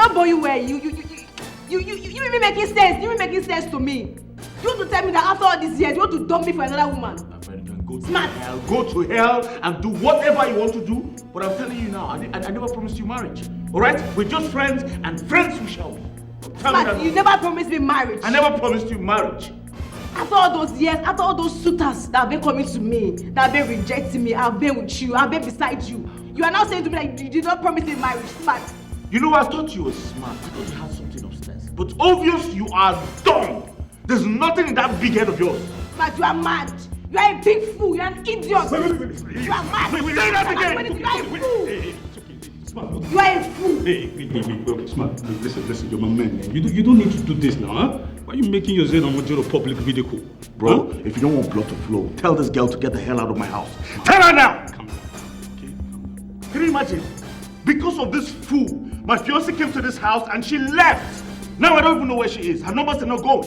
not born you where you even making sense. You even making sense to me. You want to tell me that after all these years, you want to dump me for another woman? My friend, you can go to Smart. hell. Go to hell and do whatever you want to do. But I'm telling you now, I never promised you marriage. Alright? We're just friends, and friends we shall be. Smart, you never promised me marriage. I never promised you marriage. After all those years, after all those suitors that have been coming to me, that have been rejecting me, I've been with you, I've been beside you. You are now saying to me like you did not promise me marriage. Smart. You know, I thought you were smart. I thought you had something upstairs. But obvious you are dumb. There's nothing in that big head of yours. But you are mad. You are a big fool. You are an idiot. You are mad. Say that again. You are a fool. It's okay. Smart. You are a fool. Hey, Smart. Listen, you're my man. You don't need to do this now, huh? Why are you making yourself a major public video call? Bro, if you don't want blood to flow, tell this girl to get the hell out of my house. Tell her now! Calm down. Okay, calm down. Can you imagine? Because of this fool, my fiancée came to this house and she left. Now I don't even know where she is. Her numbers are not going.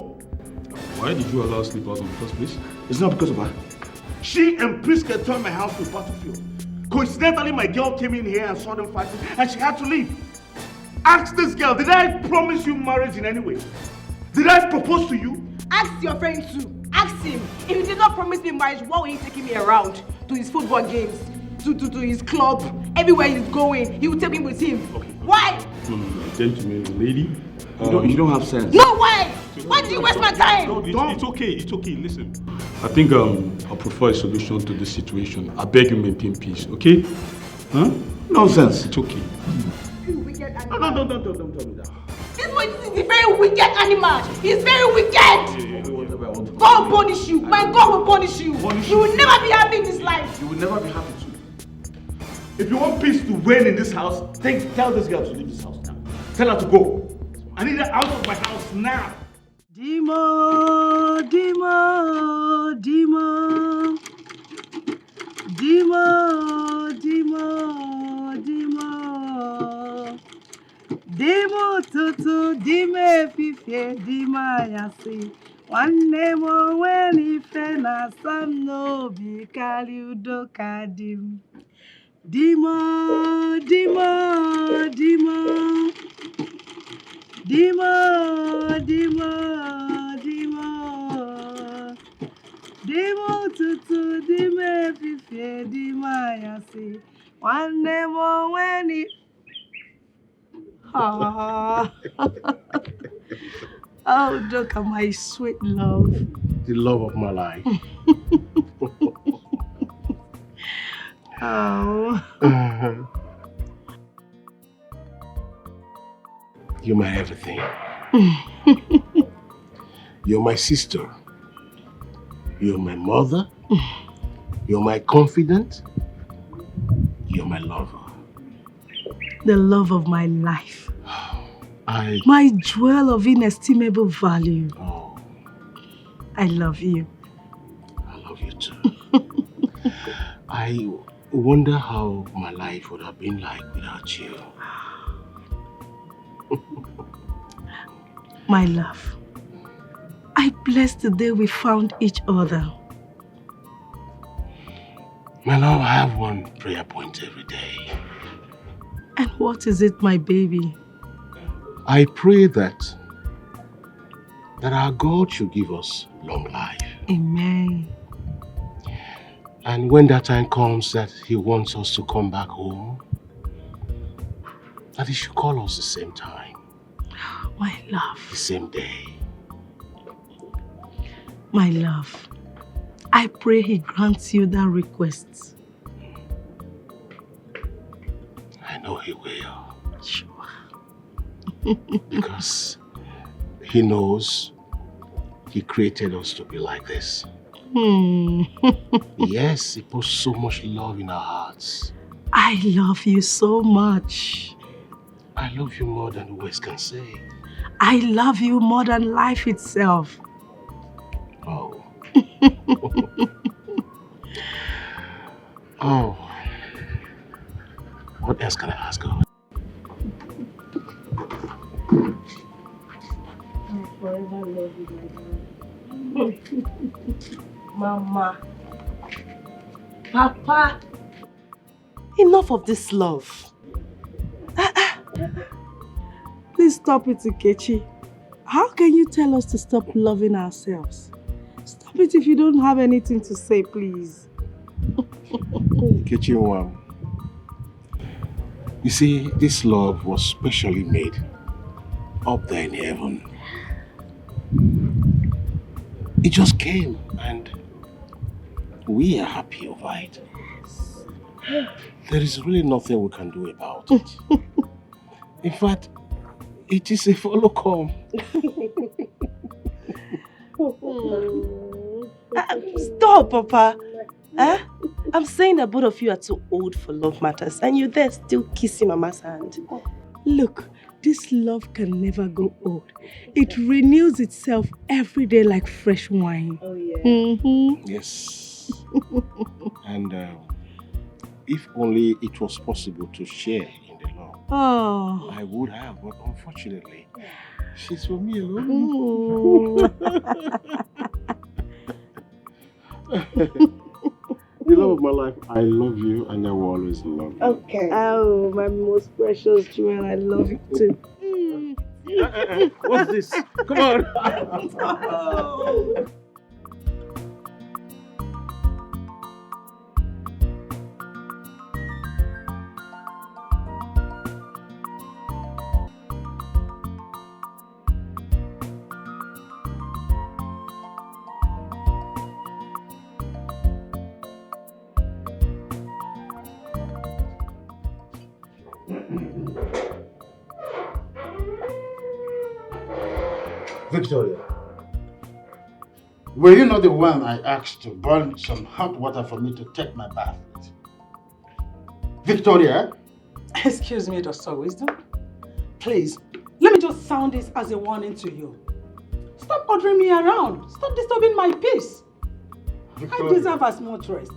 Why did you allow her to sleep out in the first place? It's not because of her. She and Priska turned my house to a battlefield. Coincidentally, my girl came in here and saw them fighting and she had to leave. Ask this girl, did I promise you marriage in any way? Did I propose to you? Ask your friend too. Ask him. If he did not promise me marriage, why were he taking me around to his football games, to his club, everywhere he's going? He would take me with him. Okay. Why? No, gentleman, lady. You don't have sense. No, why? Why do you waste my time? No, it's okay. Listen, I think I'll prefer a solution to this situation. I beg you maintain peace, okay? Huh? Nonsense. It's okay. You wicked animal. No, don't tell me that. This boy is a very wicked animal. He's very wicked. God will punish you. My God will punish you. You will never be happy in this life. You will never be happy too. If you want peace to reign in this house, tell this girl to leave this house now. Tell her to go. I need her out of my house now. Dimo, Dimo, Dimo, Dimo, Dimo, Dimo, Dimo tutu, Dime fife, Dima yasi. One name when ife na sam no bi kali udoka dim. Dimo, Dimo, Dimo. Dimo, Dimo, Dimo, Dimo tutu, Dime fife, Dima yasi. One more when it. Oh, look at my sweet love. The love of my life. Oh. You're my everything. You're my sister. You're my mother. You're my confidant. You're my lover. The love of my life. I... My jewel of inestimable value. Oh, I love you. I love you too. I wonder how my life would have been like without you. My love, I bless the day we found each other. My love, I have one prayer point every day. And what is it, my baby? I pray that our God should give us long life. Amen. And when that time comes that He wants us to come back home, that He should call us the same time. My love. The same day. My love, I pray He grants you that request. I know He will. Sure. Because He knows He created us to be like this. Yes, He puts so much love in our hearts. I love you so much. I love you more than words can say. I love you more than life itself. Oh. Oh. What else can I ask God? I forever love you, my God. Mama. Papa. Enough of this love. Please stop it, Nkechi. How can you tell us to stop loving ourselves? Stop it if you don't have anything to say, please. Nkechi, wow. You see, this love was specially made up there in heaven. It just came and we are happy over it. There is really nothing we can do about it. In fact, it is a follow come. Stop, Papa. Huh? I'm saying that both of you are too old for love matters and you're there still kissing Mama's hand. Look, this love can never grow old. It renews itself every day like fresh wine. Oh, yeah. Yes. And if only it was possible to share in the love, I would have, but unfortunately, she's for me alone. The love of my life, I love you and I will always love you. Okay. Oh, my most precious jewel, I love you too. What's this? Come on. Victoria, were you not the one I asked to burn some hot water for me to take my bath with? Victoria? Excuse me, Dr. Wisdom. Please, let me just sound this as a warning to you. Stop ordering me around. Stop disturbing my peace. Victoria. I deserve as much rest.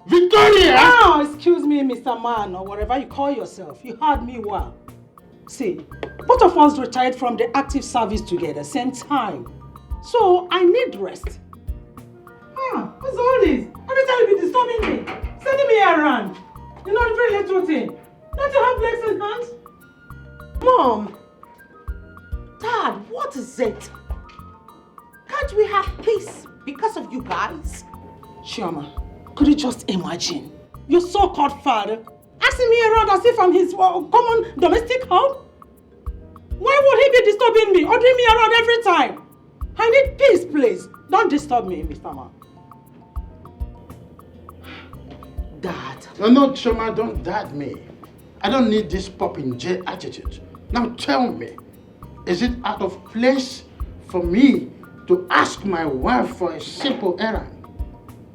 Victoria! Oh, excuse me, Mr. Man, or whatever you call yourself. You heard me well. See, both of us retired from the active service together, same time. So, I need rest. What's all this? Every time you be disturbing me, sending me around. You know, very little thing. Don't you have legs and hands? Mom! Dad, what is it? Can't we have peace because of you guys? Chioma, could you just imagine? Your so-called father asking me around as if I'm his common domestic help? Why would he be disturbing me, ordering me around every time? I need peace, please. Don't disturb me, Mr. Man. Dad. No, Choma, don't dad me. I don't need this Popinjay attitude. Now tell me, is it out of place for me to ask my wife for a simple errand?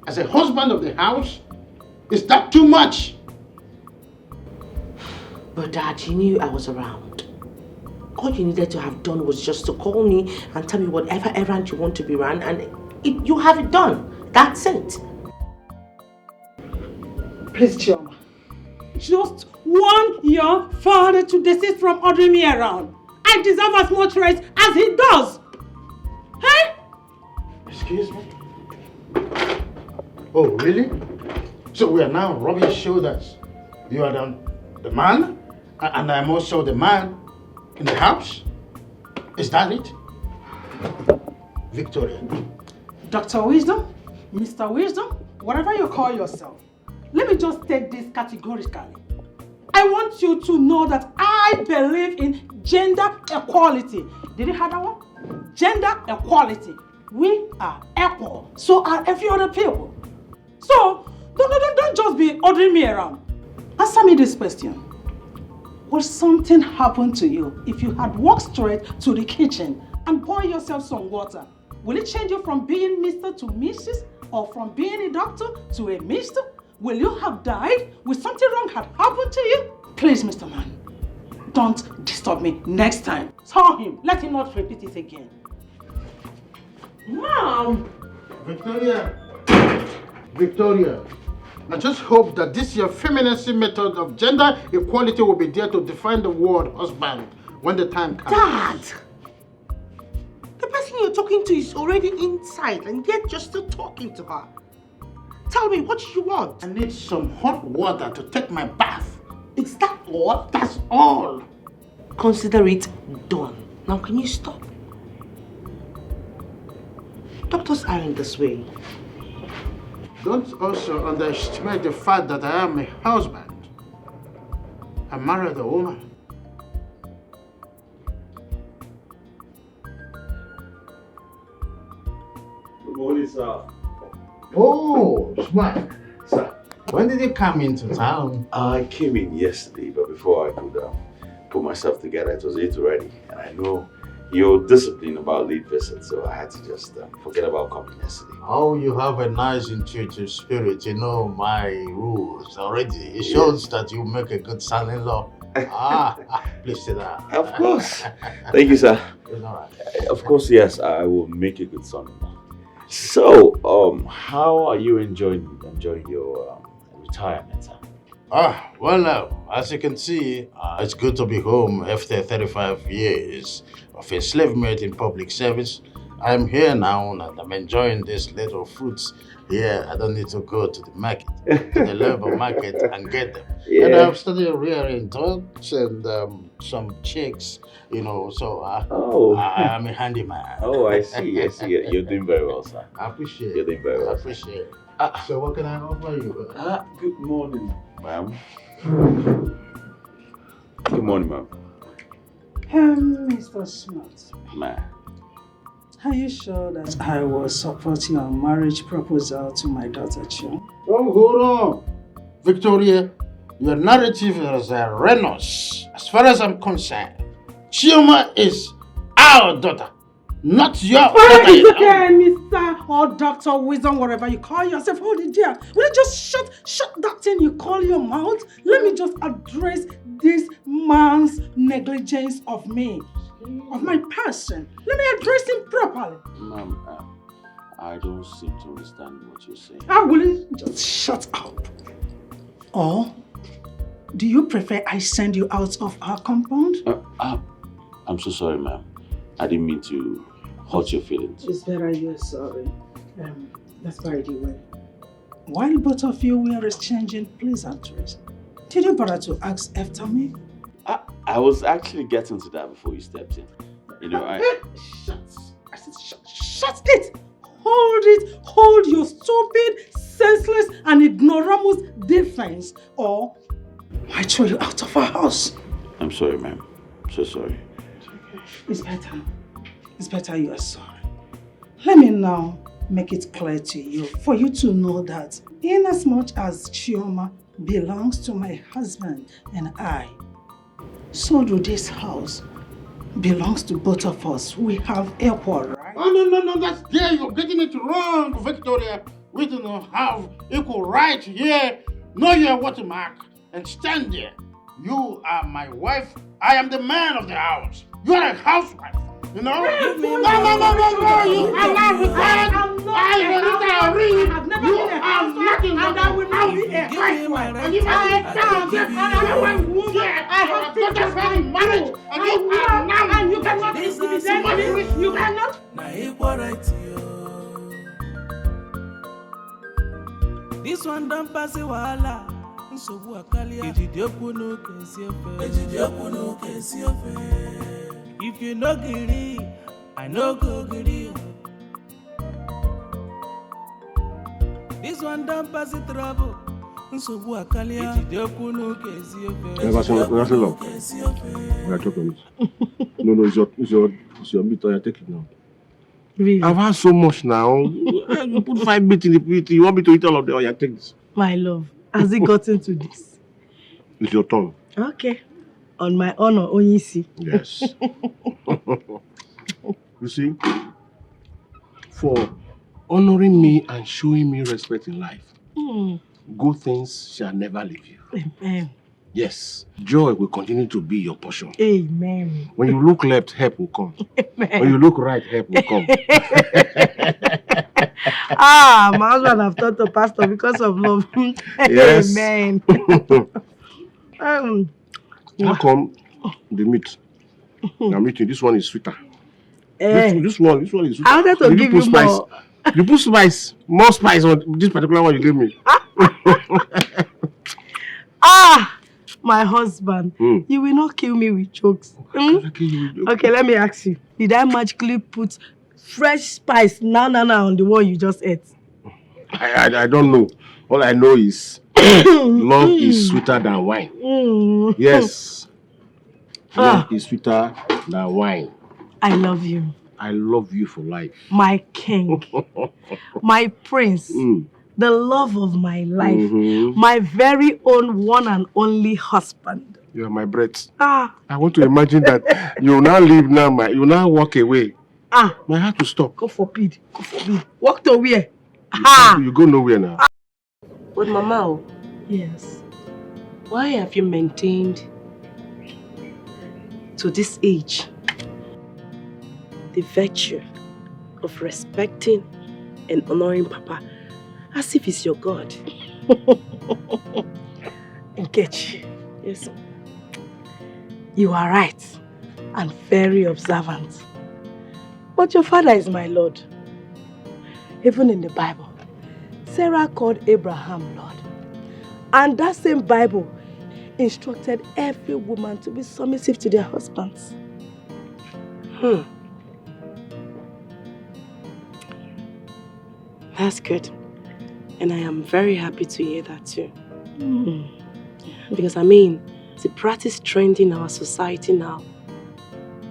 As a husband of the house, is that too much? But Dad, you knew I was around. All you needed to have done was just to call me and tell me whatever errand you want to be run, and you have it done. That's it. Please, Chioma, just want your father to desist from ordering me around. I deserve as much rest as he does. Hey? Excuse me? Oh, really? So we are now rubbing shoulders. You are the man, and I'm also the man in the house? Is that it? Victoria. Dr. Wisdom, Mr. Wisdom, whatever you call yourself, let me just take this categorically. I want you to know that I believe in gender equality. Did you hear that one? Gender equality. We are equal. So are every other people. So, don't just be ordering me around. Answer me this question. Would something happen to you if you had walked straight to the kitchen and pour yourself some water? Will it change you from being Mr. to Mrs. or from being a doctor to a Mr.? Will you have died? Will something wrong have happened to you? Please, Mr. Man, don't disturb me next time. Tell him, let him not repeat it again. Mom! Victoria, I just hope that this your femininity method of gender equality will be there to define the word husband when the time comes. Dad! The person you're talking to is already inside and yet you're still talking to her. Tell me, what do you want? I need some hot water to take my bath. Is that all? That's all. consider it done. Now can you stop? Doctors aren't this way. Don't also underestimate the fact that I am a husband. I married a woman. Good morning, sir. Oh, smart. Sir, when did you come into town? I came in yesterday, but before I could put myself together, it was 8 already. And I know you're disciplined about late visits, so I had to just forget about coming yesterday. Oh, you have a nice intuitive spirit. You know my rules already. It shows that you make a good son-in-law. Please sit down. Of course. Thank you, sir. It's all right. Of course, yes, I will make a good son-in-law. So, how are you enjoying your retirement, sir? Well, as you can see, it's good to be home after 35 years of enslavement in public service. I'm here now and I'm enjoying these little fruits here. I don't need to go to the market, to the local market and get them. Yeah. And I've started rearing ducks and some chicks, you know, so I'm a handyman. Oh, I see. You're doing very well, sir. I appreciate it. You're doing very well. I appreciate it. So what can I offer you? Good morning, ma'am. Good morning, ma'am. Mr. Smart, Ma'am. are you sure that I will support your marriage proposal to my daughter, Chioma? Oh, hold on. Victoria, your narrative is erroneous. As far as I'm concerned, Chioma is our daughter, not your daughter. It's okay, Mr. or Dr. Wisdom, whatever you call yourself. Hold it there. Will you just shut that thing you call your mouth? Let me just address this man's negligence of me, of my person. Let me address him properly. Ma'am, I don't seem to understand what you're saying. Will you just shut up? Or do you prefer I send you out of our compound? I'm so sorry, ma'am. I didn't mean to hurt your feelings. It's better you're sorry. That's by the way. While both of you were exchanging pleasantries, did you bother to ask after me? I was actually getting to that before you stepped in. You know, Shut! I said shut it! Hold your stupid, senseless and ignoramus defense, or I throw you out of our house. I'm sorry, ma'am. So sorry. It's better you are sorry. Let me now make it clear to you, for you to know that inasmuch as Chioma belongs to my husband and I, so do this house belongs to both of us. We have equal right. Oh, no, that's there. You're getting it wrong, Victoria. We do not have equal right here. Know your watermark and stand there. You are my wife. I am the man of the house. You are a housewife. You know? No. You are not required. I have never been a housewife, and I will not be a housewife. And if I have to find marriage, and you are now, and you cannot intimidate me. You cannot. This one don't pass a wahala. Nsobu akalia. Ejidiokuno kesi ofe. If you no giri, I no go giri. This one don't pass it trouble. Nsobu akalia. Ejidiokuno kesi ofe. We are talking. No, it's your meat. I take it now. Really? I've had so much now. You put 5 bits in the plate. You want me to eat all of them? I take this. My love, has it gotten to this? It's your turn. Okay. On my honor, Onyisi. Yes. You see, for honoring me and showing me respect in life, good things shall never leave you. Amen. Yes, joy will continue to be your portion. Amen. When you look left, help will come. Amen. When you look right, help will come. My husband have taught the pastor because of love. Yes. Amen. How come the meat? I'm eating. This one is sweeter. Eh. This one is sweeter. I wanted to give you spice? more. You put spice, more spice on this particular one you gave me. My husband, you will not kill me with jokes. Okay, let me ask you. Did I magically put fresh spice now on the one you just ate? I don't know. All I know is love is sweeter than wine. Yes. Love is sweeter than wine. I love you. I love you for life. My king. My prince. The love of my life. My very own one and only husband. You are my breath. I want to imagine that you now leave now, you now walk away. My heart will stop. God forbid. God forbid. Walk to where? You go nowhere now. But Mama, yes. Why have you maintained to this age the virtue of respecting and honoring Papa as if he's your God? Nkechi. Yes. You are right and very observant. But your father is my Lord. Even in the Bible, Sarah called Abraham Lord. And that same Bible instructed every woman to be submissive to their husbands. That's good. And I am very happy to hear that too. Because I mean, the practice trend in our society now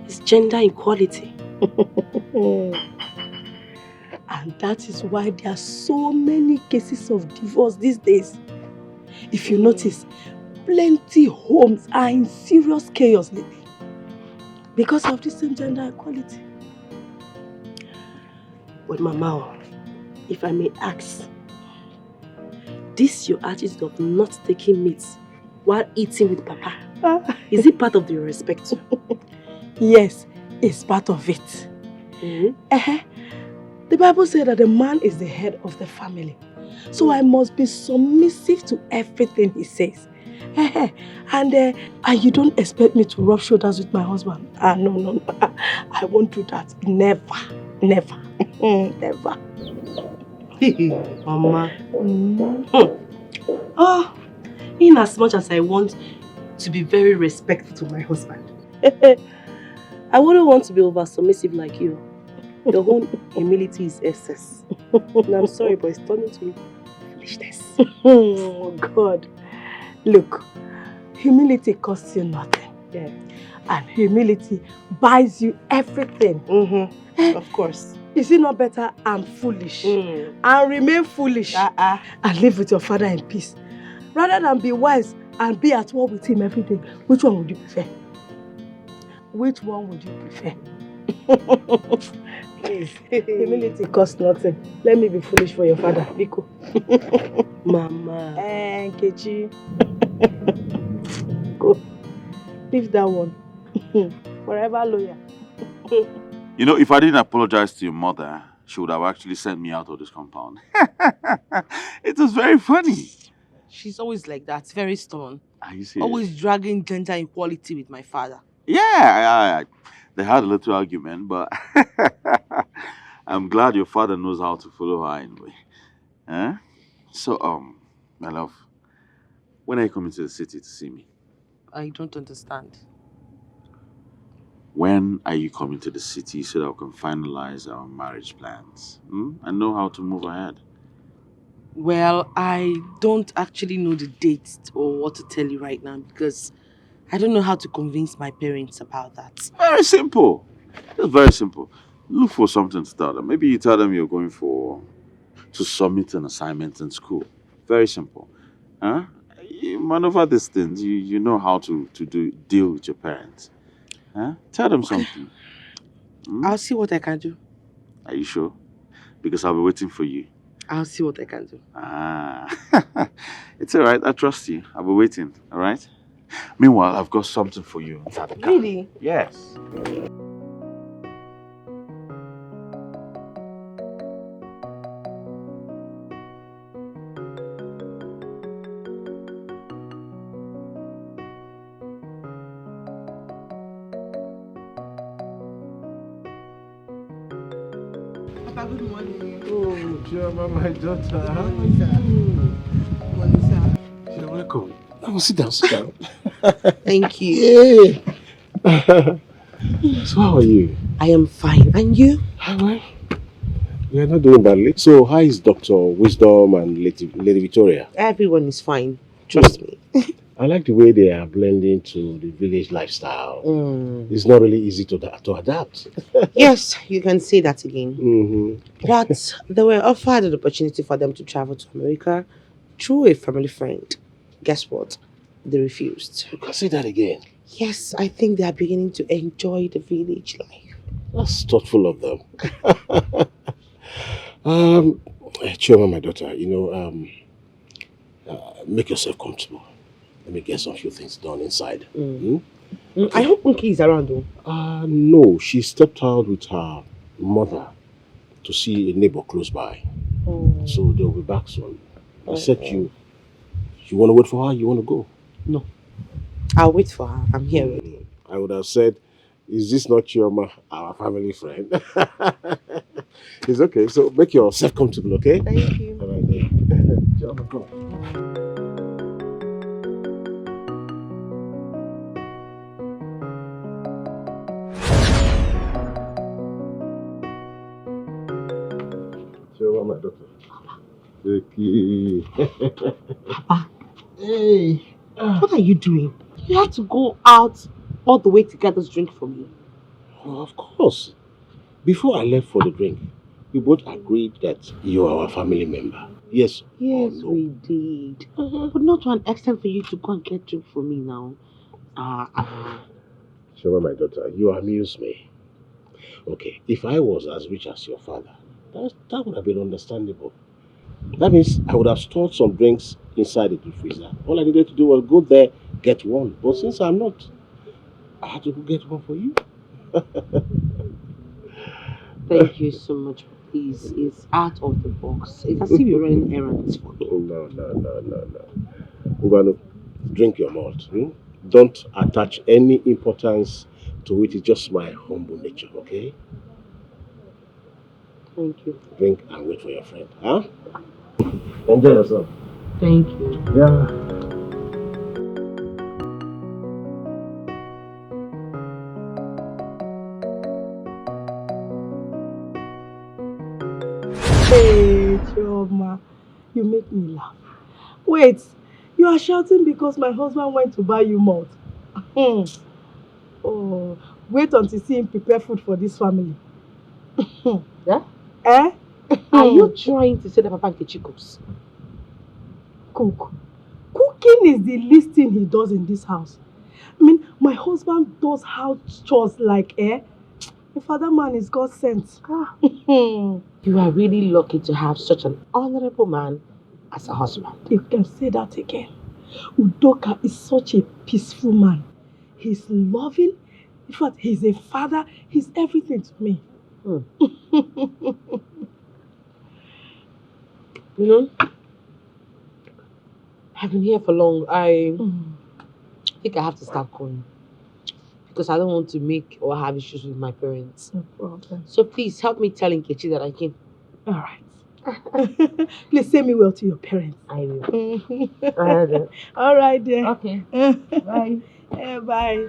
is gender equality. And that is why there are so many cases of divorce these days. If you notice, plenty homes are in serious chaos lately because of this same gender equality. But Mama, if I may ask, this your attitude of not taking meat while eating with Papa, is it part of the respect? Yes, it's part of it. The Bible says that the man is the head of the family. So I must be submissive to everything he says. And you don't expect me to rub shoulders with my husband? No. I won't do that. Never. Never. Never. Mama. In as much as I want to be very respectful to my husband, I wouldn't want to be over submissive like you. Your own humility is excess. And I'm sorry, but it's turning to foolishness. Oh God. Look, humility costs you nothing. Yeah. And humility buys you everything. Of course. Is it not better I'm foolish and remain foolish and live with your father in peace, rather than be wise and be at war with him every day? Which one would you prefer? Which one would you prefer? Please. Humility costs nothing. Let me be foolish for your father, Biko. Mama. Nkechi. Go. Leave that one. Forever lawyer. You know, if I didn't apologize to your mother, she would have actually sent me out of this compound. It was very funny. She's always like that, very stubborn. Are you serious? Always dragging gender equality with my father. Yeah, they had a little argument, but I'm glad your father knows how to follow her anyway. So, my love, when are you coming to the city to see me? I don't understand. When are you coming to the city so that we can finalize our marriage plans and know how to move ahead? Well, I don't actually know the date or what to tell you right now because I don't know how to convince my parents about that. Very simple. It's very simple. Look for something to tell them. Maybe you tell them you're going to submit an assignment in school. Very simple. You maneuver these things. You know how to deal with your parents. Tell them something. I'll see what I can do. Are you sure? Because I'll be waiting for you. I'll see what I can do. It's all right. I trust you. I'll be waiting. All right? Meanwhile, I've got something for you inside the car. Really? Yes. Papa, good morning. Oh, Chioma, my daughter. Good morning, sir. You're welcome. Oh, sit down, sit down. Thank you. Yeah. So how are you? I am fine. And you? Well, you're not doing badly. So how is Dr. Wisdom and Lady Victoria? Everyone is fine. Trust me. I like the way they are blending to the village lifestyle. It's not really easy to adapt. Yes, you can say that again. Mm-hmm. But they were offered an opportunity for them to travel to America through a family friend. Guess what? They refused. You can say that again. Yes, I think they are beginning to enjoy the village life. That's thoughtful of them. Chioma, my daughter, make yourself comfortable. Let me get some few things done inside. Okay. I hope Unki is around though. No, she stepped out with her mother to see a neighbor close by. So they'll be back soon. Except you want to wait for her? You want to go? No. I'll wait for her. I'm here already. I would have said, is this not Chioma, our family friend? It's okay. So make yourself comfortable, okay? Thank you. All right, then. Chioma, go. Chioma, my daughter. Papa. Hey. What are you doing? You have to go out all the way to get this drink for me. Oh, of course. Before I left for the drink, we both agreed that you are our family member. Yes. Yes, no? we did. But not to an extent for you to go and get drink for me now. Shema, my daughter, you amuse me. Okay, if I was as rich as your father, that would have been understandable. That means I would have stored some drinks inside the deep freezer. All I needed to do was go there, get one. But since I'm not, I had to go get one for you. Thank you so much. Please, it's out of the box. It's as if you're running errands for me. No. Uganu, drink your malt. Don't attach any importance to it. It's just my humble nature, okay? Thank you. Drink and wait for your friend, huh? Enjoy yourself. Thank you. Yeah. Hey, Chioma, you make me laugh. Wait, you are shouting because my husband went to buy you malt. Oh, wait until see him prepare food for this family. Yeah? Eh? Are you trying to say that Papa Nkechi cooks? Cook. Cooking is the least thing he does in this house. I mean, my husband does house chores like, the father man is God sent. You are really lucky to have such an honorable man as a husband. You can say that again. Udoka is such a peaceful man. He's loving. In fact, he's a father. He's everything to me. You know, I've been here for long. I think I have to start going. Because I don't want to make or have issues with my parents. No problem. So please help me tell Nkechi that I came. All right. Please say me well to your parents. I will. All right then. Okay. Bye. Bye.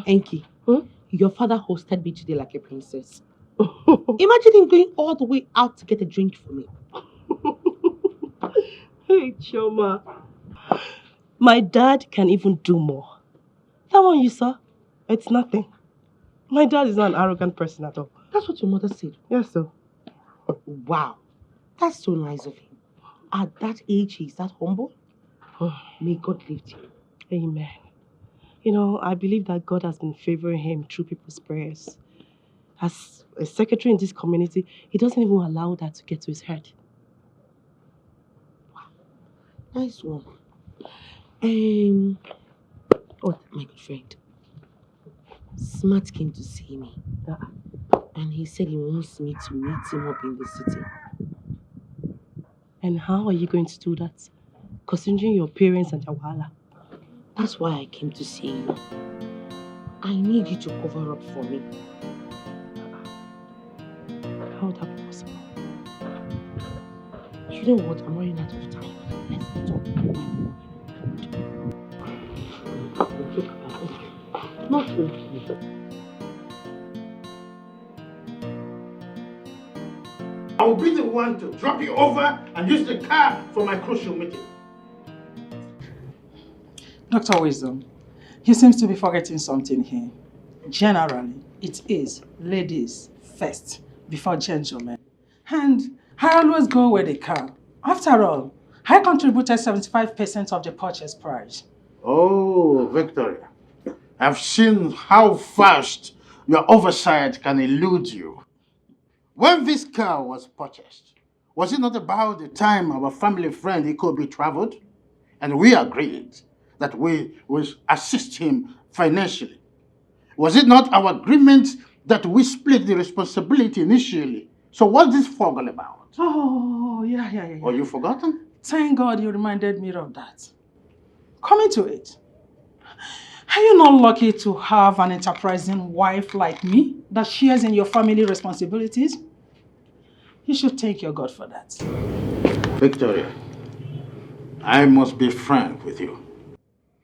Enki, your father hosted me today like a princess. Imagine him going all the way out to get a drink for me. Hey, Chioma. My dad can even do more. That one you saw, it's nothing. My dad is not an arrogant person at all. That's what your mother said. Yes, sir. Wow. That's so nice of him. At that age, he's that humble. May God lift him. Amen. You know, I believe that God has been favoring him through people's prayers. As a secretary in this community, he doesn't even allow that to get to his head. Wow. Nice one. Oh, my good friend. Smart came to see me. And he said he wants me to meet him up in the city. And how are you going to do that? Considering your parents and your wahala. That's why I came to see you. I need you to cover up for me. How would that be possible? You know what? I'm running out of time. Let's talk. Not okay. I will be the one to drop you over and use the car for my crucial meeting. Dr. Wisdom, he seems to be forgetting something here. Generally, it is ladies first before gentlemen. And I always go with the car. After all, I contributed 75% of the purchase price. Oh, Victoria, I've seen how fast your oversight can elude you. When this car was purchased, was it not about the time our family friend Ikobi traveled? And we agreed that we will assist him financially. Was it not our agreement that we split the responsibility initially? So what's this fog all about? Oh, yeah. Or you forgotten? Thank God you reminded me of that. Coming to it, are you not lucky to have an enterprising wife like me that shares in your family responsibilities? You should thank your God for that. Victoria, I must be frank with you.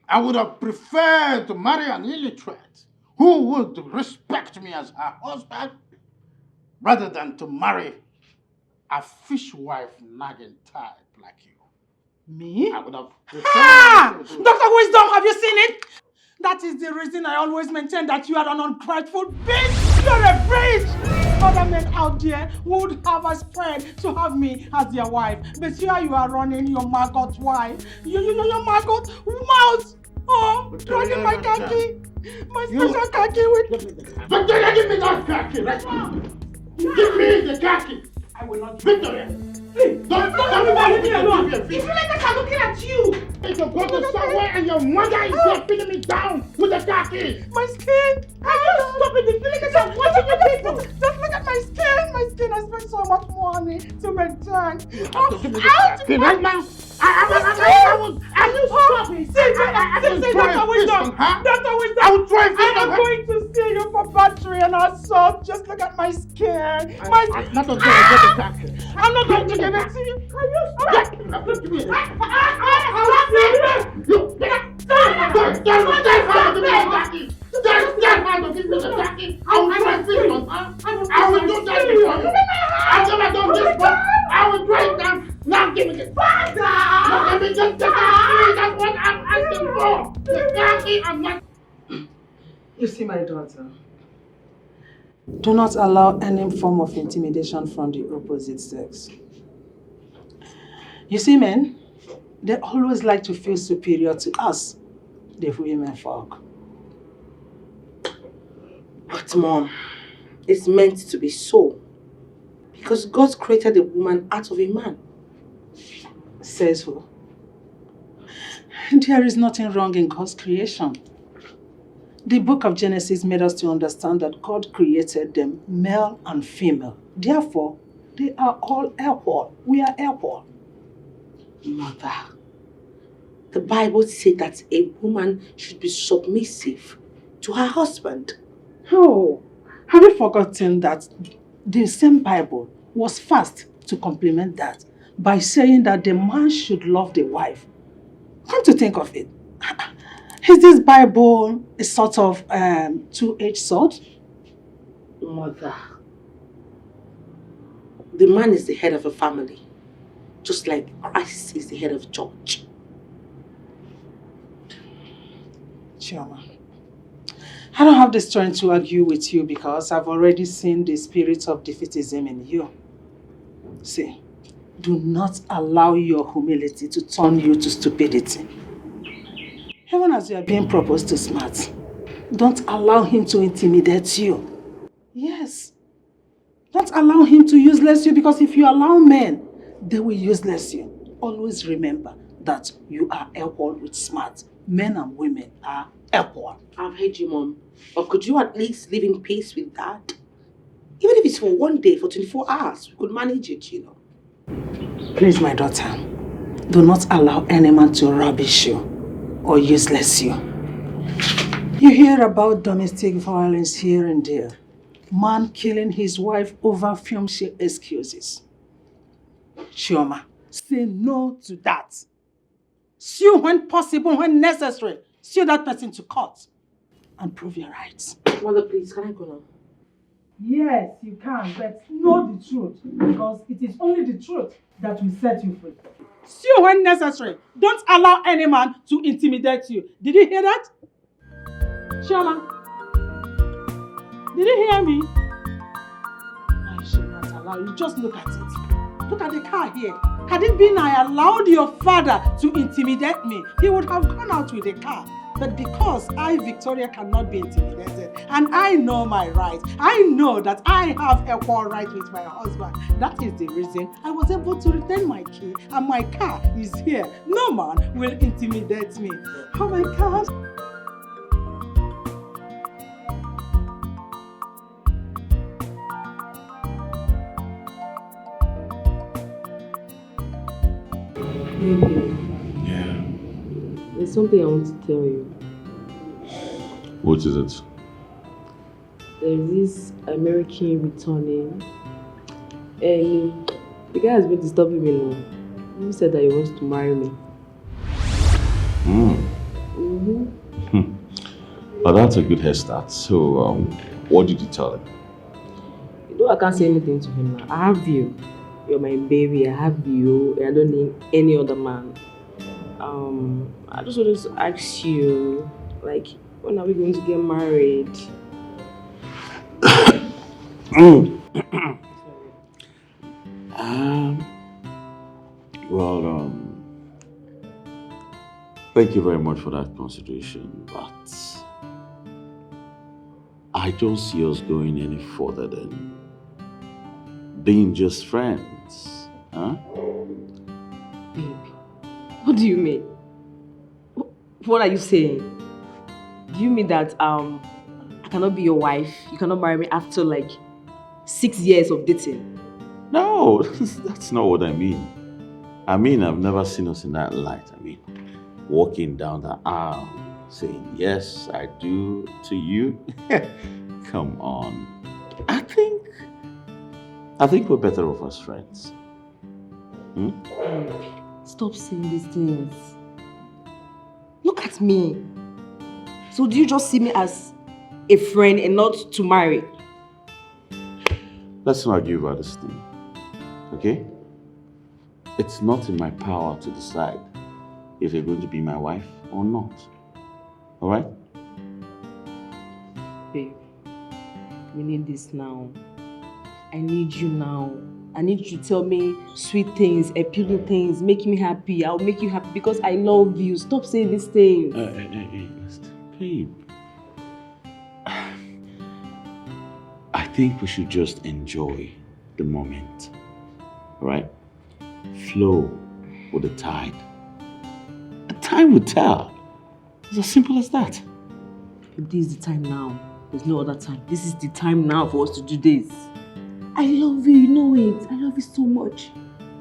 I would have preferred to marry an illiterate who would respect me as her husband rather than to marry a fishwife nagging type like you. Me? I would have preferred Dr. Wisdom, have you seen it? That is the reason I always maintain that you are an ungrateful bitch. You're a bitch. Other men out there would have a spread to have me as their wife. But here you are running your maggot wife. Your maggot mouth. Oh, running my khaki. My special khaki with... Victoria, give me that khaki right now. Give me the khaki. I will not... Victoria. Please, don't leave me alone. If you like that, I'm looking at you. If you go to somewhere and your mother is there pinning me down with the khaki. My skin. Can you stop it? The feeling is I'm watching you people. Just look at my skin. My skin. I spent so much money to maintain. Right now. I will stop it. See, Dr. Wisdom. Dr. Wisdom. I will try I am going to sue you for battery and assault. Just look at my skin. I'm not going to get the khaki. I'm not going to give it to you. Can you stop? I will do that before you. I've never done this before. I will try it down. Now give me it. Now let me just take it. That's what I'm asking for. The khaki, I'm not. You see, my daughter, do not allow any form of intimidation from the opposite sex. You see, men, they always like to feel superior to us, the women folk. But Mom, it's meant to be so. Because God created a woman out of a man. Says who? There is nothing wrong in God's creation. The book of Genesis made us to understand that God created them male and female. Therefore, they are all equal. We are equal. Mother, the Bible says that a woman should be submissive to her husband. Oh, have you forgotten that the same Bible was fast to complement that by saying that the man should love the wife? Come to think of it, is this Bible a sort of two-edged sword? Mother, the man is the head of a family, just like Christ is the head of the church. Chioma, I don't have the strength to argue with you because I've already seen the spirit of defeatism in you. See, do not allow your humility to turn you to stupidity. Even as you are being proposed to smart, don't allow him to intimidate you. Yes. Don't allow him to useless you, because if you allow men, they will useless you. Always remember that you are equal with smart. Men and women are equal. I've heard you, Mom. But could you at least live in peace with that? Even if it's for one day, for 24 hours, we could manage it, you know. Please, my daughter, do not allow any man to rubbish you or useless you. You hear about domestic violence here and there. Man killing his wife over filmshare excuses. Chioma, say no to that. Sue when possible, when necessary. Sue that person to court and prove your rights. Mother, please, can I go now? Yes, you can, but know the truth, because it is only the truth that will set you free. Sue when necessary. Don't allow any man to intimidate you. Did you hear that? Chioma, did you hear me? I should not allow you. Just look at it. Look at the car here. Had it been I allowed your father to intimidate me, he would have gone out with the car. But because I, Victoria, cannot be intimidated, and I know my rights, I know that I have equal rights with my husband. That is the reason I was able to retain my key, and my car is here. No man will intimidate me. Oh my God. Baby, Yeah. there's something I want to tell you. What is it? There's this American returning, and the guy has been disturbing me now. He said that he wants to marry me. Well, that's a good head start. So, what did you tell him? You know I can't say anything to him now. I have you. You're my baby. I have you. I don't need any other man. I just wanted to ask you, like, when are we going to get married? Well, thank you very much for that consideration, but I don't see us going any further than being just friends, huh? Babe, what do you mean? What are you saying? Do you mean that I cannot be your wife? You cannot marry me after like 6 years of dating? No, that's not what I mean. I mean, I've never seen us in that light. I mean, walking down the aisle, saying, yes, I do to you. Come on. I think we're better off as friends. Stop saying these things. Look at me. So do you just see me as a friend and not to marry? Let's not argue about this thing, okay? It's not in my power to decide if you're going to be my wife or not. All right? Babe, we need this now. I need you now. I need you to tell me sweet things, appealing things, make me happy. I'll make you happy because I love you. Stop saying these things. Babe. I think we should just enjoy the moment. All right? Flow with the tide. The time will tell. It's as simple as that. This is the time now. There's no other time. This is the time now for us to do this. I love you, you know it. I love you so much.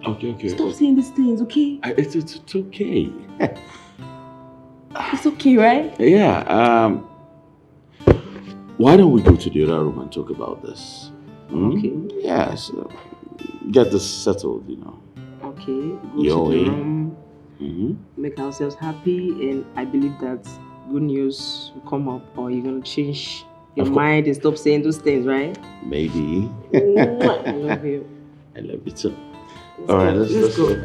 Okay. Stop saying these things, okay? It's okay. It's okay, right? Yeah. Why don't we go to the other room and talk about this? Okay. Yeah, so get this settled, you know. Okay. Go to the room, make ourselves happy, and I believe that good news will come up, or you're gonna change your mind and stop saying those things, right? Maybe. I love you. I love you too. Let's All right, go. let's go. go.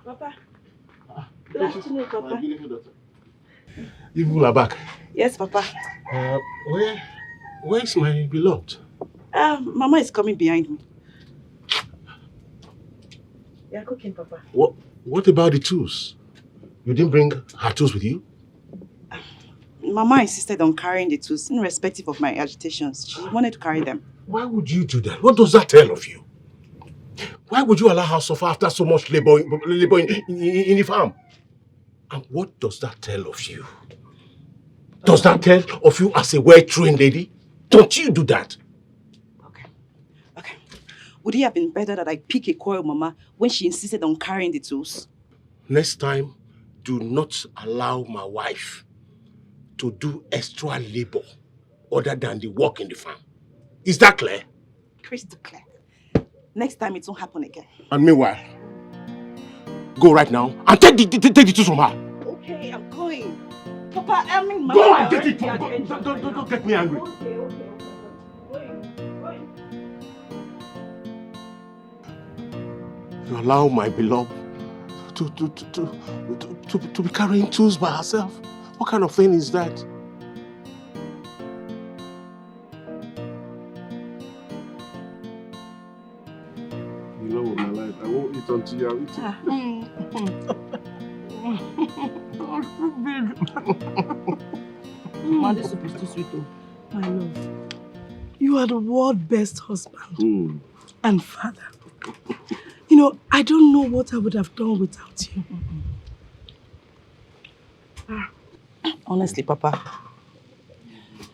Papa. Good afternoon, Papa. You people are back. Yes, Papa. Where's my beloved? Mama is coming behind me. They are cooking, Papa. What about the tools? You didn't bring her tools with you? Mama insisted on carrying the tools, irrespective of my agitations. She wanted to carry them. Why would you do that? What does that tell of you? Why would you allow her to suffer after so much labor in the farm? And what does that tell of you? Does that tell of you as a well-trained lady? Don't you do that? Okay. Would it have been better that I pick a quarrel, Mama, when she insisted on carrying the tools? Next time, do not allow my wife to do extra labor other than the work in the farm. Is that clear? Crystal clear. Next time it won't happen again. And meanwhile, go right now and take the tools from her. Okay, I'm going. Papa, I mean, Mama. Go and get it. Don't get me angry. Okay. You allow my beloved to be carrying tools by herself. What kind of thing is that? You know what, my life, I won't eat until you are eating. Mama, this soup is too sweet though. My love, you are the world's best husband and father. You know, I don't know what I would have done without you. Honestly, Papa,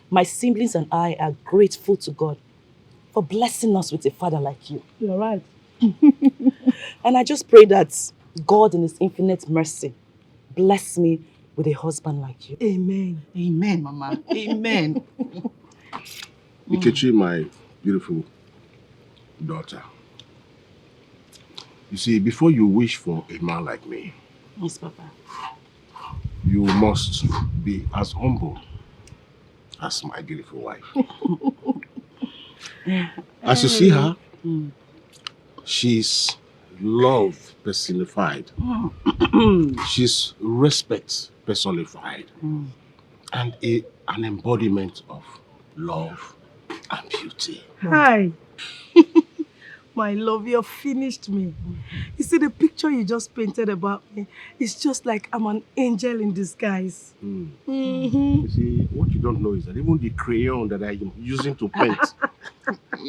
my siblings and I are grateful to God for blessing us with a father like you. You're right. And I just pray that God in His infinite mercy bless me with a husband like you. Amen. Amen, Mama. Amen. Nkechi, my beautiful daughter. You see, before you wish for a man like me, Yes, Papa. you must be as humble as my beautiful wife. As you see her, she's love personified. She's respect personified. And an embodiment of love and beauty. Hi. My love, you've finished me. You see, the picture you just painted about me, it's just like I'm an angel in disguise. You see, what you don't know is that even the crayon that I am using to paint,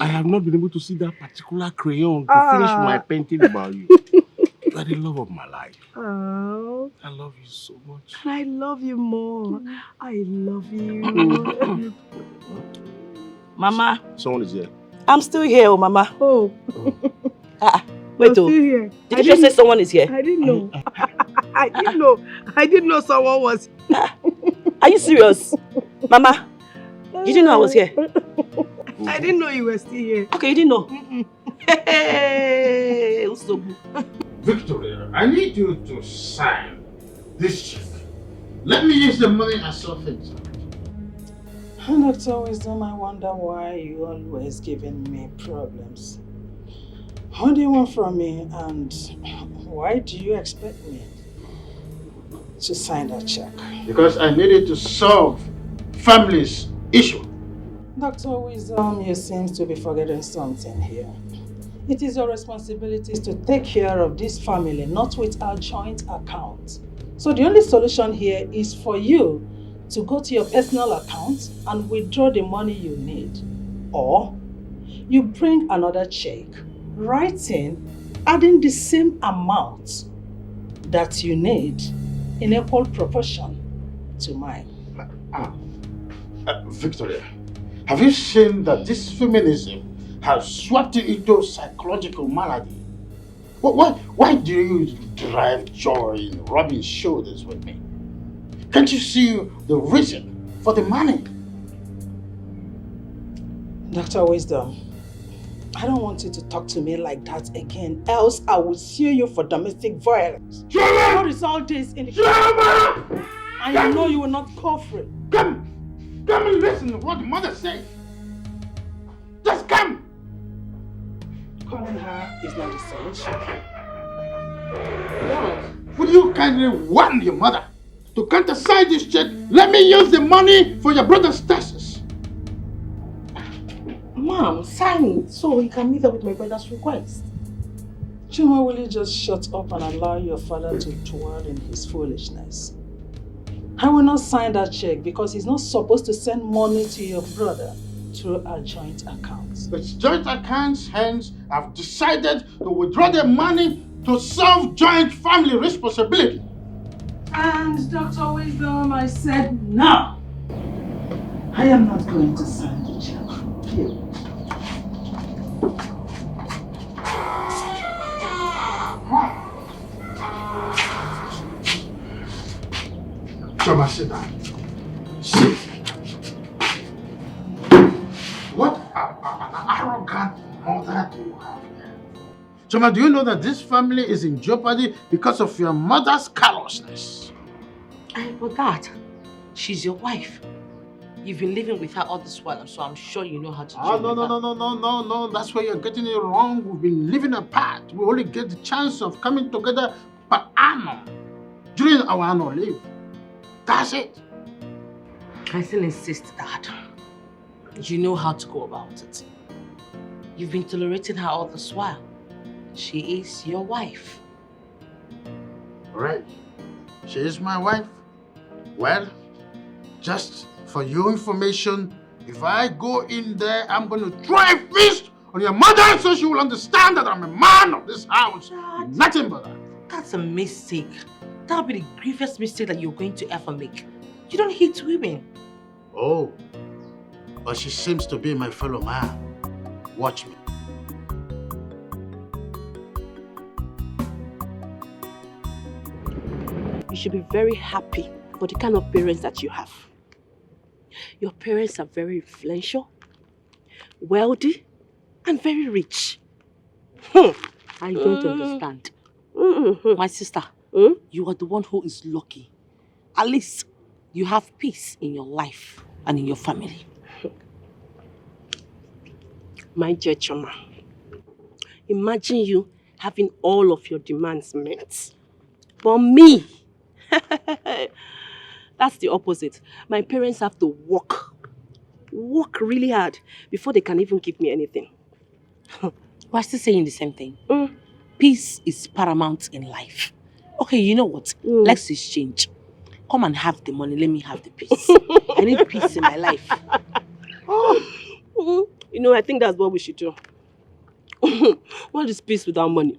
I have not been able to see that particular crayon to finish my painting about you. You are the love of my life. Oh. I love you so much. And I love you more. I love you. Mama. Someone is here. I'm still here, oh Mama. Oh. Wait, still here. Did you just say someone is here? I didn't know. I didn't know someone was here. Are you serious? Mama, you didn't know I was here? I didn't know you were still here. Okay, you didn't know? Hey, Victoria, I need you to sign this check. Let me use the money as so things. Dr. Wisdom, I wonder why you always giving me problems. What do you want from me, and why do you expect me to sign that check? Because I needed to solve family's issue. Dr. Wisdom, you seem to be forgetting something here. It is your responsibility to take care of this family, not with our joint account. So the only solution here is for you to go to your personal account and withdraw the money you need. Or you bring another check, writing, adding the same amount that you need in equal proportion to mine. Victoria, have you seen that this feminism has swept you into psychological malady? Why do you derive joy in rubbing shoulders with me? Can't you see the reason for the money? Dr. Wisdom, I don't want you to talk to me like that again, else I will sue you for domestic violence. What is all this in here? And you know you will not go free. Come and listen to what the mother says. Just come. Calling her is not the solution. Would you kindly warn your mother to countersign this check? Let me use the money for your brother's taxes. Mom, sign it so he can meet up with my brother's request. Chuma, will you just shut up and allow your father to dwell in his foolishness? I will not sign that check because he's not supposed to send money to your brother through our joint accounts. It's joint accounts, hence I've decided to withdraw the money to solve joint family responsibility. And Dr. Wisdom, I said no. I am not going to sign the check. Here. Choma, sit down. Sit. What an arrogant mother do you have here? Choma, do you know that this family is in jeopardy because of your mother's callousness? And for that, she's your wife. You've been living with her all this while, so I'm sure you know how to deal with her. No. That's where you're getting it wrong. We've been living apart. We only get the chance of coming together per annum during our annual leave. That's it. I still insist that you know how to go about it. You've been tolerating her all this while. She is your wife. Right. She is my wife. Well, just for your information, if I go in there, I'm going to throw a fist on your mother so she will understand that I'm a man of this house. Nothing but that. That's a mistake. That'll be the grievous mistake that you're going to ever make. You don't hate women. Oh, but she seems to be my fellow man. Watch me. You should be very happy for the kind of parents that you have. Your parents are very influential, wealthy, and very rich. I don't understand. My sister, you are the one who is lucky. At least you have peace in your life and in your family. My dear Choma, imagine you having all of your demands met. But me, that's the opposite. My parents have to work really hard before they can even give me anything. We're still saying the same thing. Peace is paramount in life. Okay, you know what? Let's exchange. Come and have the money, let me have the peace. I need peace in my life. You know, I think that's what we should do. What is peace without money?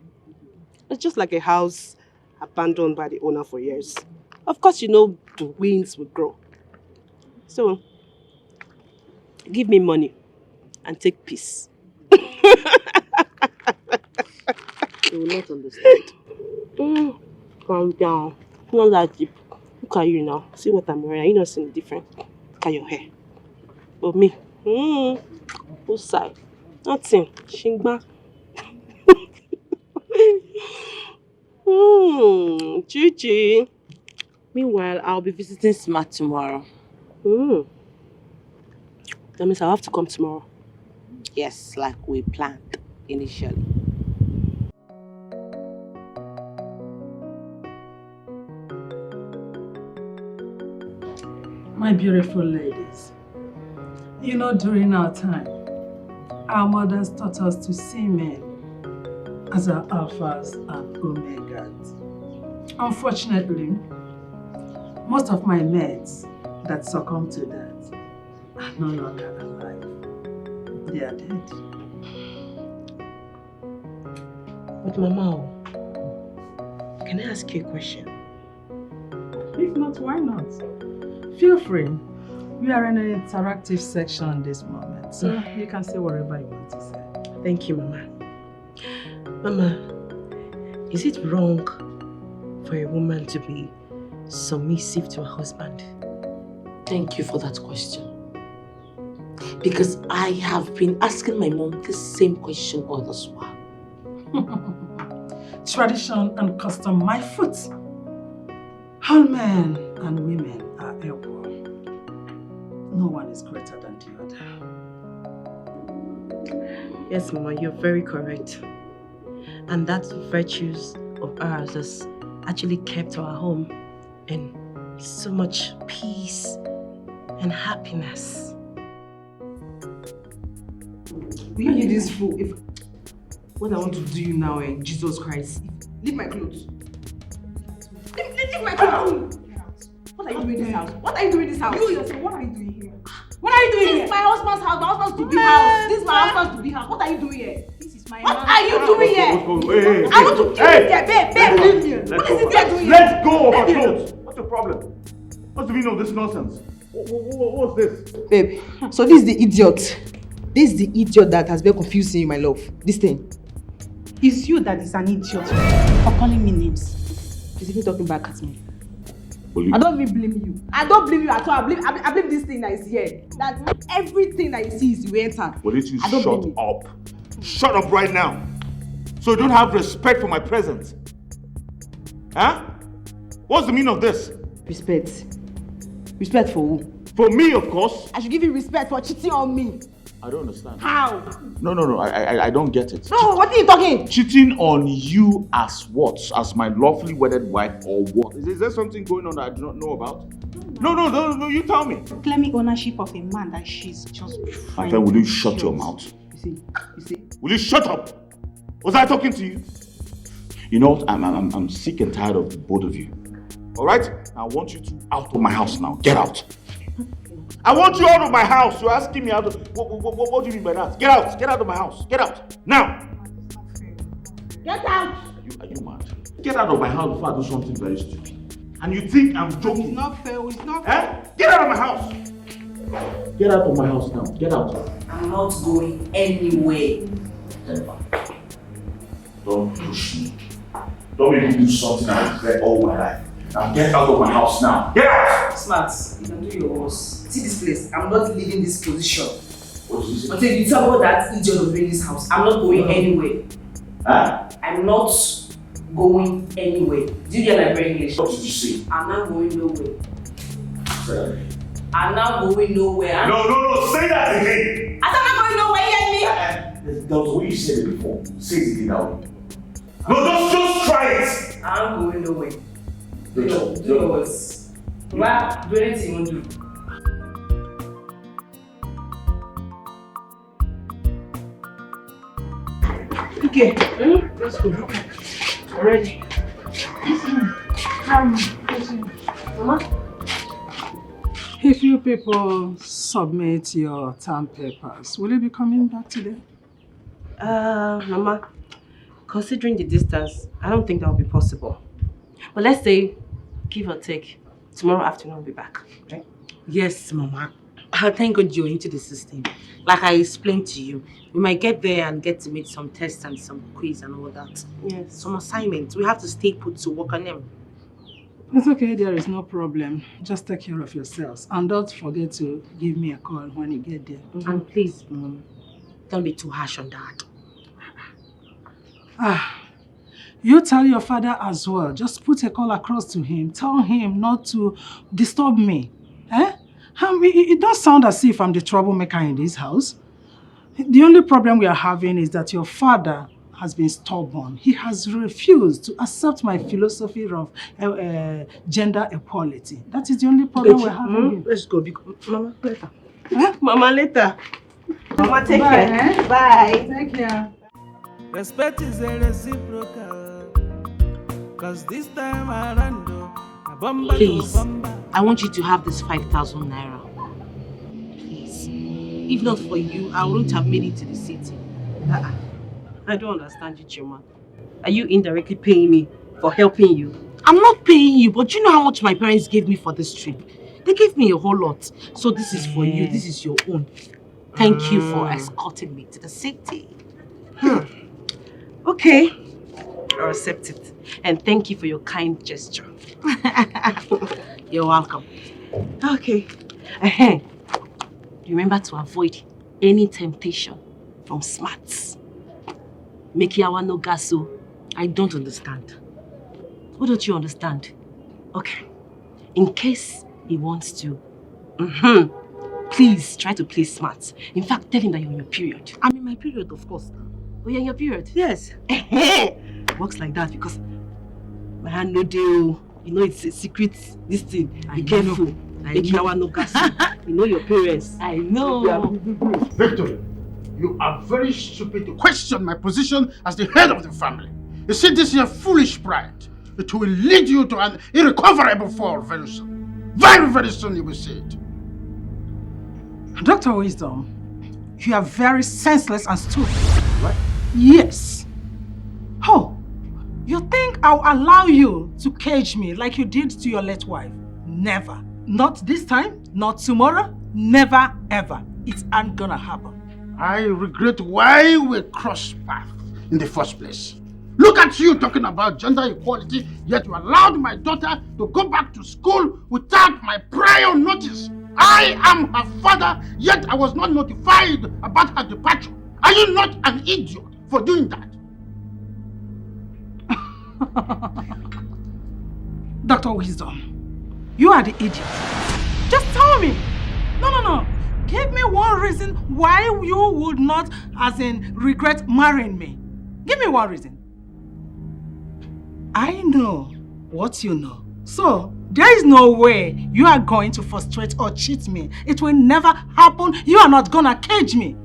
It's just like a house abandoned by the owner for years. Of course, you know, the winds will grow. So, give me money and take peace. You will not understand. Calm down. Not that deep. Look at you now. See what I'm wearing. You not seeing different. Look at your hair. But me, whose side? Nothing. Shingba. Chichi. Meanwhile, I'll be visiting Smart tomorrow. That means I'll have to come tomorrow. Yes, like we planned initially. My beautiful ladies, you know, during our time, our mothers taught us to see men as our alphas and omegas. Unfortunately, most of my mates that succumbed to that are no longer alive. They are dead. But Mama, can I ask you a question? If not, why not? Feel free. We are in an interactive section at this moment, so you can say whatever you want to say. Thank you, Mama. Mama, is it wrong for a woman to be submissive to her husband? Thank you for that question. Because I have been asking my mom the same question all this while. Tradition and custom, my foot. All men and women are equal. No one is greater than the other. Yes, Mama, you're very correct. And that virtues of ours has actually kept our home in so much peace and happiness. Will you hear this fool? If what I want to do you now, Jesus Christ. Leave my clothes. Leave my clothes. What are you doing in this house? What are you doing in this house? You yourself, what are you doing here? What are you doing here? This is my husband's house. My husband's to be house. This is my husband's to be house. What are you doing here? This is my What man's are you house. doing here? Hey, I want to kill you there, babe, leave me. What is it you're doing here? Let go of our clothes. What's the problem? What's the meaning of this nonsense? What's this? Babe, so this is the idiot. This is the idiot that has been confusing you, my love. This thing. It's you that is an idiot for calling me names. She's even talking back at me. Believe I don't even blame you. I don't blame you at all. I blame this thing that is here. That everything that you see is you enter. Will you I don't shut blame you. up? Shut up right now. So you don't have respect for my presence. Huh? What's the meaning of this? Respect. Respect for who? For me, of course. I should give you respect for cheating on me. I don't understand. How? No. I don't get it. No, what are you talking? Cheating on you as what? As my lawfully wedded wife or what? Is there something going on that I do not know about? No, you tell me. Claiming ownership of a man that she's just My friend, will you shut your mouth? You see. Will you shut up? Was I talking to you? You know what? I'm sick and tired of the both of you. All right? I want you two out of my house now. Get out. I want you out of my house. You're asking me out of... What do you mean by that? Get out. Get out of my house. Get out. Now. Get out. Are you mad? Get out of my house before I do something very stupid. And you think I'm joking? It's not fair. It's not fair. Eh? Get out of my house. Get out of my house now. Get out. I'm not going anywhere. Don't push me. Don't make me do something I regret all my life. Now get out of my house now. Get out! Smart, you can do your worst. See this place, I'm not leaving this position. What is this? Until you tell me what that idiot will bring this house, I'm not going anywhere. Huh? I'm not going anywhere. Do you get my brain English? What did you say? I'm not going nowhere. Say I'm not going nowhere. No, say that again! I said I'm not going nowhere, you hear me? That was the way you said it before. Say it again now. No, just try it! I'm going nowhere. Do No. yours. Well, do anything you want to do. Okay. Let's go. Ready? Mama? If you people submit your term papers, will you be coming back today? Mama, considering the distance, I don't think that will be possible. But let's say, give or take, tomorrow afternoon we'll be back, right? Yes, Mama. Thank God you're into the system. Like I explained to you, we might get there and get to make some tests and some quiz and all that. Yes. Some assignments. We have to stay put to work on them. It's okay, there is no problem. Just take care of yourselves. And don't forget to give me a call when you get there. And please, Mom, don't be too harsh on that. You tell your father as well. Just put a call across to him. Tell him not to disturb me. It does sound as if I'm the troublemaker in this house. The only problem we are having is that your father has been stubborn. He has refused to accept my philosophy of gender equality. That is the only problem we're having. Let's go. Mama, later. Mama, later. Mama, take Bye, care. Bye. Take care. Respect is a reciprocal. Cause this time around, a bumper Please, to bumper. I want you to have this 5,000 naira. Please. If not for you, I wouldn't have made it to the city. I don't understand you, Chima. Are you indirectly paying me for helping you? I'm not paying you, but you know how much my parents gave me for this trip? They gave me a whole lot. So this is for you. This is your own. Thank you for escorting me to the city. Okay. I'll accept it. And thank you for your kind gesture. You're welcome. Okay. Remember to avoid any temptation from smarts. Mekiawa no gaso. I don't understand. What don't you understand? Okay. In case he wants to, please try to play smart. In fact, tell him that you're in your period. I'm in my period, of course. Oh, you're in your period? Yes. Works like that because my hand no deal. You know it's a secret, this thing. Be careful. Mekiawa no gaso. You know your parents. I know. Victor, you are very stupid to question my position as the head of the family. You see, this is a foolish pride. It will lead you to an irrecoverable fall very soon. Very, very soon you will see it. Dr. Wisdom, you are very senseless and stupid. What? Yes. Oh, you think I'll allow you to cage me like you did to your late wife? Never. Not this time, not tomorrow, never ever. It ain't gonna happen. I regret why we crossed paths in the first place. Look at you talking about gender equality, yet you allowed my daughter to go back to school without my prior notice. I am her father, yet I was not notified about her departure. Are you not an idiot for doing that? Dr. Wisdom, you are the idiot. Just tell me. No. Give me one reason why you would not, as in, regret marrying me. Give me one reason. I know what you know. So, there is no way you are going to frustrate or cheat me. It will never happen. You are not gonna cage me.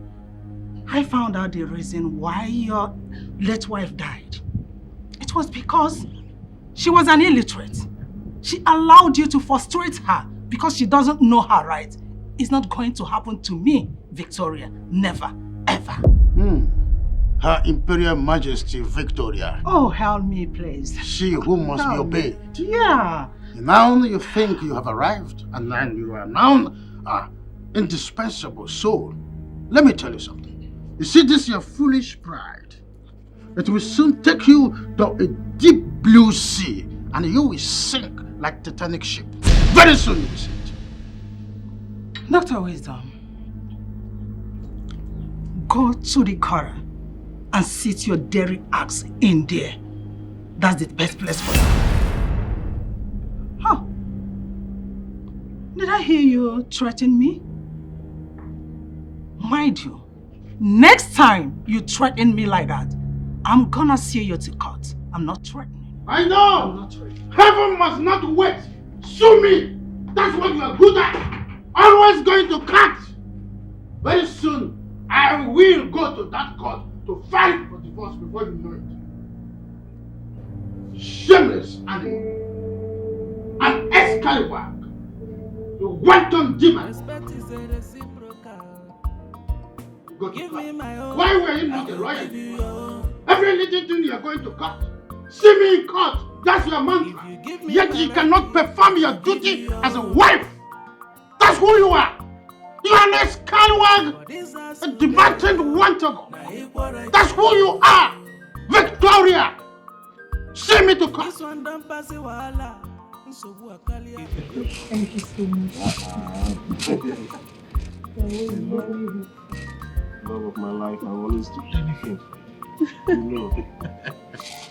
I found out the reason why your late wife died. It was because she was an illiterate. She allowed you to frustrate her because she doesn't know her rights. It's not going to happen to me, Victoria. Never, ever. Her Imperial Majesty Victoria. Oh, help me, please. She who must be obeyed. Yeah. Now you think you have arrived, and then you are now indispensable soul. Let me tell you something. You see this your foolish pride. It will soon take you to a deep blue sea, and you will sink like Titanic ship. Very soon you will see it. Dr. Wisdom, go to the car and sit your dairy axe in there. That's the best place for you. Huh? Did I hear you threaten me? Mind you, next time you threaten me like that, I'm gonna see you to court. I'm not threatening. I know! I'm not threatening. Heaven must not wait. Sue me! That's what you are good at. Always going to cut. Very soon, I will go to that court to fight for divorce before you know it. Shameless animal. An Excalibur. You wanton demon. Respect is a reciprocal. Go to Give court. me my own. Why were you not a Give lawyer? you your own. Every little thing you are going to court. See me in court. That's your mantra. If you give me Yet my you right, cannot perform your duty as a wife. That's who you are. You are an scallywag, a demented wantago. That's who you are, Victoria. See me to court. This one don't pass the wahala. Thank you so much. Love of my life, I always do anything. You know.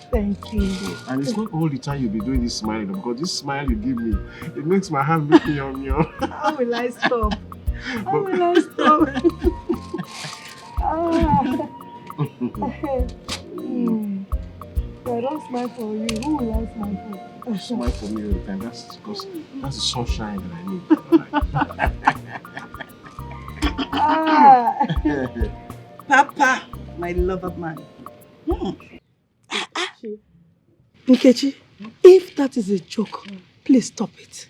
Thank you. And it's not all the time you'll be doing this smiling, because this smile you give me, it makes my hand look meow. How will I stop? How But- will I stop? I don't smile for you. Who will I smile for? You smile for me all the time. That's because that's the sunshine that I need. Papa, my lover man. Nkechi, if that is a joke, please stop it.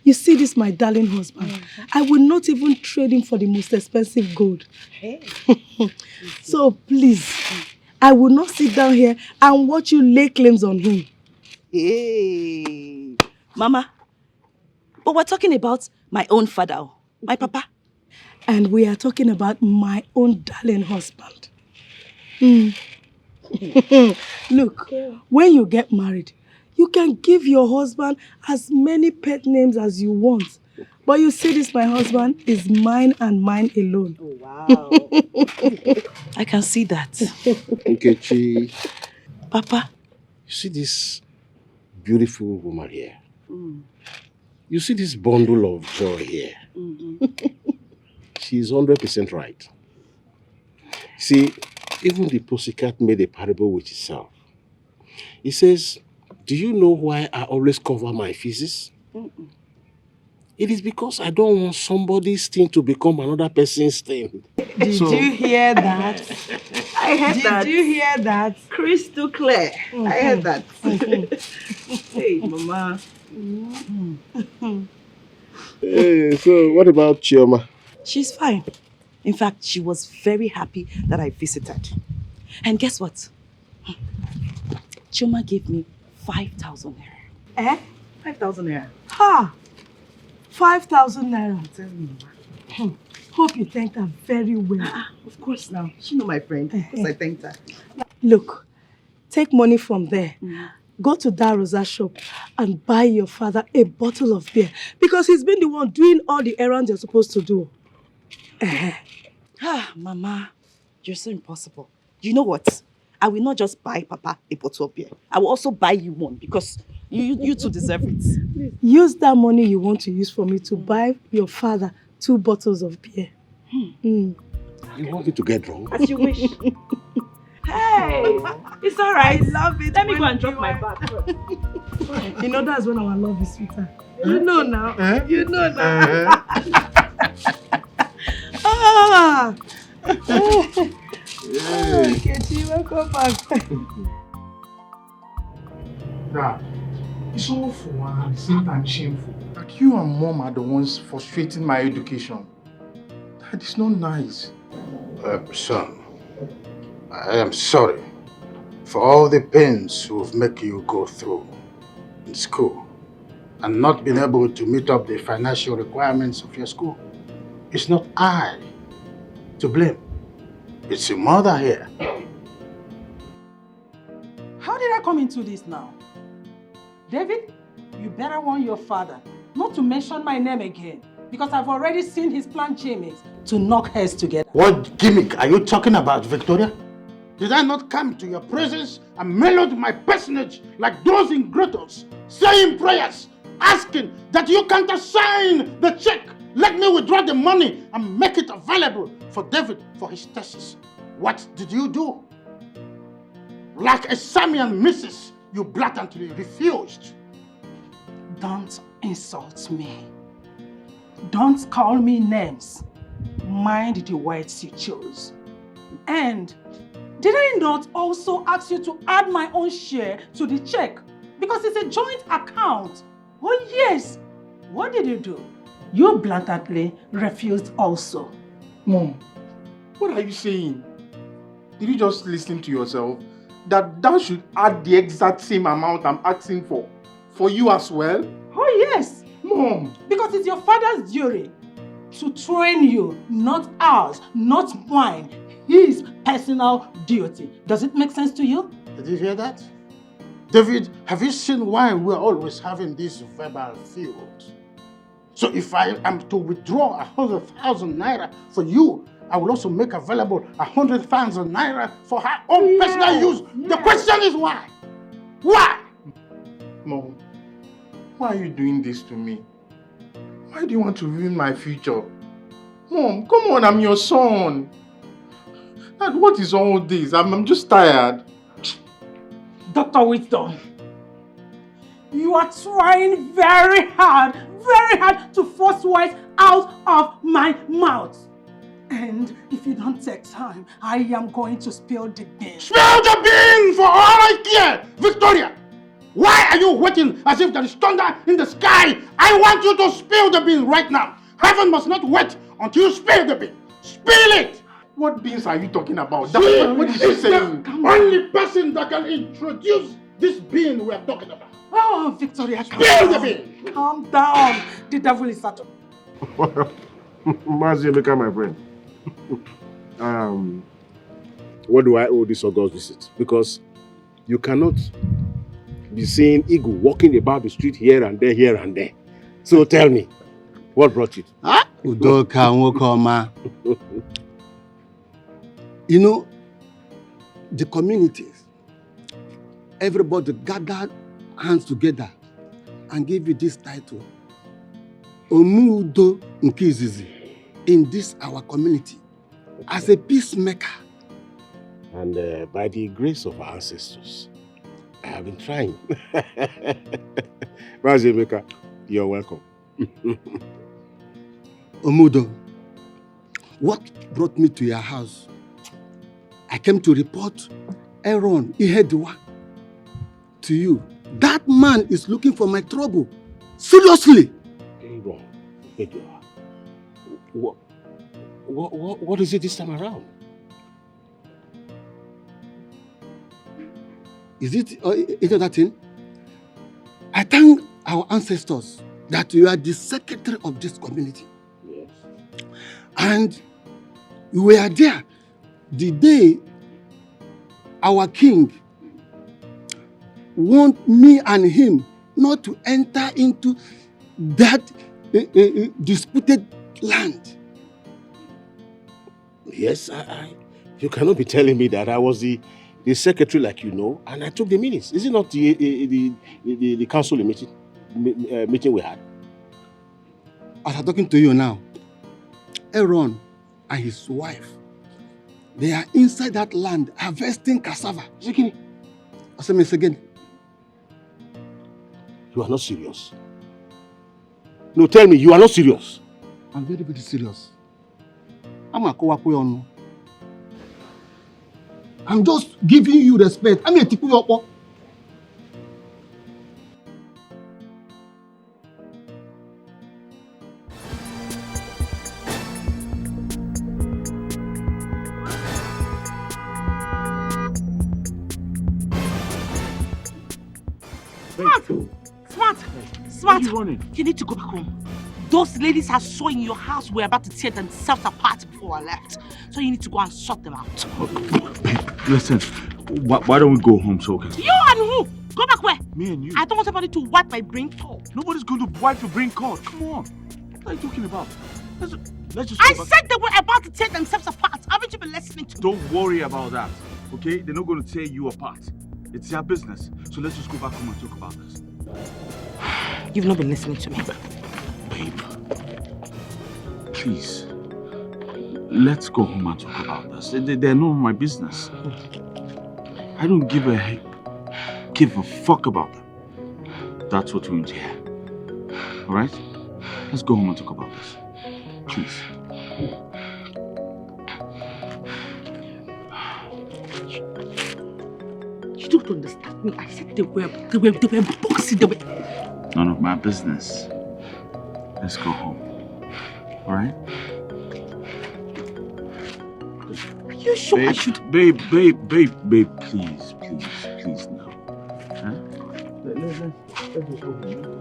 You see this, my darling husband. I will not even trade him for the most expensive gold. Hey. So please, I will not sit down here and watch you lay claims on him. Hey. Mama, but we're talking about my own father, my papa. And we are talking about my own darling husband. Look, when you get married, you can give your husband as many pet names as you want. But you see this, my husband is mine and mine alone. Oh, wow. I can see that. Nkechi, Papa. you see this beautiful woman here? You see this bundle of joy here? She's 100% right. See, even the pussycat made a parable with itself. It says, do you know why I always cover my faces? It is because I don't want somebody's thing to become another person's thing. Did you hear that? I heard that. Did you hear that? Crystal clear. I heard that. Hey, Mama. Hey, so what about Chioma? She's fine. In fact, she was very happy that I visited. And guess what? Chuma gave me 5,000 naira. Eh? 5,000 naira. Ha! 5,000 naira. Tell me. Hope you thanked her very well. Of course now. She know my friend. Of course I thanked her. Look, take money from there. Go to that Rosa shop and buy your father a bottle of beer because he's been the one doing all the errands you're supposed to do. Mama, you're so impossible. You know what? I will not just buy Papa a bottle of beer. I will also buy you one because you two deserve it. Use that money you want to use for me to buy your father 2 bottles of beer. You want me to get drunk? As you wish. Hey, it's all right. I love it. Let me go and drop my bag first. You know that's when our love is sweeter. You know now. You know now. Kechi, welcome back. Dad, it's awful and at the same time shameful that you and Mom are the ones frustrating my education. That is not nice. Son, I am sorry for all the pains we've made you go through in school and not being able to meet up the financial requirements of your school. It's not I to blame. It's your mother here. How did I come into this now? David, you better warn your father not to mention my name again because I've already seen his plan gimmicks to knock heads together. What gimmick are you talking about, Victoria? Did I not come to your presence and mellowed my personage like those ingratos, saying prayers, asking that you can't assign the check? Let me withdraw the money and make it available for David for his thesis. What did you do? Like a Samian missus, you blatantly refused. Don't insult me. Don't call me names. Mind the words you chose. And did I not also ask you to add my own share to the check? Because it's a joint account. Oh yes. What did you do? You blatantly refused also. Mom, what are you saying? Did you just listen to yourself? That Dad should add the exact same amount I'm asking for you as well? Oh yes. Mom. Because it's your father's duty to train you, not ours, not mine. His personal duty. Does it make sense to you? Did you hear that? David, have you seen why we're always having this verbal feud? So if I am to withdraw 100,000 naira for you, I will also make available 100,000 naira for her own personal use. The question is why? Why? Mom, why are you doing this to me? Why do you want to ruin my future? Mom, come on, I'm your son. Dad, what is all this? I'm just tired. Dr. Wisdom, you are trying very hard to force words out of my mouth. And if you don't take time, I am going to spill the beans. Spill the beans for all I care! Victoria, why are you waiting as if there is thunder in the sky? I want you to spill the beans right now. Heaven must not wait until you spill the beans. Spill it! What beans are you talking about? What is is she the saying? only person that can introduce this bean we are talking about? Oh, Victoria, Spill the bean! Calm down. The devil is at Mazi, look at my friend. What do I owe this August visit? Because you cannot be seeing Eagle walking about the street here and there. So tell me, what brought you? Udoka Nwokoma. You know, the communities, everybody gathered hands together and gave you this title, Omudo Nkizizi, in this our community, as a peacemaker. And by the grace of our ancestors, I have been trying. Mazemeka, you're welcome. Omudo, what brought me to your house? I came to report Aaron Ihediwa to you. That man is looking for my trouble. Seriously. Aaron Ihediwa. What is it this time around? Is it that thing? I thank our ancestors that you are the secretary of this community. Yes. And you were there the day our king want me and him not to enter into that disputed land. Yes, you cannot be telling me that I was the secretary, like you know, and I took the minutes. Is it not the council meeting we had? As I'm talking to you now, Aaron and his wife, they are inside that land harvesting cassava. Zikini, I say this again. You are not serious. No, tell me, you are not serious. I'm very, very serious. I'm just giving you respect. I'm a tipu yopo. Smart. You need to go back home. Those ladies I saw in your house were about to tear themselves apart before I left. So you need to go and sort them out. Listen, why don't we go home so okay? You and who? Go back where? Me and you. I don't want somebody to wipe my brain cold. Nobody's going to wipe your brain cold. Come on. What are you talking about? Let's just I said they were about to tear themselves apart. Haven't you been listening to me? Don't worry about that, okay? They're not going to tear you apart. It's their business. So let's just go back home and talk about this. You've not been listening to me. Babe, please, let's go home and talk about this. They're not my business. I don't give a fuck about them. That's what we need to hear. All right? Let's go home and talk about this. Please. You don't understand me. I said they were boxing. They were... None of my business. Let's go home. All right? Are you sure babe, I should? Babe, please now. Huh? Let's just go home.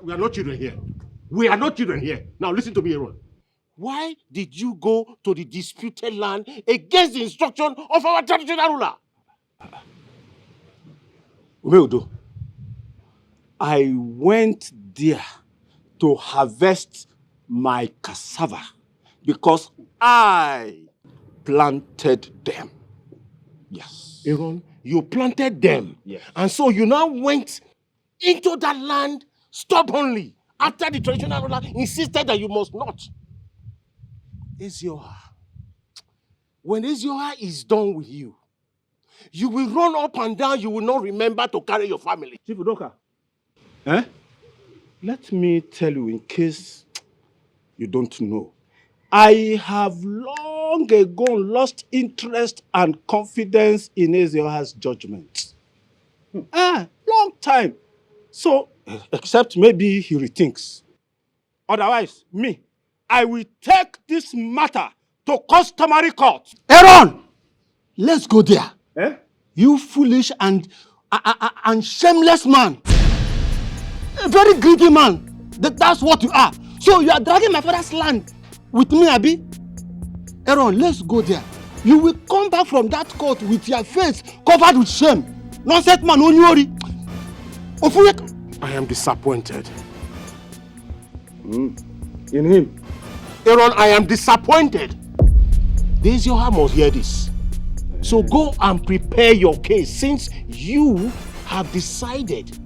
We are not children here. We are not children here. Now listen to me, Aaron. Why did you go to the disputed land against the instruction of our traditional ruler? Umeodo, I went there to harvest my cassava because I planted them. Yes. Aaron, you planted them. Yes. And so you now went into that land stubbornly after the traditional ruler insisted that you must not. Ezioha, when Ezioha is done with you, you will run up and down, you will not remember to carry your family. Chief Udoka, let me tell you in case you don't know. I have long ago lost interest and confidence in Ezioha's judgment. Long time. So, except maybe he rethinks. Otherwise, I will take this matter to customary court. Aaron, let's go there. You foolish and shameless man. A very greedy man. That's what you are. So you are dragging my father's land with me, Abi? Aaron, let's go there. You will come back from that court with your face covered with shame. Nonsense man, don't worry. I am disappointed. In him. Aaron, I am disappointed. Ezioha must hear this. So go and prepare your case since you have decided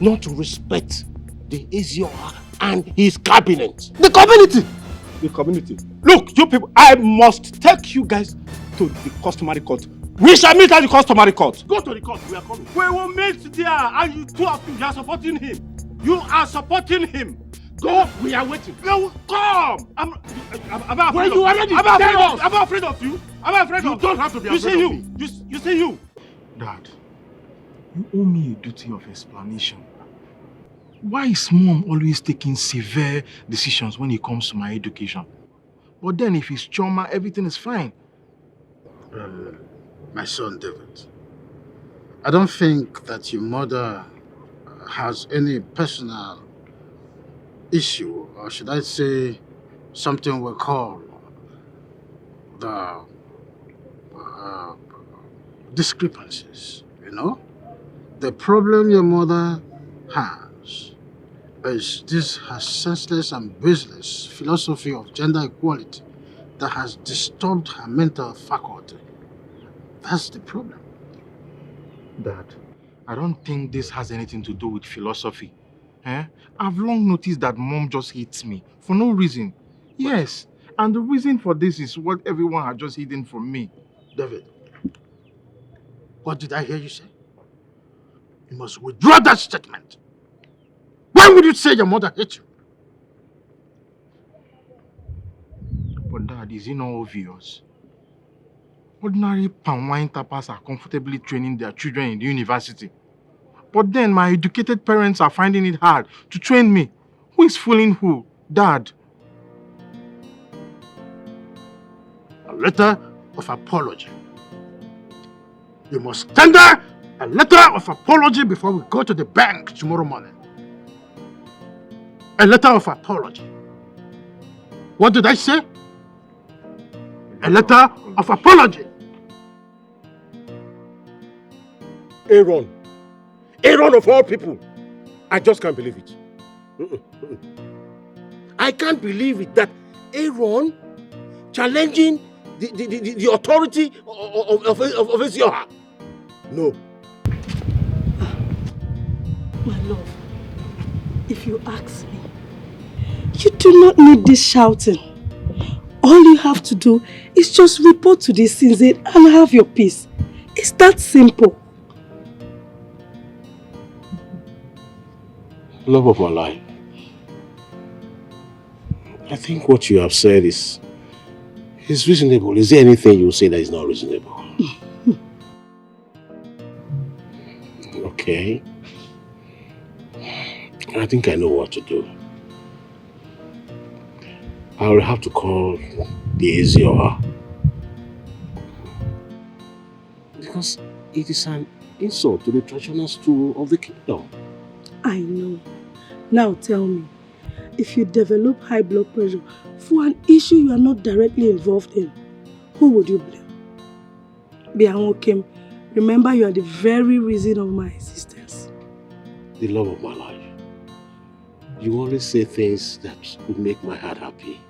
not to respect the Ezioha and his cabinet. The community. Look, you people, I must take you guys to the customary court We shall meet at the customary court. Go to the court, we are coming. We will meet there, and you two of you are supporting him. You are supporting him. Go, we are waiting. No, come! I'm afraid Well, of you you. already I'm afraid tell of us. I'm afraid of you. I'm afraid You of don't have to be you. afraid See of you. me. You see you. Dad, you owe me a duty of explanation. Why is Mom always taking severe decisions when it comes to my education? But then if it's trauma, everything is fine. My son David, I don't think that your mother has any personal issue, or should I say something we call the discrepancies, you know? The problem your mother has is this her senseless and baseless philosophy of gender equality that has disturbed her mental faculty. That's the problem. Dad, I don't think this has anything to do with philosophy. I've long noticed that Mom just hates me for no reason. Yes, and the reason for this is what everyone had just hidden from me. David, what did I hear you say? You must withdraw that statement. Why would you say your mother hates you? But Dad, is it not obvious? Ordinary palm wine tappers are comfortably training their children in the university. But then my educated parents are finding it hard to train me. Who is fooling who? Dad. A letter of apology. You must tender a letter of apology before we go to the bank tomorrow morning. A letter of apology. What did I say? A letter of apology. Aaron of all people. I just can't believe it. I can't believe it that Aaron challenging the authority of Ezioha. No. My love, if you ask me, you do not need this shouting. All you have to do is just report to the scenes and have your peace. It's that simple. Love of my life. I think what you have said is reasonable. Is there anything you say that is not reasonable? Okay. I think I know what to do. I will have to call the Ezioha. Because it is an insult to the traditional stool of the kingdom. I know. Now tell me, if you develop high blood pressure for an issue you are not directly involved in, who would you blame? Bianwokem, remember you are the very reason of my existence. The love of my life. You always say things that would make my heart happy.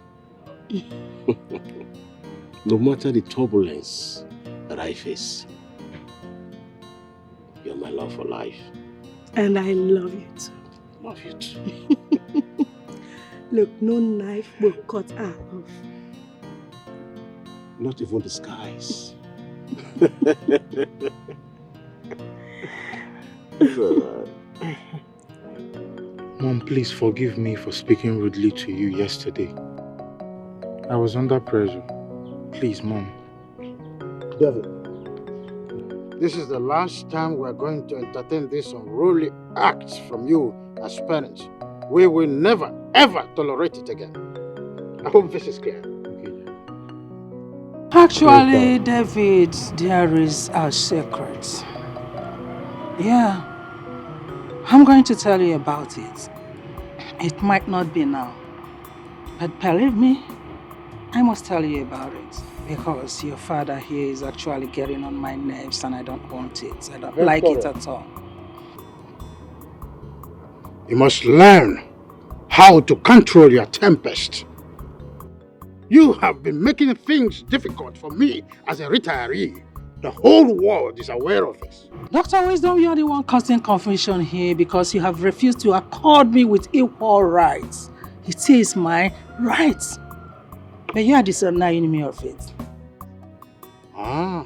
No matter the turbulence that I face, you're my love for life. And I love you too. Love you too. Look, no knife will cut our love. Not even the skies. Mom, please forgive me for speaking rudely to you yesterday. I was under pressure. Please, Mom. David, this is the last time we're going to entertain these unruly acts from you as parents. We will never, ever tolerate it again. I hope this is clear. Actually, David, there is a secret. Yeah. I'm going to tell you about it. It might not be now. But believe me, I must tell you about it. Because your father here is actually getting on my nerves and I don't want it. I don't like it at all. You must learn how to control your tempest. You have been making things difficult for me as a retiree. The whole world is aware of this. Dr. Wisdom, you are the one causing confusion here because you have refused to accord me with equal rights. It is my rights. But you are denying me of it. Ah,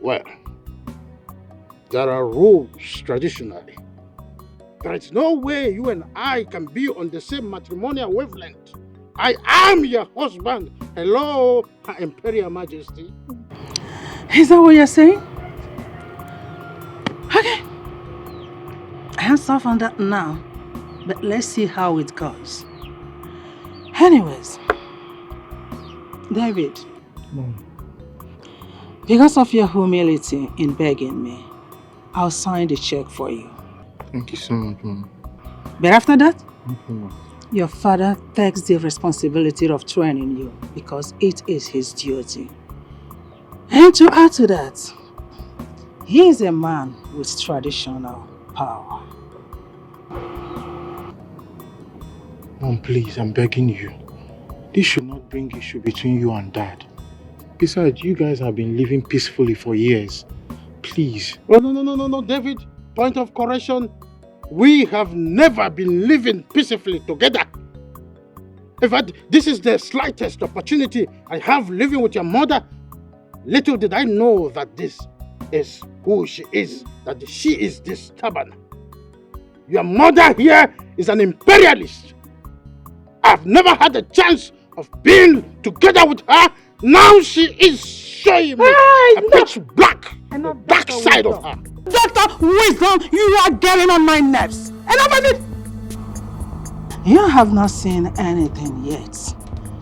Well, there are rules traditionally. There is no way you and I can be on the same matrimonial wavelength. I am your husband. Hello, Her Imperial Majesty. Is that what you're saying? Okay. Hands off on that now. But let's see how it goes. Anyways, David. Because of your humility in begging me, I'll sign the check for you. Thank you so much, Mom. But after that, your father takes the responsibility of training you because it is his duty. And to add to that, he is a man with traditional power. Mom, please, I'm begging you. This should not bring issue between you and Dad. Besides, you guys have been living peacefully for years. Please. Oh, no, David. Point of correction. We have never been living peacefully together. In fact, this is the slightest opportunity I have living with your mother. Little did I know that this is who she is, that she is this stubborn. Your mother here is an imperialist. I've never had a chance of being together with her. Now she is showing me a pitch black, the dark side of her. Dr. Wisdom, you are getting on my nerves. Enough of it! You have not seen anything yet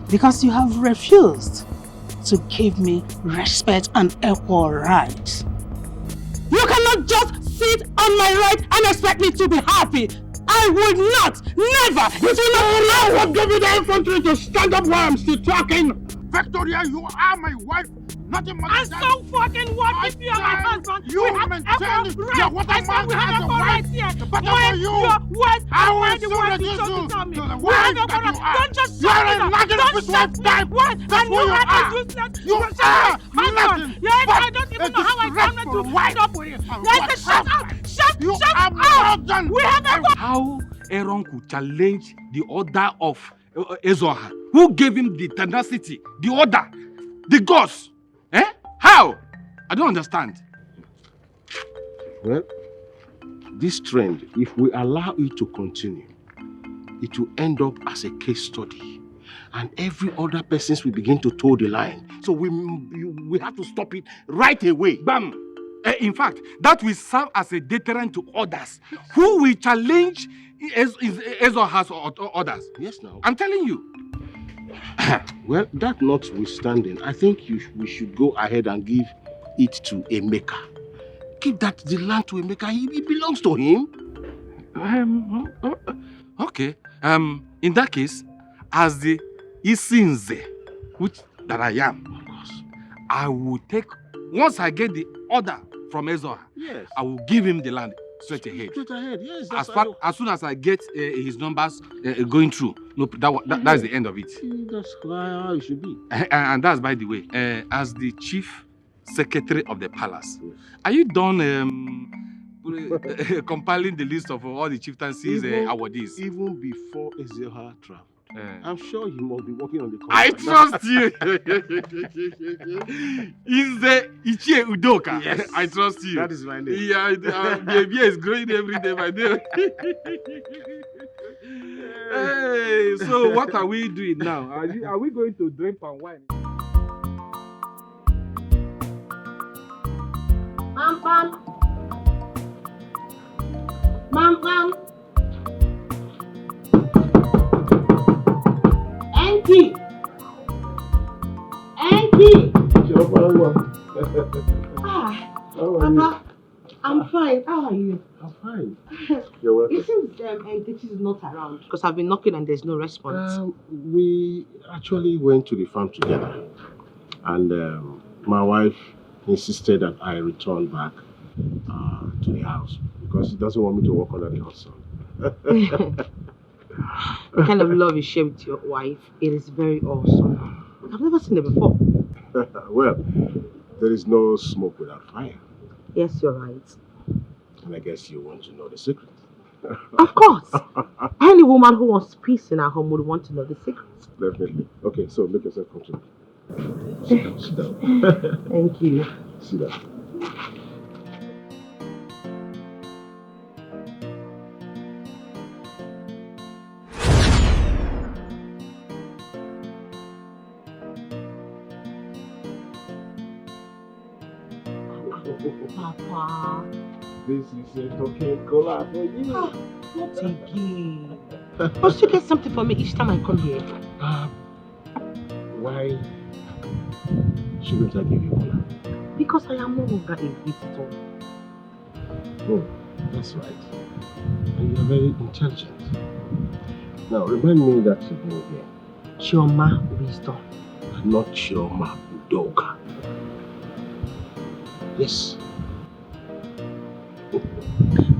because you have refused to give me respect and equal rights. You cannot just sit on my right and expect me to be happy. I would not, never, it will not allow what gave you the infantry to stand up while I'm still talking. Victoria, you are my wife, nothing more than that. So fucking what if you are my husband? You maintain what a man has a wife. But for you, I will soon reduce you to the wife that you are. Don't just you are a nothing with wife type. That's who you are. You are nothing. Yes, I don't even know how I come to wind up with you. Yes, shut up! Shut up! We have a... How Aaron could challenge the order of Ezoha? Who gave him the tenacity, the order, the gods? How? I don't understand. Well, this trend, if we allow it to continue, it will end up as a case study. And every other person will begin to toe the line. So we have to stop it right away. Bam! In fact, that will serve as a deterrent to others who will challenge Ezoha's orders. Yes, now. I'm telling you. Well, that notwithstanding, I think we should go ahead and give it to Emeka. Give the land to Emeka. It belongs to him. Okay. In that case, as the Isinze, which that I am, of course, I will take, once I get the order from Ezoha, yes, I will give him the land straight ahead. Straight ahead, yes. As soon as I get his numbers going through, that's the end of it. That's how it should be. And that's, by the way, as the chief secretary of the palace, are you done compiling the list of all the chieftaincies awardees? Even before Ezoha traveled. I'm sure he must be working on the contract. I trust you. He's the Ichie Udoka. Yes. I trust you. That is my name. Yeah, the beer is growing every day by day. Hey, so what are we doing now? Are we going to drink palm wine? Pam. Pam. Enki! Papa, I'm fine. How are you? I'm fine. You're welcome. It seems Enki is not around because I've been knocking and there's no response. We actually went to the farm together, and my wife insisted that I return back to the house because she doesn't want me to work under the hot sun. The kind of love you share with your wife, it is very awesome. I've never seen it before. Well, there is no smoke without fire. Yes, you're right. And I guess you want to know the secret. Of course. Any woman who wants peace in her home would want to know the secret. Definitely. Okay, so make yourself comfortable. Sit down. Thank you. Sit down. Papa. This is a talking cola for you. Not again. Must you get something for me each time I come here? Why shouldn't I give you cola? Because I am no longer a visitor. Oh, that's right. And you're very intelligent. Now, remind me that you go here. Chioma Wisdom. Not Chioma Udoka. Yes.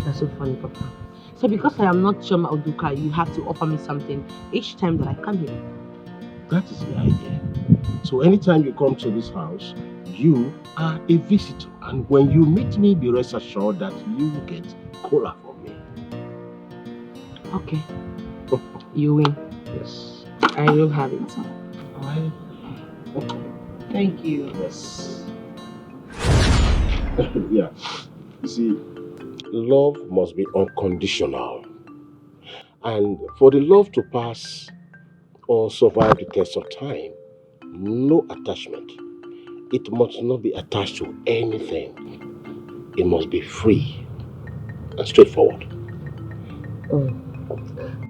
That's so funny, Papa. So because I am not Chioma Udoka, you have to offer me something each time that I come here. That is the idea. So anytime you come to this house, you are a visitor. And when you meet me, be rest assured that you will get cola from me. Okay. You win. Yes. I will have it. I... Thank you. Yes. Yeah. You see, love must be unconditional. And for the love to pass or survive the test of time, no attachment. It must not be attached to anything. It must be free and straightforward. Oh.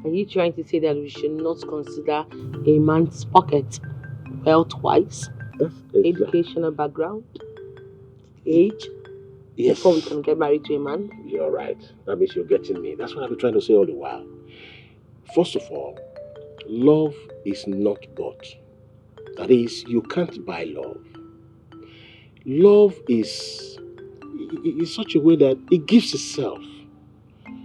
Are you trying to say that we should not consider a man's pocket, wealth-wise, educational background, age, Yes. before we can get married to a man? You're right. That means you're getting me. That's what I've been trying to say all the while. First of all, love is not bought. That is, you can't buy love. Love is such a way that it gives itself.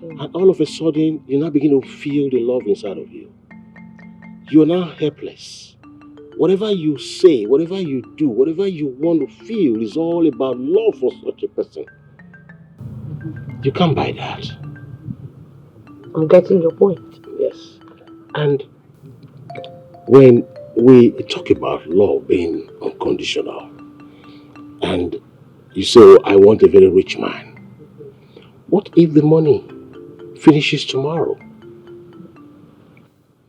And all of a sudden, you now begin to feel the love inside of you. You're now helpless. Whatever you say, whatever you do, whatever you want to feel is all about love for such a person. You can't buy that. I'm getting your point. Yes. And when we talk about love being unconditional, and you say, oh, I want a very rich man. What if the money finishes tomorrow?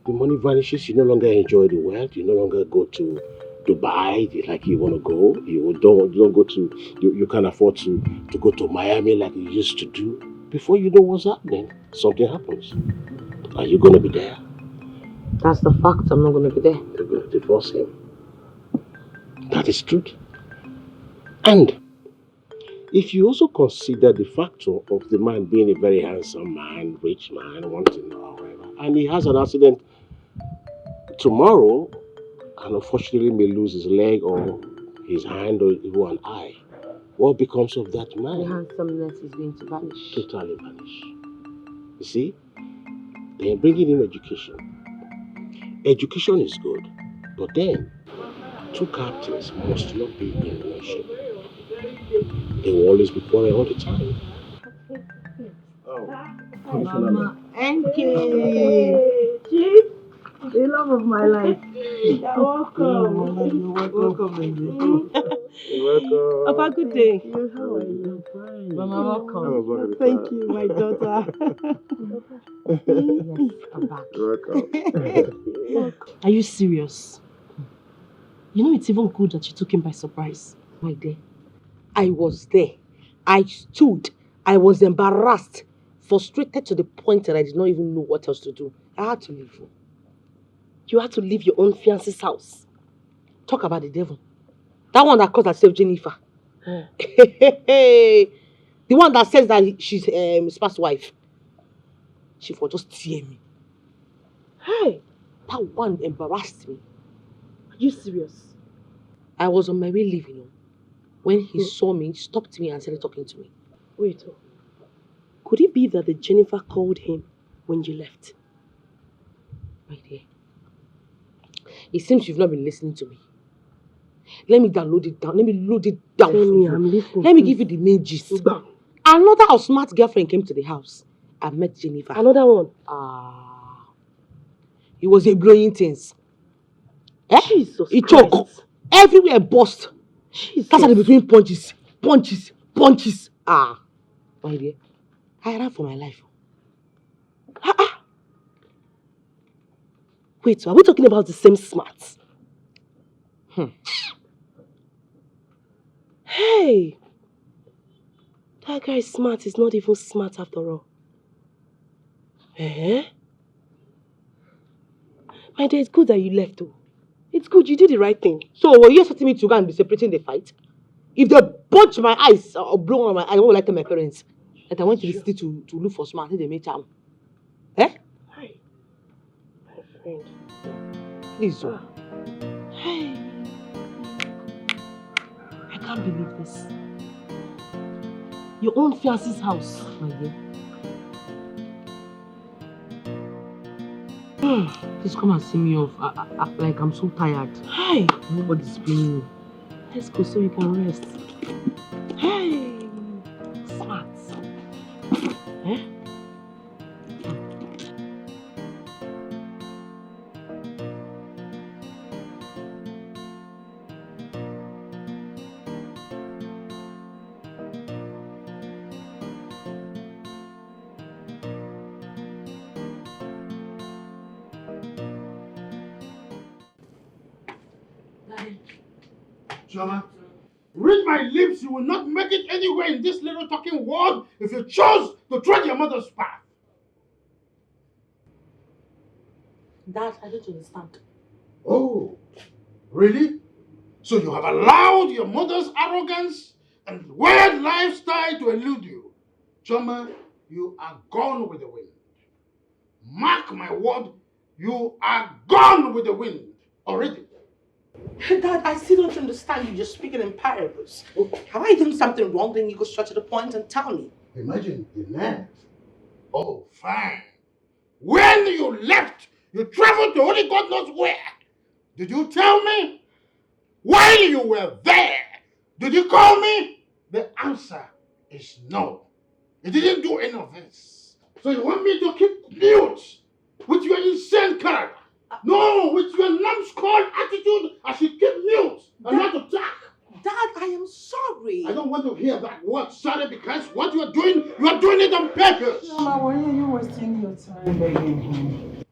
The money vanishes, you no longer enjoy the wealth, you no longer go to Dubai like you want to go, you don't go to, you can't afford to go to Miami like you used to do. Before you know what's happening, something happens. Are you going to be there? That's the fact, I'm not going to be there. You're going to divorce him. That is truth. And if you also consider the factor of the man being a very handsome man, rich man, wanting whatever, and he has an accident tomorrow, and unfortunately may lose his leg or his hand or even an eye, what becomes of that man? The handsomeness is going to vanish. Totally vanish. You see, they're bringing in education. Education is good, but then two captains must not be in one ship. They will always be quarreling all the time. Mama, NK, Chief, the love of my life. You're welcome. Welcome, baby. You're welcome. Have a good day. How are you? Fine. Mama, welcome. Thank you, my daughter. Yes, I'm back. Welcome. Are you serious? You know it's even good that you took him by surprise. My dear, I was there. I stood. I was embarrassed, frustrated to the point that I did not even know what else to do. I had to leave. You had to leave your own fiancé's house. Talk about the devil. That one that calls herself Jennifer. The one that says that she's Spa's wife. She will just tear me. Hey, that one embarrassed me. Are you serious? I was on my way leaving. When he saw me, he stopped me and started talking to me. Wait, could it be that the Jennifer called him when you left? My dear, it seems you've not been listening to me. Let me download it down. Let me load it down for you. I'm listening. Let me give you the main gist. Another smart girlfriend came to the house. I met Jennifer. Another one? It was a blowing things. Jesus It Christ. choke. Everywhere bust. That's in between punches. My dear, I ran for my life. Wait, are we talking about the same smarts? Hey, That guy is smart. He's not even smart after all. Eh? My dear, it's good that you left though. It's good, you did the right thing. So were you expecting me to go and be separating the fight? If they punch my eyes or blow on my eyes, I won't like my parents. That I went to the city to look for smart, they made charm. Eh? Hi. My friend. Please, oh. Hey. I can't believe this. Your own fiance's house, my dear. Please come and see me off. Like I'm so tired. Hi. Nobody's paying me. Let's go so you can rest. Hey. Smart. Eh? Chioma, read my lips, you will not make it anywhere in this little talking world if you chose to tread your mother's path. Dad, I don't understand. Oh, really? So you have allowed your mother's arrogance and weird lifestyle to elude you. Chioma, you are gone with the wind. Mark my word, you are gone with the wind already. Dad, I still don't understand you. You're speaking in parables. Have I done something wrong? Then you go straight to the point and tell me. Imagine the nerve. Oh, fine. When you left, you traveled to only God knows where. Did you tell me? While you were there, did you call me? The answer is no. You didn't do any of this. So you want me to keep mute with your insane character? No, with your numbskull attitude, I should keep mute and not attack. Dad, I am sorry. I don't want to hear that word sorry because what you are doing it on purpose. Mama, why are you wasting your time begging him?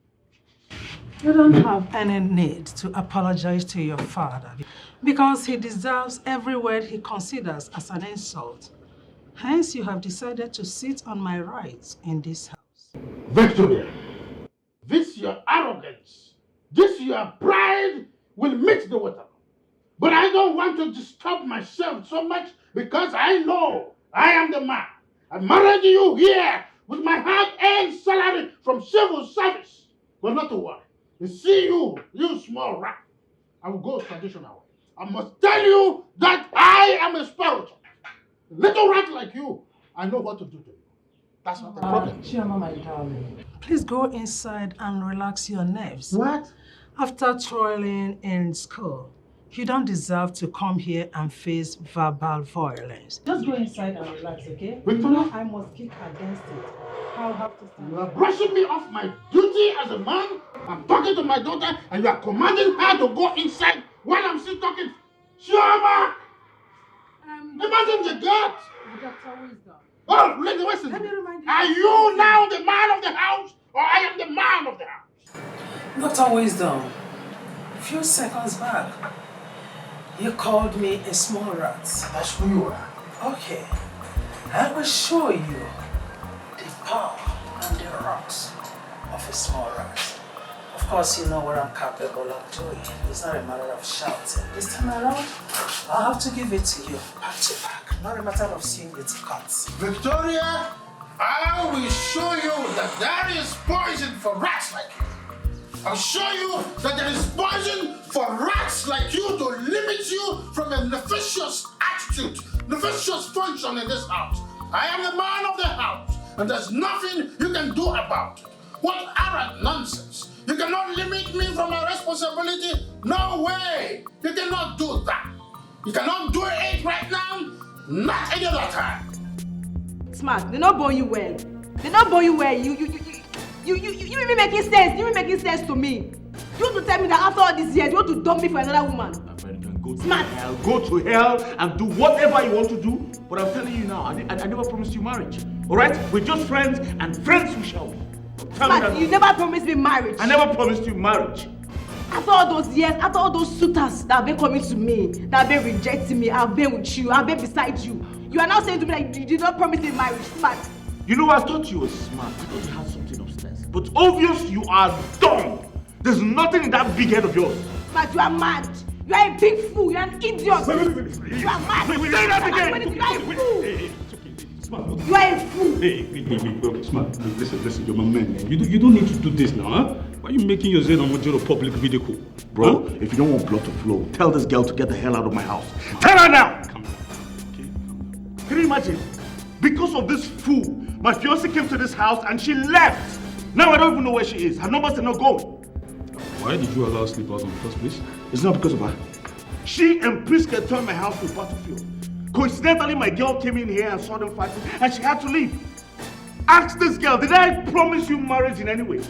You don't have any need to apologize to your father because he deserves every word he considers as an insult. Hence, you have decided to sit on my rights in this house. Victoria, this your arrogance, this your pride will meet the water. But I don't want to disturb myself so much because I know I am the man. I married you here with my hard-earned salary from civil service. But not to worry. You see you small rat. I will go traditional. I must tell you that I am a spiritual. Little rat like you, I know what to do to you. That's not the problem. Chioma, my darling. Please go inside and relax your nerves. What? After toiling in school, you don't deserve to come here and face verbal violence. Just go inside and relax, okay? Victoria? I must kick against it. I'll have to stand. You are brushing me off my duty as a man. I'm talking to my daughter and you are commanding her to go inside while I'm still talking. Chioma! Imagine the guts! Dr. Wisdom. Oh, listen. Let me remind you. Are you now the man of the house or I am the man of the house? Dr. Wisdom, a few seconds back, you called me a small rat. That's who you are. Okay, I will show you the power and the rocks of a small rat. Of course, you know what I'm capable of doing. It's not a matter of shouting. This time around, I'll have to give it to you, back to back. Not a matter of seeing its cuts. Victoria, I will show you that there is poison for rats like you. I'll show you that there is poison for rats like you to limit you from a nefarious attitude, nefarious function in this house. I am the man of the house, and there's nothing you can do about it. What arrant nonsense! You cannot limit me from my responsibility. No way! You cannot do that. You cannot do it right now, not any other time. Smart, they not born you well. They not born you well. You even making sense. You even making sense to me. You want to tell me that after all these years, you want to dump me for another woman? My friend, you can go to Smart. hell. Go to hell and do whatever you want to do. But I'm telling you now, I never promised you marriage. All right? We're just friends, and friends we shall be. Smart, you never promised me marriage. I never promised you marriage. After all those years, after all those suitors that have been coming to me, that have been rejecting me, I've been with you, I've been beside you. You are now saying to me that you did not promise me marriage. Smart. You know, I thought you were smart. I thought you had something upstairs. But obvious you are dumb. There's nothing in that big head of yours. But you are mad. You are a big fool. You are an idiot. You are mad. Say that again. You are a fool. You are a fool. Hey, Smart. Listen, you're my man. You don't need to do this now, huh? Why are you making yourself a major public video call? Bro, if you don't want blood to flow, tell this girl to get the hell out of my house. Tell her now! Come on. Okay, Can you imagine? Because of this fool, my fiancée came to this house and she left. Now I don't even know where she is. Her numbers are not gone. Why did you allow her to sleep out in the first place? It's not because of her. She and Priska turned my house to a battlefield. Coincidentally, my girl came in here and saw them fighting and she had to leave. Ask this girl, did I promise you marriage in any way?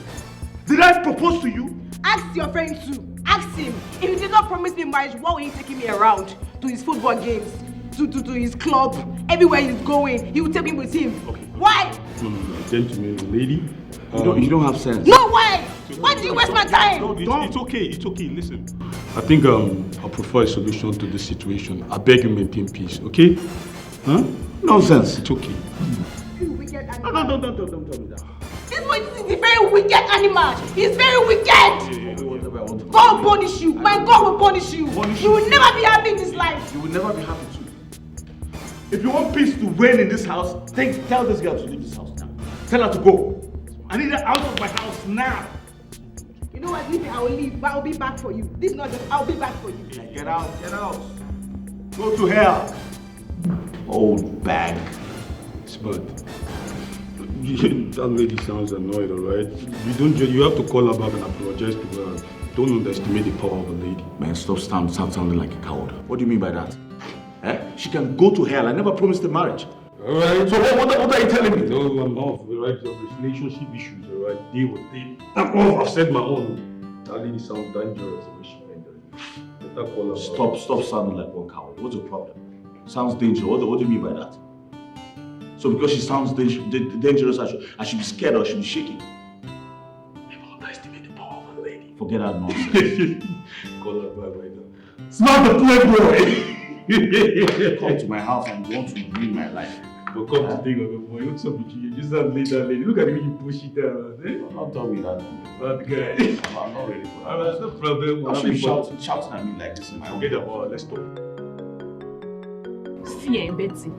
Did I propose to you? Ask your friend too. Ask him. If he did not promise me marriage, why were you taking me around to his football games, to his club, everywhere he's going? He would take me with him. Okay. Why? No, gentleman, lady. You don't have sense. No, why? Why do you waste my time? It's okay. Listen, I think I'll prefer a solution to this situation. I beg you maintain peace, okay? Huh? Nonsense. It's okay. You wicked animal. No, don't tell me that. This boy is a very wicked animal. He's very wicked. God will punish you. My God will punish you. You will never be happy in this life. You will never be happy too. If you want peace to reign in this house, tell this girl to leave this house now. Tell her to go. I need her out of my house now. You know what? Leave me. I will leave, but I'll be back for you. This is not just. I'll be back for you. Yeah, get out. Go to hell. Old bag. But that lady sounds annoyed, alright? You have to call her back and apologize to her. Don't underestimate the power of a lady. Man, stop sounding like a coward. What do you mean by that? She can go to hell. I never promised her marriage. Alright. So what are you telling me? No, I'm off, alright? Your relationship issues, alright? Deal with it. I'm off. I've said my own. That lady sounds dangerous. Better call her. Stop sounding like one coward. What's your problem? Sounds dangerous. What do you mean by that? So because she sounds dangerous, I should be scared or I should be shaking. Never underestimate the power of a lady. Forget that nonsense. Call her back right now. It's not the playboy. Come to my house and want to ruin my life. But come to think of it, boy, what's up with you? You just have laid that lady. Look at the way you push it down. Don't tell me that. Bad guy. I'm not ready for that. Alright, no problem. I should be shouting at me like this in my own. Forget about it. Let's talk. See, Betty,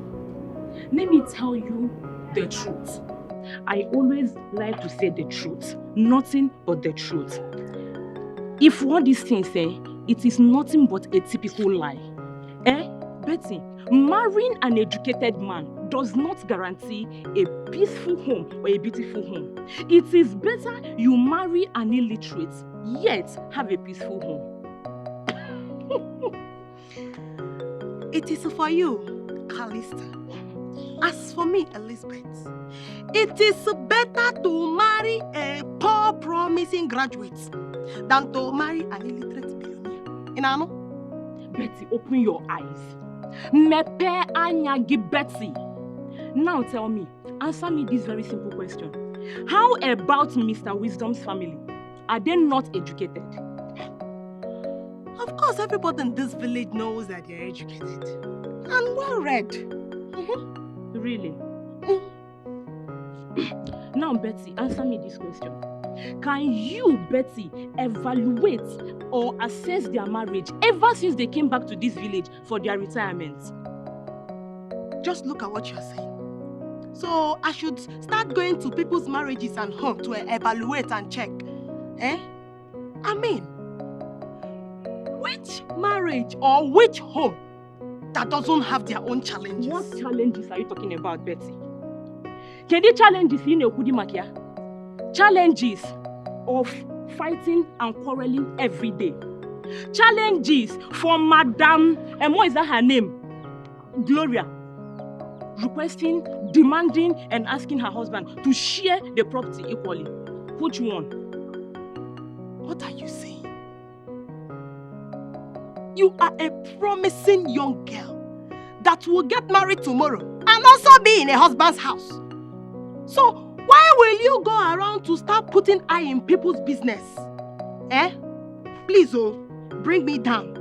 let me tell you the truth. I always like to say the truth. Nothing but the truth. If what these things say, it is nothing but a typical lie. Betty, marrying an educated man does not guarantee a peaceful home or a beautiful home. It is better you marry an illiterate, yet have a peaceful home. It is for you, Callista. As for me, Elizabeth, it is better to marry a poor promising graduate than to marry an illiterate billionaire. You know? Betty, open your eyes. Mepe anyagi Betty. Now tell me, answer me this very simple question. How about Mr. Wisdom's family? Are they not educated? Of course, everybody in this village knows that they're educated and well read. Really? Now, Betty, answer me this question. Can you, Betty, evaluate or assess their marriage ever since they came back to this village for their retirement? Just look at what you're saying. So I should start going to people's marriages and home to evaluate and check. I mean, which marriage or which home that doesn't have their own challenges? What challenges are you talking about, Betty? Can you challenges in your Kudimakia? Challenges of fighting and quarreling every day. Challenges for Madame, and what is that her name? Gloria. Requesting, demanding, and asking her husband to share the property equally. Which one? What are you saying? You are a promising young girl that will get married tomorrow and also be in a husband's house. So, why will you go around to start putting eye in people's business? Please, bring me down.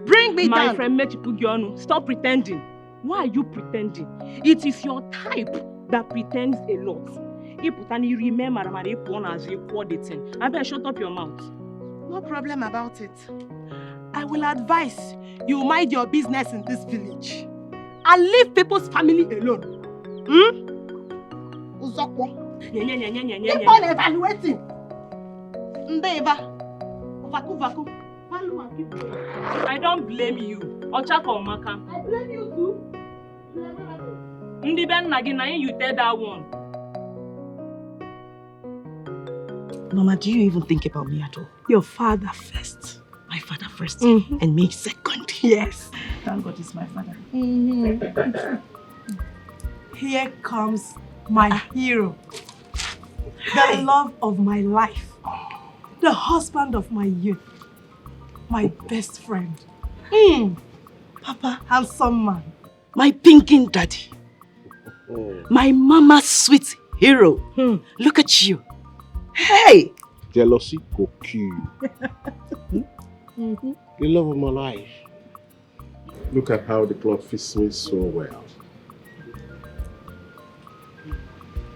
Bring me down. My friend Mechipugionu, stop pretending. Why are you pretending? It is your type that pretends a lot. If you remember, I better shut up your mouth. No problem about it. I will advise you mind your business in this village and leave people's family alone. Uzokwo. Keep on evaluating. Ndeva. Vaku. I don't blame you. Ochako Maka. I blame you too. Ndi ben nagina you tell that one. Mama, do you even think about me at all? Your father first. My father first, and me second. Yes. Thank God it's my father. Here comes my hero. The love of my life. The husband of my youth. My best friend. Papa, handsome man. My pinking daddy. My mama's sweet hero. Look at you. Hey! Jealousy will kill you. The love of my life. Look at how the cloth fits me so well.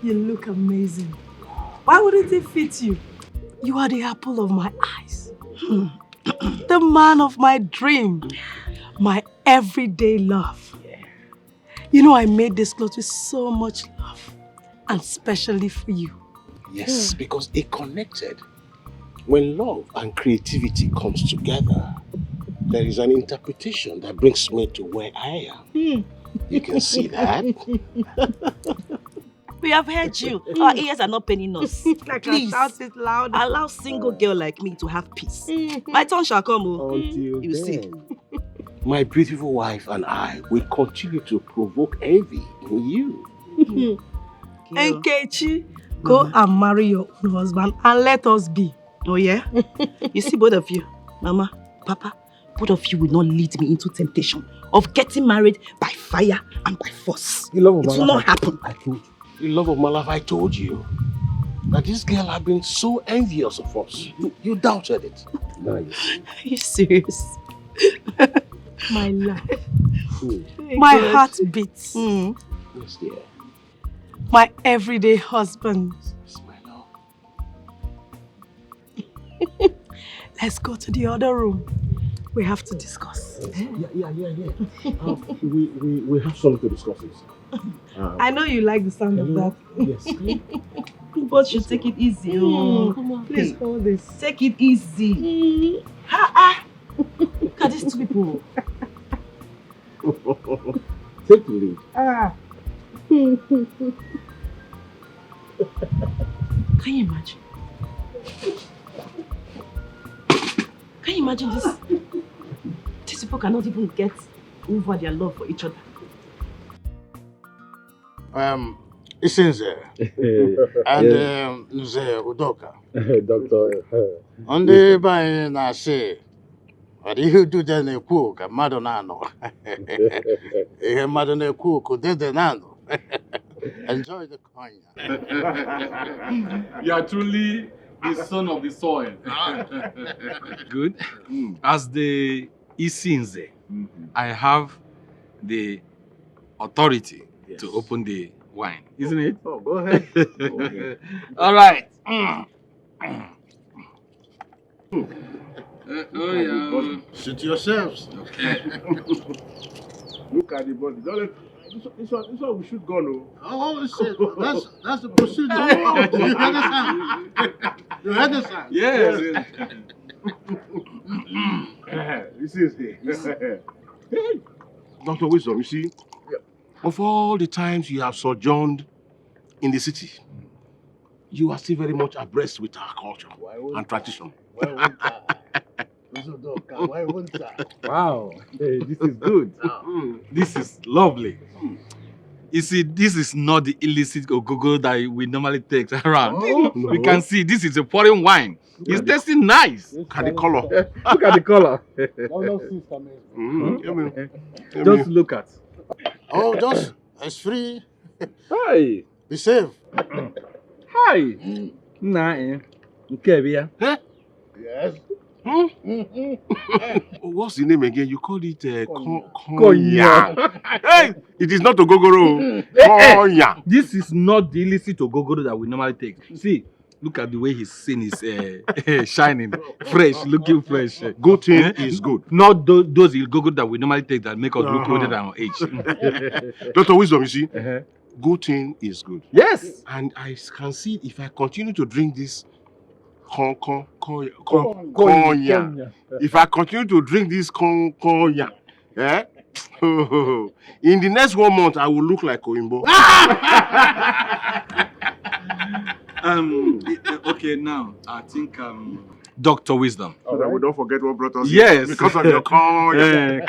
You look amazing. Why wouldn't it fit you? You are the apple of my eyes. The man of my dream. My everyday love. You know I made this cloth with so much love. And specially for you. Yes, because it connected. When love and creativity comes together, there is an interpretation that brings me to where I am. You can see that. We have heard you. Our ears are not paining us. Please, shout it loud. allow single girl like me to have peace. My turn shall come. Until you see. My beautiful wife and I will continue to provoke envy in you. Nkechi, go and marry your own husband and let us be. Oh yeah? You see both of you, Mama, Papa, both of you will not lead me into temptation of getting married by fire and by force. The love of it will not happen. I told you. The love of my life, I told you. That this girl had been so envious of us. You doubted it. Now you see. Are you serious? My life. My heart beats. Yes, dear. My everyday husband. Yes, my love. Let's go to the other room. We have to discuss. Yeah. We have something to discuss. I know you like the sound of that. Yes. You both should take it easy. Come on, please hold this. Take it easy. Look at these two people. Take the lead. Can you imagine? Can you imagine this? These people cannot even get over their love for each other. Isinze and Nze Udoka. Doctor. On the by na say, what do you do then a cook, a Madonano? A Madonna cook, did the nano. Enjoy the cognac. You are truly the son of the soil. Good. As the Isinze, I have the authority to open the wine, isn't it? Oh, go ahead. All right. Suit yourselves. Okay. Look at the body. Don't let, this one we should go, no? Oh, that's the procedure. You understand? You understand? Yes. This is it. Hey, Dr. Wisdom, you see, of all the times you have sojourned in the city, you are still very much abreast with our culture and tradition. Why wouldn't I? Wow. Hey, this is good. This is lovely. You see, this is not the illicit ogogo that we normally take around. No. We can see this is a foreign wine. It's tasting nice. Look at the color. Look at the color. Just look at. Oh, just it's free. Hi. Be safe. Hi. Nah, Yes. What's the name again? You called it Konya. Hey, it is not Ogogoro. Konya. This is not the illicit Ogogoro that we normally take. See, look at the way his skin is shining, fresh, looking fresh. Good thing is good. Not those Ogogoro that we normally take that make us look older than our age. Dr. Wisdom, you see, good thing is good. Yes. And I can see if I continue to drink this Konya. If I continue to drink this Konya, in the next 1 month, I will look like Oimbo. Okay, now I think Dr. Wisdom. So that we don't forget what brought us here. Yes. Because of your Konya.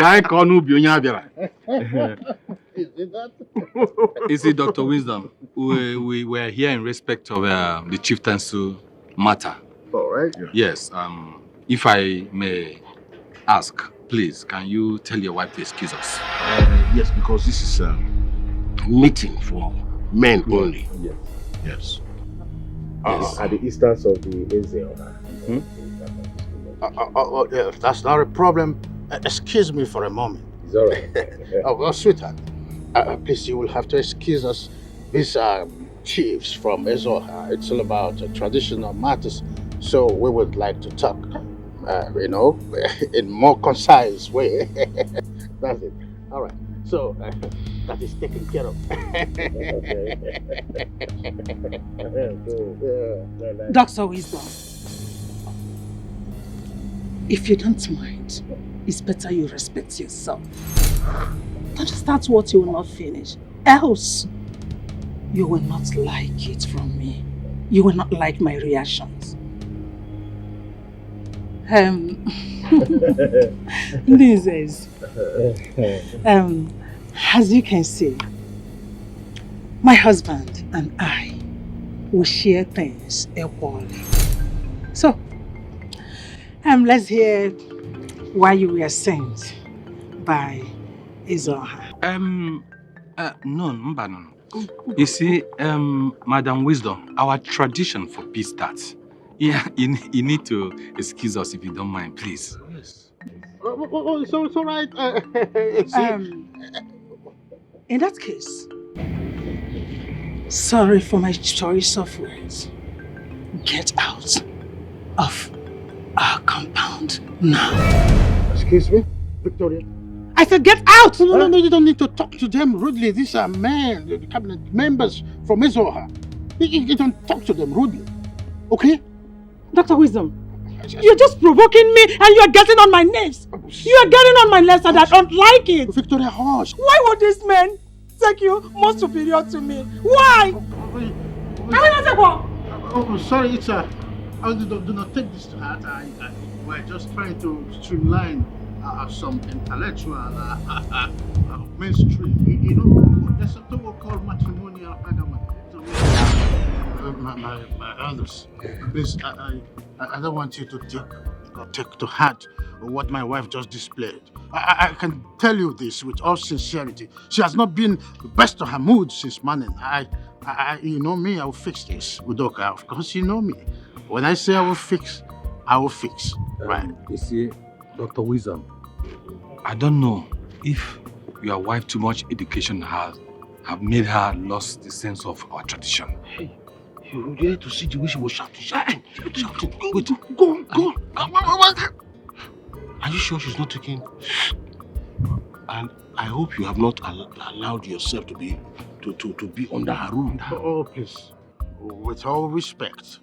You see, Dr. Wisdom, we were here in respect of the chieftaincy matter. All right. Yes. If I may ask, please, can you tell your wife to excuse us? Yes, because this is a meeting for men only. Yes. Yes. At the instance of the Eze. Yes, that's not a problem. Excuse me for a moment. It's all right. Well, sweetheart, please, you will have to excuse us. These are chiefs from Ezoha. It's all about traditional matters. So we would like to talk, in more concise way. That's it. All right. So that is taken care of. Dr. Wisdom, if you don't mind, it's better you respect yourself. Don't start what you will not finish. Else, you will not like it from me. You will not like my reactions. This is, as you can see, my husband and I will share things equally. So, let's hear why you were sent by Ezoha. No. You see, Madam Wisdom, our tradition for peace starts. Yeah, you need to excuse us if you don't mind, please. Yes. So it's all right. In that case, sorry for my choice of words. Get out of our compound now. Excuse me, Victoria? I said get out! No, you don't need to talk to them rudely. These are men, the cabinet members from Ezoha. You don't talk to them rudely, okay? Dr. Wisdom, you're just provoking me and you're getting on my nerves. You are getting on my nerves and I don't like it. Victoria, hush. Why would this man take you more superior to me? Why? Sorry, it's do not take this to heart. We're just trying to streamline some intellectual mainstream. You know, there's something we call matrimonial agreement. My elders, please, I don't want you to take to heart what my wife just displayed. I can tell you this with all sincerity. She has not been the best of her mood since morning. You know me, I will fix this. Udoka, of course you know me. When I say I will fix, right? You see, Dr. Wisdom, I don't know if your wife too much education have made her lost the sense of our tradition. Hey, you need to see the way she was shouting. Wait, go. Are you sure she's not taking? And I hope you have not allowed yourself to be under her rule. Oh, please, with all respect,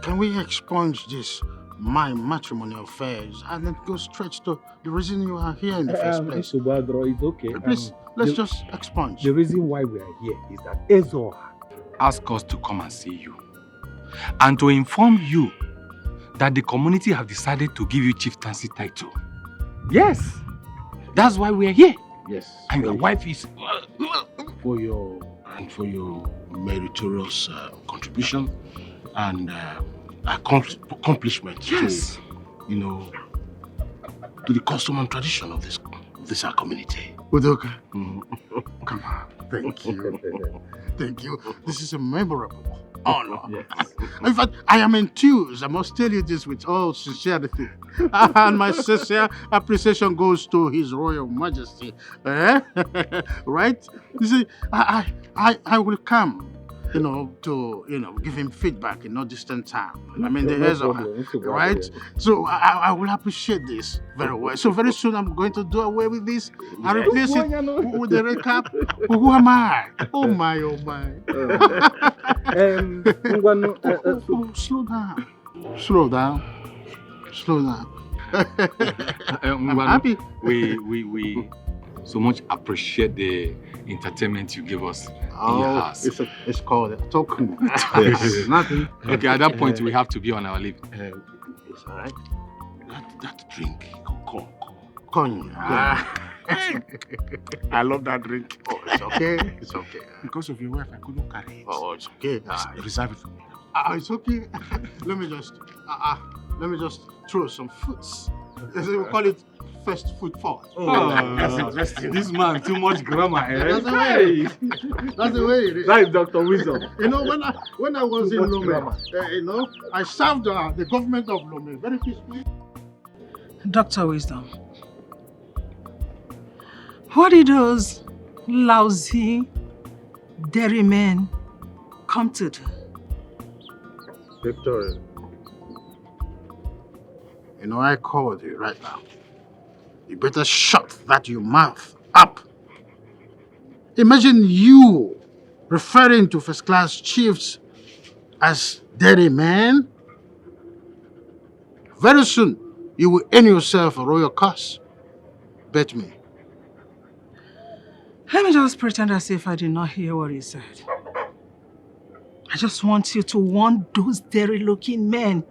can we expunge this my matrimonial affairs and then go straight to the reason you are here in the first place? It's okay. Please, let's just expunge. The reason why we are here is that Ezoha asked us to come and see you and to inform you that the community have decided to give you chieftaincy title. Yes, that's why we are here. Yes. And your wife is for your meritorious contribution and accomplishment. Yes. To the custom and tradition of this our community. Udoka, come on. Thank you. This is a memorable honor. Yes. In fact, I am enthused. I must tell you this with all sincerity. And my sincere appreciation goes to His Royal Majesty. Right? You see, I will come, to, give him feedback in no distant time. I mean, the heirs of right? So I will appreciate this very well. So very soon I'm going to do away with this and replace it with the recap. Who am I? Oh my. Slow down. I'm happy. We so much appreciate the entertainment you give us in your house. It's called a token. Nothing. Okay, at that point we have to be on our leave. It's all right. That drink, cognac. I love that drink. Oh, it's okay. It's okay. Because of your wife, I couldn't carry it. Oh, it's okay. Reserve it for me. It's okay. Let me just throw some foods. We call it first food forward. That's interesting. This man, too much grammar. That's the way. That's the way it is. That is Dr. Wisdom. When I was in Lome, I served the government of Lome very peacefully. Dr. Wisdom, what did those lousy dairymen come to do? Victoria, I called you right now. You better shut that your mouth up. Imagine you referring to first-class chiefs as dairymen. Very soon, you will earn yourself a royal curse. Bet me. Let me just pretend as if I did not hear what he said. I just want you to warn those dairy-looking men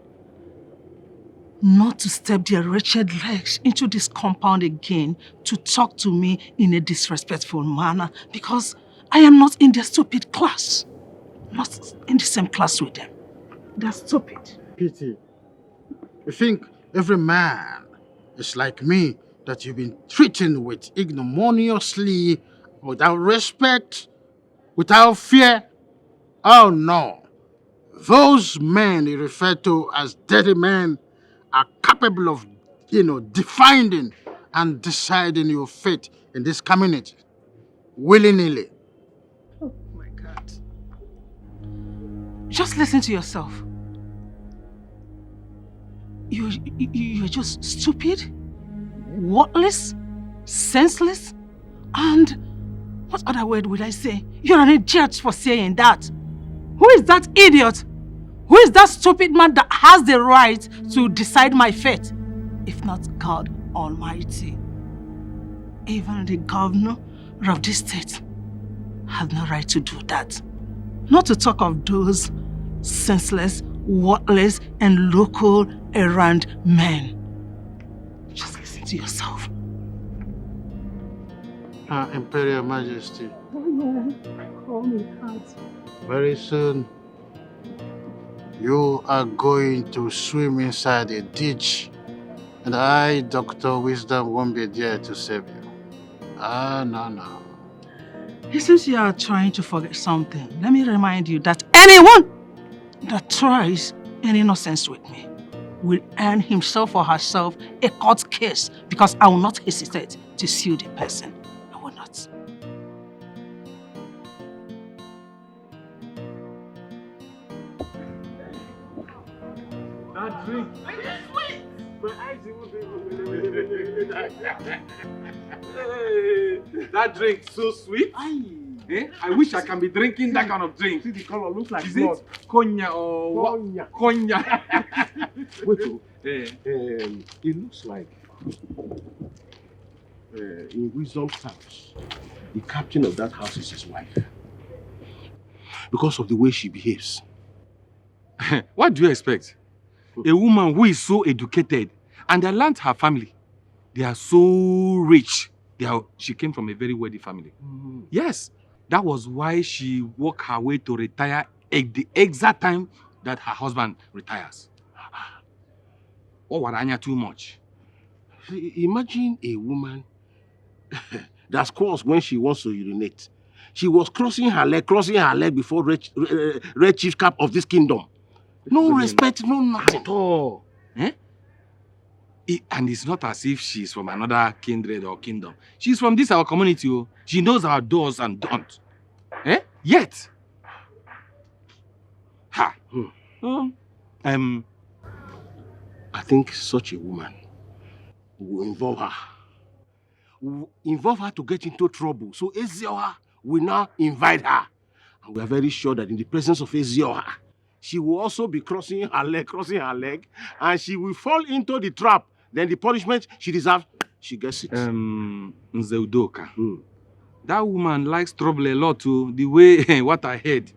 not to step their wretched legs into this compound again to talk to me in a disrespectful manner, because I am not in their stupid class. Not in the same class with them. They're stupid. Pity. You think every man is like me that you've been treating with ignominiously, without respect, without fear? Oh no. Those men you refer to as dirty men are capable of, defining and deciding your fate in this community. Willy-nilly. Oh my God. Just listen to yourself. You're just stupid, worthless, senseless, and what other word would I say? You're an idiot for saying that. Who is that idiot? Who is that stupid man that has the right to decide my fate? If not God Almighty. Even the governor of this state has no right to do that. Not to talk of those senseless, worthless, and local errand men. Just listen to yourself. Imperial Majesty. Oh yeah, call me that. Very soon, you are going to swim inside a ditch, and I, Dr. Wisdom, won't be there to save you. No. It seems you are trying to forget something. Let me remind you that anyone that tries any nonsense with me will earn himself or herself a court case, because I will not hesitate to sue the person. I will not. That drink. That drink so sweet. I wish I can be drinking that kind of drink. See the color looks like Is blood. it cognac or what? Cognac. Wait, it looks like in Wisdom's house, the captain of that house is his wife. Because of the way she behaves. What do you expect? A woman who is so educated and I learned her family. They are so rich. She came from a very wealthy family. Mm. Yes, that was why she worked her way to retire at the exact time that her husband retires. Oh, Waranya too much. Imagine a woman that squalls when she wants to urinate. She was crossing her leg before Red Chief Cap of this kingdom. No respect, no nothing. At all. Eh? And it's not as if she's from another kindred or kingdom. She's from this our community. Oh. She knows our do's and don'ts. Eh? Yet. Ha. I think such a woman will involve her. Will involve her to get into trouble. So Ezioha will now invite her. And we are very sure that in the presence of Ezioha, she will also be crossing her leg, and she will fall into the trap. Then the punishment she deserves, she gets it. Nzeudoka. That woman likes trouble a lot too, the way what I heard.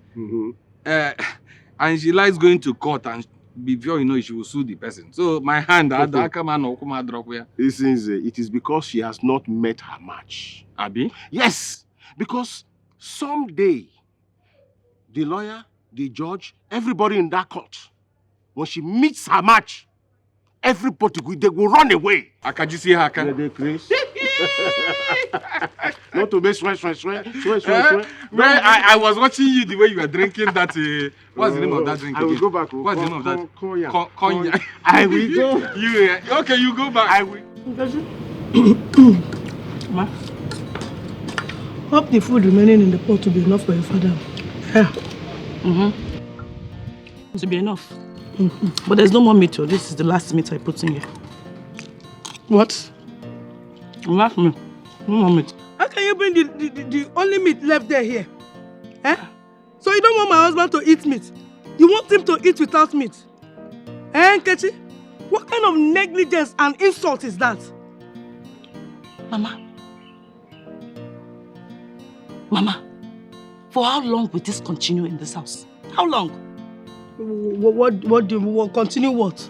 And she likes going to court, and before you know it, she will sue the person. So my hand, it is because she has not met her match. Abi? Yes, because someday the lawyer, the judge, everybody in that court, when she meets her match, everybody they will run away. Can you see her? They Chris. Not to be swear. I was watching you the way you were drinking that. What's the name of that drink? I will go back. What's the name of that? Cognac. I will go. Okay, you go back. I will. Ma, hope the food remaining in the pot will be enough for your father. Yeah. It will be enough. But there's no more meat. This is the last meat I put in here. What? Last meat. No more meat. How can you bring the only meat left there here? Eh? So you don't want my husband to eat meat? You want him to eat without meat? Eh, Nkechi? What kind of negligence and insult is that? Mama, for how long will this continue in this house? How long? What do you continue what?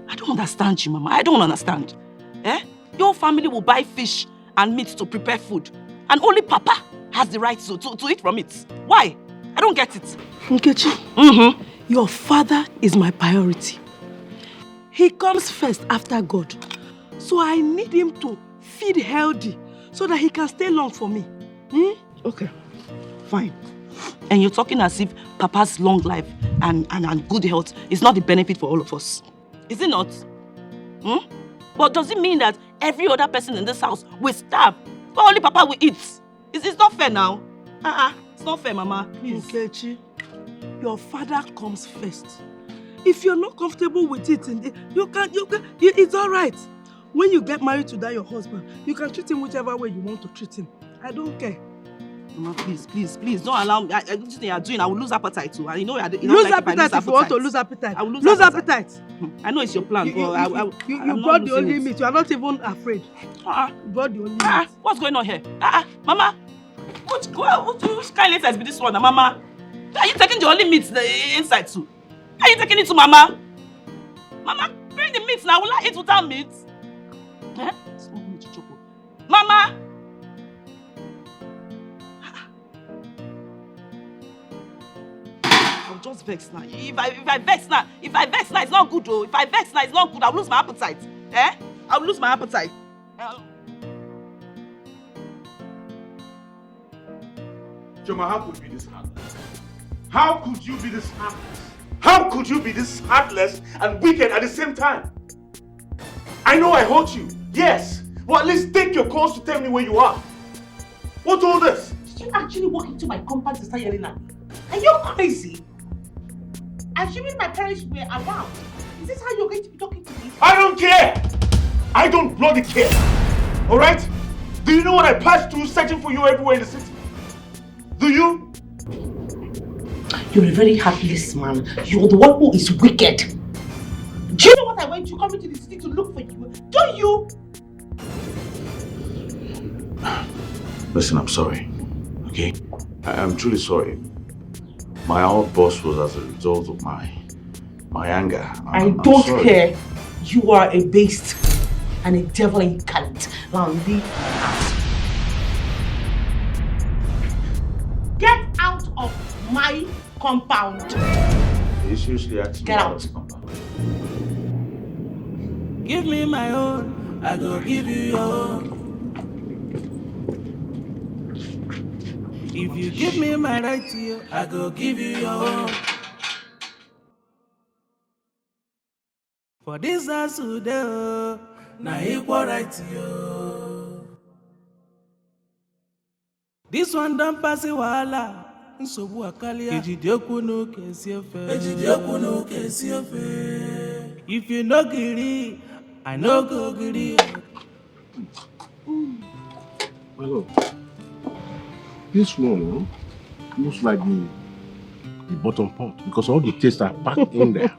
I don't understand you, Mama. I don't understand. Eh? Your family will buy fish and meat to prepare food, and only Papa has the right to eat from it. Why? I don't get it. Nkechi, your father is my priority. He comes first after God. So I need him to feed healthy so that he can stay long for me. Okay, fine. And you're talking as if Papa's long life and good health is not the benefit for all of us. Is it not? But does it mean that every other person in this house will starve, but only Papa will eat? It's not fair now. It's not fair, Mama. Please. Nkechi, your father comes first. If you're not comfortable with it, it's all right. When you get married to that your husband, you can treat him whichever way you want to treat him. I don't care. Mama, please, don't allow me. This thing you're doing, I will lose appetite too. And you know, lose appetite if you want to lose appetite. I will lose appetite. I know it's your plan. You brought the only meat. You are not even afraid. You brought the only meat. What's going on here? Mama, which kind of has been this one, Mama? Are you taking the only meat inside too? Are you taking it to Mama? Mama, bring the meat now. Will I eat without meat? Mama! I'll just vex now. If I vex now, it's not good though. If I vex now, it's not good. I'll lose my appetite. I'll lose my appetite. Choma, how could you be this heartless? How could you be this heartless? How could you be this heartless and wicked at the same time? I know I hurt you, yes. Well, at least take your calls to tell me where you are. What's all this? Did you actually walk into my compound to start yelling at me? Are you crazy? Assuming my parents were around, is this how you're going to be talking to me? I don't care! I don't bloody care! Alright? Do you know what I passed through searching for you everywhere in the city? Do you? You're a very heartless man. You're the one who is wicked. Do you know what I went to coming to the city to look for you? Don't you? Listen, I'm sorry. Okay? I'm truly sorry. My outburst was as a result of my anger. I don't care. You are a beast and a devil incarnate. Now leave my house. Get out of my compound. Are you seriously asking? Get out. Give me my own, I go give you your own. If you give me my right to you, I go give you your own. For this house today, na equal right to you. This one don't pass it wahala. Nsogbu akalia. Ejidekwu no kesi ofe. Ejidekwu no kesi ofe. If you no gree, I no go gree. Hello. This one looks like the bottom pot because all the tastes are packed in there.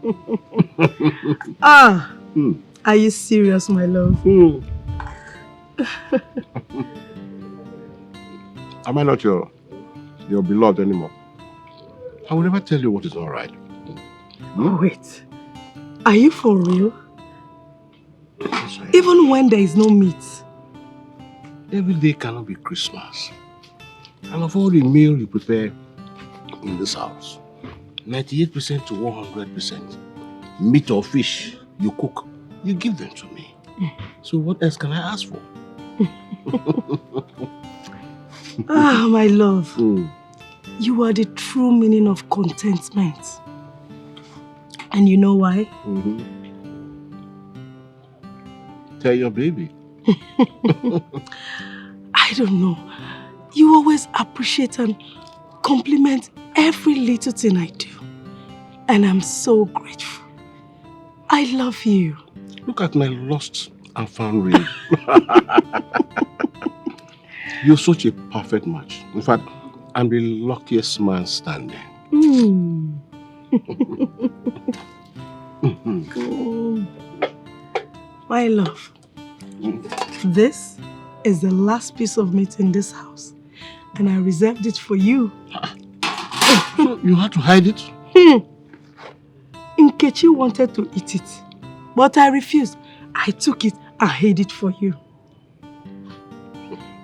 Are you serious, my love? Am I not your beloved anymore? I will never tell you what is all right. Wait, are you for real? Yes, I am. Even when there is no meat? Every day cannot be Christmas. And of all the meal you prepare in this house, 98% to 100% meat or fish you cook, you give them to me. So what else can I ask for? My love. You are the true meaning of contentment. And you know why? Tell your baby. I don't know. You always appreciate and compliment every little thing I do. And I'm so grateful. I love you. Look at my lost and found ring. You're such a perfect match. In fact, I'm the luckiest man standing. My love, this is the last piece of meat in this house. And I reserved it for you. So you had to hide it? Nkechi wanted to eat it, but I refused. I took it and hid it for you.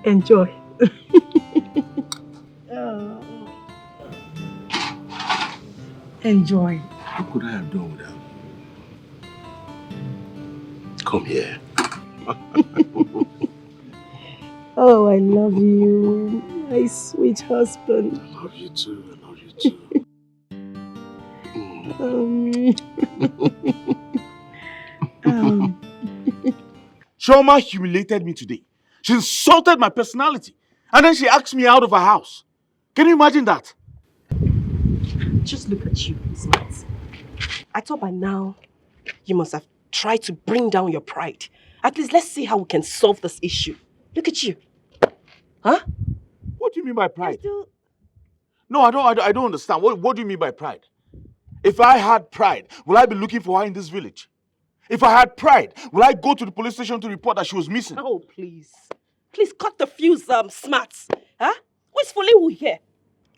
Enjoy. Enjoy. What could I have done without you? Come here. Oh, I love you, my sweet husband. I love you too. I love you too. Chioma humiliated me today. She insulted my personality. And then she asked me out of her house. Can you imagine that? Just look at you, Smart. I thought by now you must have tried to bring down your pride. At least let's see how we can solve this issue. Look at you. Huh? What do you mean by pride? No, I don't understand. What do you mean by pride? If I had pride, will I be looking for her in this village? If I had pride, will I go to the police station to report that she was missing? Oh, please. Please cut the fuse, Smart. Huh? Who is fooling who here?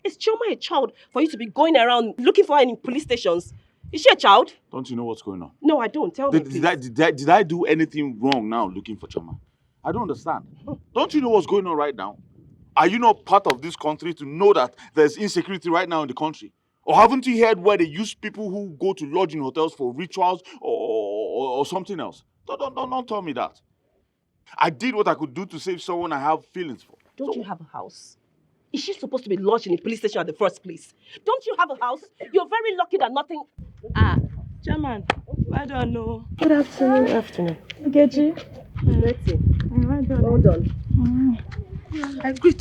Is Chioma a child for you to be going around looking for her in police stations? Is she a child? Don't you know what's going on? No, I don't. Tell me, please. Did I do anything wrong now looking for Chioma? I don't understand. Don't you know what's going on right now? Are you not part of this country to know that there's insecurity right now in the country? Or haven't you heard where they use people who go to lodge in hotels for rituals or something else? Don't tell me that. I did what I could do to save someone I have feelings for. Don't you have a house? Is she supposed to be lodged in a police station at the first place? Don't you have a house? You're very lucky that nothing... Chairman, I don't know. Good afternoon. Afternoon. Nkechi. Well done. I agree.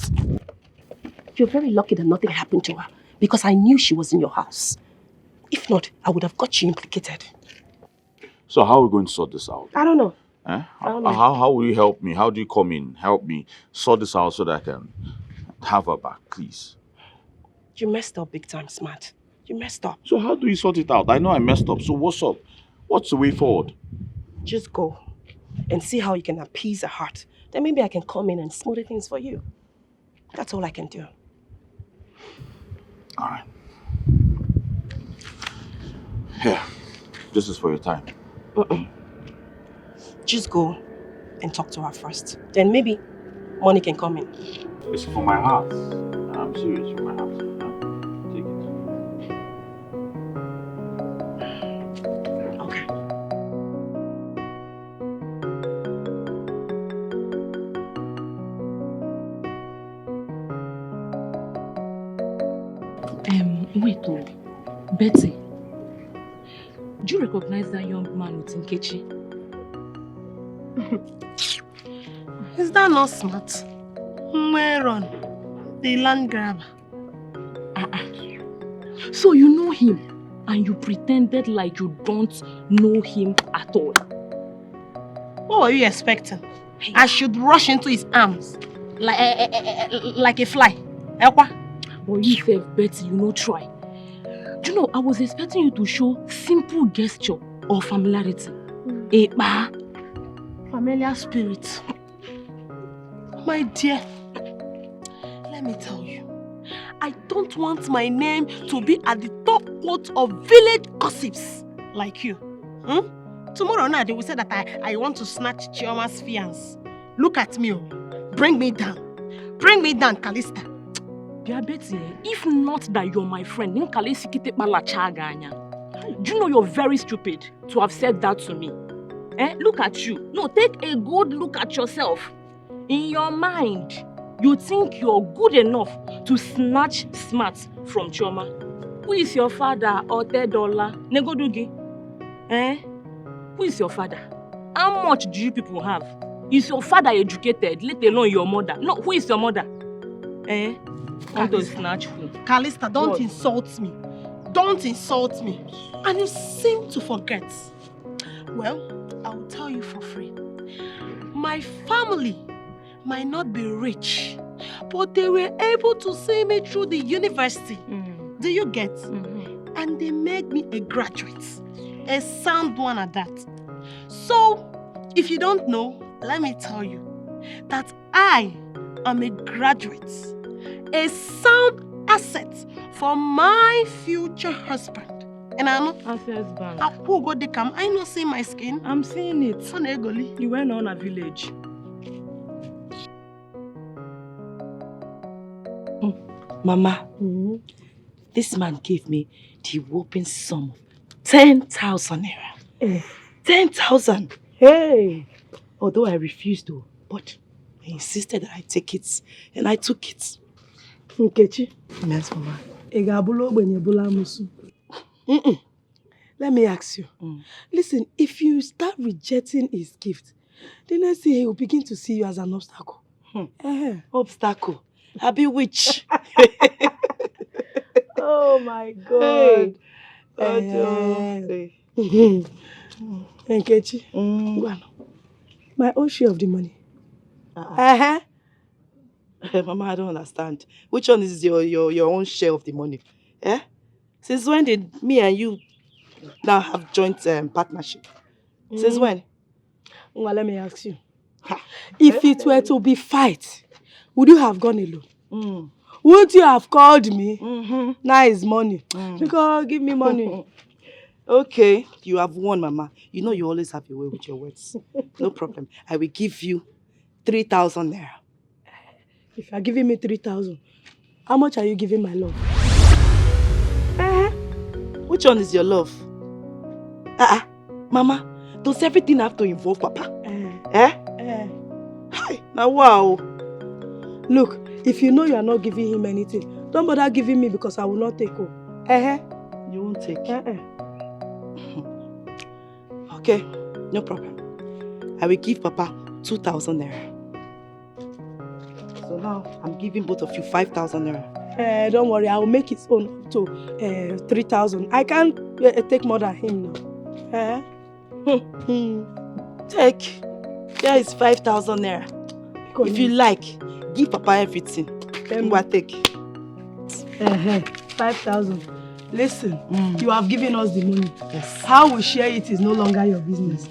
You're very lucky that nothing happened to her because I knew she was in your house. If not, I would have got you implicated. So how are we going to sort this out? I don't know. Eh? I don't know. How will you help me? How do you come in, help me sort this out so that I can have her back, please? You messed up big time, Smart. You messed up. So how do we sort it out? I know I messed up, so what's up? What's the way forward? Just go and see how you can appease her heart. Then maybe I can come in and smooth things for you. That's all I can do. All right. Here, this is for your time. Just go and talk to her first. Then maybe money can come in. It's for my heart. I'm serious, for my heart. Take it. Okay. Wait, oh, Betty. Do you recognize that young man with Nkechi? Is that not smart? Where on? The land grabber. So you know him and you pretended like you don't know him at all. What were you expecting? I should rush into his arms like a fly. But you self, Betty, you know, try. Do you know, I was expecting you to show simple gesture or familiarity. Familiar spirit. My dear, let me tell you, I don't want my name to be at the top quote of village gossips like you. Tomorrow night they will say that I want to snatch Chioma's fiance. Look at me, bring me down. Bring me down, Callista. Betty, if not that you're my friend, do you know you're very stupid to have said that to me? Look at you. No, take a good look at yourself. In your mind, you think you're good enough to snatch smarts from Chioma. Who is your father, Otedola? Negodugi? Who is your father? How much do you people have? Is your father educated, let alone your mother? No, who is your mother? Callista, don't insult me. Don't insult me. And you seem to forget. Well, I will tell you for free. My family might not be rich, but they were able to see me through the university. Do you get? And they made me a graduate. A sound one at that. So, if you don't know, let me tell you that I am a graduate. A sound asset for my future husband. And I know Access Bank. I not see my skin. I'm seeing it. You went on a village. Mama, this man gave me the whopping sum of 10,000 naira. 10,000. Hey. Although I refused to, but I insisted that I take it, and I took it. Nkechi. Yes, Mama. Let me ask you. Listen, if you start rejecting his gift, the next thing he will begin to see you as an obstacle. Obstacle? I be witch. Oh my God. Nkechi, my own share of the money. Mama, I don't understand. Which one is your own share of the money? Since when did me and you now have joint partnership? Since when? Well, let me ask you. If it were to be fight, would you have gone alone? Wouldn't you have called me? Now it's money. Because give me money. Okay, you have won, Mama. You know you always have your way with your words. No problem. I will give you 3,000 naira. If you are giving me 3,000, how much are you giving my love? Which one is your love? Mama, does everything have to involve Papa? Hi, now wow. Look, if you know you are not giving him anything, don't bother giving me because I will not take home. You won't take? Okay, no problem. I will give Papa 2,000 naira. So now, I'm giving both of you 5,000 naira. Don't worry, I will make his own to 3,000. I can't take more than him now. Take. Here is 5,000 naira. If you like, give Papa everything. Take. 5,000. Listen, you have given us the money. Yes. How we share it is no longer your business.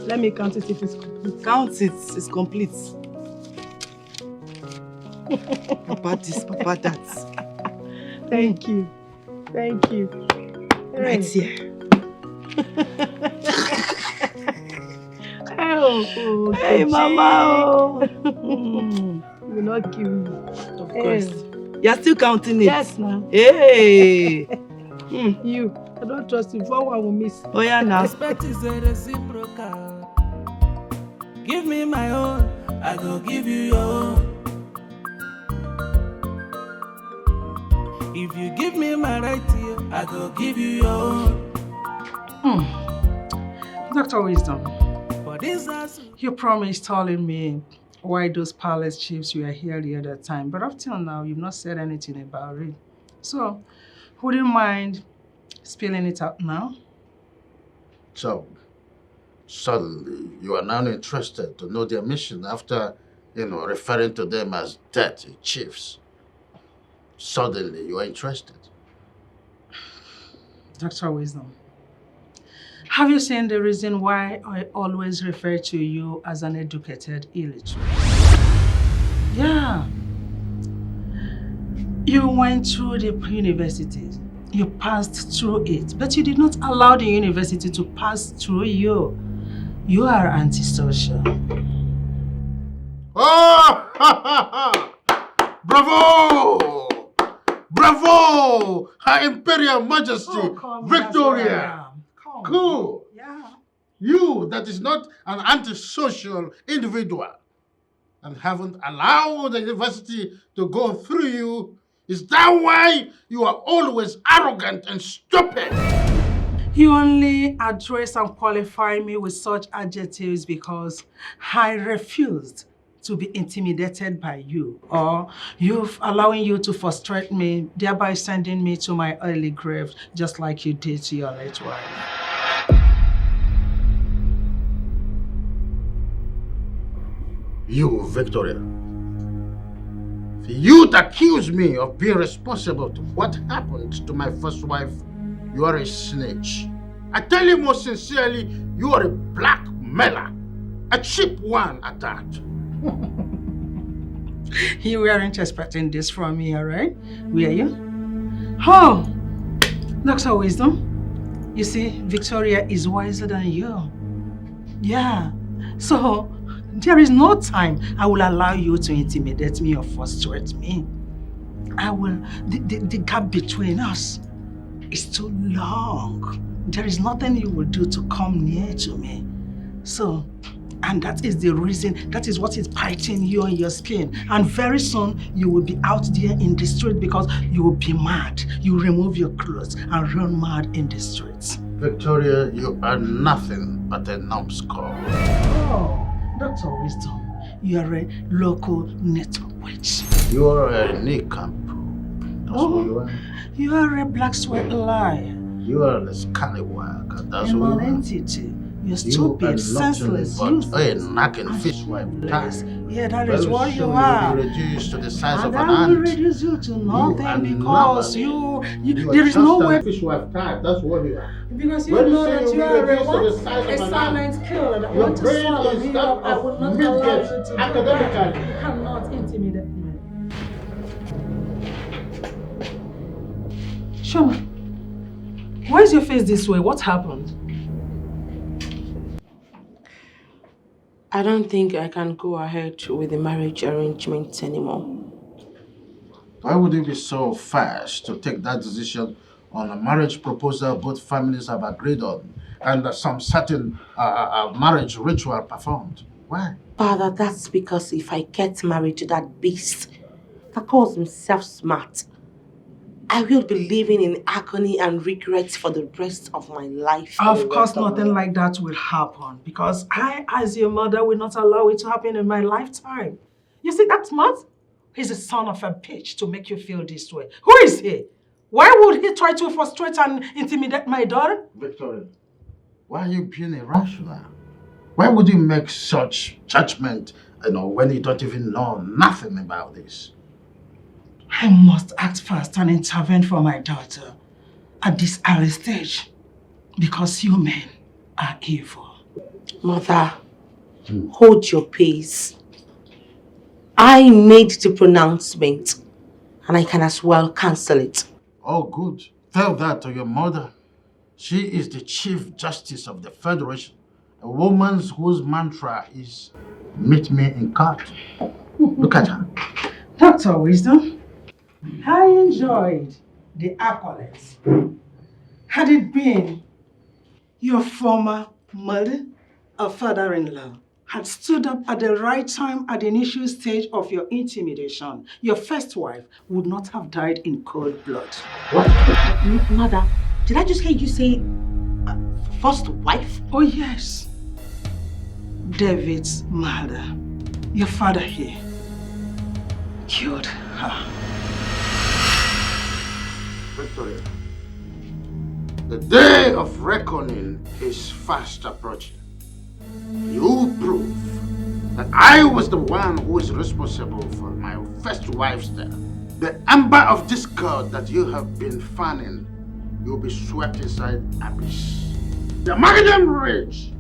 Let me count it if it's complete. Count it, it's complete. Papa this, Papa that. Thank you. Thank you. Right here. Hey, Mama. You will not kill me. Of course. You're still counting it? Yes, ma'am. Hey. You. I don't trust you. For one will miss. Oh, yeah, now. Respect is a reciprocal. Give me my own, I go give you your own. If you give me my right ear, I go give you your own. Dr. Wisdom, For this house, you promised telling me why those palace chiefs were here the other time, but up till now, you've not said anything about it. So, would you mind spilling it out now? So, suddenly, you are now interested to know their mission after, referring to them as dirty chiefs. Suddenly, you are interested. Dr. Wisdom, have you seen the reason why I always refer to you as an educated illiterate? Yeah. You went through the universities. You passed through it, but you did not allow the university to pass through you. You are antisocial. Oh! Bravo! Bravo! Her Imperial Majesty, Victoria! Cool! Yeah. You that is not an antisocial individual and haven't allowed the university to go through you, is that why you are always arrogant and stupid? You only address and qualify me with such adjectives because I refused to be intimidated by you, or you've allowing you to frustrate me, thereby sending me to my early grave, just like you did to your late wife. You, Victoria, you accuse me of being responsible to what happened to my first wife. You are a snitch. I tell you most sincerely, you are a blackmailer. A cheap one at that. You weren't expecting this from me, all right? Were you? Oh, Dr. Wisdom, you see, Victoria is wiser than you. Yeah, so there is no time I will allow you to intimidate me or frustrate me. The gap between us is too long. There is nothing you will do to come near to me. So, and that is the reason, that is what is biting you on your skin. And very soon, you will be out there in the street because you will be mad. You remove your clothes and run mad in the streets. Victoria, you are nothing but a numbskull. Oh, Dr. Wisdom, you are a local network witch. You are a nincompoop. That's what you are. You are a black sweat liar. You are a scallywag. That's a what you are. non-entity. You're stupid, senseless, useless, a knocking fishwife. Yeah, that is what you are. Will be reduced to the size of and an I will ant. reduce you to nothing You because you there is no way. Fishwife type. That's what you are. Because you When know say that you'll you be are reduced to the a size of an silent killer. And I Your want to brain swallow is me that up. I will not allow you to do that. academically. You cannot intimidate me. Shoma, why is your face this way? What happened? I don't think I can go ahead with the marriage arrangement anymore. Why would you be so fast to take that decision on a marriage proposal both families have agreed on and some certain marriage ritual performed? Why? Father, that's because if I get married to that beast that calls himself smart, I will be living in agony and regret for the rest of my life. Of course, nothing like that will happen because I, as your mother, will not allow it to happen in my lifetime. You see that smart? He's a son of a bitch to make you feel this way. Who is he? Why would he try to frustrate and intimidate my daughter? Victoria, why are you being irrational? Why would you make such judgment, when you don't even know nothing about this? I must act fast and intervene for my daughter at this early stage because you men are evil. Mother, hold your pace. I made the pronouncement and I can as well cancel it. Oh, good. Tell that to your mother. She is the Chief Justice of the Federation, a woman whose mantra is, meet me in court. Look at her. Dr. Wisdom, I enjoyed the accolades. Had it been your former mother or father-in-law, had stood up at the right time at the initial stage of your intimidation, your first wife would not have died in cold blood. What? Mother, did I just hear you say first wife? Oh yes. David's mother, your father here, killed her. Victoria, the day of reckoning is fast approaching. You prove that I was the one who is responsible for my first wife's death. The ember of discord that you have been fanning, you'll be swept inside abyss. The Magadam Ridge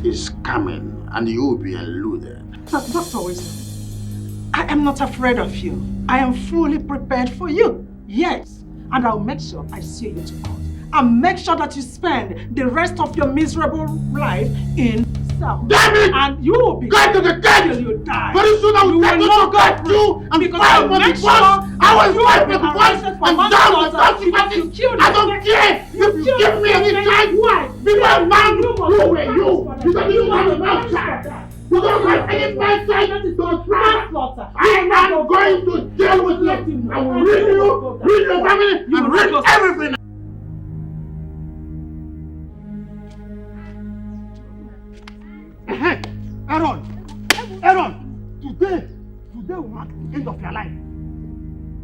is coming and you will be eluded. Dr. Wisdom, I am not afraid of you. I am fully prepared for you. Yes, and I'll make sure I see you to court. And make sure that you spend the rest of your miserable life in cell. Damn it! And you will be Go to the dead till you die. Very soon I will take you to get you and fight for the boss. I will fight for the boss and down the consequences. I don't care if you give me any time. Be my man, who were you? Because you have a mouth child. You don't have any bad side to try. I am going to deal with you. I will rid you, rid your family, and rid everything. Aaron, today will mark the end of your life.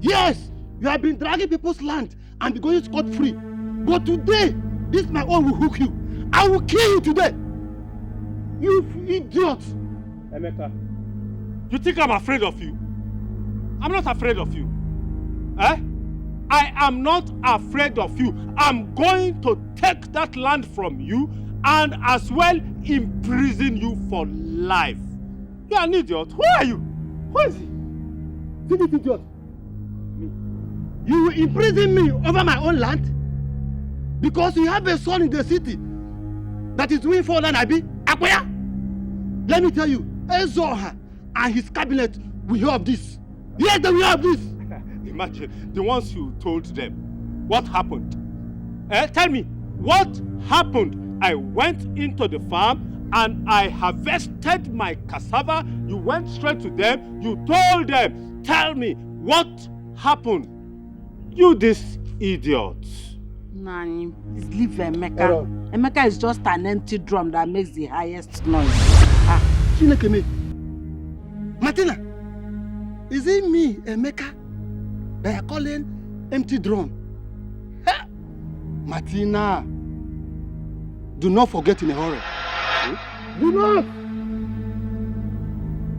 Yes, you have been dragging people's land and be going scot-free. But today, this my own will hook you. I will kill you today. You idiot. Emeka, you think I'm afraid of you? I'm not afraid of you. Eh? I am not afraid of you. I'm going to take that land from you and as well imprison you for life. You are an idiot. Who are you? Who is he? See this idiot? Me. You will imprison me over my own land? Because you have a son in the city that is doing for land, Abi? Akwaya? Let me tell you, Ezoha and his cabinet will hear of this. Yes, they will hear of this. Imagine, the ones you told them. What happened? Tell me, what happened? I went into the farm and I harvested my cassava. You went straight to them. You told them. Tell me, what happened? You this idiot. Nani, please leave Emeka. Emeka is just an empty drum that makes the highest noise. Chinekeme. Martina, is it me, Emeka, that are calling empty drum? Huh? Martina, do not forget in a hurry. Do not!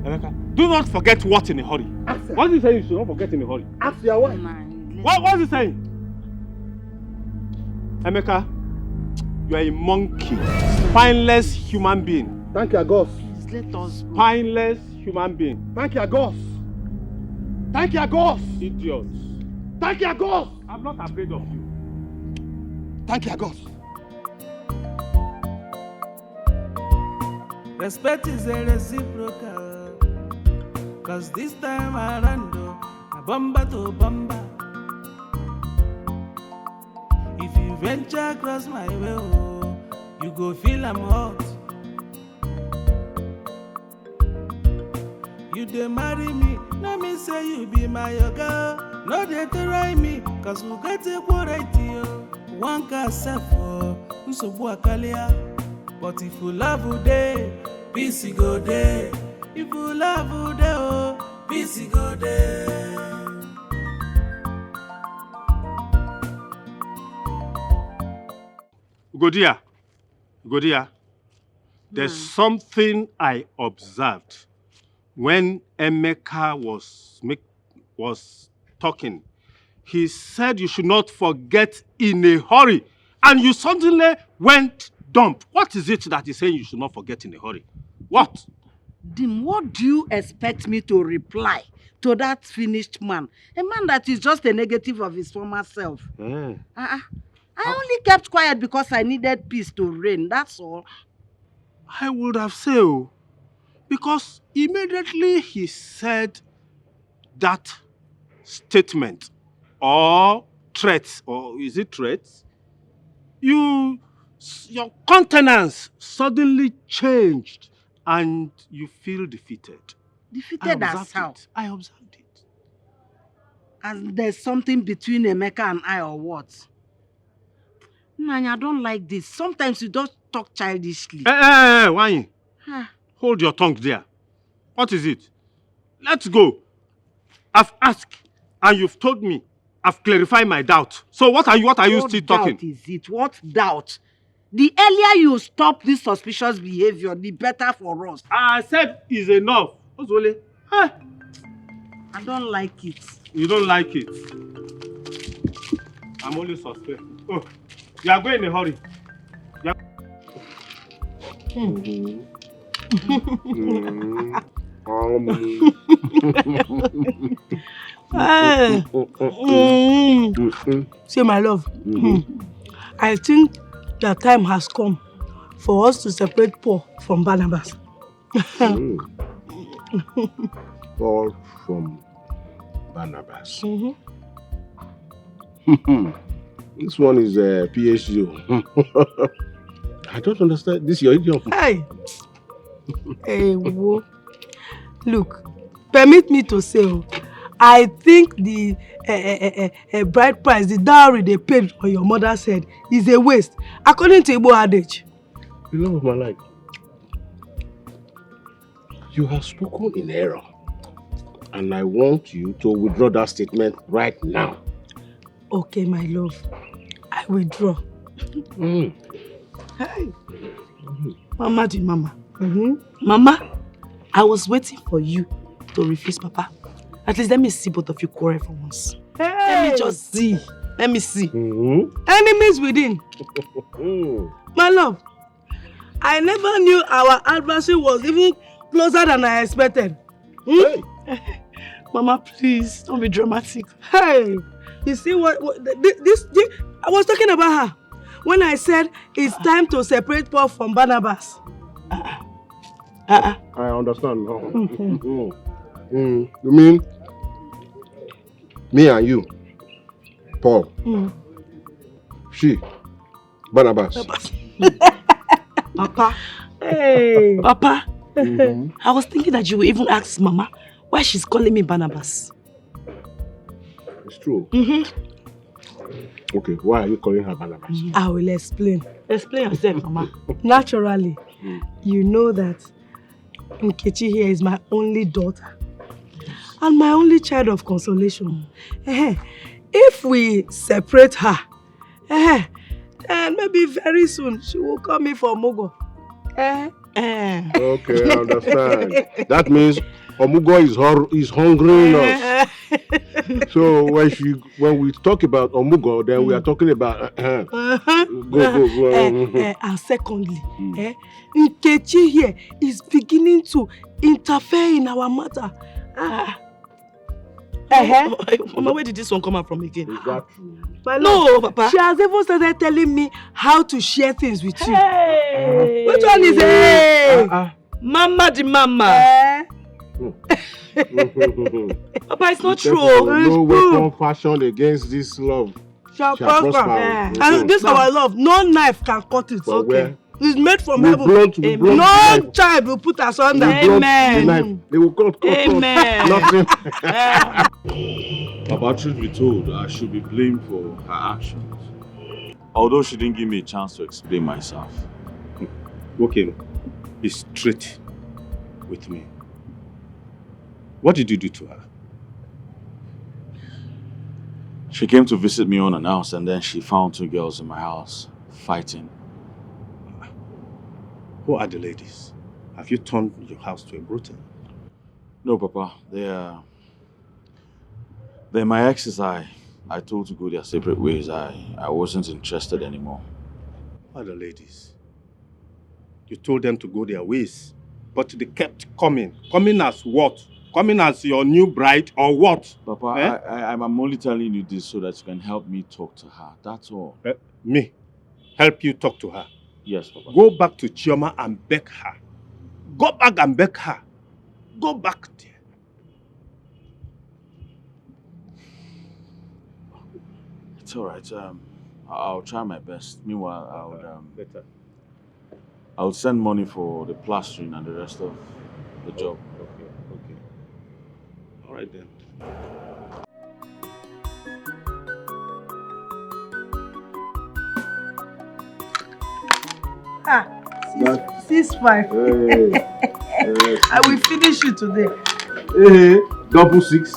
Emeka, do not forget what in a hurry? What is he saying you should not forget in a hurry? Ask your wife. What is he saying? Emeka, you are a monkey, spineless human being. Thank you, God. Let us. Spineless human being. Thank you, God. Thank you, God. Idiot. Thank you, God. I'm not afraid of you. Thank you, God. Respect is a reciprocal. Cause this time around, a bomba to bomba. If you venture across my way, you go feel I'm hot. You dey marry me, no me say you be my girl. No dey try me, cause we get a quality. One can suffer, Nsobu akalia. But if you love you day, peace go day. If you love you day, oh, peace go day. Godia, there's something I observed when Emeka was talking. He said you should not forget in a hurry, and you suddenly went dumb. What is it that he's saying you should not forget in a hurry? What? Dim, what do you expect me to reply to that finished man? A man that is just a negative of his former self. I only kept quiet because I needed peace to reign, that's all. I would have said, because immediately he said that statement or threats, or is it threats? Your countenance suddenly changed and you feel defeated. Defeated as how? I observed it. And there's something between Emeka and I or what? Nanya, I don't like this. Sometimes you don't talk childishly. Hey, Wanyi. Huh. Hold your tongue there. What is it? Let's go. I've asked and you've told me. I've clarified my doubt. So what are you still talking? What doubt is it? What doubt? The earlier you stop this suspicious behavior, the better for us. I said is enough. Ozole. Huh? I don't like it. You don't like it? I'm only suspect. Oh, you are going in a hurry. See, my love, I think the time has come for us to separate Paul from Barnabas. Paul from Barnabas. This one is a PhD. I don't understand. This is your idiom. Hey, whoa. Look, permit me to say, I think the bride price, the dowry they paid on your mother's head is a waste, according to Igbo adage. The love of my life. You have spoken in error, and I want you to withdraw that statement right now. Okay, my love, I withdraw. Hey, Mama to Mama. Mama, I was waiting for you to refuse Papa. At least let me see both of you quarrel for once. Hey. Let me just see. Let me see. Enemies within. My love, I never knew our adversary was even closer than I expected. Hey. Mama, please, don't be dramatic. Hey, you see this I was talking about her when I said it's time to separate Paul from Barnabas. I understand now. You mean me and you, Paul, she, Barnabas. Papa. Hey. Papa. I was thinking that you would even ask Mama why she's calling me Barnabas. It's true. Okay, why are you calling her Barnabas? I will explain. Explain yourself, Mama. Naturally, you know that Nkechi here is my only daughter and my only child of consolation. If we separate her, then maybe very soon she will call me for Mugo. Okay, I understand. That means Omugo is hungry enough. So when we talk about Omugo, then we are talking about go. And secondly, Nkechi here is beginning to interfere in our matter. Mama, where did this one come out from again? Is that true? No, Papa. She has even started telling me how to share things with you. Hey. Which one is it? Mama the Mama. Papa, it's not true. No weapon fashioned against this love shall prosper. And this our love, no knife can cut it. Okay. It's made from heaven. No child will put us under. Amen. They will cut. Amen. Nothing. Papa, truth be told, I should be blamed for her actions. Although she didn't give me a chance to explain myself. Okay, be straight with me. What did you do to her? She came to visit me unannounced and then she found two girls in my house fighting. Who are the ladies? Have you turned your house to a brothel? No, Papa. They're my exes. I told to go their separate ways. I wasn't interested anymore. Who are the ladies? You told them to go their ways, but they kept coming. Coming as what? Coming as your new bride or what? Papa, I'm only telling you this so that you can help me talk to her. That's all. Me? Help you talk to her? Yes, Papa. Go back to Chioma and beg her. Go back and beg her. Go back there. It's all right. I'll try my best. Meanwhile, I'll send money for the plastering and the rest of the job. Okay. All right then. Ah, 6-5. I will finish you today. Double 6.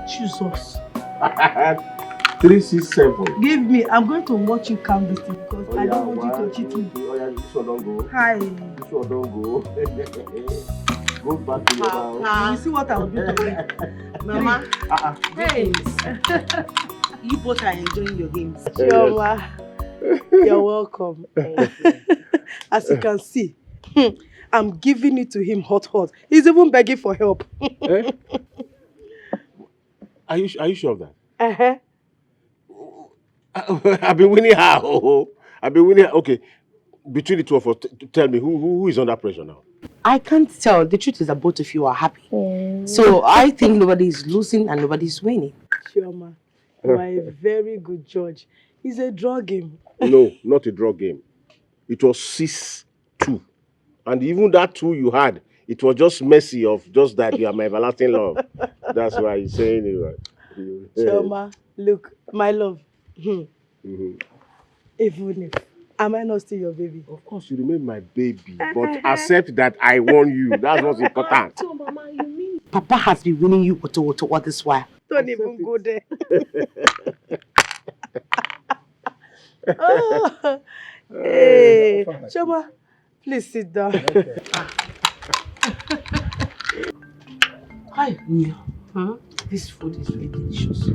Jesus. 3, 6, 7. Give me. I'm going to watch you count this thing because I don't want you to cheat me. Oh yeah, this one don't go. Hi. This one don't go. Go back to your house. You see what I'll do today. Mama. Hey. You both are enjoying your games. Chioma, you're welcome. As you can see, I'm giving it to him hot. He's even begging for help. Are you sure of that? Uh-huh. I've been winning her. I've been winning her. Okay, between the two of us, tell me who is under pressure now? I can't tell. The truth is that both of you are happy. So I think nobody is losing and nobody is winning. Chioma, you are a very good judge. It's a draw game. No, not a draw game. It was 6-2. And even that 2 you had, it was just messy of just that you are my everlasting love. That's why you're saying it right. Chioma, look, my love. Even if, am I not still your baby? Of course, you remain my baby, but accept that I won you. That's what's important. So, Mama, you mean Papa has been winning you all this while? Don't even go there. Oh, hey, Chioma, please sit down. Hi, Nia. This food is really delicious.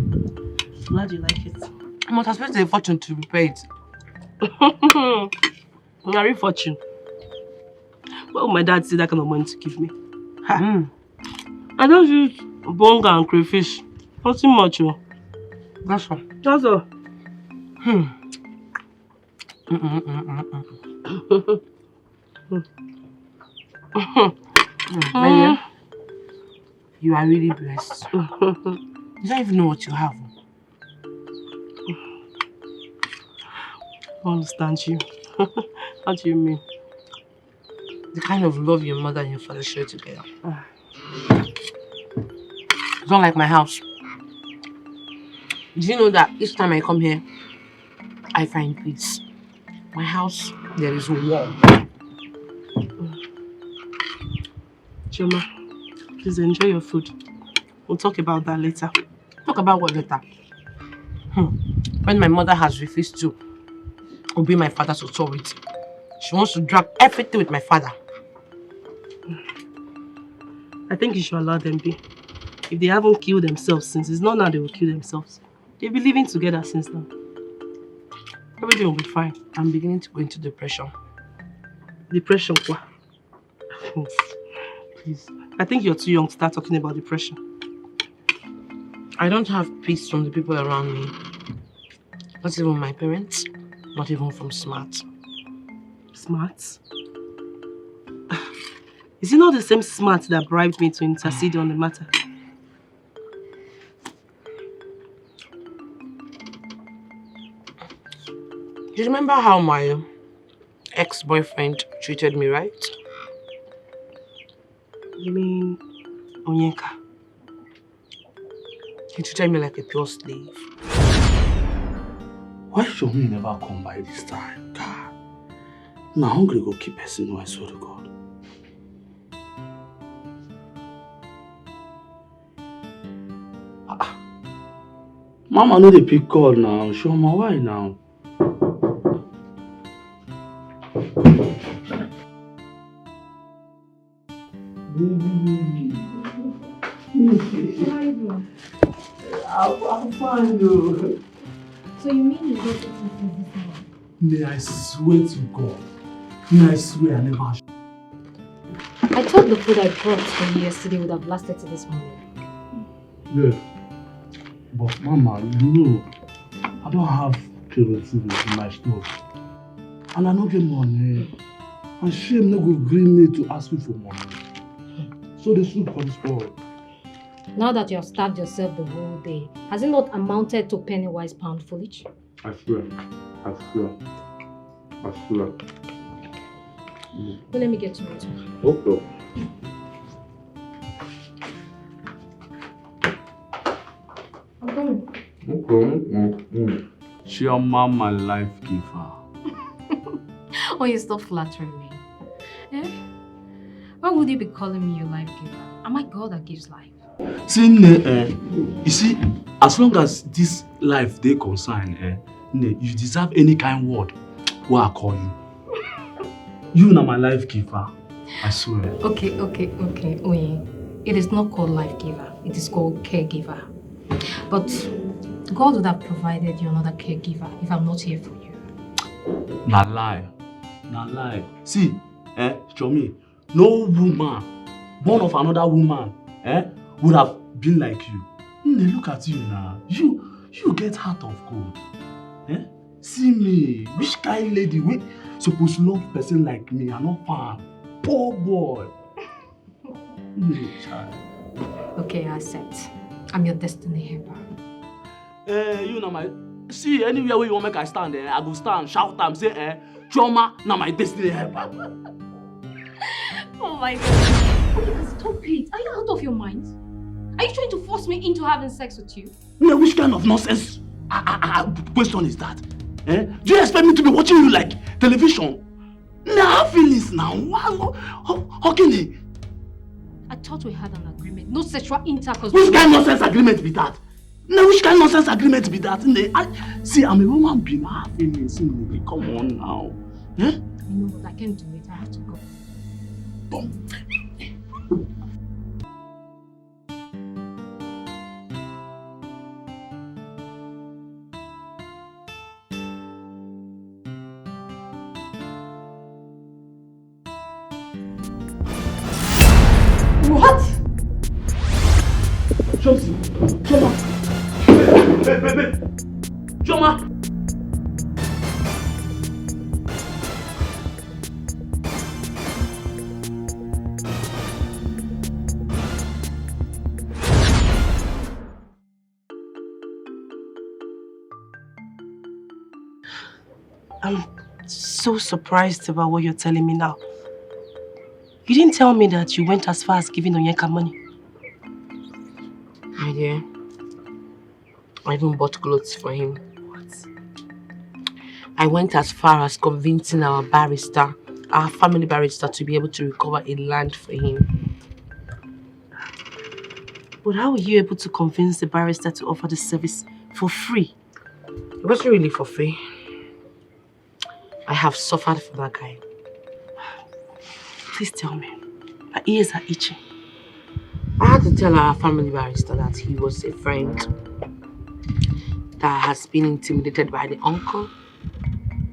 Glad you like it. I must have spent a fortune to repair it. Very fortune. What would my dad say that kind of money to give me? I don't use bonga and crayfish. Nothing much. That's all. That's all. Baby, you are really blessed. You don't even know what you have. I understand you. What do you mean? The kind of love your mother and your father share together. It's not like my house. Do you know that each time I come here, I find peace? My house, there is a war. Chioma, please enjoy your food. We'll talk about that later. Talk about what later? When my mother has refused to obey my father's authority, she wants to drag everything with my father. I think you should allow them be. If they haven't killed themselves since, it's not now they will kill themselves. They've been living together since now. Everything will be fine. I'm beginning to go into depression. Depression, what? Please. I think you're too young to start talking about depression. I don't have peace from the people around me. Not even my parents. Not even from Smart. Smart? Is it not the same Smart that bribed me to intercede on the matter? You remember how my ex-boyfriend treated me, right? You mean Onyeka? He treated me like a pure slave. Why should we never come by this time? God. Now hungry go keep person, I swear to God. Mama no dey pick call now. Show me why now. I'm fine though. So you mean you got to this now? May I swear to God. May I swear I never. I thought the food I brought for you yesterday would have lasted till this morning. Yeah. But Mama, you know, I don't have kerosene in my stove. And I don't get money. And shame no go gree me to ask me for money. So the soup comes spoiled. Now that you have starved yourself the whole day, has it not amounted to penny-wise pound foolish? I swear. Asula. Well, let me get to it. Okay. I'm coming. Okay. Chioma, my life giver. Oh, you stop flattering me. Eh? Why would you be calling me your life giver? Am I God that gives life? See, you see, as long as this life they concern, you deserve any kind word where I call you. You are my life giver, I swear. Okay. Oye, it is not called life giver. It is called caregiver. But God would have provided you another caregiver if I'm not here for you. Na lie. See, Chomi, no woman born of another woman, would have been like you. Look at you now. You get heart of gold. See me, which kind lady we supposed to love person like me? I'm not fan. Poor boy. Child. Okay, I accept. I'm your destiny helper. You know my. See, anywhere where you want make I stand there, I go stand, shout and say, Chioma, now my destiny helper. Oh my God. Okay, stop it. Are you out of your mind? Are you trying to force me into having sex with you? No, which kind of nonsense question is that? Do you expect me to be watching you like television? Nah, I have feelings now. How can you? I thought we had an agreement. No sexual intercourse. Which kind of nonsense agreement be that? No, which kind of nonsense agreement be that? See, I'm a woman being. I have feelings. Come on now. You know what? I can't do it. I have to go. What? Chioma! Chioma! I'm so surprised about what you're telling me now. You didn't tell me that you went as far as giving Onyeka money. My dear, I even bought clothes for him. What? I went as far as convincing our barrister, our family barrister, to be able to recover a land for him. But how were you able to convince the barrister to offer the service for free? It wasn't really for free. I have suffered for that guy. Please tell me. My ears are itching. I had to tell our family barrister that he was a friend that has been intimidated by the uncle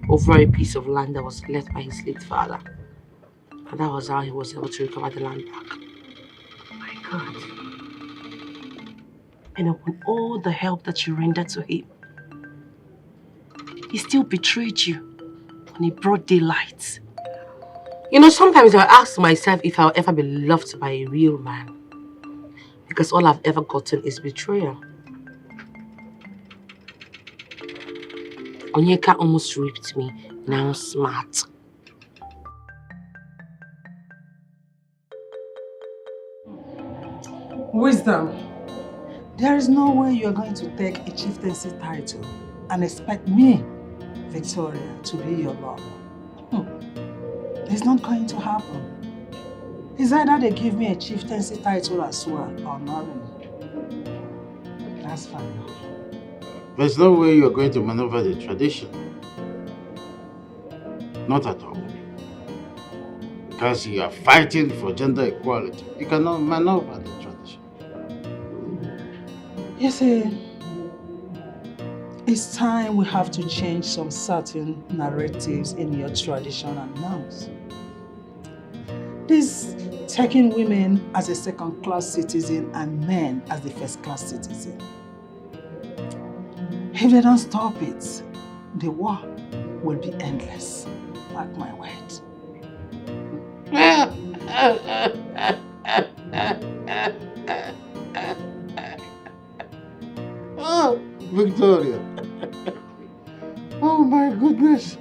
over a piece of land that was left by his late father. And that was how he was able to recover the land back. Oh my God. And upon all the help that you rendered to him, he still betrayed you on a broad daylight. You know, sometimes I ask myself if I'll ever be loved by a real man. Because all I've ever gotten is betrayal. Onyeka almost raped me. Now I'm smart. Wisdom. There is no way you are going to take a chieftaincy title and expect me, Victoria, to be your lover. It's not going to happen. It's either they give me a chieftaincy title as well or marry me. That's fine. There's no way you're going to maneuver the tradition. Not at all. Because you are fighting for gender equality. You cannot maneuver the tradition. You see, it's time we have to change some certain narratives in your tradition and norms. This taking women as a second-class citizen and men as the first-class citizen. If they don't stop it, the war will be endless. Mark my words. Oh, Victoria. Oh my goodness.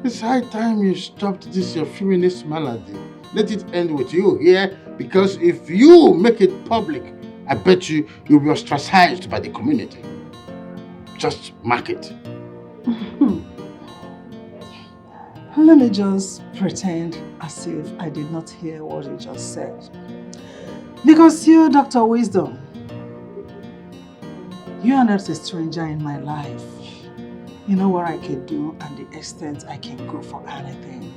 It's high time you stopped this your feminist malady. Let it end with you here, because if you make it public, I bet you'll be ostracized by the community. Just mark it. Let me just pretend as if I did not hear what you just said. Because you, Dr. Wisdom, you are not a stranger in my life. You know what I can do and the extent I can go for anything.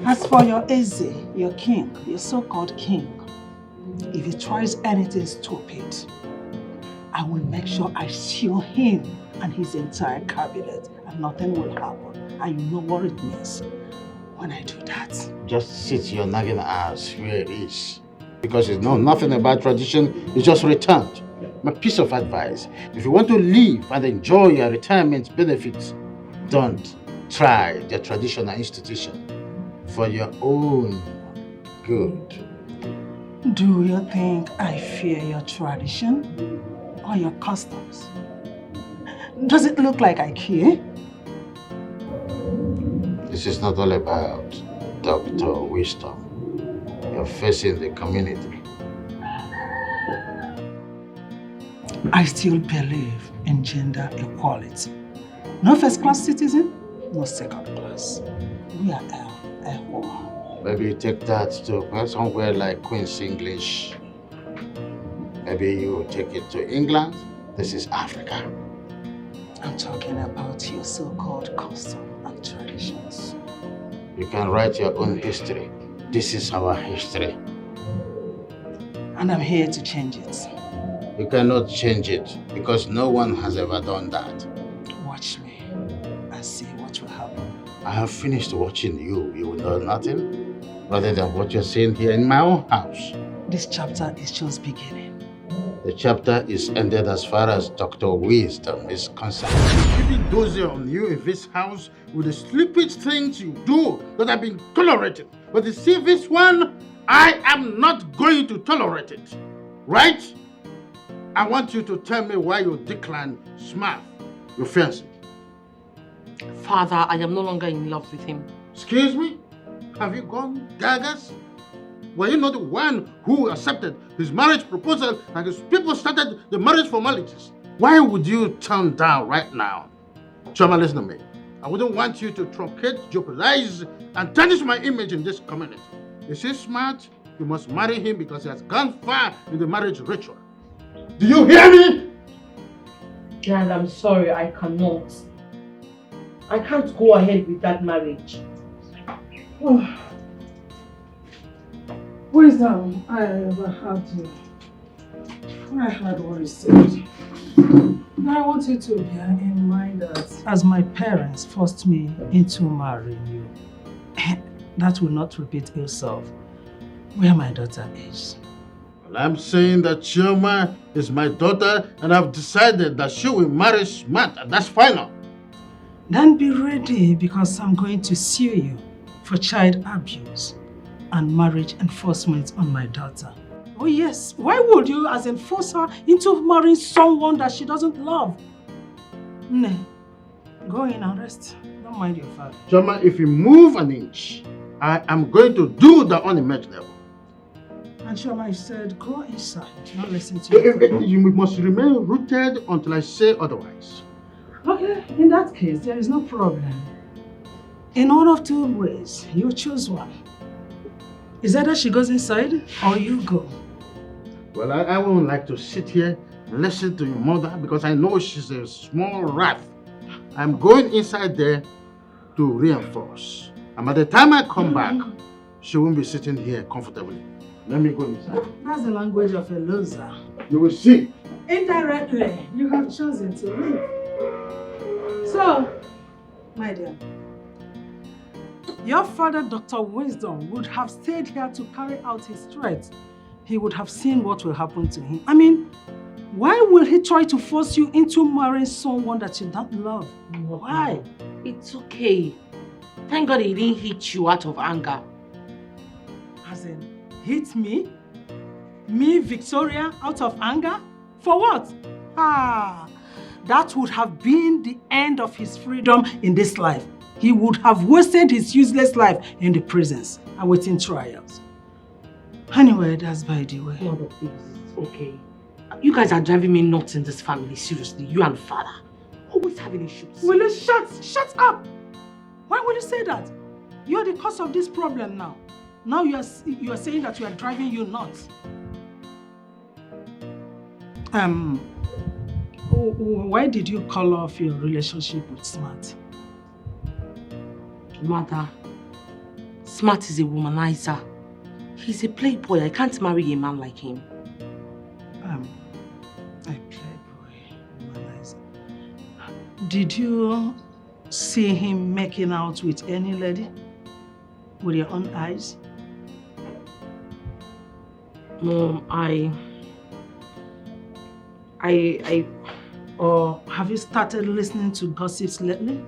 As for your Eze, your king, your so-called king, if he tries anything stupid, I will make sure I shield him and his entire cabinet and nothing will happen. And you know what it means when I do that. Just sit your nagging ass where it is. Because you know nothing about tradition, you just returned. My piece of advice, if you want to live and enjoy your retirement benefits, don't try the traditional institution for your own good. Do you think I fear your tradition or your customs? Does it look like I care? This is not all about Dr. Wisdom. You're facing the community. I still believe in gender equality. No first-class citizen, no second-class. We are equal. Maybe you take that to somewhere like Queen's English. Maybe you take it to England. This is Africa. I'm talking about your so-called custom and traditions. You can write your own history. This is our history. And I'm here to change it. You cannot change it because no one has ever done that. Watch me and see what will happen. I have finished watching you. You will know nothing rather than what you're seeing here in my own house. This chapter is just beginning. The chapter is ended as far as Dr. Wisdom is concerned. Keeping dozy on you in this house with the stupid things you do that have been tolerated. But you see this one, I am not going to tolerate it. Right? I want you to tell me why you declined Smart, your fiancé. Father, I am no longer in love with him. Excuse me? Have you gone gagas? Were you not the one who accepted his marriage proposal and his people started the marriage formalities? Why would you turn down right now? Choma, listen to me. I wouldn't want you to truncate, jeopardize, and tarnish my image in this community. Is he smart? You must marry him because he has gone far in the marriage ritual. Do you hear me? Dad, I'm sorry, I cannot. I can't go ahead with that marriage. Wisdom, I overheard you. I heard what you said. Now I want you to bear in mind that as my parents forced me into marrying you, that will not repeat itself where my daughter is. Well, I'm saying that Chioma is my daughter and I've decided that she will marry Smart, and that's final. Then be ready because I'm going to sue you for child abuse and marriage enforcement on my daughter. Oh yes, why would you as enforce her into marrying someone that she doesn't love? Nah, go in and rest. Don't mind your father. Chioma, if you move an inch, I am going to do the unimaginable. And Chioma said, go inside, not listen to you. You must remain rooted until I say otherwise. Okay, in that case, there is no problem. In one of two ways, you choose one. Is either she goes inside or you go. Well, I wouldn't like to sit here and listen to your mother because I know she's a small rat. I'm going inside there to reinforce. And by the time I come back, she won't be sitting here comfortably. Let me go inside. That's the language of a loser. You will see. Indirectly, you have chosen to leave. So, my dear, your father, Dr. Wisdom, would have stayed here to carry out his threats. He would have seen what will happen to him. I mean, why will he try to force you into marrying someone that you don't love? Why? It's okay. Thank God he didn't hit you out of anger. As in, hit me? Me, Victoria, out of anger? For what? that would have been the end of his freedom in this life. He would have wasted his useless life in the prisons awaiting trials. Anyway, that's by the way. Mother, please, okay. You guys are driving me nuts in this family, seriously. You and father. Always having issues. Will you shut up? Why will you say that? You're the cause of this problem now. Now you are saying that we are driving you nuts. Why did you call off your relationship with Smart? Mother, Smart is a womanizer. He's a playboy. I can't marry a man like him. A playboy, womanizer. Did you see him making out with any lady? With your own eyes? Mom, Or have you started listening to gossips lately?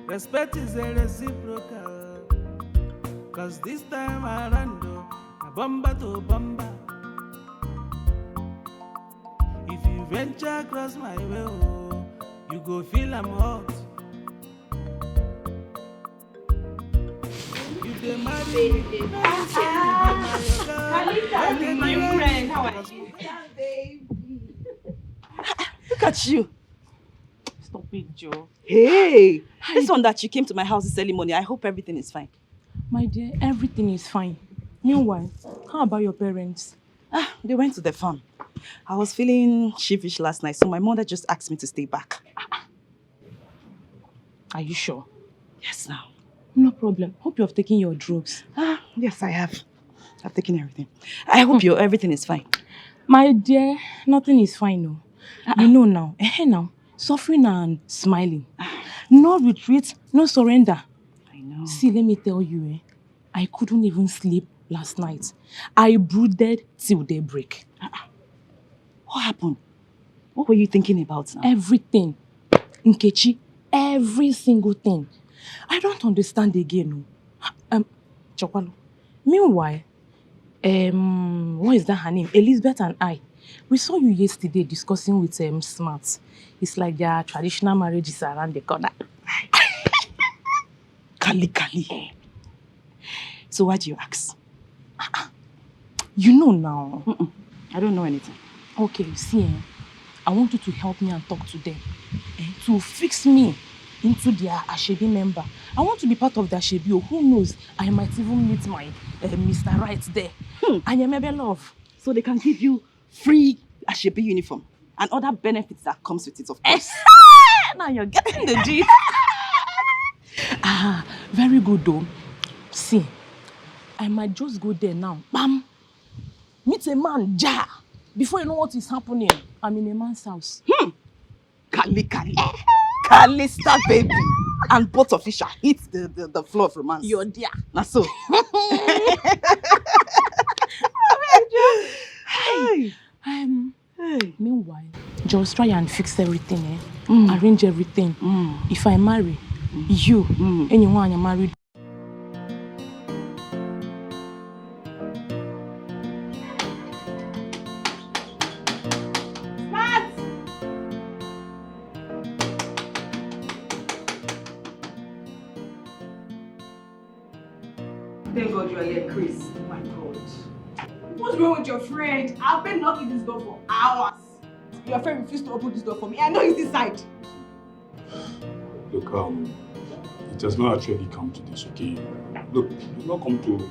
Respect is a reciprocal. Cause this time around, a bumper to bumper. If you venture across my way, you go feel I'm hot. If they marry me, Kalita, my friend, how are you? Look at you. Stop it, Joe. Hey! This one that you came to my house this early morning, I hope everything is fine. My dear, everything is fine. Meanwhile, how about your parents? They went to the farm. I was feeling sheepish last night, so my mother just asked me to stay back. Are you sure? Yes, now. No problem. Hope you have taken your drugs. Yes, I have. I've taken everything. I hope everything is fine. My dear, nothing is fine, no. You know now. Now. Suffering and smiling. No retreat, no surrender. I know. See, let me tell you, I couldn't even sleep last night. I brooded till daybreak. What happened? What were you thinking about now? Everything. Nkechi, every single thing. I don't understand again. Chokwalo. Meanwhile, what is that her name? Elizabeth and I. We saw you yesterday discussing with Smart. It's like their traditional marriages around the corner. Kali. So why do you ask? You know now. I don't know anything. Okay, see, I want you to help me and talk to them. To fix me into their Ashebi member. I want to be part of the Ashebi. Who knows? I might even meet my Mr. Right there. And your maybe love. So they can give you free Ashebi uniform and other benefits that comes with it, of course. Now you're getting the gist. Very good though. See, I might just go there now. Bam! Meet a man, ja! Before you know what is happening, I'm in a man's house. Kali. Kalista, baby. And both of you shall hit the floor of romance. You're there. Now so. Meanwhile, just try and fix everything, arrange everything. If I marry, you, anyone you're married. Thank God you are here, Chris. Oh my God. What's wrong with your friend? I've been knocking this door for hours. Your friend refused to open this door for me. I know he's inside. Look, it has not actually come to this, okay? Look, it's not come to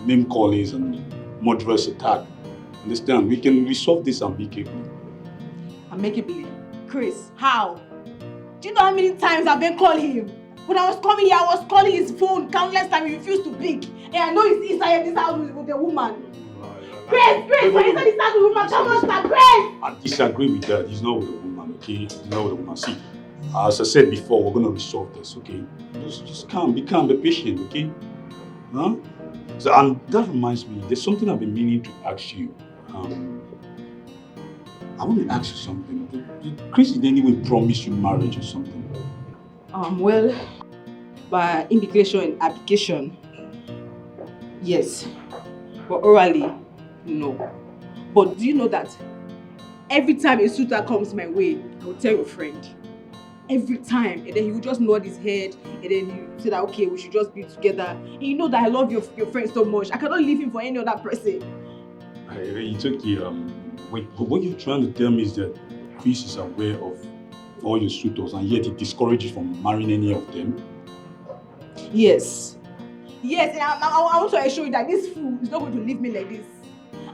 name callings and murderous attack. Understand? We can resolve this amicably. Amicably? Chris, how? Do you know how many times I've been calling him? When I was coming here, I was calling his phone countless times. He refused to pick. And I know he's inside this house with a woman. Chris, we're inside this house with a woman. Come on, stop, Chris! I disagree with that. He's not with a woman, okay? He's not with a woman. See, as I said before, we're going to resolve this, okay? Just calm, be patient, okay? Huh? So, and that reminds me, there's something I've been meaning to ask you. I want to ask you something. Did Chris in any way promise you marriage or something? Well, By implication and application, yes. But orally, no. But do you know that every time a suitor comes my way, I will tell your friend. Every time. And then he will just nod his head. And then he will say that, okay, we should just be together. And you know that I love your friend so much. I cannot leave him for any other person. It's okay. Wait, but what you're trying to tell me is that Chris is aware of all your suitors and yet he discourages you from marrying any of them? Yes. Yes, and I want to assure you that this fool is not going to leave me like this.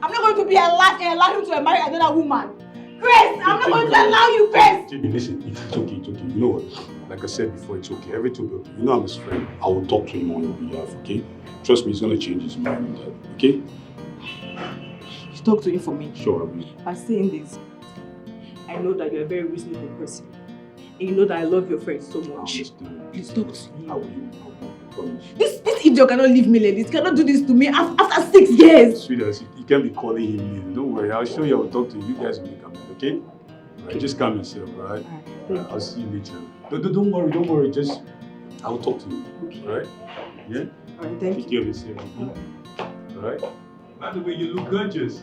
I'm not going to be allow him to marry another woman. Grace, I'm not going to allow you, Grace! JB, listen, it's okay. You know what? Like I said before, it's okay. Everything will be okay. You know I'm his friend. I will talk to him on your behalf, okay? Trust me, he's going to change his mind on that, okay? You talk to him for me. Sure, I will. By saying this, I know that you're a very reasonable person. And you know that I love your friend so much. Please talk to him. I will, promise. This idiot cannot leave me like this. He cannot do this to me after 6 years. Sweetheart, you can't be calling him in. Don't worry, I'll show you. I will talk to you. You guys will make up, okay? Right, just calm yourself, alright? I'll see you later. Don't worry. Just, I'll talk to you. Okay. Alright? Yeah? Alright, thank you. Take care of yourself. Alright? By the way, you look gorgeous.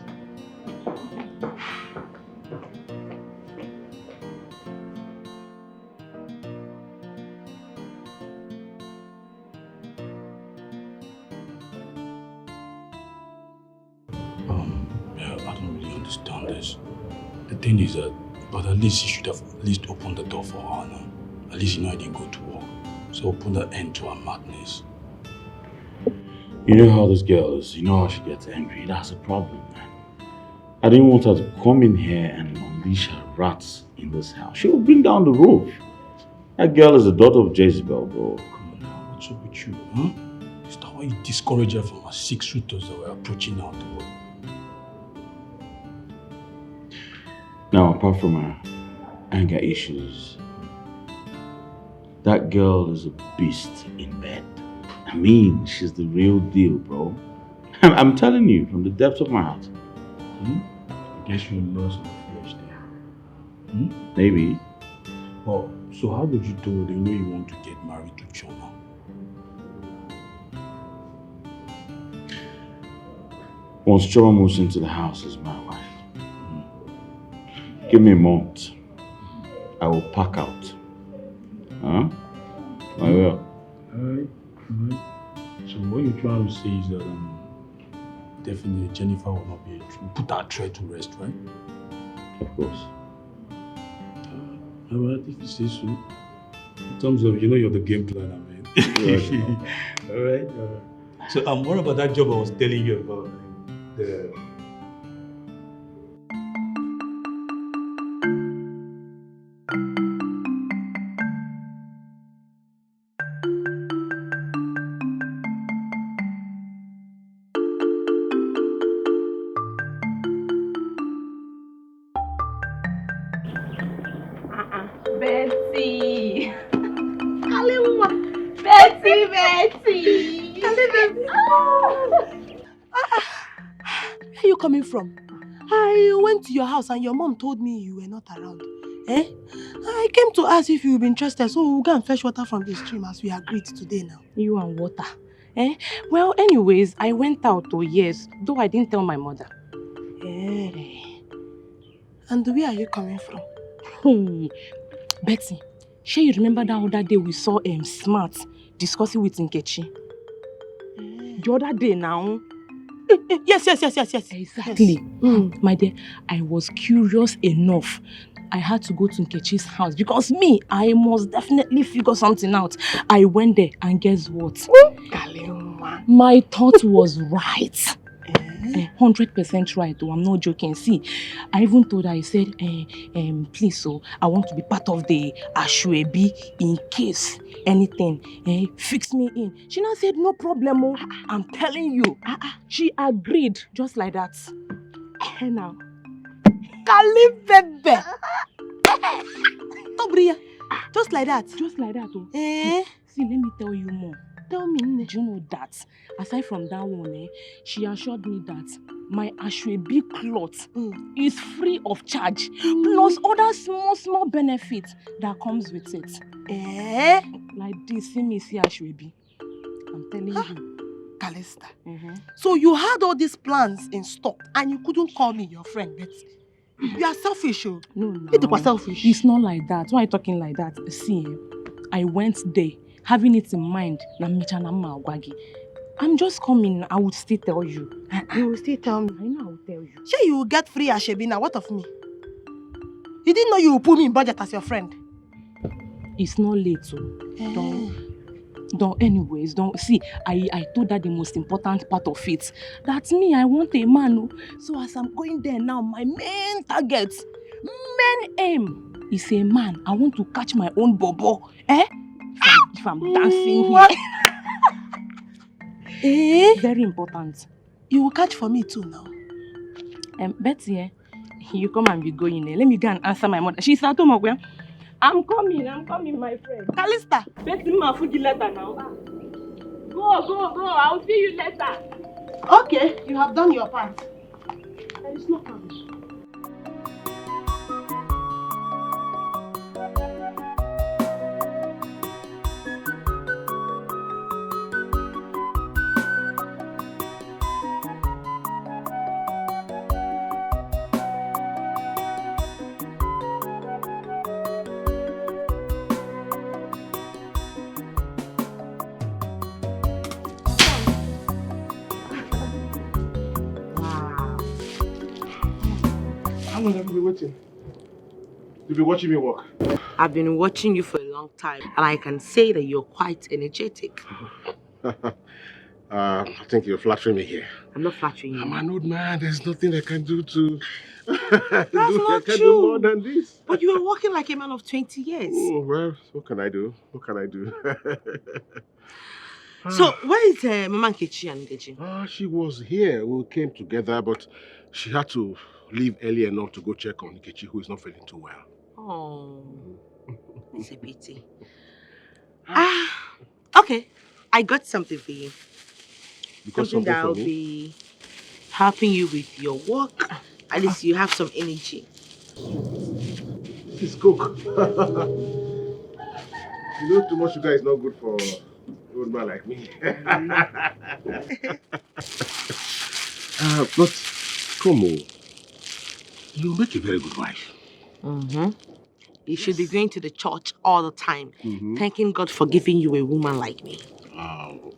I don't really understand this. The thing is that, but at least you should have at least opened the door for her now. At least you know I didn't go to work. So open the end to her madness. You know how this girl is. You know how she gets angry. That's a problem, man. I didn't want her to come in here and unleash her rats in this house. She will bring down the roof. That girl is the daughter of Jezebel, bro. Come on now, what's up with you, huh? Is that why you discourage her from her 6 suitors that were approaching her to work? Now, apart from her anger issues, that girl is a beast in bed. I mean, she's the real deal, bro. I'm telling you from the depths of my heart. I guess you lost your flesh there. Maybe. Well, so how would you do it? You know you want to get married to Choma. Once Choma moves into the house as my wife, give me a month. I will pack out. Huh? I will. Alright. So what you're trying to say is that definitely Jennifer will not be put our threat to rest, right? Of course. Alright, if you say so. In terms of, you know you're the game planner, man. Alright. So what about that job I was telling you about? The Betty! Kalima! Betty! Where are you coming from? I went to your house and your mom told me you were not around. Eh? I came to ask if you would be interested, so we'll go and fetch water from the stream as we agreed today now. You and water? Eh? Well, anyways, I went out, yes, though I didn't tell my mother. Eh. And where are you coming from? Betty, sure you remember that other day we saw Smart discussing with Nkechi? The other day now. Yes. Exactly. Yes. My dear, I was curious enough. I had to go to Nkechi's house because I must definitely figure something out. I went there and guess what? My thought was right. 100% right, though. I'm not joking. See, I even told her, I said, please, so I want to be part of the Ashwebi in case anything. Fix me in. She now said, no problem. I'm telling you. She agreed, just like that. Now. Kali bebe. Tobria. Just like that. Just like that. See, let me tell you more. Tell me, do you know that aside from that one, she assured me that my Ashwebi cloth is free of charge, plus other small benefits that comes with it. Eh? Like this, see me see Ashwebi. I'm telling you. Calista. So you had all these plans in stock and you couldn't call me your friend, but you are selfish. Oh. No. It was selfish. It's not like that. Why are you talking like that? See, I went there having it in mind. I'm just coming. I would still tell you. You will still tell me? I know I will tell you. Sure, you will get free Ashwebi now. What of me? You didn't know you would put me in budget as your friend. It's not late, so don't see. I told that the most important part of it. That's me. I want a man. So as I'm going there now, my main target, main aim is a man. I want to catch my own bobo. If I'm dancing here. Very important. You will catch for me too now. Betty, you come and be going. Let me go and answer my mother. She's at home. I'm coming, my friend. Calista! Betty, my food letter now. Go. I'll see you later. Okay, you have done your part. There is no problem. How long have you been waiting? You've been watching me work. I've been watching you for a long time, and I can say that you're quite energetic. I think you're flattering me here. I'm not flattering you. I'm an old man. There's nothing I can do to... That's not true. Do more than this. But you are walking like a man of 20 years. Oh, well, what can I do? So, where is Mama Nkechi and Nkechi? She was here. We came together, but she had to leave early enough to go check on Nkechi, who is not feeling too well. Oh, it's a pity. Okay. I got something for you. Something that will be helping you with your work. At least you have some energy. Please cook. You know, too much sugar is not good for an old man like me. But, Como, you make a very good wife. You should be going to the church all the time, thanking God for giving you a woman like me. Oh,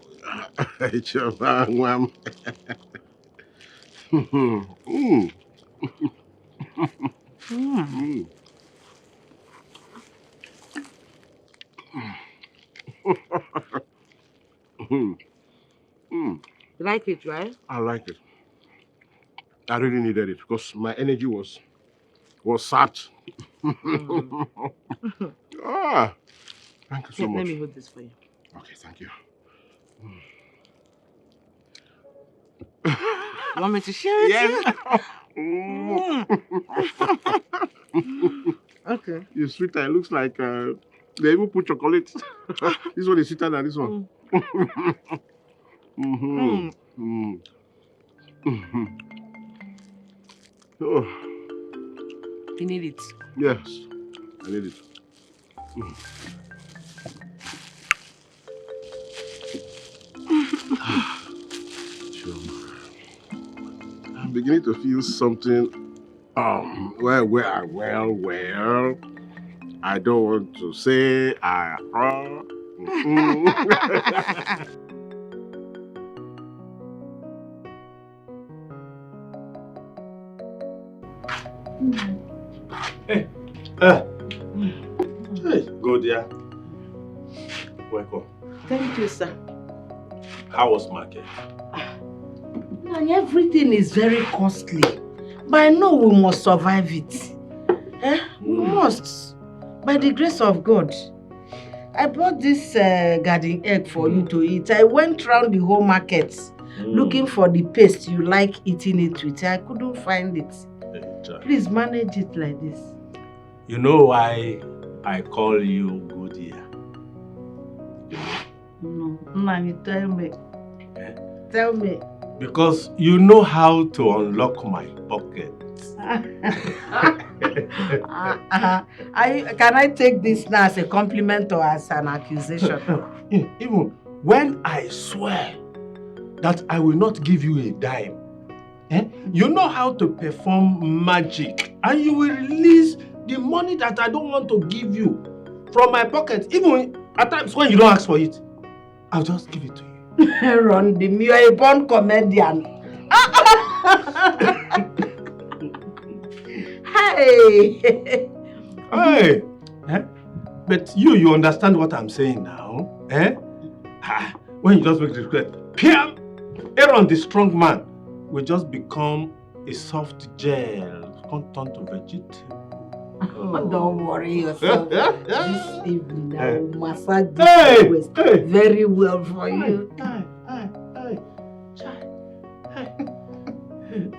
You like it, right? I like it. I really needed it because my energy was sapped. Thank you so much. Let me hold this for you. Okay, thank you. You want me to share it? Yes. Okay. You're sweeter. It looks like they even put chocolate. This one is sweeter than this one. Oh. You need it? Yes, I need it. I'm beginning to feel something. Well. I don't want to say Hey, go there. Welcome. Thank you, sir. How was market? And everything is very costly. But I know we must survive it. We must. By the grace of God. I bought this garden egg for you to eat. I went round the whole market looking for the paste you like eating it with. I couldn't find it. Please manage it like this. You know why I call you good here? No, Nani, tell me. Tell me. Because you know how to unlock my pocket. Can I take this now as a compliment or as an accusation? Even when I swear that I will not give you a dime, you know how to perform magic and you will release the money that I don't want to give you from my pocket. Even at times when you don't ask for it, I'll just give it to you. Rondim, you are a born comedian. Hey! Hey! But you understand what I'm saying now? When you just make the request, Piam! Aaron, the strong man, will just become a soft gel, can't turn to vegetable. Don't worry yourself. This evening I will massage this request very well for you.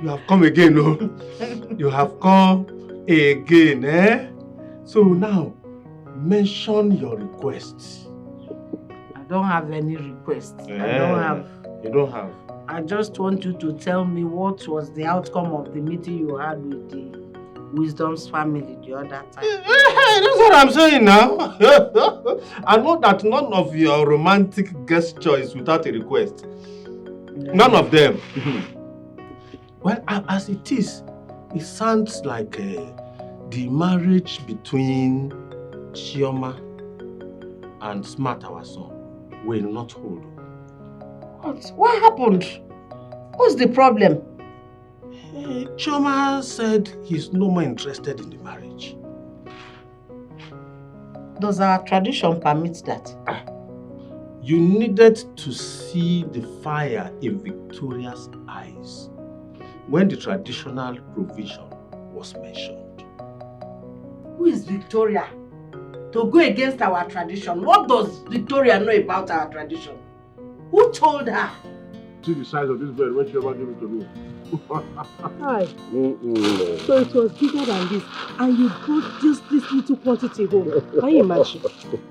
You have come again, no? You have come again, eh? So now, mention your requests. I don't have any requests. I don't have. You don't have? I just want you to tell me what was the outcome of the meeting you had with the Wisdom's family the other time. That's what I'm saying now. I know that none of your romantic gesture is without a request. None of them. Well, as it is, it sounds like the marriage between Chioma and Smart, our son, will not hold. What happened? What's the problem? Chioma said he's no more interested in the marriage. Does our tradition permit that? You needed to see the fire in Victoria's eyes when the traditional provision was mentioned. Who is Victoria? To go against our tradition. What does Victoria know about our tradition? Who told her? See the size of this bread when she ever gave it to me. Hi. So it was bigger than this, and you brought just this little quantity home. Can you imagine?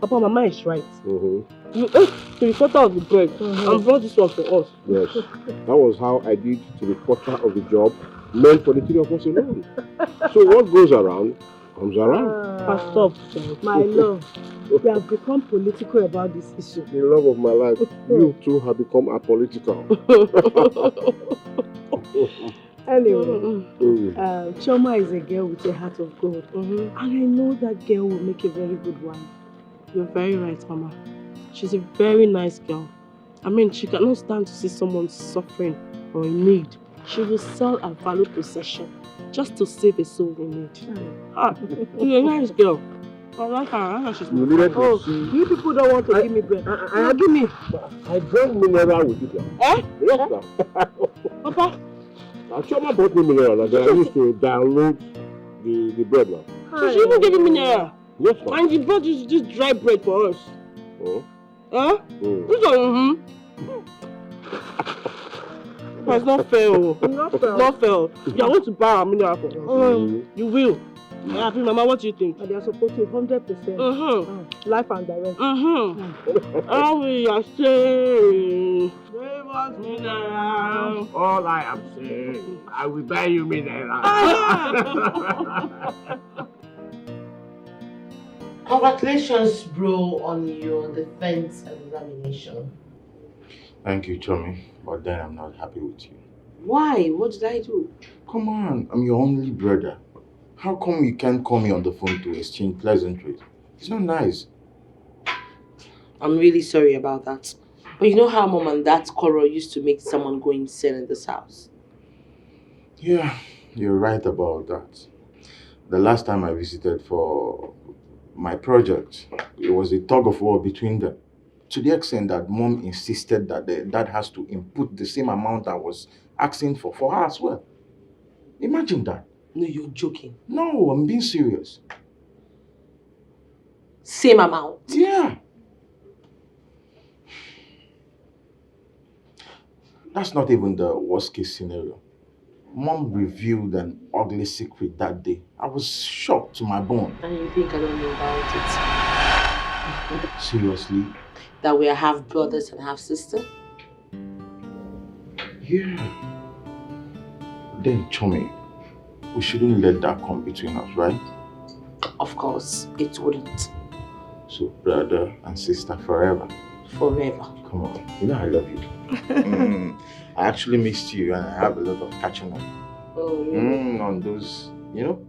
Papa, Mama is right. You ate 3/4 of the bread and brought this one for us. Yes, that was how I did 3/4 of the job meant for the three of us alone. So what goes around comes around. Stop, my love. You have become political about this issue. The love of my life, you too have become apolitical. Anyway, Chioma is a girl with a heart of gold. And I know that girl will make a very good wife. You're very right, Mama. She's a very nice girl. I mean, she cannot stand to see someone suffering or in need. She will sell her valued possession just to save a soul in need. She's a nice girl. I like her. She's You needed to see. You people don't want to give me bread. Give me. I drank mineral with it. Eh? Yes, sir. Papa? Chioma brought me mineral and then I used to download the bread now. So she even gave me mineral? Yes, sir. And you brought this dry bread for us? Oh. Huh? This one, It's not fair. Not fair. You are going to buy a mineral for us. You will. Happy Mama, what do you think? They are supporting 100%. Life and direct. How we are saying? Give us mineral. All I am saying, I will buy you mineral. Congratulations, bro, on your defense examination. Thank you, Tommy, but then I'm not happy with you. Why? What did I do? Come on, I'm your only brother. How come you can't call me on the phone to exchange pleasantries? It's not nice. I'm really sorry about that. But you know how Mom and Dad's quarrel used to make someone go insane in this house? Yeah, you're right about that. The last time I visited for my project, it was a tug of war between them. To the extent that Mom insisted that the dad has to input the same amount I was asking for her as well. Imagine that. No, you're joking. No, I'm being serious. Same amount? Yeah. That's not even the worst case scenario. Mom revealed an ugly secret that day. I was shocked to my bone. And you think I don't know about it? Seriously? That we are half brothers and half sisters? Yeah. Then, Chummy, we shouldn't let that come between us, right? Of course, it wouldn't. So, brother and sister forever. Forever. Come on, you know I love you. I actually missed you and I have a lot of catching up. Oh, really? On those, you know?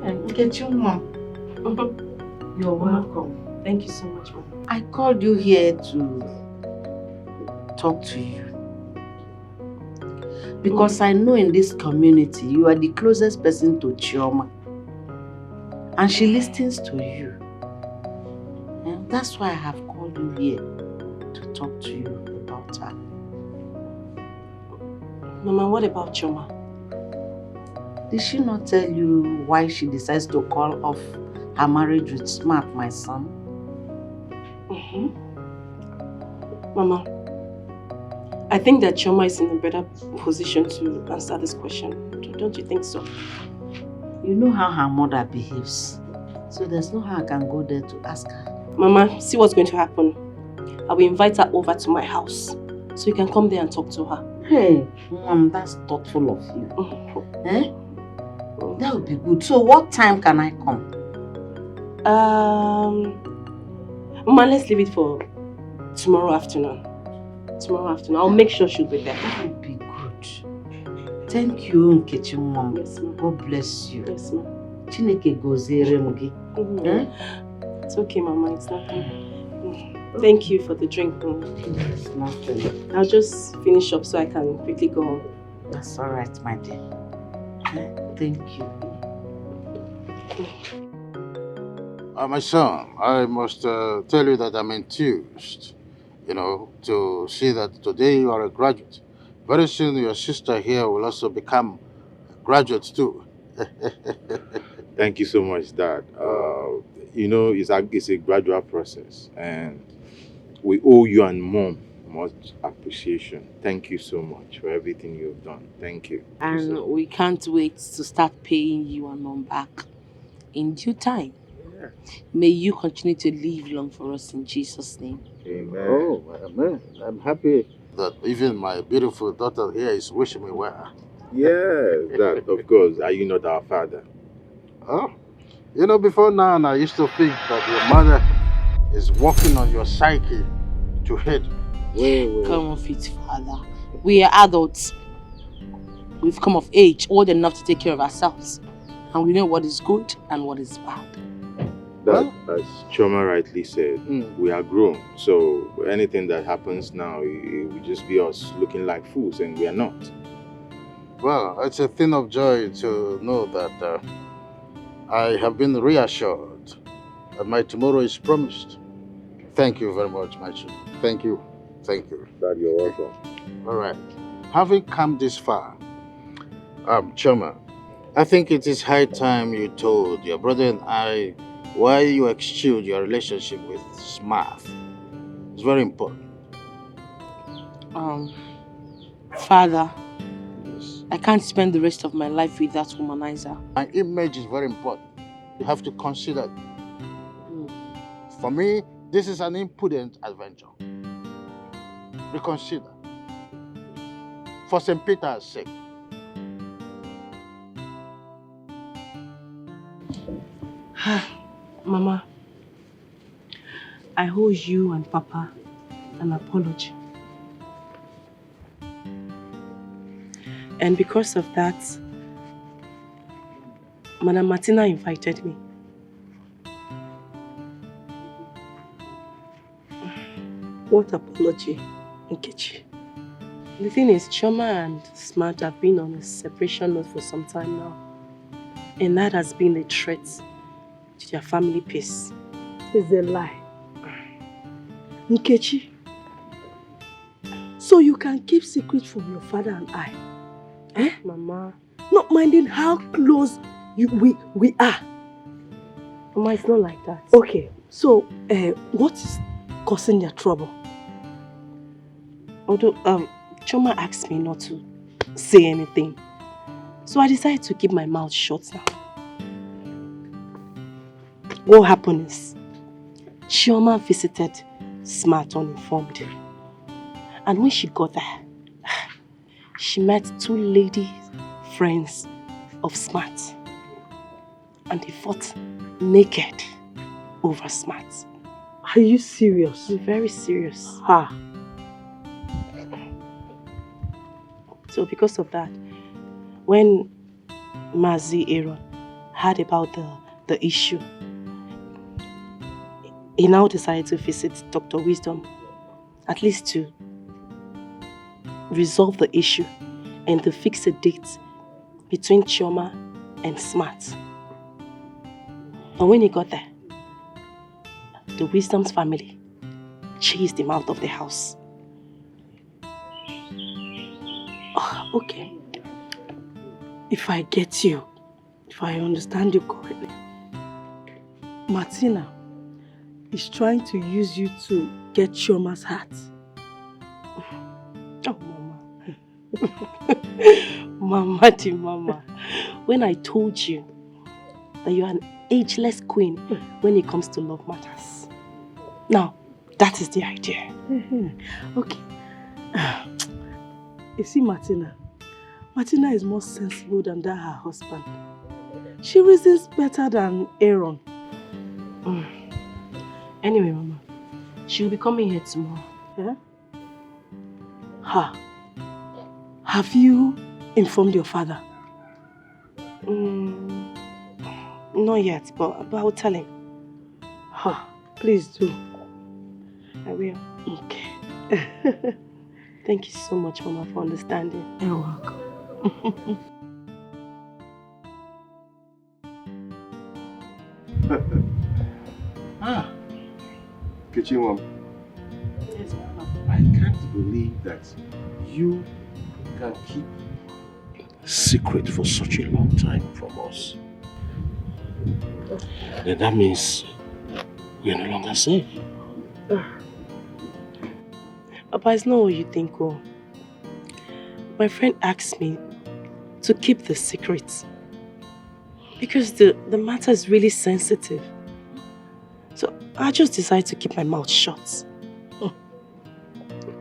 And get your mom. You're welcome. Thank you so much, Mom. I called you here to talk to you. Because I know in this community, you are the closest person to Chioma. And she listens to you. And that's why I have called you here to talk to you about her. Mama, what about Chioma? Did she not tell you why she decides to call off her marriage with Smart, my son? Mama, I think that Chioma is in a better position to answer this question. Don't you think so? You know how her mother behaves. So there's no how I can go there to ask her. Mama, see what's going to happen. I will invite her over to my house. So you can come there and talk to her. Hey, Mom, that's thoughtful of you. Eh? That would be good. So what time can I come? Mama, let's leave it for tomorrow afternoon. Tomorrow afternoon. I'll make sure she'll be there. That would be good. Thank you, Nkechi, Mom. Yes, ma'am. God bless you. Yes, ma'am. Chineke gozere mugi. It's okay, Mama. It's nothing. Thank you for the drink, Mama. It's nothing. I'll just finish up so I can quickly go home. That's all right, my dear. Thank you. My son, I must tell you that I'm enthused, to see that today you are a graduate. Very soon your sister here will also become a graduate too. Thank you so much, Dad. It's a gradual process and we owe you and Mom much appreciation. Thank you so much for everything you've done. Thank you. And we can't wait to start paying you and Mom back in due time. Yeah. May you continue to live long for us in Jesus' name. Amen. Oh, amen. I'm happy that even my beautiful daughter here is wishing me well. Yes, Dad, of course. Are you not our father? Oh, before now, I used to think that your mother is working on your psyche to hate. Come off it, Father. We are adults. We've come of age, old enough to take care of ourselves. And we know what is good and what is bad. That, as Chioma rightly said, we are grown. So anything that happens now, it will just be us looking like fools, and we are not. Well, it's a thing of joy to know that I have been reassured that my tomorrow is promised. Thank you very much, my children. Thank you. Thank you. Dad, you're welcome. All right. Having come this far, Chioma, I think it is high time you told your brother and I why you eschewed your relationship with Smart. It's very important. Father, I can't spend the rest of my life with that womanizer. My image is very important. You have to consider it. For me, this is an impudent adventure. Reconsider. For St. Peter's sake. Mama, I owe you and Papa an apology. And because of that, Madam Martina invited me. What apology, Nkechi? The thing is, Chioma and Smart have been on a separation note for some time now. And that has been a threat to their family peace. It's a lie. Nkechi, so you can keep secret from your father and I? Eh? Mama. Not minding how close we are. Mama, it's not like that. Okay, so what is causing their trouble? Although Chioma asked me not to say anything. So I decided to keep my mouth shut now. What happened is, Chioma visited Smart uninformed. And when she got there, she met two lady friends of Smart. And they fought naked over Smart. Are you serious? I'm very serious. Ha. So because of that, when Mazi Aaron heard about the issue, he now decided to visit Dr. Wisdom, at least to resolve the issue and to fix a date between Chioma and Smart. But when he got there, the Wisdom's family chased him out of the house. Oh, okay. If I get you, if I understand you correctly, Martina is trying to use you to get Chioma's heart. Oh, Mama. Mama. When I told you that you are an ageless queen when it comes to love matters. Now, that is the idea. Okay. You see, Martina is more sensible than that her husband. She reasons better than Aaron. Anyway, Mama, she'll be coming here tomorrow. Yeah? Have you informed your father? Not yet, but I'll tell him. Please do. I will. Okay. Thank you so much, Mama, for understanding. You're welcome. Mom. Yes, Mama. I can't believe that you can keep secret for such a long time from us. Then that means we are no longer safe. Papa, it's not what you think, oh. My friend asked me to keep the secret because the matter is really sensitive. So I just decided to keep my mouth shut.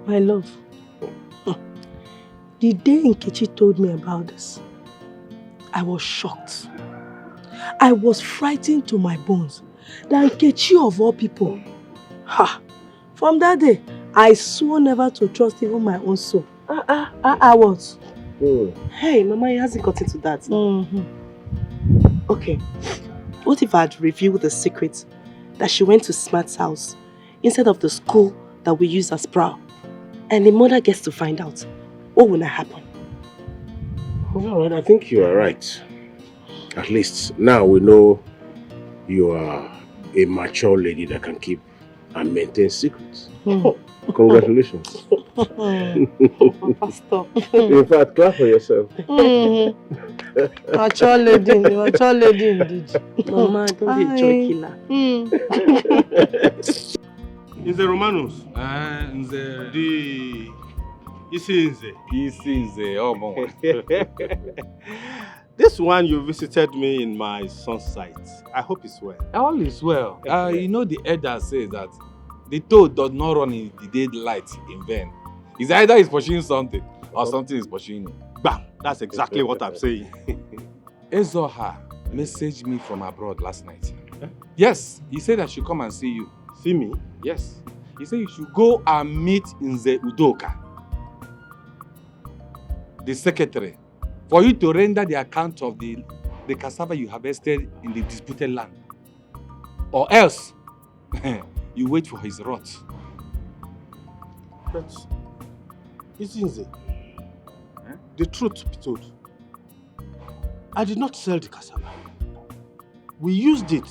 My love, the day Nkechi told me about this, I was shocked. I was frightened to my bones that Nkechi of all people. From that day, I swore never to trust even my own soul. What? Hey, Mama, it hasn't got into that. Okay, what if I had revealed the secret that she went to Smart's house instead of the school that we use as prowl, and the mother gets to find out? What will not happen? Well, I think you are right. At least now we know you are a mature lady that can keep and maintain secrets. Congratulations. Papa, stop. In fact, clap for yourself. Mature lady indeed. Mama, don't be a joy killer. In the Romanos? In the... The... Isinze. Oh, bon. This one you visited me in my son's site. I hope it's well. All is well. You know the elder says that the toad does not run in the daylight in vain. It's either he's pursuing something or something is pursuing him. Bam! That's exactly what I'm saying. Ezoha messaged me from abroad last night. Yes, he said I should come and see you. See me? Yes. He said you should go and meet Nze Udoka, the secretary, for you to render the account of the cassava you harvested in the disputed land. Or else, you wait for his wrath. But, Isinze, the truth be told, I did not sell the cassava. We used it.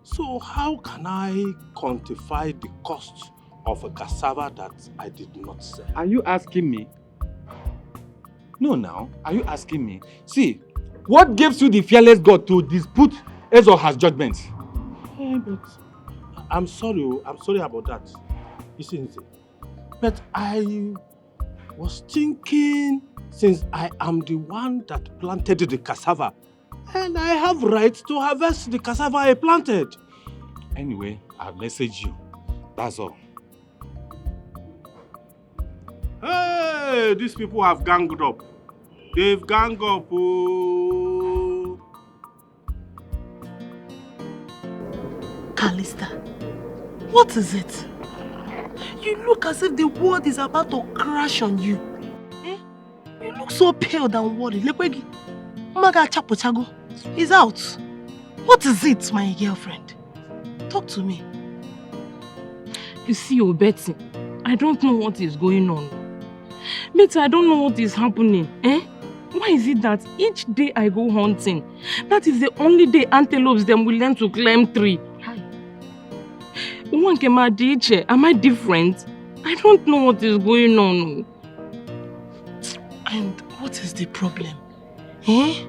So how can I quantify the cost of a cassava that I did not sell? Are you asking me? No, now. Are you asking me? See, what gives you the fearless God to dispute Ezoha's judgment? But I'm sorry about that. Isn't it? But I was thinking, since I am the one that planted the cassava, and I have right to harvest the cassava I planted. Anyway, I've messaged you. That's all. Hey, these people have ganged up. They've ganged up. Oh. Callista, what is it? You look as if the world is about to crash on you. Eh? You look so pale and worried. Lekwegi, Umaga Chapochago is out. What is it, my girlfriend? Talk to me. You see, Betty, I don't know what is going on. Betty, I don't know what is happening. Eh? Why is it that each day I go hunting, that is the only day antelopes them will learn to climb tree? Am I different? I don't know what is going on. And what is the problem? Eh?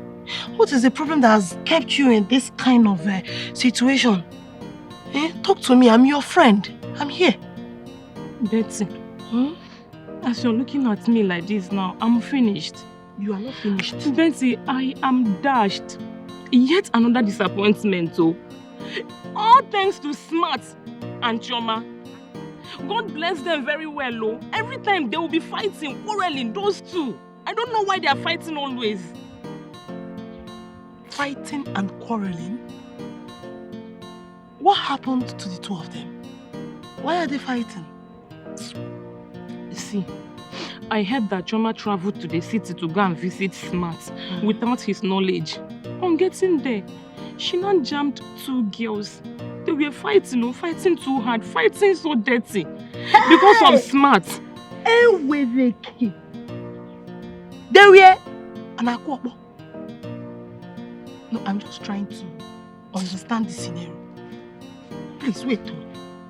What is the problem that has kept you in this kind of situation? Eh? Talk to me, I'm your friend. I'm here. Betty, as you're looking at me like this now, I'm finished. You are not finished. Betty, I am dashed. Yet another disappointment, oh. All thanks to Smart and Choma. God bless them very well, oh. Every time they will be fighting, quarreling, those two. I don't know why they are fighting always. Fighting and quarreling? What happened to the two of them? Why are they fighting? See, I heard that Choma traveled to the city to go and visit Smart without his knowledge. On getting there, she now jammed two girls. They were fighting, oh, fighting too hard, fighting so dirty. Because of Smart. They were Anakwokbo. No, I'm just trying to understand the scenario. Please wait.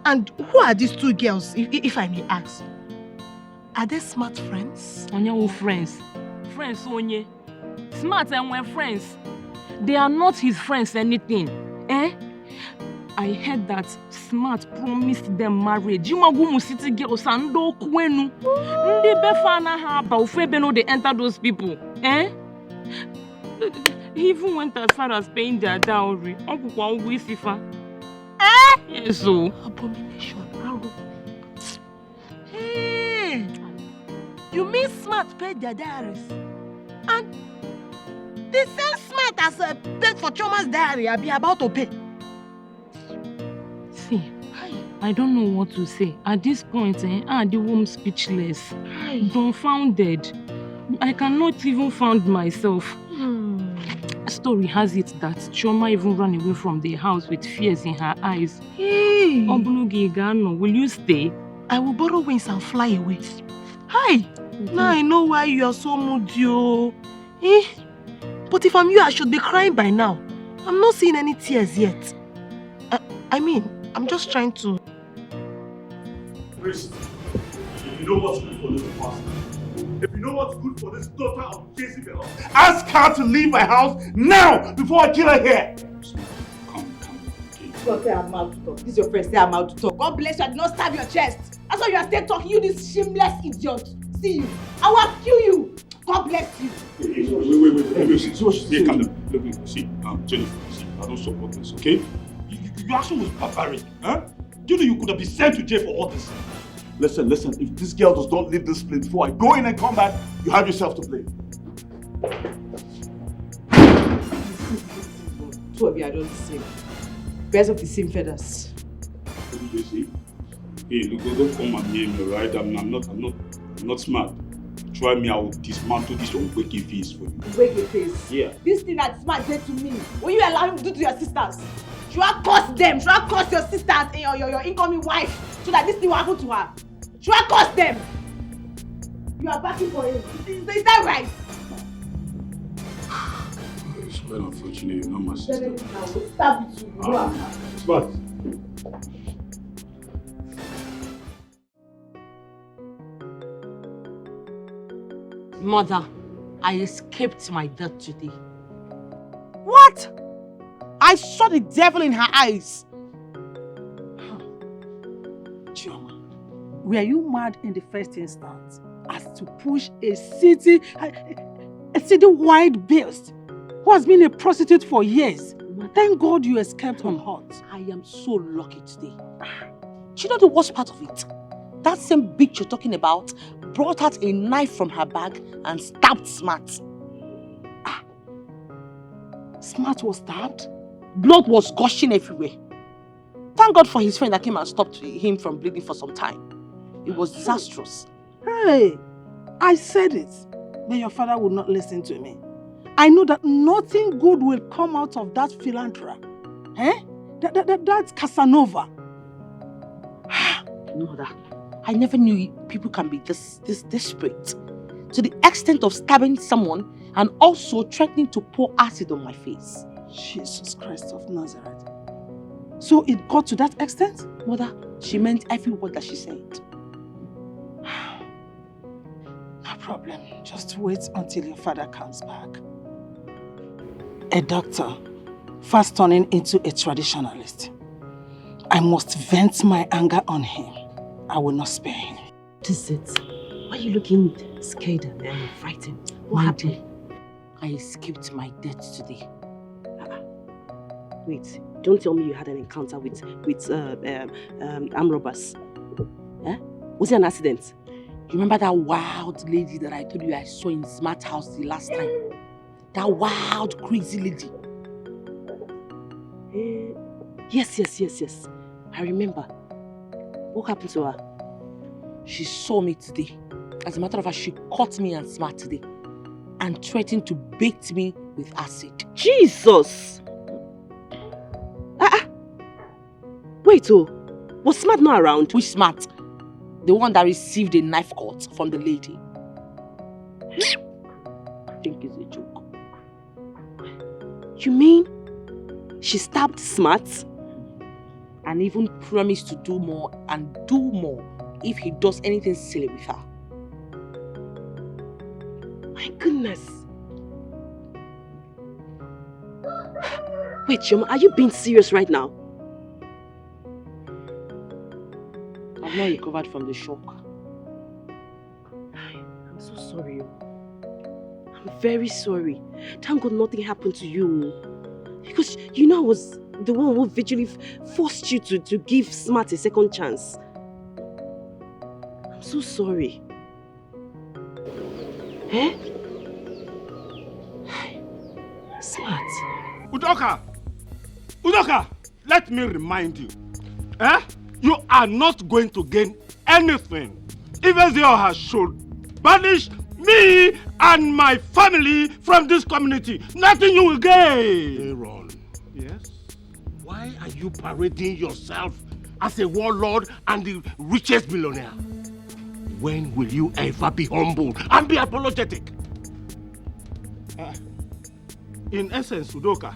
And who are these two girls, if I may ask? Are they Smart friends? Onye friends. Friends, Onye. Smart and we're friends. They are not his friends anything. Eh? I heard that Smart promised them marriage. You magumu city girls and do kwenu. Ndi befana ha ba ufebe no they enter those people. Eh? He even went as far as paying their dowry. Uncle kwa ugwu isifa. Eh? Yes, so. Abomination. Hey! You mean Smart paid their dowries? And the same Smart as paid for Choma's diary I be about to pay. See, I don't know what to say. At this point, the womb speechless. Dumbfounded. I cannot even find myself. Story has it that Choma even ran away from the house with fears in her eyes. Hey! Will you stay? I will borrow wings and fly away. Hi! Now I know why you are so moody. Eh? But if I'm you, I should be crying by now. I'm not seeing any tears yet. I'm just trying to... Chris, if you know what's good for this pastor, if you know what's good for this daughter of Jezebel, ask her to leave my house now before I kill her here. God say I'm out to talk. This is your friend, say I'm out to talk. God bless you, I did not stab your chest. That's why you are still talking, you this shameless idiot. See you. I will kill you. God bless you. Wait. See, calm down. Look, see, Jennifer, see, I don't support this, okay? Your action was barbaric, huh? Do you know you could have been sent to jail for all this? Listen, if this girl does not leave this place before I go in and come back, you have yourself to blame. Two of you are not the same. Birds of the same feathers. What did you say? Hey, look, don't come at me, right? I'm not smart. Try me, I will dismantle this unwakey face for you. Unwakey face? Yeah. This thing that Smart did to me, will you allow him to do to your sisters? Should I curse them? Should I curse your sisters and your incoming wife so that this thing will happen to her? Should I curse them? You are backing for him. Is that right? It's quite unfortunate, you're not my sister. I will stab you. Smart. Mother, I escaped my death today. What? I saw the devil in her eyes. Chioma, were you mad in the first instance as to push a city-wide beast who has been a prostitute for years? Thank God you escaped unhurt. I am so lucky today. Do you know the worst part of it? That same bitch you're talking about brought out a knife from her bag and stabbed Smart. Smart was stabbed? Blood was gushing everywhere. Thank God for his friend that came and stopped him from bleeding for some time. It was disastrous. Hey, I said it, but your father would not listen to me. I know that nothing good will come out of that philanthropy. That's Casanova. Mother, I never knew people can be this desperate. To the extent of stabbing someone and also threatening to pour acid on my face. Jesus Christ of Nazareth. So it got to that extent? Mother, she meant every word that she said. No problem. Just wait until your father comes back. A doctor, fast turning into a traditionalist. I must vent my anger on him. I will not spare him. What is it? Why are you looking scared and frightened? What happened? I escaped my death today. Wait, don't tell me you had an encounter with armed robbers. Was it an accident? You remember that wild lady that I told you I saw in Smart House the last time? That wild, crazy lady. Yes. I remember. What happened to her? She saw me today. As a matter of fact, she caught me and Smart today and threatened to bait me with acid. Jesus! Wait, was Smart not around? Which Smart? The one that received a knife cut from the lady. I think it's a joke. You mean she stabbed Smart? And even promised to do more and do more if he does anything silly with her. My goodness. Wait, Choma, are you being serious right now? I've not recovered from the shock. I'm so sorry. I'm very sorry. Thank God nothing happened to you. Because you know I was the one who vigilantly forced you to give Smart a second chance. I'm so sorry. Smart. Udoka, let me remind you. You are not going to gain anything. Even Zioha should banish me and my family from this community. Nothing you will gain. Aaron. Yes? Why are you parading yourself as a warlord and the richest billionaire? When will you ever be humble and be apologetic? In essence, Udoka,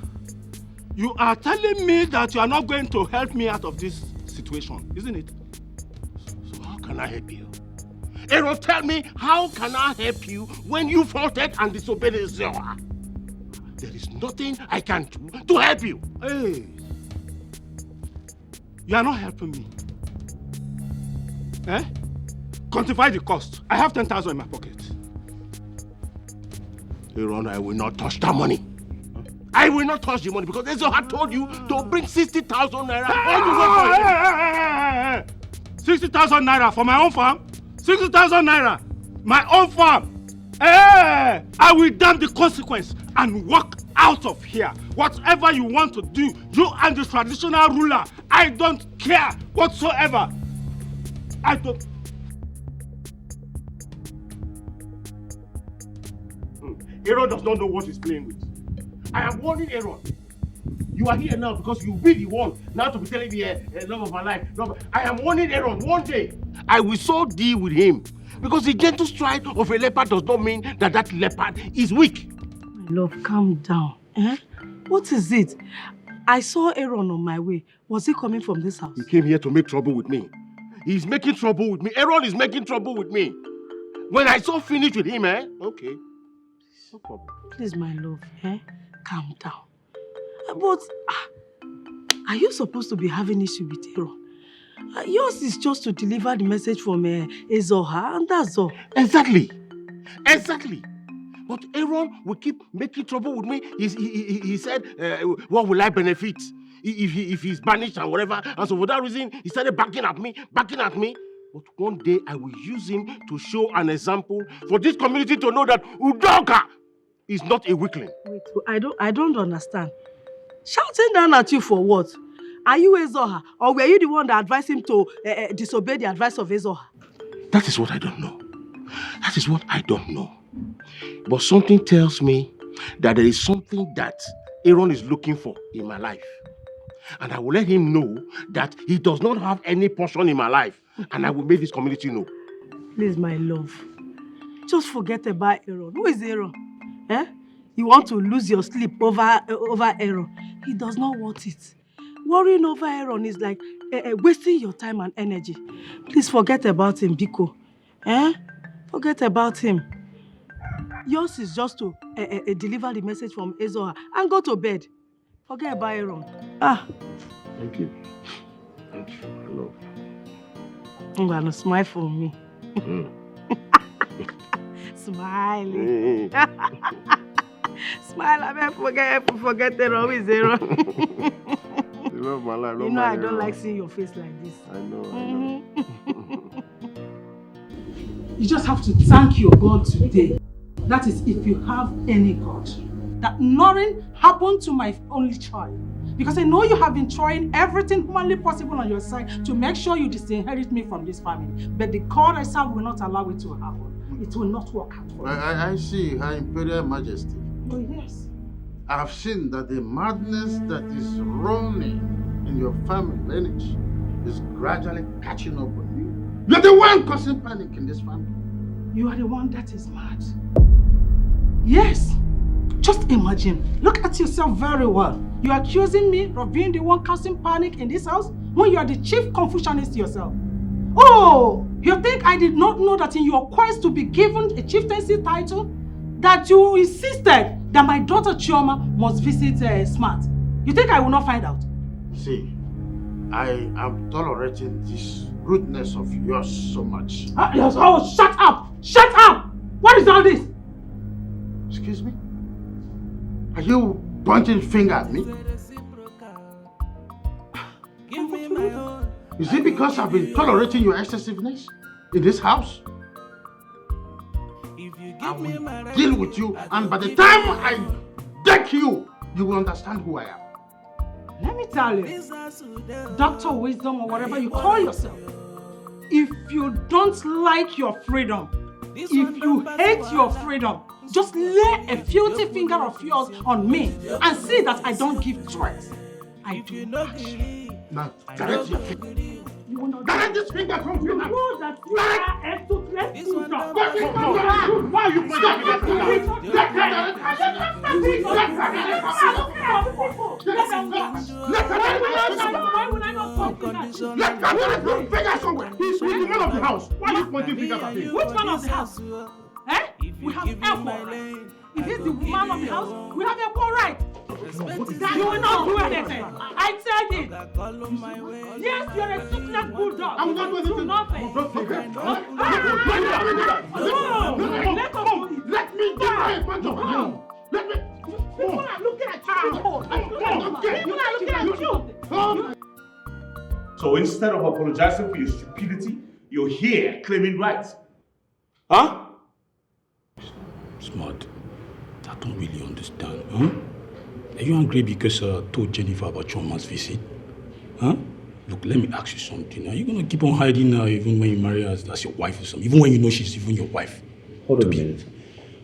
you are telling me that you are not going to help me out of this situation, isn't it? So how can I help you? Aaron, tell me, how can I help you when you faulted and disobeyed Zioha? There is nothing I can do to help you. Hey, you are not helping me. Quantify the cost. I have 10,000 in my pocket. Aaron, I will not touch that money. I will not touch the money because Zioha told you to bring 60,000 naira. Hey! 60,000 naira for my own farm? 60,000 naira? My own farm? Hey! I will damn the consequence and walk out of here. Whatever you want to do, you and the traditional ruler, I don't care whatsoever. I don't. Aaron does not know what he's playing with. I am warning Aaron. You are here now because you be the one now to be telling me love of my life. I am warning Aaron. One day, I will so deal with him. Because the gentle stride of a leopard does not mean that that leopard is weak. My love, calm down. What is it? I saw Aaron on my way. Was he coming from this house? He came here to make trouble with me. He's making trouble with me. Aaron is making trouble with me. When I saw finish with him, okay. No problem. Please, my love, calm down. But are you supposed to be having issue with Aaron? Yours is just to deliver the message from Zioha, and that's all. Exactly. But Aaron will keep making trouble with me. He said, what will I benefit if he's banished and whatever? And so for that reason, he started backing at me. But one day I will use him to show an example for this community to know that Udoka is not a weakling. Wait, I don't understand. Shouting down at you for what? Are you Ezoha? Or were you the one that advised him to disobey the advice of Ezoha? That is what I don't know. That is what I don't know. But something tells me that there is something that Aaron is looking for in my life. And I will let him know that he does not have any portion in my life. And I will make this community know. Please, my love. Just forget about Aaron. Who is Aaron? Eh? You want to lose your sleep over Aaron. He does not want it. Worrying over Aaron is like wasting your time and energy. Please forget about him, Biko. Eh? Forget about him. Yours is just to deliver the message from Ezoha and go to bed. Forget about Aaron. Ah. Thank you. Thank you. I love you. I'm gonna smile for me. Smiling. Smile, I mean, forget Aaron. Who is Aaron? You love my life. You know I don't like seeing your face like this. I know. You just have to thank your God today. That is, if you have any God. That nothing happened to my only child. Because I know you have been trying everything humanly possible on your side to make sure you disinherit me from this family. But the God I serve will not allow it to happen. It will not work out for you. I see, Her Imperial Majesty. Oh, yes. I have seen that the madness that is roaming in your family lineage is gradually catching up on you. You're the one causing panic in this family. You are the one that is mad. Yes. Just imagine. Look at yourself very well. You are accusing me of being the one causing panic in this house when you are the chief Confucianist yourself. Oh, you think I did not know that in your quest to be given a chieftaincy title, that you insisted that my daughter Chioma must visit Smart? You think I will not find out? See, I am tolerating this rudeness of yours so much. Oh, shut up! Shut up! What is all this? Excuse me? Are you pointing finger at me? Is it because I've been tolerating your excessiveness in this house? I will deal with you, and by the time I deck you, you will understand who I am. Let me tell you, Dr. Wisdom or whatever you call yourself, if you don't like your freedom, if you hate your freedom, just lay a filthy finger of yours on me and see that I don't give threats. I do not. Now, direct your finger. Direct this finger from you now. know that you are a toothless loser. Why are you pointing at He's the man of the house. Why are you pointing fingers at him? Which man of the house? Eh? We have equal right. If he's the man of the house, we have equal right. You will not do anything. I said it. Yes, you're a toothless bulldog. I'm not doing anything. Nothing. Let me get my punch up. Let me. People are looking at you. People are looking at you. So instead of apologizing for your stupidity, you're here claiming rights. Huh? Smart. I don't really understand. Huh? Are you angry because I told Jennifer about Choma's visit? Huh? Look, let me ask you something. Are you going to keep on hiding her even when you marry her as your wife or something? Even when you know she's even your wife? Hold on a minute.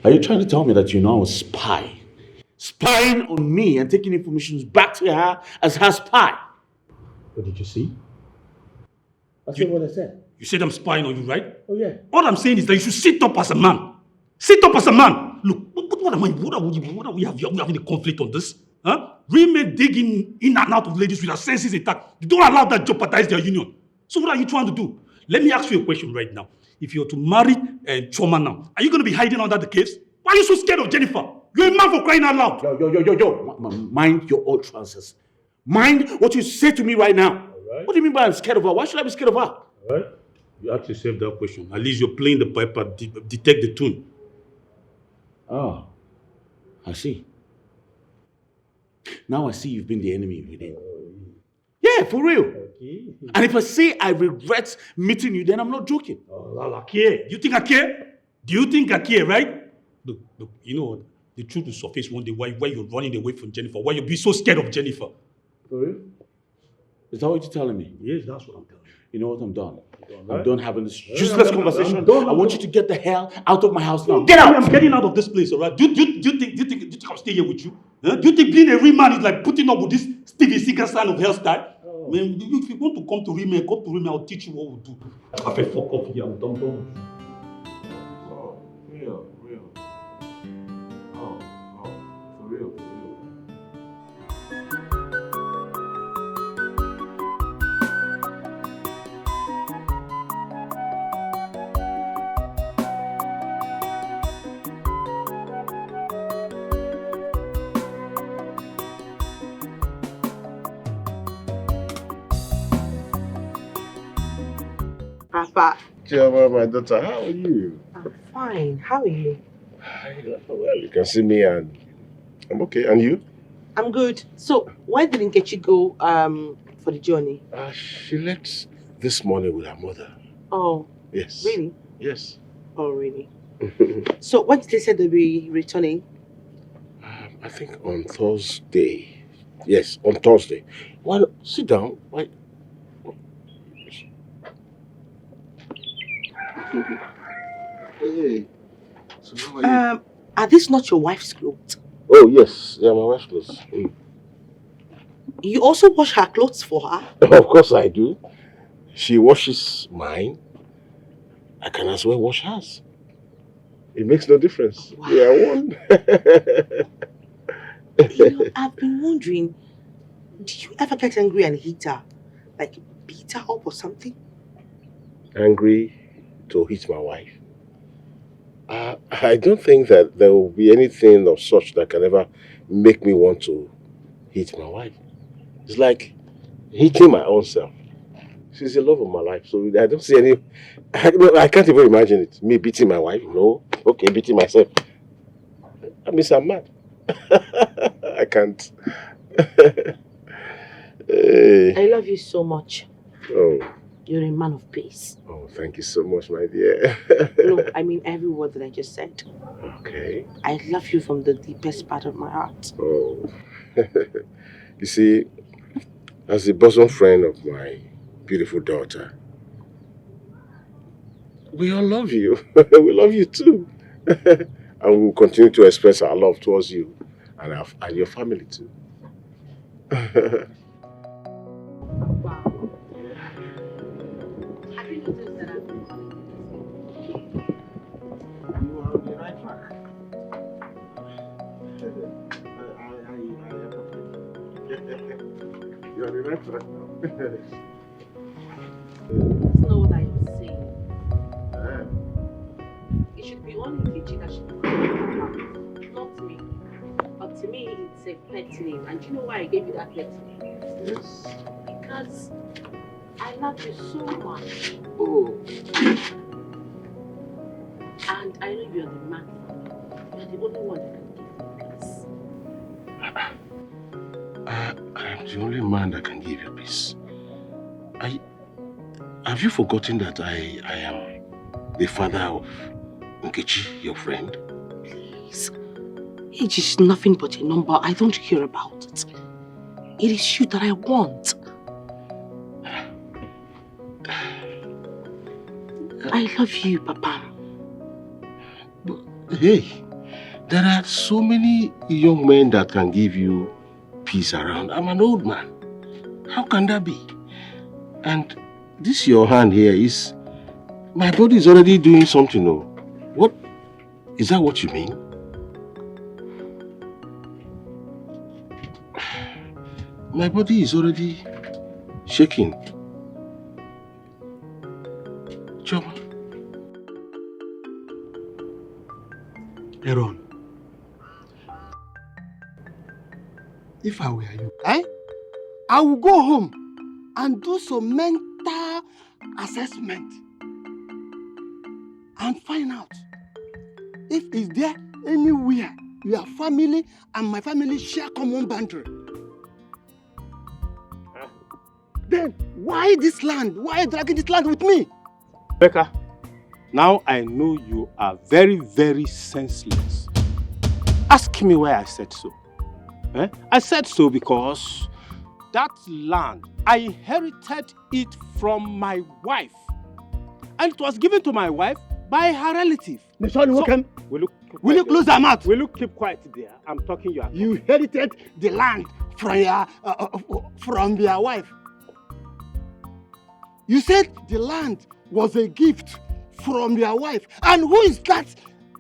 Are you trying to tell me that you know I was spy? Spying on me and taking information back to her as her spy? What did you see? That's what I said. You said I'm spying on you, right? Oh, yeah. All I'm saying is that you should sit up as a man. Sit up as a man. Look, what are we having a conflict on this? Huh? Women digging in and out of ladies with their senses intact. You don't allow that jeopardize their union. So what are you trying to do? Let me ask you a question right now. If you're to marry Choma now, are you going to be hiding under the caves? Why are you so scared of Jennifer? You're a man for crying out loud. Yo. Mind your utterances. Mind what you say to me right now. Right. What do you mean by I'm scared of her? Why should I be scared of her? All right. You ask yourself that question. At least you're playing the piper, detect the tune. Oh, I see. Now I see you've been the enemy within. Yeah, for real. okay. And if I say I regret meeting you, then I'm not joking. Oh, Lala, care. Do you think I care? Do you think I care, right? Look, you know what? The truth will surface one day why you're running away from Jennifer, why you're being so scared of Jennifer. For real? Is that what you're telling me? Yes, that's what I'm telling you. You know what? I'm done. Right? I'm done having this useless conversation. I'm done. I want you to get the hell out of my house now. Get out! I'm getting out of this place, alright? Do you think I'll stay here with you? Huh? Do you think being a real man is like putting up with this Stevie Seeger style of hairstyle? Oh. Man, if you want to come to real men, come to real men, I'll teach you what we'll do. I feel fuck off here. I'm done. Oh, real. Oh, for real. Papa. Chioma, my daughter, how are you? I'm fine. How are you? Well, you can see me and I'm okay. And you? I'm good. So, why didn't Nkechi go for the journey? She left this morning with her mother. Oh. Yes. Really? Yes. Oh, really? So, when did they say they'll be returning? I think on Thursday. Yes, on Thursday. Well, sit down. Why? Hey. So how are you? Are these not your wife's clothes? Oh, yes. Yeah, my wife's clothes. You also wash her clothes for her? Of course I do. She washes mine. I can as well wash hers. It makes no difference. Wow. We are one. I've been wondering, do you ever get angry and hit her? Like beat her up or something? Angry to hit my wife? I don't think that there will be anything of such that can ever make me want to hit my wife. It's like hitting my own self. She's the love of my life, so I don't see any... I can't even imagine it. Me beating my wife, no. Okay, beating myself. I mean, I'm mad. I can't. Hey. I love you so much. Oh. You're a man of peace. Oh, thank you so much, my dear. Look, I mean every word that I just said. Okay. I love you from the deepest part of my heart. Oh. You see, as the bosom friend of my beautiful daughter, we all love you. We love you too. And we will continue to express our love towards you and your family too. You're on the right track now. That's not what I was saying. It should be only Nkechi that should be not me. But to me, it's a pet name. And do you know why I gave you that pet name? Yes. Because I love you so much. Oh. And I know you're the man. You're the only one that can give me peace. I'm the only man that can give you peace. Have you forgotten that I am the father of Nkechi, your friend? Please. Age is nothing but a number. I don't care about it. It is you that I want. I love you, Papa. But, hey, there are so many young men that can give you peace around. I'm an old man. How can that be? And this your hand here is... My body is already doing something. Oh. What? Is that what you mean? My body is already shaking. Choma. Aaron, if I were you, I will go home and do some mental assessment and find out if is there anywhere your family and my family share common boundary. Then why this land? Why are you dragging this land with me? Becca, now I know you are very, very senseless. Ask me why I said so. I said so because that land, I inherited it from my wife. And it was given to my wife by her relative. Will you close your mouth? Will you keep quiet there? I'm talking you. You inherited the land from your wife. You said the land was a gift from your wife. And who is that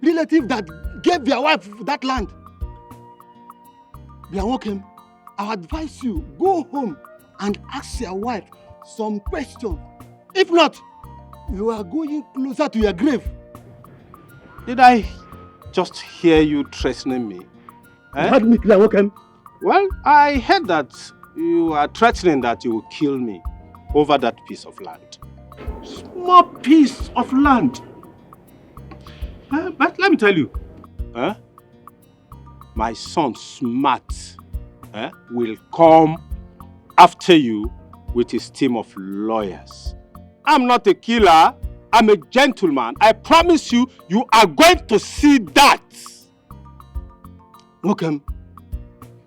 relative that gave your wife that land? Biawokem, I advise you, go home and ask your wife some questions. If not, you are going closer to your grave. Did I just hear you threatening me? You heard me, Biawokem? Well, I heard that you are threatening that you will kill me over that piece of land. Small piece of land. But let me tell you, my son Smart will come after you with his team of lawyers. I'm not a killer. I'm a gentleman. I promise you, you are going to see that. Okay.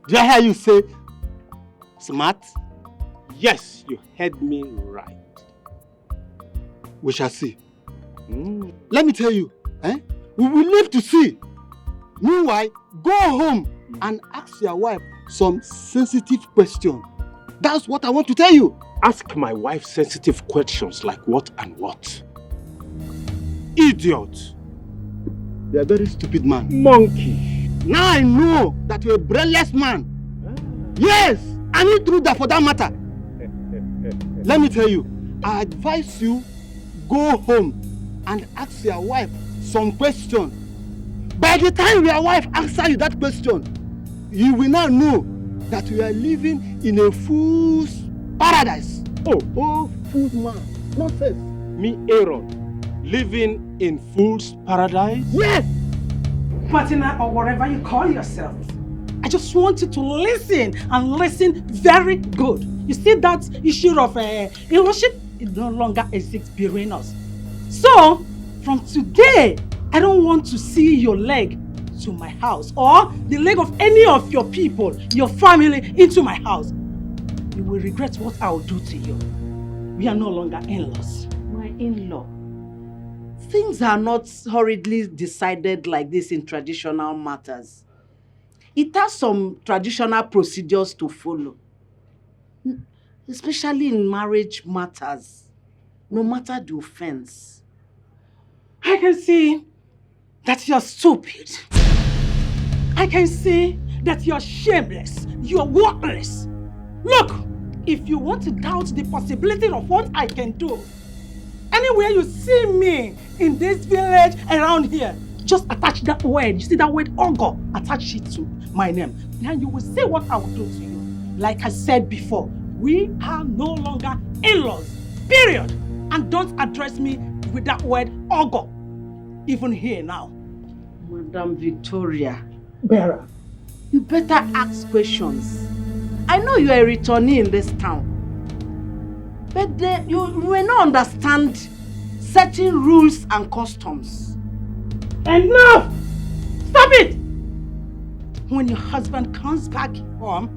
Did I hear you say Smart? Yes, you heard me right. We shall see. Let me tell you, we will live to see. Meanwhile, go home and ask your wife some sensitive questions. That's what I want to tell you. Ask my wife sensitive questions like what and what? Idiot. You are a very stupid man. Monkey. Now I know that you're a brainless man. Yes, and you through that for that matter. Let me tell you, I advise you go home and ask your wife some questions. By the time your wife answers you that question, you will now know that you are living in a fool's paradise. Oh, fool's man. Nonsense. Me, Aaron, living in fool's paradise? Yes! Martina, or whatever you call yourself, I just want you to listen and listen very good. You see that issue of illusion? It no longer exists between us. So, from today, I don't want to see your leg to my house or the leg of any of your people, your family, into my house. You will regret what I will do to you. We are no longer in-laws. My in-law. Things are not hurriedly decided like this in traditional matters. It has some traditional procedures to follow. Especially in marriage matters, no matter the offense. I can see that you're stupid. I can see that you're shameless, you're worthless. Look, if you want to doubt the possibility of what I can do, anywhere you see me in this village around here, just attach that word. You see that word Ogo? Attach it to my name. Then you will see what I will do to you. Like I said before, we are no longer in-laws. Period. And don't address me with that word Ogo. Even here now. Madam Victoria. Bearer. You better ask questions. I know you are a returnee in this town. But you will not understand certain rules and customs. Enough! Stop it! When your husband comes back home,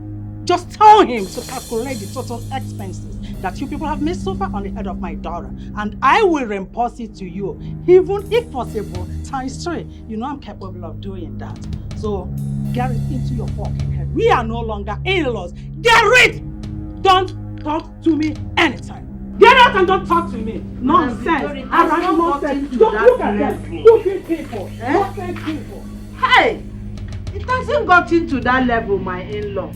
just tell him to calculate the total expenses that you people have made so far on the head of my daughter. And I will reimburse it to you, even if possible, ×3. You know I'm capable of doing that. So get it into your fucking head. We are no longer in-laws. Get rid! Don't talk to me anytime. Get out and don't talk to me. Nonsense. Around nonsense. Don't look at them. Stupid people. Nonsense people. Hey! It hasn't got into that level, my in-law.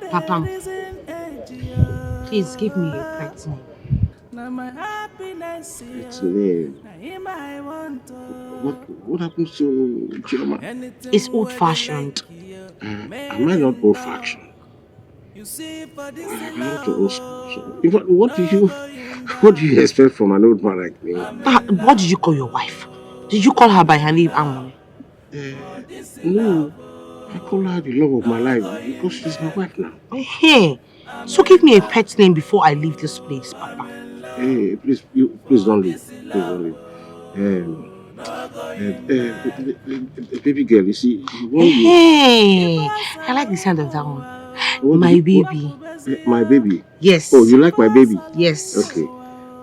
Papa, please give me a pet name. It's name. What happens to Chioma? It's old-fashioned. Am I not old-fashioned? I'm not old school. So, in fact, what do you expect from an old man like me? What did you call your wife? Did you call her by her name, Amon? No. I call her the love of my life because she's my wife now. Hey, so give me a pet name before I leave this place, Papa. Hey, please don't leave. Please don't leave. Baby girl, you see, Hey, I like the sound of that one. My baby. My baby? Yes. Oh, you like my baby? Yes. Okay.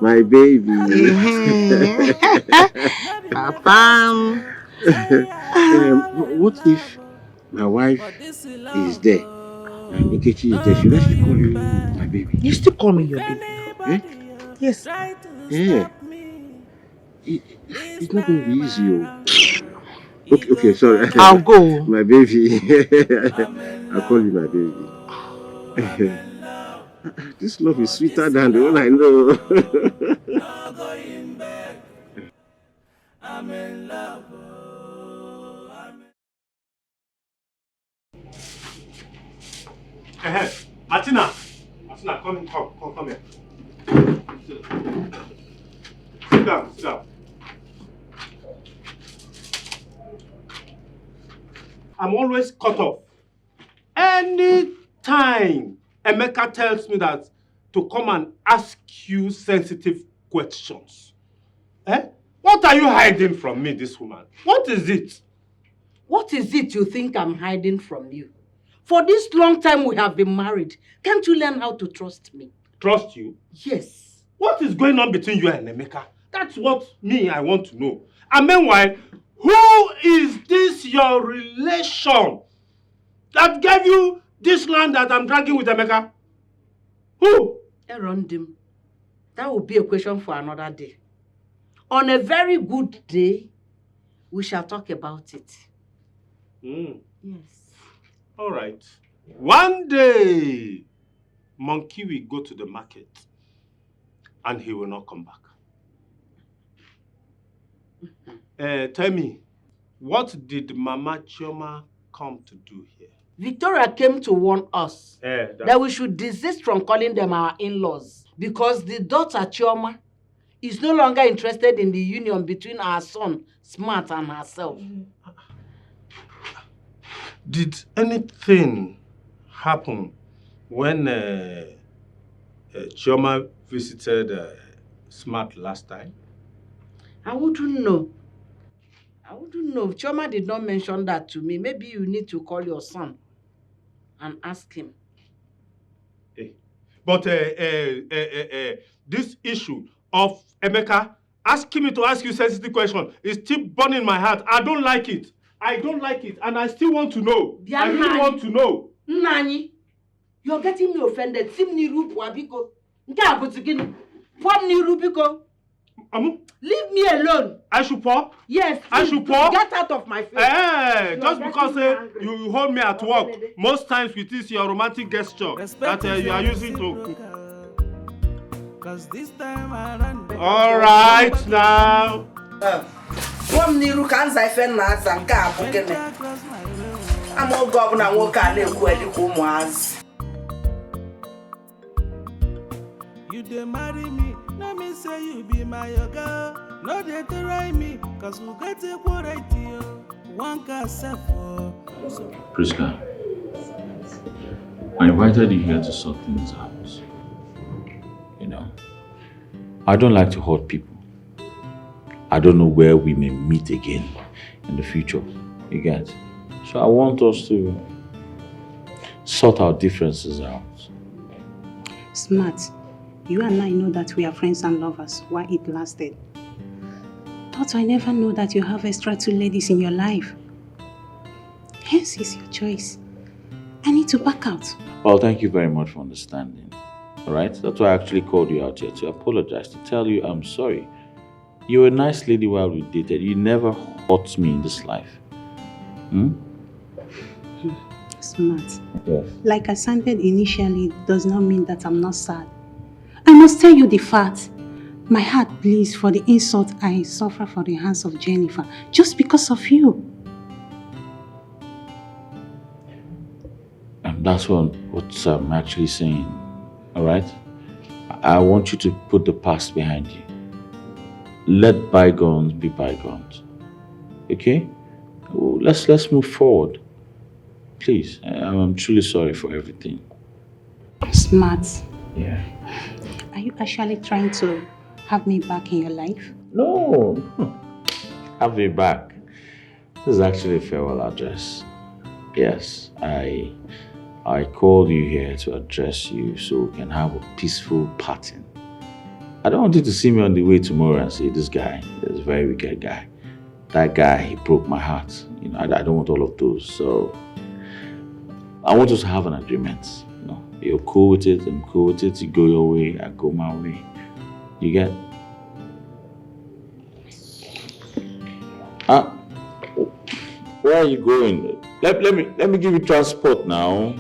My baby. Papa. What if my wife is there and Nkechi is there? Should I still call you my baby? You still call me your baby? Eh? Yes. Yeah. It's not going to be easy. Okay, sorry. I'll go. My baby. I'll call you my baby. This love is sweeter than the one I know. I'm in love. Martina, come here. Sit down. I'm always cut off. Anytime Emeka tells me that to come and ask you sensitive questions. What are you hiding from me, this woman? What is it? What is it you think I'm hiding from you? For this long time we have been married, can't you learn how to trust me? Trust you? Yes. What is going on between you and Emeka? That's what I want to know. And meanwhile, who is this your relation that gave you this land that I'm dragging with Emeka? Who? Erondim. That will be a question for another day. On a very good day, we shall talk about it. Yes. All right. One day, Monkey will go to the market and he will not come back. Tell me, what did Mama Chioma come to do here? Victoria came to warn us that we should desist from calling them our in-laws because the daughter Chioma is no longer interested in the union between our son, Smart, and herself. Did anything happen when Chioma visited Smart last time? I wouldn't know. Chioma did not mention that to me. Maybe you need to call your son and ask him. But this issue of Emeka asking me to ask you sensitive question is still burning my heart. I don't like it. And I still want to know. I really want to know. Nani, you're getting me offended. Leave me alone. I should pour? Yes. I should pour? Get out of my face. Just because you hold me at work, most times with this your romantic gesture that you are using to. All right now. You dey marry me, let me say you be my girl. No dey try me, cause we get a variety. One can self. Priska, I invited you here to sort things out. You know, I don't like to hurt people. I don't know where we may meet again in the future. You get? So I want us to sort our differences out. Smart. You and I know that we are friends and lovers while it lasted. But I never know that you have extra 2 ladies in your life. Hence is your choice. I need to back out. Well, thank you very much for understanding. Alright? That's why I actually called you out here to apologize, to tell you I'm sorry. You were a nice lady while we dated. You never hurt me in this life. Smart. Yes. Like I sounded initially does not mean that I'm not sad. I must tell you the fact. My heart bleeds for the insult I suffer for the hands of Jennifer just because of you. And that's what I'm actually saying. Alright? I want you to put the past behind you. Let bygones be bygones. Okay? Let's move forward. Please, I'm truly sorry for everything. Smart. Yeah. Are you actually trying to have me back in your life? No. Have me back. This is actually a farewell address. Yes, I called you here to address you so we can have a peaceful parting. I don't want you to see me on the way tomorrow and say, this guy is a very wicked guy. That guy, he broke my heart. You know, I don't want all of those. So I want us to have an agreement. You know, you're cool with it, I'm cool with it. You go your way, I go my way. You get? Where are you going? Let me give you transport now.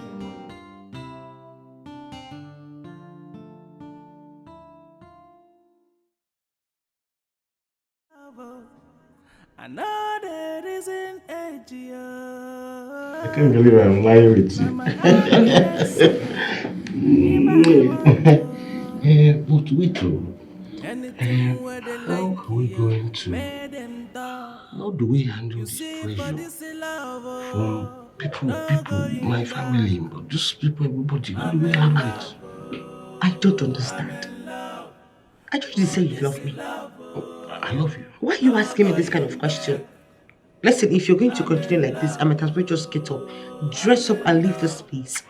I know there isn't a I can't believe I'm lying with you. But wait, how are we going to? How do we handle this pressure from people, my family, just people, everybody? How do we handle it? I don't understand. I thought you said you love me. I love you. Why are you asking me this kind of question? Listen, if you're going to continue like this, I might as well just get up, dress up and leave this place.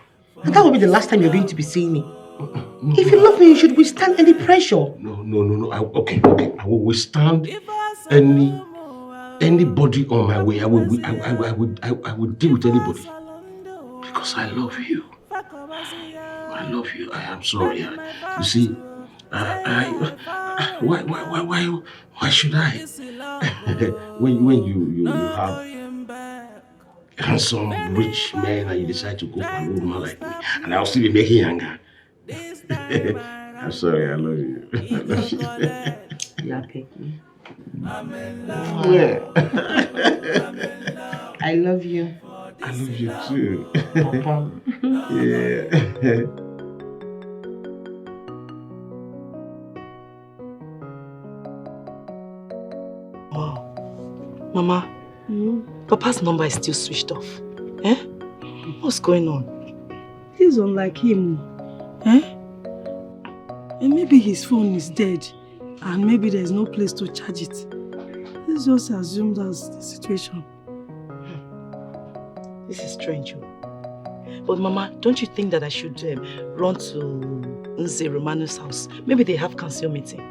And that will be the last time you're going to be seeing me. If you love me, you should withstand any pressure. No. Okay. I will withstand anybody on my way. I will deal with anybody because I love you. I love you. I am sorry. You see, why should I? when you have handsome, rich men and you decide to go for an old man like me, and I'll still be making younger. I'm sorry, I love you. I love you. Yeah, Peggy. Yeah. I love you. I love you too. Papa. Yeah. Wow. Mama, Papa's number is still switched off. Eh? What's going on? He's unlike him. Eh? And maybe his phone is dead. And maybe there's no place to charge it. Let's just assume that's the situation. This is strange. But Mama, don't you think that I should run to Nze Romano's house? Maybe they have council meeting.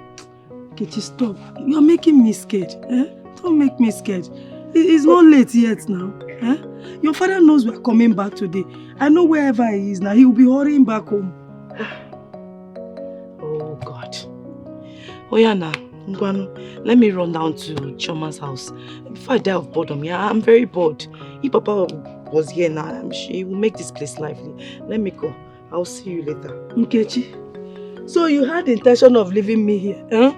Kechi, stop. You're making me scared. Eh? Don't make me scared. It's not late yet now. Eh? Your father knows we're coming back today. I know wherever he is now, he will be hurrying back home. Oh God. Oyana, let me run down to Choma's house. Before I die of boredom, yeah, I'm very bored. If Papa was here now, I'm sure he will make this place lively. Let me go. I'll see you later. Nkechi, so you had the intention of leaving me here, eh?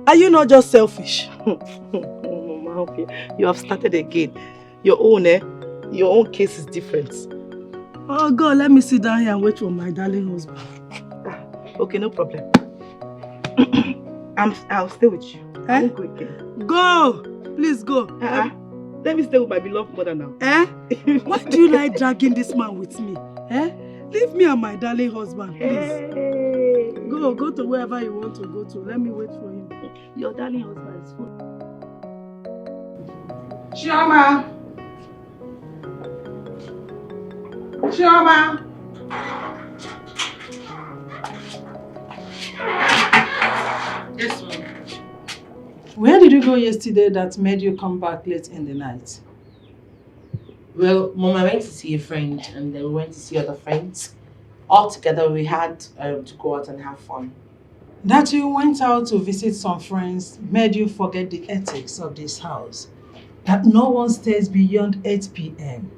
Are you not just selfish? Mama, you have started again. Your own, Your own case is different. Oh God, let me sit down here and wait for my darling husband. Okay, no problem. I'll stay with you. Eh? I won't go again. Go! Please go. Let me stay with my beloved mother now. Eh? Why do you like dragging this man with me? Eh? Leave me and my darling husband, please. Hey. Go to wherever you want to go to. Let me wait for him. Your darling husband is full. Chioma! Chioma! Yes, ma'am. Where did you go yesterday that made you come back late in the night? Well, Mom, I went to see a friend and then we went to see other friends. All together, we had to go out and have fun. That you went out to visit some friends made you forget the ethics of this house. That no one stays beyond 8 p.m.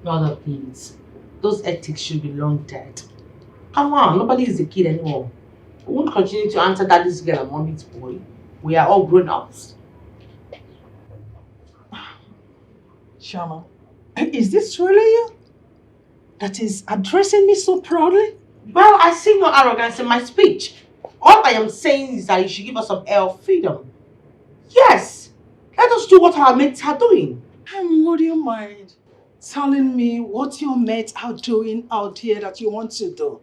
Mother, please. Those ethics should be long dead. Come on, nobody is a kid anymore. We won't continue to answer daddy's girl and mommy's boy. We are all grown-ups. Shama, is this really you? That is addressing me so proudly? Well, I see no arrogance in my speech. All I am saying is that you should give us some air of freedom. Yes, let us do what our mates are doing. Would you mind telling me what your mates are doing out here that you want to do.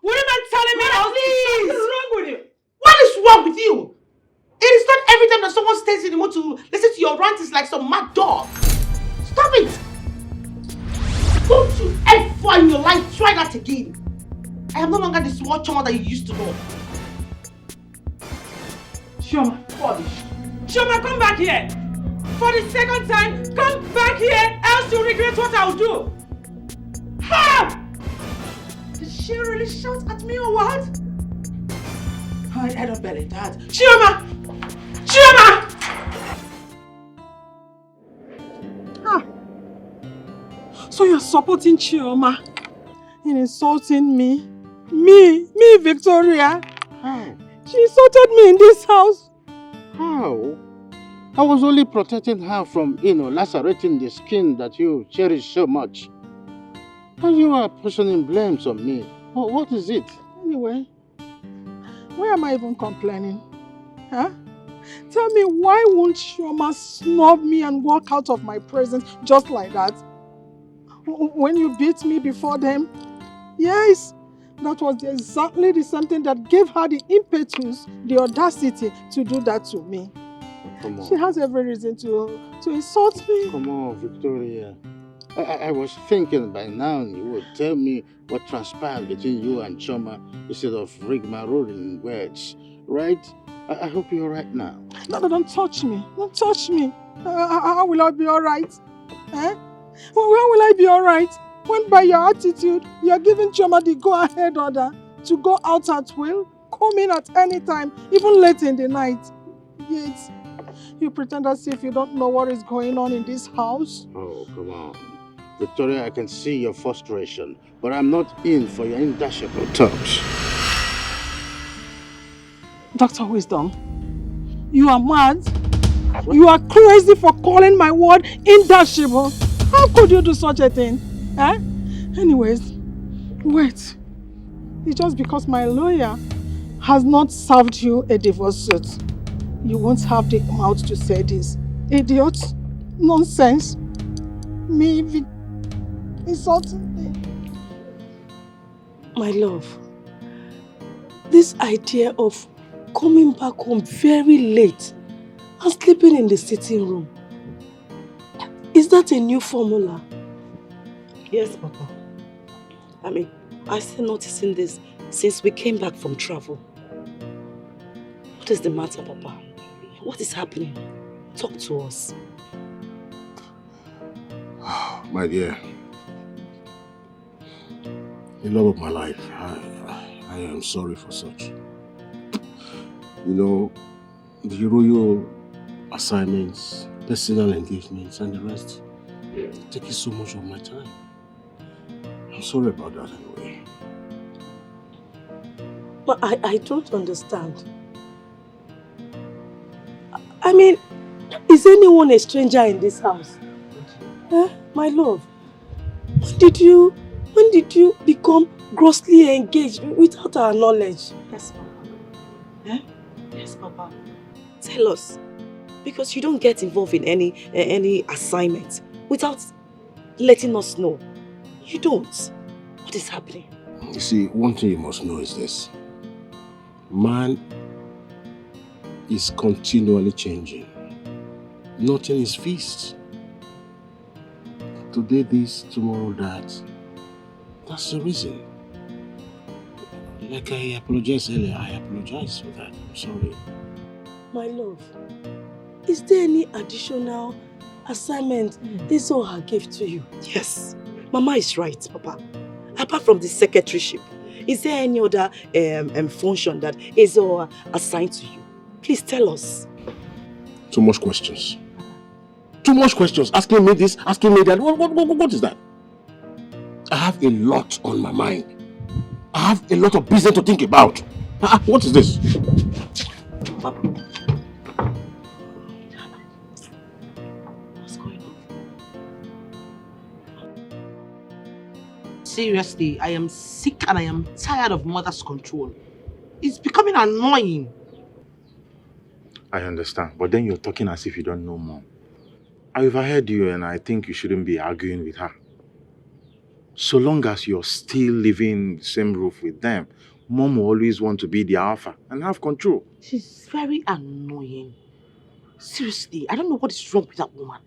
What am I telling me? Please! What is wrong with you? What is wrong with you? It is not every time that someone stays in the mood to listen to your rant is like some mad dog. Stop it! Don't you ever in your life try that again. I am no longer the small child that you used to know. Chioma, Chioma, come back here! For the second time, come back here, else you'll regret what I'll do! Ha! Did she really shout at me or what? I don't believe that. Chioma! Chioma! Ah. So you're supporting Chioma in insulting me? Me, Victoria? How? She insulted me in this house. How? I was only protecting her from, lacerating the skin that you cherish so much. And you are pushing blames on me. What is it? Anyway, why am I even complaining? Huh? Tell me, why won't Chioma snub me and walk out of my presence just like that? When you beat me before them? Yes, that was exactly the same thing that gave her the impetus, the audacity to do that to me. Come on. She has every reason to insult me. Come on, Victoria. I was thinking by now you would tell me what transpired between you and Chioma instead of rigmaroling words, right? I hope you're right now. No, don't touch me. Don't touch me. How will I be alright? Eh? When will I be alright? When by your attitude, you're giving Chioma the go-ahead order to go out at will, come in at any time, even late in the night. Yet, you pretend as if you don't know what is going on in this house. Oh, come on. Victoria, I can see your frustration, but I'm not in for your indashable terms. Dr. Wisdom, you are mad. What? You are crazy for calling my word indashable. How could you do such a thing? Eh? Anyways, wait. It's just because my lawyer has not served you a divorce suit. You won't have the mouth to say this. Idiot. Nonsense. Me insulting me. My love, this idea of coming back home very late and sleeping in the sitting room, is that a new formula? Yes, Papa. I mean, I'm still noticing this since we came back from travel. What is the matter, Papa? What is happening? Talk to us. My dear, the love of my life, I am sorry for such. You know, the royal assignments, personal engagements, and the rest taking so much of my time. I'm sorry about that anyway. But I don't understand. I mean, is anyone a stranger in this house? Eh? My love, when did you become grossly engaged without our knowledge? Yes, Papa. Eh? Yes, Papa. Tell us. Because you don't get involved in any assignment without letting us know. You don't. What is happening? You see, one thing you must know is this. Man is continually changing. Nothing is fixed. Today this, tomorrow that. That's the reason. Like I apologized earlier, I apologize for that. I'm sorry. My love, is there any additional assignment Isoha gave to you? Yes. Mama is right, Papa. Apart from the secretaryship, is there any other function that Isoha assigned to you? Please tell us. Too much questions. Too much questions. Asking me this, asking me that. What is that? I have a lot on my mind. I have a lot of business to think about. What is this? Papa. What's going on? Seriously, I am sick and I am tired of mother's control. It's becoming annoying. I understand, but then you're talking as if you don't know Mom. I overheard you and I think you shouldn't be arguing with her. So long as you're still living in the same roof with them, Mom will always want to be the alpha and have control. She's very annoying. Seriously, I don't know what is wrong with that woman.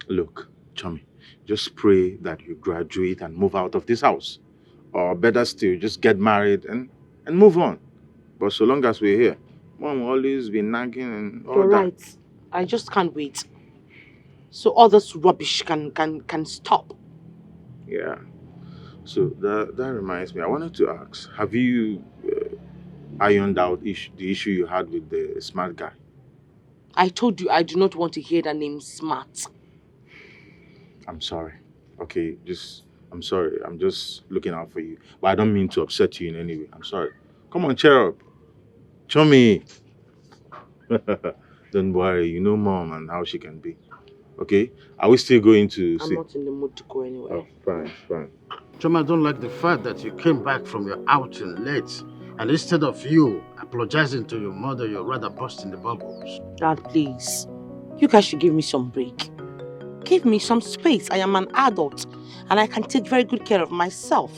Look, Chummy, just pray that you graduate and move out of this house. Or better still, just get married and move on. But so long as we're here, Mom will always be nagging and all You're that. right. I just can't wait. So all this rubbish can stop. Yeah. So that reminds me, I wanted to ask, have you ironed out the issue you had with the smart guy? I told you I do not want to hear that name smart. I'm sorry. Okay, I'm sorry. I'm just looking out for you. But I don't mean to upset you in any way. I'm sorry. Come on, cheer up. Chummy. Don't worry. You know Mom and how she can be. Okay? Are we still going to I'm not in the mood to go anywhere. Oh, fine. Chum, I don't like the fact that you came back from your outing late, and instead of you apologizing to your mother, you're rather busting the bubbles. Dad, please. You guys should give me some break. Give me some space. I am an adult, and I can take very good care of myself.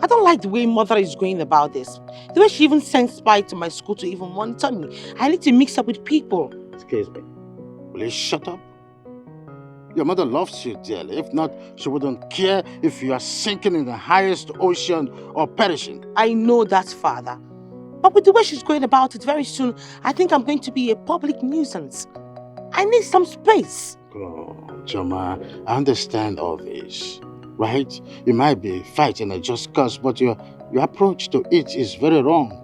I don't like the way Mother is going about this. The way she even sends spy to my school to even monitor me. I need to mix up with people. Excuse me. Will you shut up? Your mother loves you dearly. If not, she wouldn't care if you are sinking in the highest ocean or perishing. I know that, Father. But with the way she's going about it very soon, I think I'm going to be a public nuisance. I need some space. Oh, Choma, I understand all this, right? You might be fighting a just cause, but your approach to it is very wrong.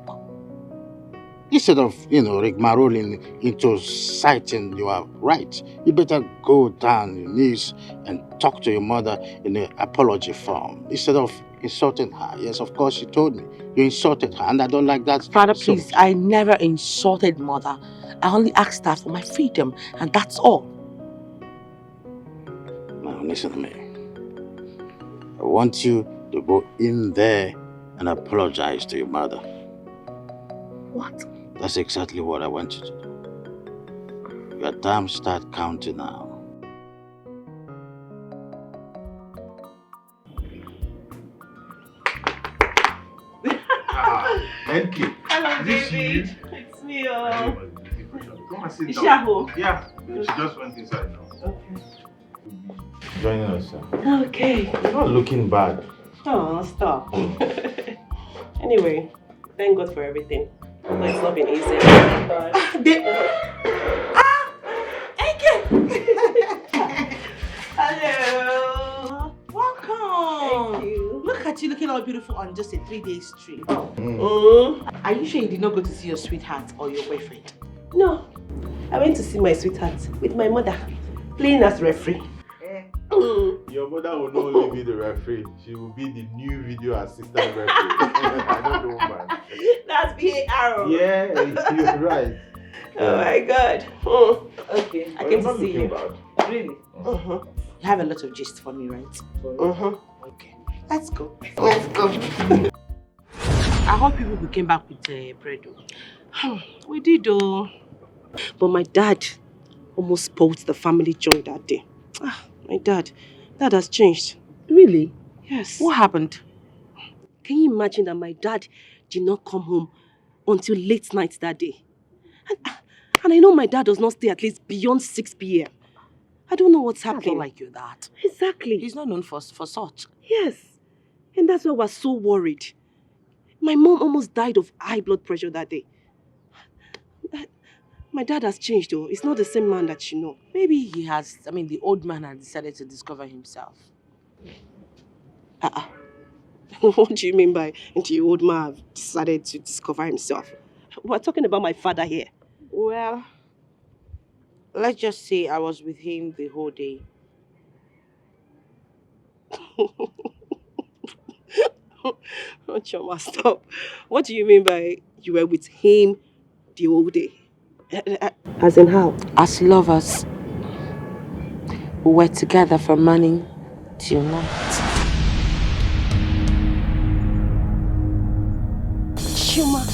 Instead of, rigmaroling into citing you are right, you better go down your knees and talk to your mother in an apology form instead of insulting her. Yes, of course, you told me. You insulted her, and I don't like that. Father, please, I never insulted Mother. I only asked her for my freedom, and that's all. Now, listen to me. I want you to go in there and apologize to your mother. What? That's exactly what I want you to do. Your time start counting now. Thank you. Hello, This baby. you? It's me. Oh. Come and sit Is down. she at home? Yeah, she just went inside now. Okay. Joining us, sir. Okay. You're not looking bad. Oh, stop. Anyway, thank God for everything. But it's not been easy. Hello. Welcome. Thank you. Look at you looking all beautiful on just a 3-day trip. Are you sure you did not go to see your sweetheart or your boyfriend? No. I went to see my sweetheart with my mother, playing as referee. Your mother will not only be the referee, she will be the new video assistant referee. I don't know, man. That's VAR. Yeah, you're right. Oh my God. Okay, I came to see you. Bad. Really? You have a lot of gist for me, right? Okay. Let's go. I hope you came back with bread. We did though. But my dad almost spoiled the family joy that day. My dad has changed. Really? Yes. What happened? Can you imagine that my dad did not come home until late night that day? And I know my dad does not stay at least beyond 6 p.m. I don't know what's happening. I don't like you that. Exactly. He's not known for such. Yes. And that's why we're so worried. My mom almost died of high blood pressure that day. My dad has changed though. It's not the same man that you know. Maybe he has, the old man has decided to discover himself. What do you mean by the old man have decided to discover himself? We're talking about my father here. Well, let's just say I was with him the whole day. Oh, Choma, stop. What do you mean by you were with him the whole day? As in how? As lovers. We were together from morning till night. Choma.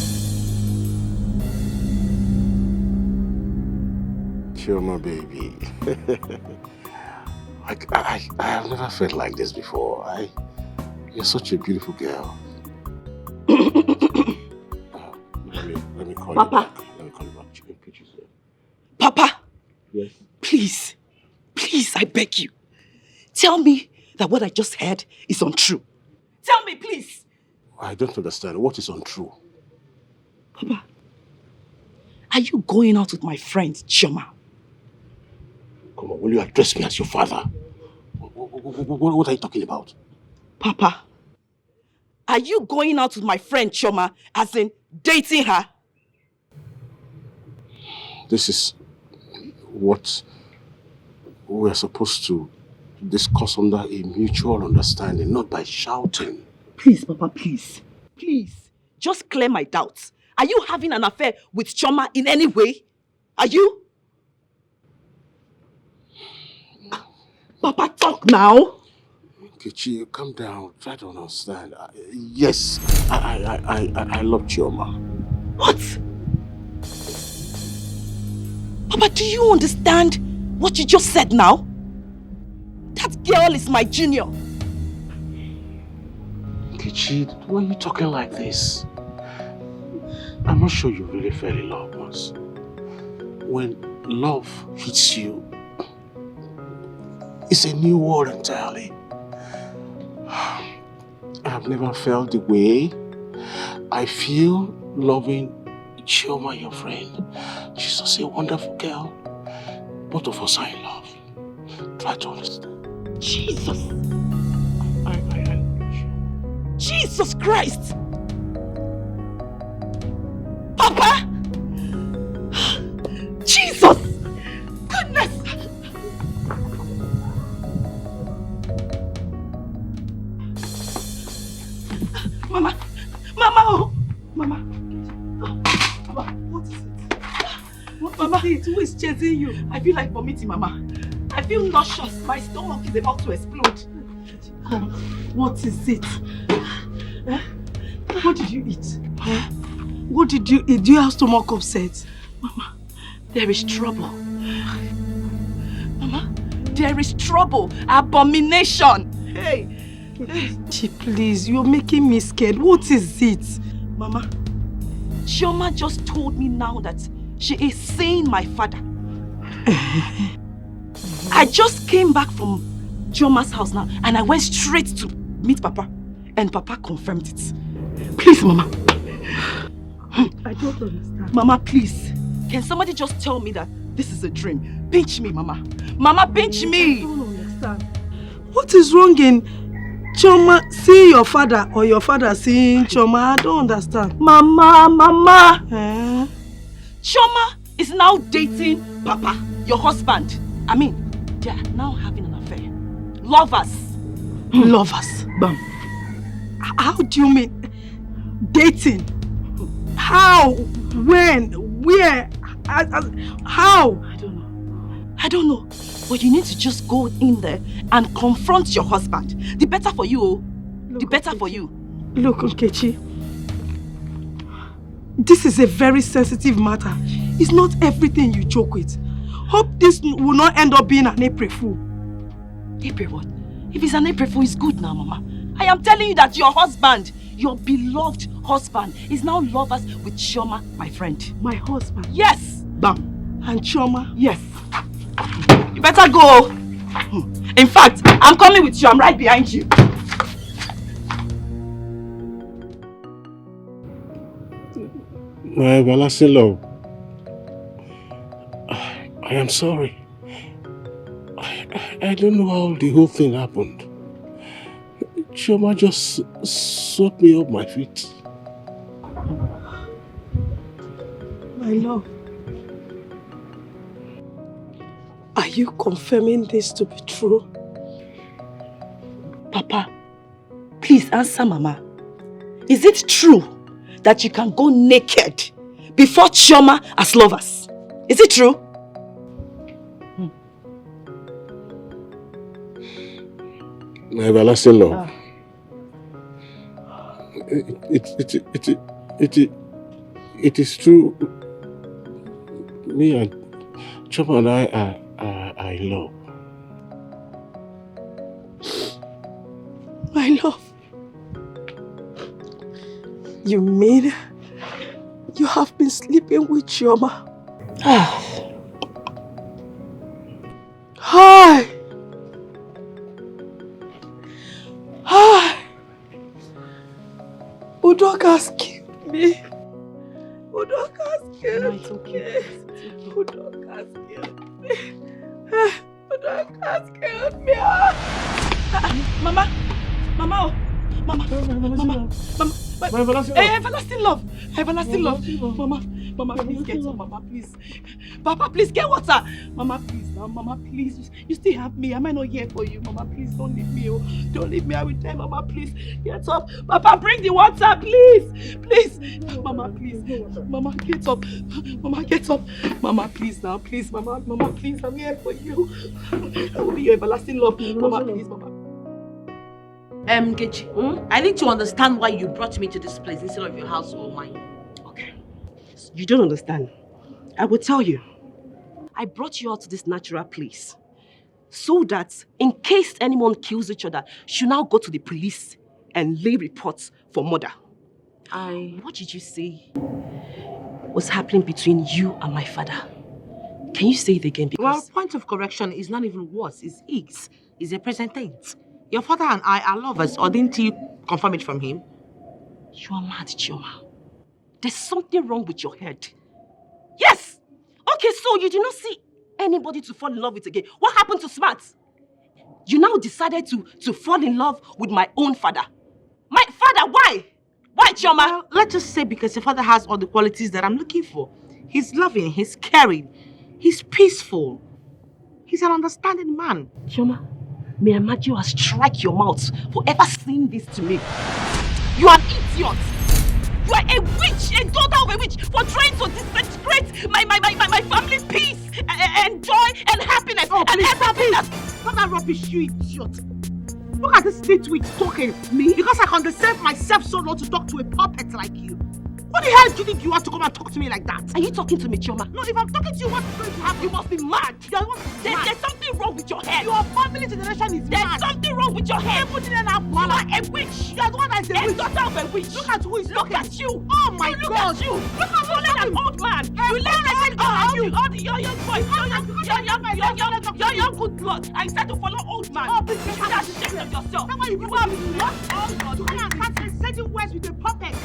Choma, baby. I have never felt like this before. You're such a beautiful girl. Let me call Papa. you back. Let me call you back. Papa. Yes. Please, I beg you. Tell me that what I just heard is untrue. Tell me, please. I don't understand. What is untrue? Papa, are you going out with my friend, Chioma? Come on, will you address me as your father? What are you talking about? Papa, are you going out with my friend, Chioma, as in dating her? This is what we're supposed to discuss under a mutual understanding, not by shouting. Please, Papa, please. Please, just clear my doubts. Are you having an affair with Chioma in any way? Are you? Papa, talk now. Kichi, calm down. Try to understand. Yes, I love Chioma. What? Papa, do you understand what you just said now? That girl is my junior. Kichi, why are you talking like this? I'm not sure you really fell in love once. When love hits you, it's a new world entirely. I've never felt the way I feel loving Chioma, your friend. She's just a wonderful girl. Both of us are in love. Try to understand. Jesus! Jesus Christ! Papa! Jesus! Goodness! Mama! Mama! Oh! Mama! Mama, what is it? Mama, who is chasing you? I feel like vomiting, Mama. I feel nauseous. My stomach is about to explode. What is it? Eh? What did you eat? Eh? What did you eat? Do you have stomach upset? Mama, there is trouble. Mama, there is trouble. Abomination. Hey. Please, you're making me scared. What is it? Mama, Chioma just told me now that she is seeing my father. I just came back from Chioma's house now and I went straight to meet Papa and Papa confirmed it. Please, Mama. I don't understand. Mama, please. Can somebody just tell me that this is a dream? Pinch me, Mama. Mama, pinch me. I don't understand. What is wrong in Chioma seeing your father or your father seeing Chioma? I don't understand. Mama. Chioma is now dating Papa, your husband. I mean, they are now having an affair. Lovers. Lovers? Bam. How do you mean? Dating? How? When? Where? How? I don't know. But you need to just go in there and confront your husband. The better for you. The better for you. Look, Nkechi. This is a very sensitive matter. It's not everything you joke with. Hope this will not end up being an April Fool. April what? If it's an April Fool, it's good now, Mama. I am telling you that your husband, your beloved husband, is now lovers with Chioma, my friend. My husband? Yes! Bam. And Chioma? Yes. You better go. In fact, I'm coming with you. I'm right behind you. My everlasting love, I am sorry. I don't know how the whole thing happened. Chioma just swept me off my feet. My love, are you confirming this to be true? Papa, please answer Mama. Is it true that you can go naked before Chioma as lovers? Is it true? My everlasting love. It is true. Me and Chioma and I I love. My love. You mean you have been sleeping with Chioma? Hi! Hi! Udoka's killed me. Udoka's killed me. Udoka's killed me. Udoka's killed me. Mama! Mama! Mama! Mama! Mama! Everlasting love! Everlasting love! Mama, please get some. Mama, please. Papa, please get water. Mama, please now. Mama, please. You still have me. Am I not here for you? Mama, please don't leave me. Oh. Don't leave me. I will tell Mama, please. Get up. Papa, bring the water, please. Please. Mama, please. Mama, get up. Mama, get up. Mama, please now. Please, Mama. Mama, please. I'm here for you. I will be your everlasting love. Mama, please, Mama. Nkechi, I need to understand why you brought me to this place instead of your house or mine. Okay. You don't understand. I will tell you. I brought you out to this natural place so that in case anyone kills each other, you now go to the police and lay reports for murder. What did you say was happening between you and my father? Can you say it again? Because Well, point of correction is not even worse. It's a present tense. Your father and I are lovers, or didn't you confirm it from him? You are mad, Chioma. There's something wrong with your head. Yes! Okay, so you did not see anybody to fall in love with again. What happened to Smart? You now decided to fall in love with my own father. My father, why? Why, Chioma? Well, let's just say because your father has all the qualities that I'm looking for. He's loving, he's caring, he's peaceful. He's an understanding man. Chioma, may Amadio strike your mouth for ever saying this to me. You are an idiot. You are a witch, a daughter of a witch, for trying to disintegrate my family's peace and joy and happiness and everything. Not that rubbish, you idiot. Look at this nitwit talking. Me? Because I condescend myself so low to talk to a puppet like you. What the hell do you think you want to come and talk to me like that? Are you talking to me, Chioma? No, if I'm talking to you, what's going to happen? You must be mad. There's something wrong with your head. Your family generation is mad. There's something wrong with your head. Put it in a You are a witch. You are the one that is a witch. Daughter of a witch. Look at who is Look at you. Oh my Look God. at you. Look at you, an old man. You let your young boy, your young good blood. I said to follow old man. Oh, please you should have ashamed of yourself. You are not old God. You can't start setting words with a puppet.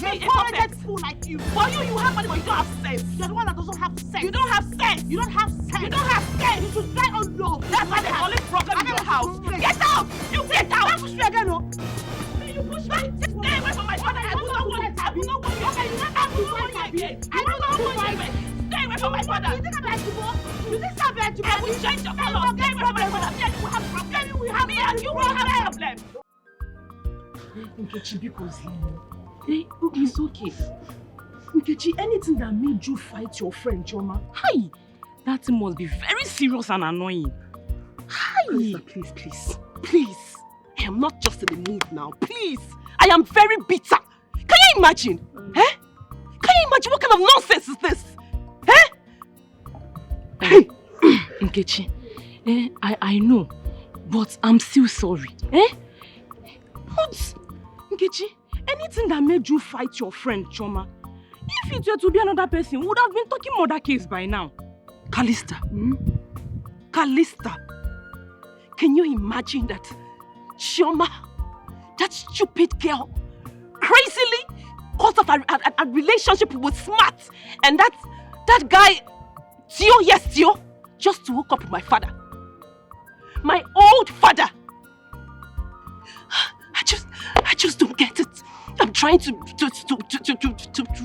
A puppet fool like you. For you have money, but you don't have sense. You're the one that doesn't have sense. You don't have sense. You don't have sense. You don't have sense. You should die on love. That's why the only problem in your house. Get out! You get out! Don't push me again, no. You push me. Stay away from my father. I will not want it. I will not want you. I will not want you again. I will not want you again. Stay away from my father. You think I'm like you? You think I'm like you? I will change your color. Stay away from my father. Me and you will have problem. Me and you will have problem. Nkechi, because it's okay. Nkechi, anything that made you fight your friend, Chioma, hi, that thing must be very serious and annoying. Hi. Please. I am not just in the mood now. Please. I am very bitter. Can you imagine? Can you imagine what kind of nonsense is this? Hey, Nkechi, I know, but I'm still sorry. What? Nkechi, anything that made you fight your friend, Chioma, if it were to be another person, we would have been talking murder case by now. Callista. Callista. Can you imagine that Chioma, that stupid girl, crazily caught up a relationship with Smart, and that guy, Tio, just to hook up with my father. My old father. I just don't get it. I'm trying to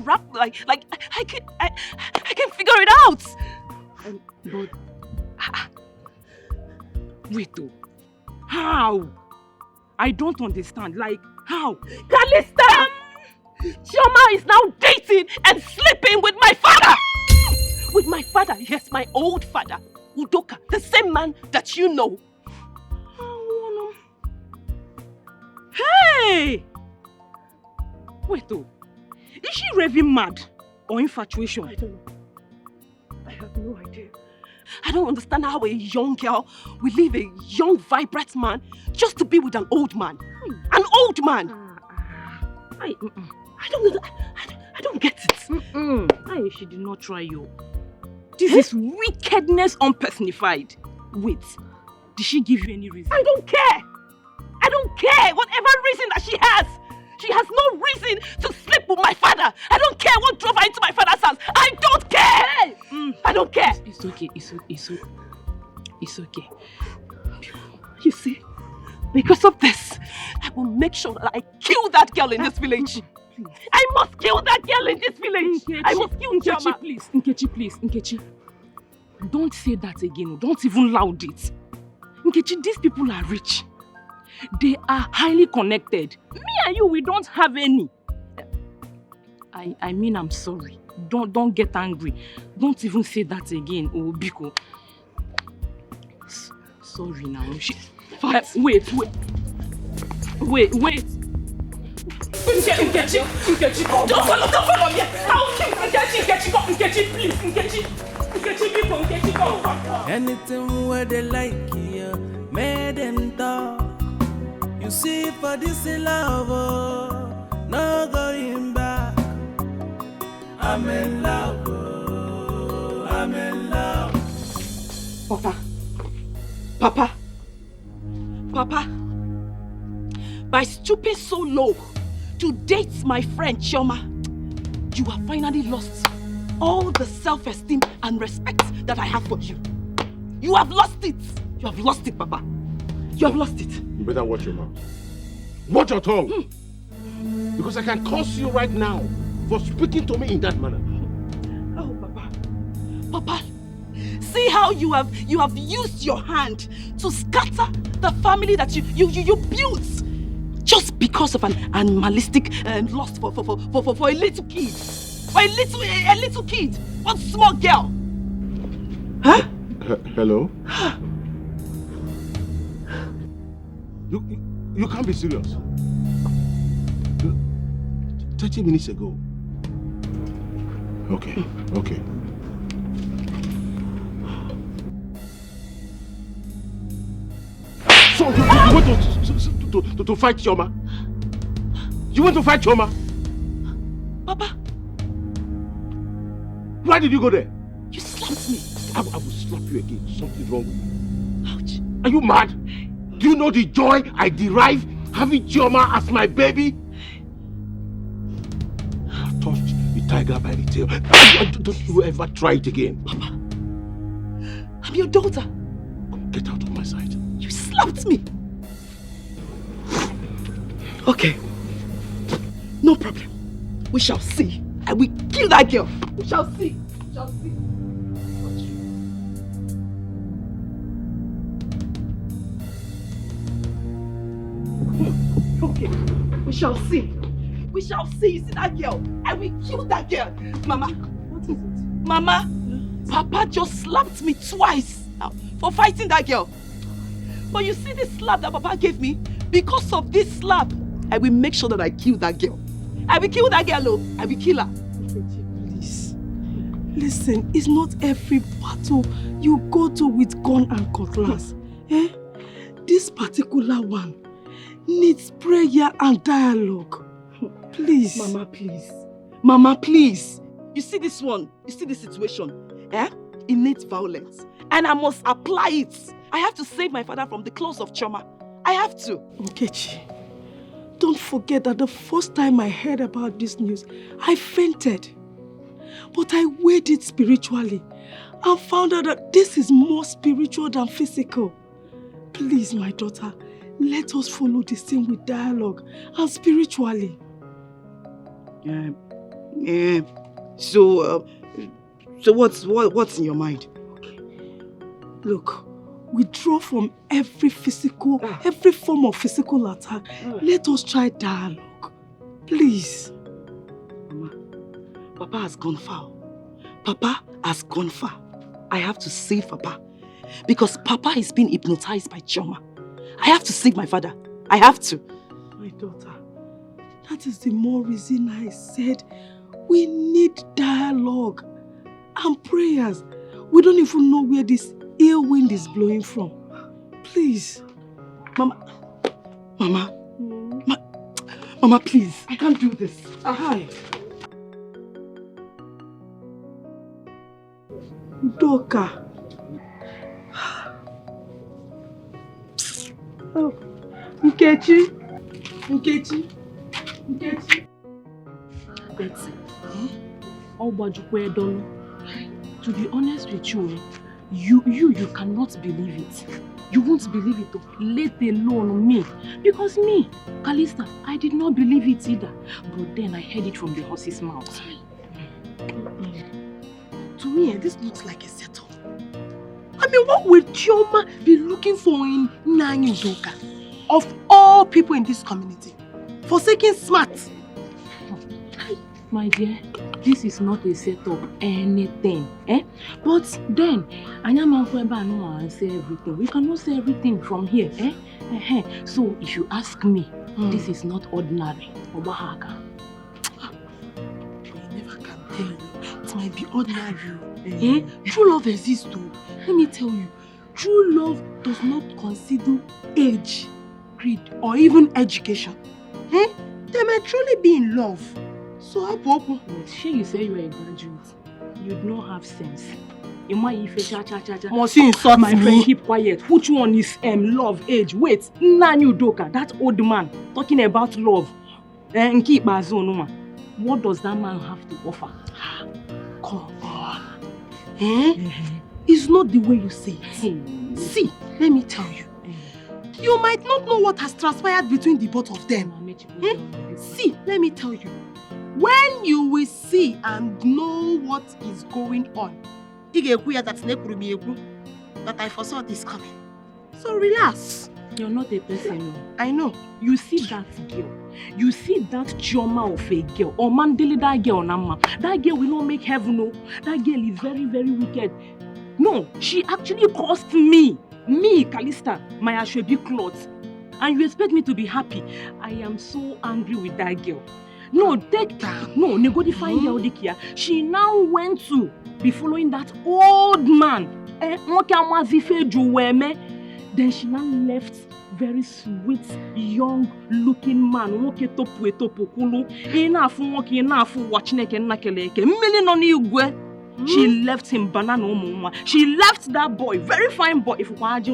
rap like I can figure it out. But wait though. How? I don't understand. Like how? Callista! Chioma is now dating and sleeping with my father! With my father, yes, my old father. Udoka, the same man that you know. Hey! Wait though. Is she raving mad or infatuation? I don't know. I have no idea. I don't understand how a young girl will leave a young, vibrant man just to be with an old man. An old man! I don't get it. She did not try you. This is wickedness unpersonified. Wait, did she give you any reason? I don't care! I don't care! Whatever reason that she has no reason to sleep with my father. I don't care what drove her into my father's house. I don't care! I don't care! It's okay. It's okay. You see, because of this, I will make sure that I kill that girl in this village. I must kill that girl in this village. I must kill Chama. Nkechi. Don't say that again. Don't even loud it. Nkechi, these people are rich. They are highly connected. Me and you, we don't have any. I mean, I'm sorry. Don't get angry. Don't even say that again, Biko. Sorry now. Wait. Nkechi, don't follow me. I'll kill Nkechi, please. Nkechi, come. Anything where they like you, make them talk. You see, for this love, no going back. I'm in love, I'm in love. Papa, by stooping so low to date my friend Chioma, you have finally lost all the self-esteem and respect that I have for you. You have lost it. You have lost it, Papa. You have lost it. You better watch your mouth. Watch your tongue. Because I can curse you right now for speaking to me in that manner. Oh, Papa, see how you have used your hand to scatter the family that you built just because of an animalistic lust for a little kid. For a little kid, one small girl. Huh? Hello? You can't be serious. 30 minutes ago. Okay. So you want to fight Chioma? You want to fight Chioma? Papa. Why did you go there? You slapped me. I will slap you again. Something's wrong with you. Ouch. Are you mad? Do you know the joy I derive having Chioma as my baby? I've touched the tiger by the tail. Don't you ever try it again. Papa, I'm your daughter. Get out of my sight. You slapped me. Okay. No problem. We shall see. I will kill that girl. We shall see. Okay. We shall see. You see that girl? I will kill that girl. Mama. What is it? Mama, Papa just slapped me twice for fighting that girl. But you see this slap that Papa gave me? Because of this slap, I will make sure that I kill that girl. I will kill that girl, I will kill her. Please. Listen, it's not every battle you go to with gun and cutlass. This particular one needs prayer and dialogue. Please. Mama, please. You see this one? You see this situation? It needs violence. And I must apply it. I have to save my father from the claws of Chioma. I have to. Nkechi, don't forget that the first time I heard about this news, I fainted. But I weighed it spiritually and found out that this is more spiritual than physical. Please, my daughter, let us follow this thing with dialogue and spiritually. So what's in your mind? Okay. Look, withdraw from every form of physical attack. Let us try dialogue. Please. Mama, Papa has gone far. I have to save Papa. Because Papa is being hypnotized by Chioma. I have to save my father. I have to. My daughter, that is the more reason I said we need dialogue and prayers. We don't even know where this ill wind is blowing from. Please. Mama, please. I can't do this. Hi. Doka. Oh, Nkechi. Betsy, to be honest with you, you cannot believe it. You won't believe it, let alone me. Because me, Calista, I did not believe it either. But then I heard it from the horse's mouth. To me, this looks like a setup. I mean, what would Chioma be looking for in Ini Edo? Of all people in this community, forsaking Smart? My dear, this is not a setup, anything. But then, I say everything. We cannot say everything from here. So if you ask me, this is not ordinary. We never can tell you. It might be ordinary. True love exists too. Let me tell you, true love does not consider age, creed, or even education. They may truly be in love. So I hope. Sure, you say you are a graduate. You do not have sense. You might Must you insult my me? friend, keep quiet. Which one is love, age? Wait, Ini Edo, that old man talking about love. And keep my zone. What does that man have to offer? Come on. It's not the way you say it. See, let me tell you. You might not know what has transpired between the both of them. See, let me tell you. When you will see and know what is going on, that I foresaw this coming. So relax. You're not a person. I know. You see that girl. You see that Chioma of a girl. Or Mandeli, that girl, Nama. That girl will not make heaven know. That girl is very, very wicked. No, she actually cost me, Calista, my Ashwebi clothes. And you expect me to be happy? I am so angry with that girl. No, Negodi girl Dikeh. She now went to be following that old man. Then she now left very sweet, young looking man. She left him banana. She left that boy, very fine boy. If you hide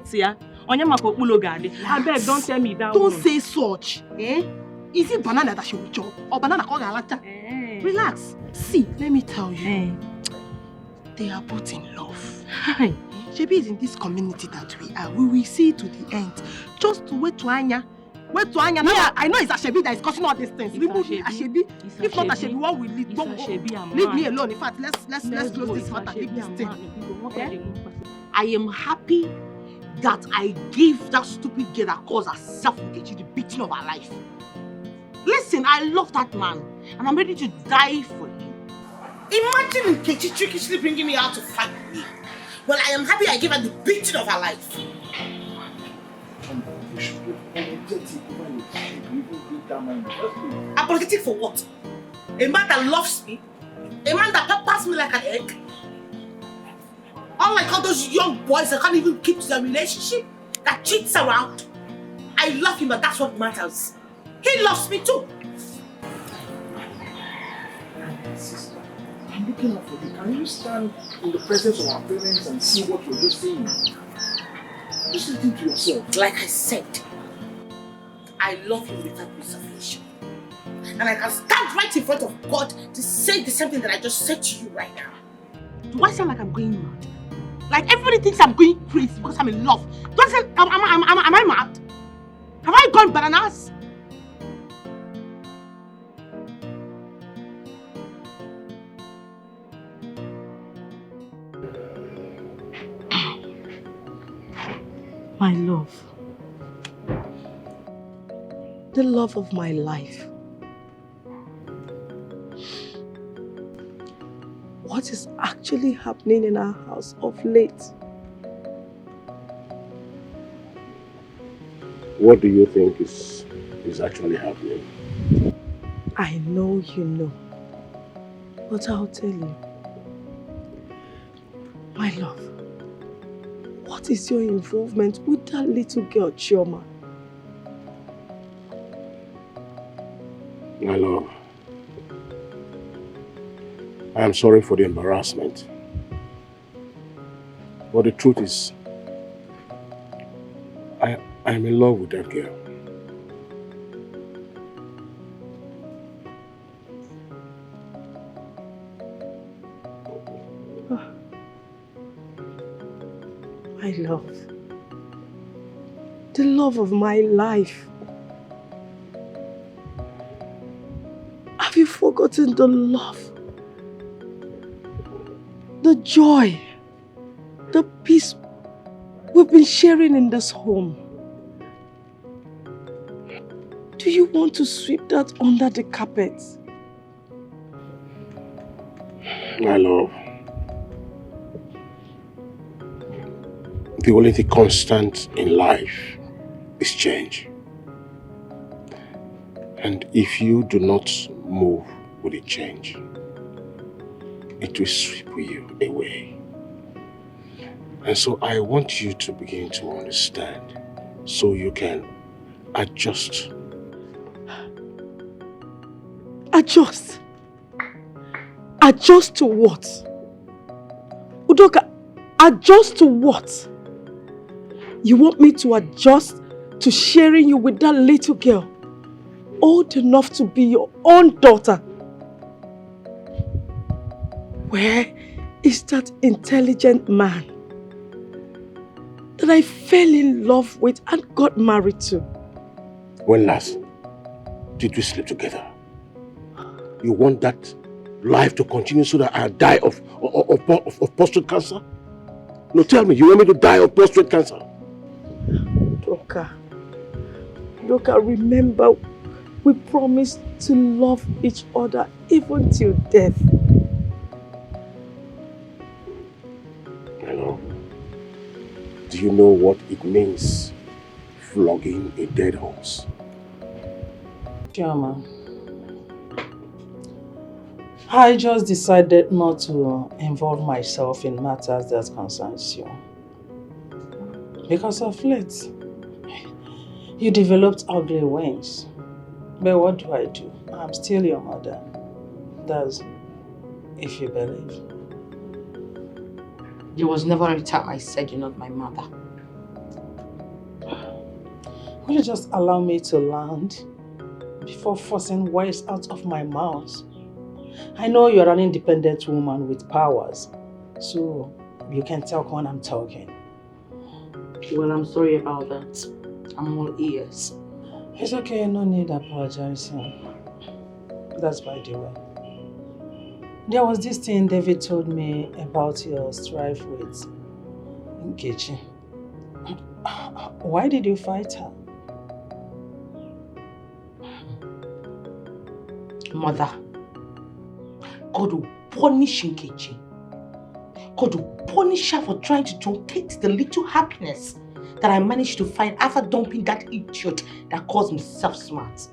here, I beg, don't tell me that. Don't say such. Is it banana that she will chop or banana called Galata? Relax. See, let me tell you. They are both in love. Shebi is in this community that we are. We will see to the end. Just to wait to Anya. Wait to Anya. Yeah, I know it's Ashwebi that is causing all these things. Remove Ashwebi. If not Ashwebi, what will lead? Leave me alone. In fact, let's close this matter. Leave this thing. I am happy that I gave that stupid girl that calls herself Nkechi the beating of her life. Listen, I love that man, and I'm ready to die for him. Imagine Nkechi trickishly bringing me out to fight with me. Well, I am happy I gave her the beating of her life. Apologetic for what? A man that loves me? A man that peppers me like an egg? Unlike all those young boys that can't even keep their relationship, that cheats around. I love him, and that's what matters. He loves me too. Sister, I'm looking out for you. Can you stand in the presence of our parents and see what you're just saying? Just listen to yourself. Like I said, I love him without reservation. And I can stand right in front of God to say the same thing that I just said to you right now. Do I sound like I'm going mad? Like everybody thinks I'm going crazy because I'm in love. Do I sound, am I mad? Have I gone bananas? My love. The love of my life. What is actually happening in our house of late? What do you think is actually happening? I know you know, but I'll tell you. My love, what is your involvement with that little girl, Chioma? My love, I am sorry for the embarrassment. But the truth is, I am in love with that girl. My love, the love of my life. Have you forgotten the love, the joy, the peace we've been sharing in this home? Do you want to sweep that under the carpet? My love, the only thing constant in life is change. And if you do not move with the change, it will sweep you away. And so I want you to begin to understand so you can adjust. Adjust? Adjust to what? Udoka, adjust to what? You want me to adjust to sharing you with that little girl, old enough to be your own daughter? Where is that intelligent man that I fell in love with and got married to? When last did we sleep together? You want that life to continue so that I die of prostate cancer? No, tell me, you want me to die of prostate cancer? Doka, remember, we promised to love each other even till death. Hello. Do you know what it means, flogging a dead horse? Chioma, I just decided not to involve myself in matters that concerns you. Because of late, you developed ugly wings. But what do? I'm still your mother. That's if you believe. There was never a time I said you're not my mother. Will you just allow me to land before forcing words out of my mouth? I know you're an independent woman with powers, so you can talk when I'm talking. Well, I'm sorry about that. I'm all ears. It's okay, no need apologizing. That's by the way. There was this thing David told me about your strife with Nkechi. Why did you fight her? Mother, God will punish Nkechi. God will punish her for trying to truncate the little happiness that I managed to find after dumping that idiot that calls himself smart.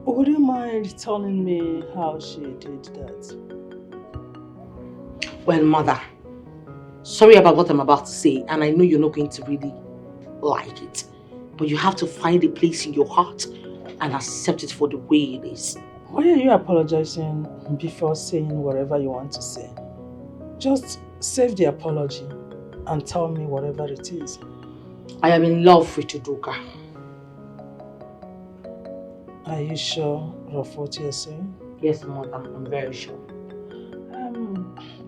Would you mind telling me how she did that? Well, Mother, sorry about what I'm about to say, and I know you're not going to really like it, but you have to find a place in your heart and accept it for the way it is. Why are you apologizing before saying whatever you want to say? Just save the apology and tell me whatever it is. I am in love with Udoka. Are you sure of what you're saying? Yes, Mother, I'm very sure.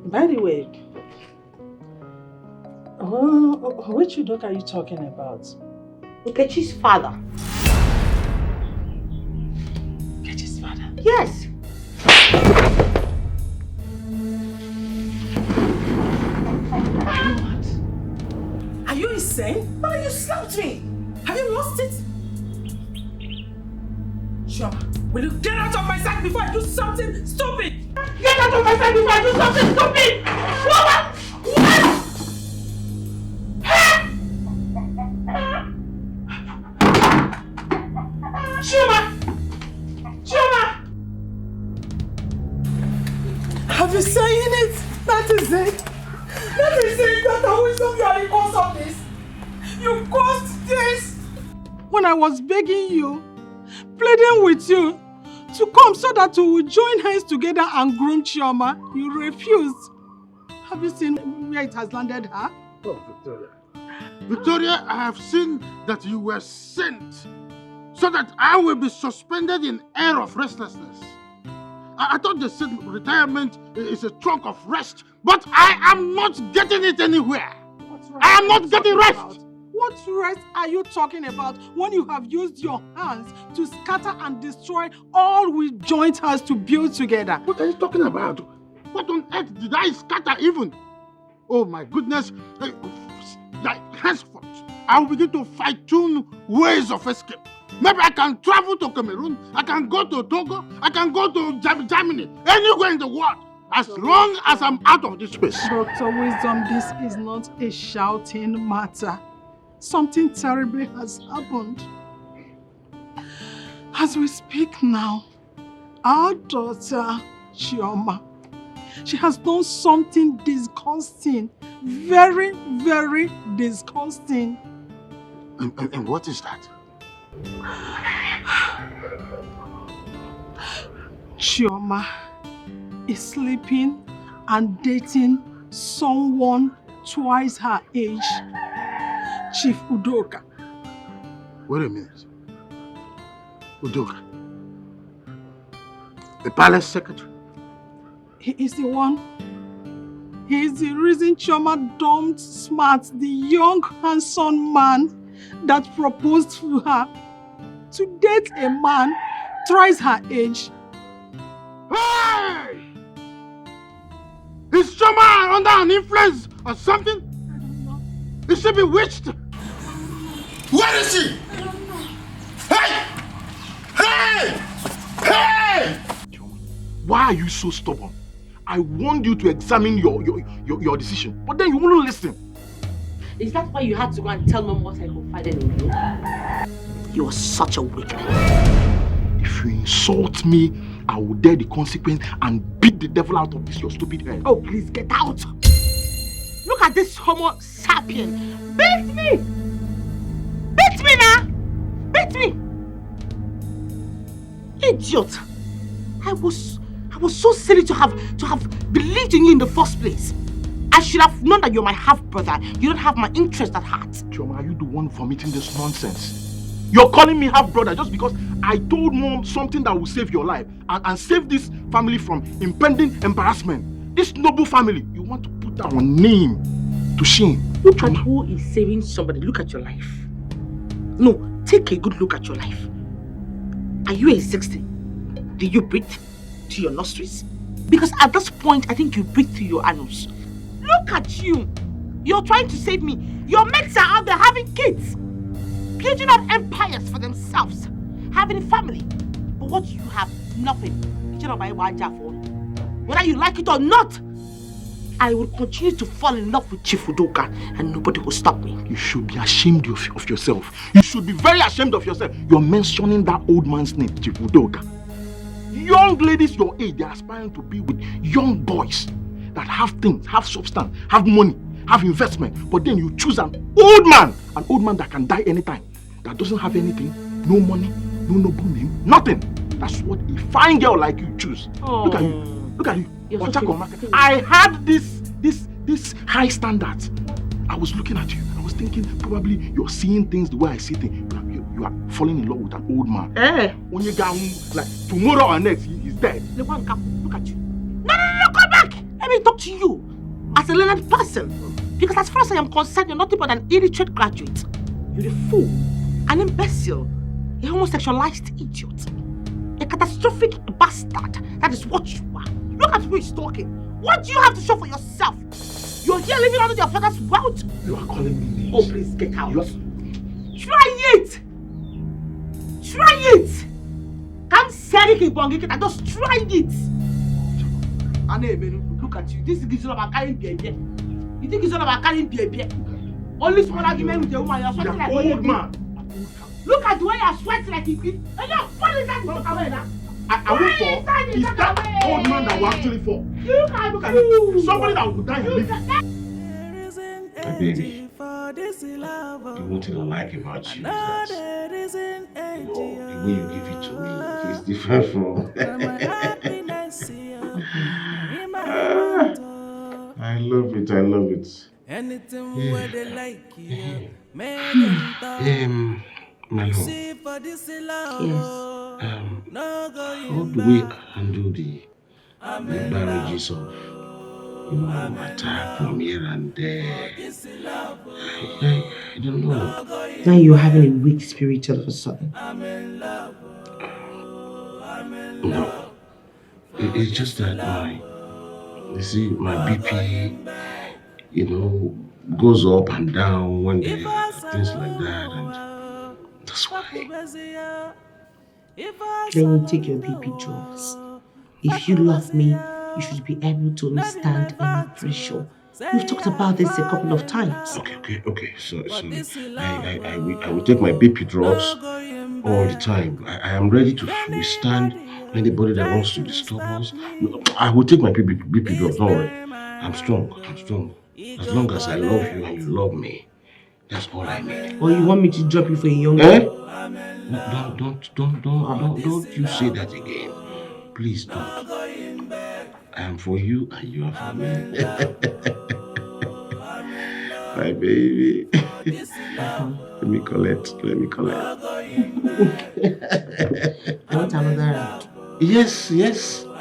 By the way, which Udoka are you talking about? Nkechi's father. Nkechi's father? Yes. What? Are you insane? Why you slapped me? Have you lost it? Chioma, will you get out of my sight before I do something stupid? Get out of my sight before I do something stupid! What? Chioma! Chioma! saying it. That is it. That is it. Dr. Wisdom, you are the cause of this. You caused this. When I was begging you, pleading with you to come so that we would join hands together and groom Chioma, you refused. Have you seen where it has landed her? Oh, Victoria. Victoria, I have seen that you were sent so that I will be suspended in air of restlessness. I thought they said retirement is a trunk of rest, but I am not getting it anywhere. I am not getting rest. What rest are you talking about when you have used your hands to scatter and destroy all we joined hands to build together? What are you talking about? What on earth did I scatter even? Oh my goodness. Henceforth, I will begin to fine-tune ways of escape. Maybe I can travel to Cameroon, I can go to Togo, I can go to Germany, anywhere in the world, as long as I'm out of this space. Dr. Wisdom, this is not a shouting matter. Something terrible has happened. As we speak now, our daughter, Chioma, she has done something disgusting. Very, very disgusting. And what is that? Chioma is sleeping and dating someone twice her age, Chief Udoka. Wait a minute. Udoka? The palace secretary? He is the one. He is the reason Chioma dumped Smart, the young, handsome man that proposed to her to date a man thrice her age. Hey! Is Chioma under an influence or something? I don't know. Is she bewitched? Where is she? Hey! Hey! Hey! Why are you so stubborn? I warned you to examine your decision, but then you wouldn't listen. Is that why you had to go and tell Mom what I confided in you? You are such a wicked. If you insult me, I will dare the consequence and beat the devil out of this your stupid head. Oh, please get out! Look at this Homo sapien. Beat me! Beat me now! Beat me! Idiot! I was so silly to have believed in you in the first place. I should have known that you're my half-brother. You don't have my interest at heart. Chioma, are you the one vomiting this nonsense? You're calling me half-brother just because I told Mom something that will save your life and save this family from impending embarrassment. This noble family, you want to put our name to shame. Look at who is saving somebody. Look at your life. No, take a good look at your life. Are you a 60? Do you breathe to your nostrils? Because at this point, I think you breathe to your anus. Look at you. You're trying to save me. Your mates are out there having kids. Building up empires for themselves. Having a family. But what you have? Nothing. Whether you like it or not, I will continue to fall in love with Chief Udoka and nobody will stop me. You should be ashamed of yourself. You should be very ashamed of yourself. You're mentioning that old man's name, Chief Udoka. Young ladies your age, they're aspiring to be with young boys that have things, have substance, have money, have investment. But then you choose an old man that can die anytime, that doesn't have anything, no money, no noble name, nothing. That's what a fine girl like you choose. Oh. Look at you. Look at you. I had this high standards. I was looking at you. I was thinking probably you're seeing things the way I see things. You are falling in love with an old man. When you get like tomorrow or next, he's dead. Look at you. No, come back. Let me talk to you as a learned person. Because as far as I am concerned, you're nothing but an illiterate graduate. You're a fool, an imbecile, a homosexualized idiot, a catastrophic bastard. That is what you are. Look at who is talking. What do you have to show for yourself? You're here living under your father's wealth. You are calling me names. Oh, please get out. Try it. Try it. Come say it, just try it. Look at you. This is all about carrying baby. You think it's all about carrying baby? Only small argument with the woman. You're sweating like old man. Look at the way you're sweating like a kid. What is that you talk about now? I will fall. Is that old man that will actually fall? Look at him. Somebody that will die and live. My baby, the one thing I like about you is that, you know, the way you give it to me is different from... I love it, I love it. My love. Yes. How do we handle the marriages of, you know, attack from here and there? I don't know. Now you're having a weak spirit all of a sudden. No. It's just that you see, my BP, you know, goes up and down when there are things like that, and that's why. Then you take your BP drugs. If you love me, you should be able to withstand any pressure. We've talked about this a couple of times. Okay. So I will take my BP drugs all the time. I am ready to withstand anybody that wants to disturb us. No, I will take my BP drugs, don't worry. I'm strong. As long as I love you and you love me, that's all I need. Or you want me to drop you for a young girl? Don't you say that again. Please don't. I am for you and you are for me. My baby. Let me collect. I want another round. Yes.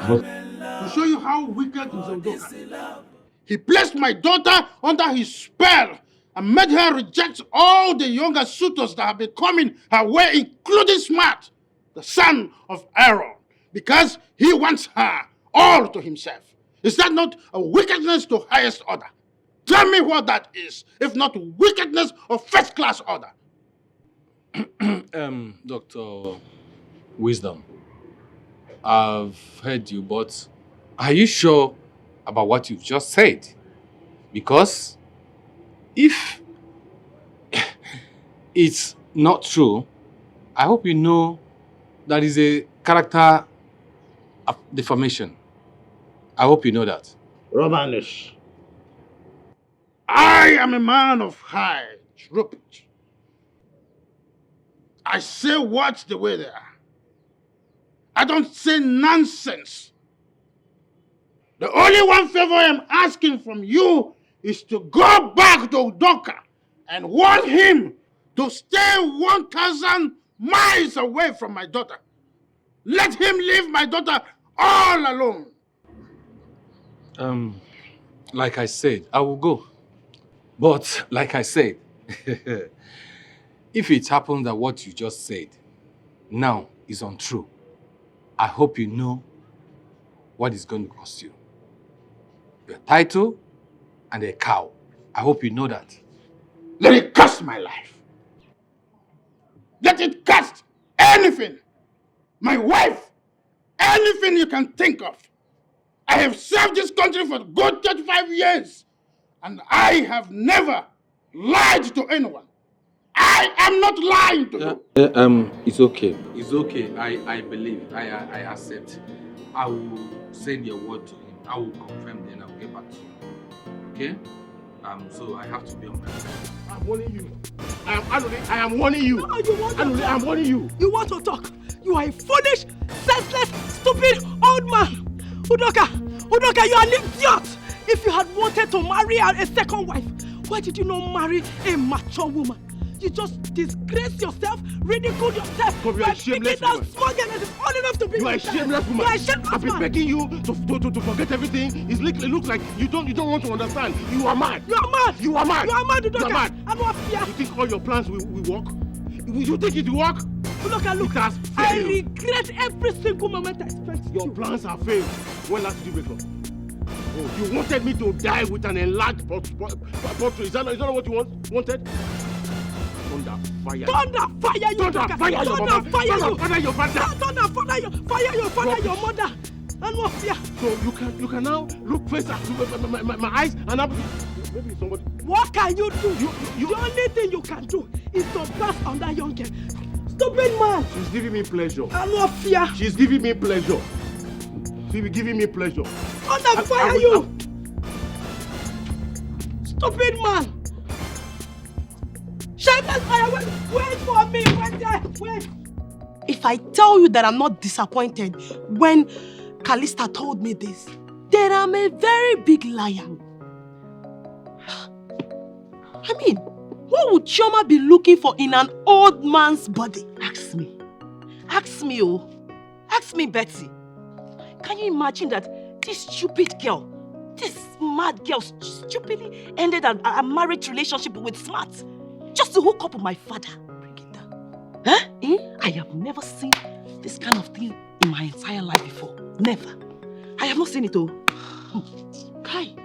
But to show you how wicked is Udoka. He placed my daughter under his spell and made her reject all the younger suitors that have been coming her way, including Smart, the son of Aaron, because he wants her all to himself. Is that not a wickedness to highest order? Tell me what that is, if not wickedness of first-class order. Dr. Wisdom, I've heard you, but are you sure about what you've just said? Because if it's not true, I hope you know that is a character defamation. I hope you know that. Romanus, I am a man of high repute. I say words the way they are. I don't say nonsense. The only one favor I'm asking from you is to go back to Udoka and warn him to stay 1,000 miles away from my daughter. Let him leave my daughter all alone. Like I said, I will go. But like I said, if it happens that what you just said now is untrue, I hope you know what it's going to cost you. Your title and a cow. I hope you know that. Let it cost my life. Let it cost anything. My wife. Anything you can think of. I have served this country for a good 35 years. And I have never lied to anyone. I am not lying to you. It's okay. It's okay. I believe. I accept. I will send your word to him. I will confirm, then I will get back to you. Okay? So I have to be on my side. I'm warning you. I am warning you. No, you want to Anuli, talk. I'm warning you. You want to talk. You are a foolish, senseless, stupid old man. Udoka, you are an idiot. If you had wanted to marry a second wife, why did you not marry a mature woman? You just disgrace yourself, ridicule yourself. But you are a shameless woman. Small girl that is old enough to be You are a shameless woman. You are a shameless I've been man. begging you to forget everything. It looks like you don't want to understand. You are mad. You are mad. You are mad. You are mad, Udoka. You are mad. I'm not fear. You think all your plans will work? You think it will work? Look, I regret every single moment I spent. Your plans have failed. When last did you wake up? Oh, you wanted me to die with an enlarged portrait. Is that not what you wanted? Thunder, fire you. Thunder, fire you. Thunder, fire your mother. Thunder, fire you. Thunder, fire your father. Thunder, fire your father, your mother. And what fear? So you can now look face at my eyes and maybe somebody. What can you do? The only thing you can do is to pass on that young girl. Stupid man! She's giving me pleasure. I'm not fear. She's giving me pleasure. She's giving me pleasure. Under fire, you! Stupid man! Shameless fire! Wait for me! Wait there! Wait! If I tell you that I'm not disappointed when Callista told me this, then I'm a very big liar. I mean, what would Chioma be looking for in an old man's body? Ask me. Ask me, oh. Ask me, Betty. Can you imagine that this stupid girl, this mad girl, stupidly ended a marriage relationship with Smart just to hook up with my father? Huh? I have never seen this kind of thing in my entire life before. Never. I have not seen it, oh. Kai,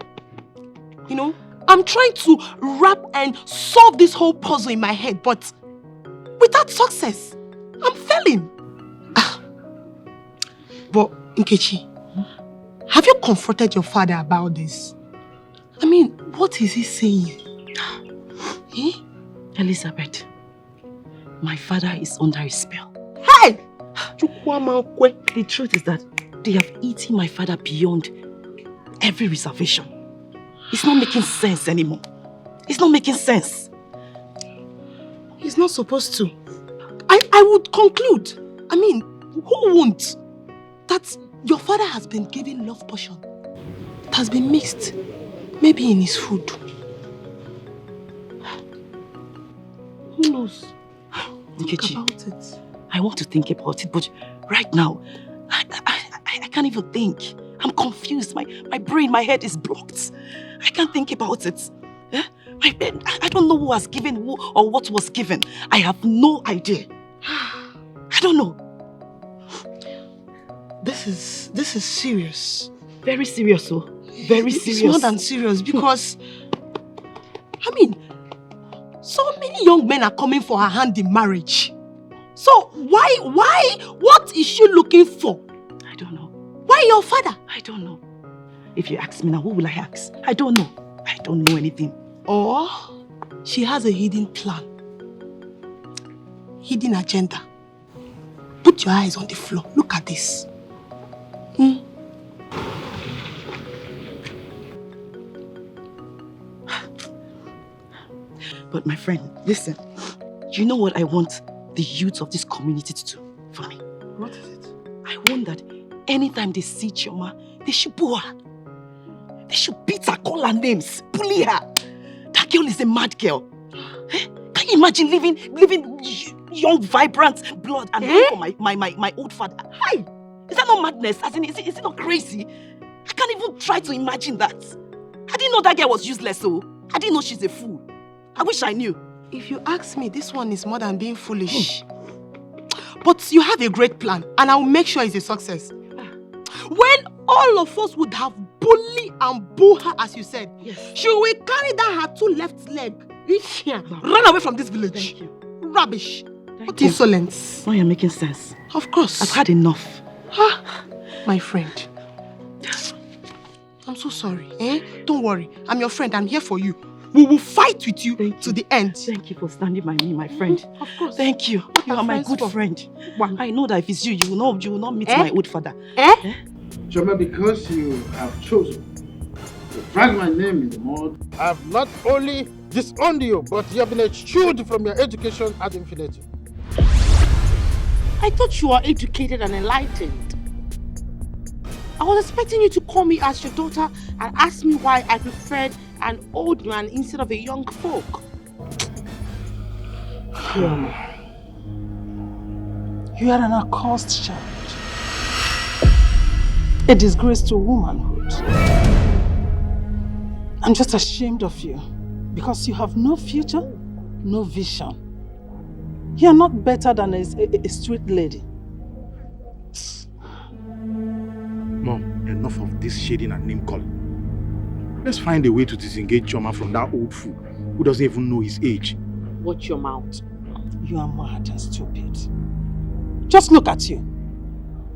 you know, I'm trying to wrap and solve this whole puzzle in my head, but without success, I'm failing. But, Nkechi, have you confronted your father about this? I mean, what is he saying? Elizabeth, my father is under a spell. Hey! The truth is that they have eaten my father beyond every reservation. It's not making sense anymore. It's not making sense. He's not supposed to. I would conclude, I mean, who won't? That your father has been given love potion. It has been mixed, maybe in his food. Who knows? Nkechi, about it. I want to think about it, but right now, I can't even think. I'm confused. My brain, my head is blocked. I can't think about it. I don't know who has given who or what was given. I have no idea. I don't know. This is serious. Very serious, oh. Very serious. It's more than serious because, I mean, so many young men are coming for her hand in marriage. So why, what is she looking for? I don't know. Why your father? I don't know. If you ask me now, who will I ask? I don't know. I don't know anything. Or she has a hidden plan. Hidden agenda. Put your eyes on the floor. Look at this. But my friend, listen. You know what I want the youth of this community to do for me? What is it? I want that anytime they see Chioma, they should boo her. They should beat her, call her names, bully her. That girl is a mad girl. Can you imagine living young, vibrant blood and for my old father? Hi! Is that not madness? As in, is it not crazy? I can't even try to imagine that. I didn't know that girl was useless, so I didn't know she's a fool. I wish I knew. If you ask me, this one is more than being foolish. But you have a great plan, and I will make sure it's a success. When all of us would have bullied and booed her, as you said, yes, she will carry down her 2 left leg. Run away from this village. Thank you. Rubbish. What insolence. Now you're making sense. Of course. I've had enough. My friend. I'm so sorry. Don't worry. I'm your friend. I'm here for you. We will fight with you to the end. Thank you for standing by me, my friend. Of course. Thank you. You are my good friend. I know that if it's you, you will not meet my old father. Chioma, because you have chosen to drag my name in the mud, I have not only disowned you, but you have been eschewed from your education ad infinitum. I thought you were educated and enlightened. I was expecting you to call me as your daughter and ask me why I preferred an old man instead of a young folk. You are an accursed child. A disgrace to womanhood. I'm just ashamed of you because you have no future, no vision. You are not better than a street lady. Mom, enough of this shading and name calling. Let's find a way to disengage Chioma from that old fool who doesn't even know his age. Watch your mouth. You are mad and stupid. Just look at you.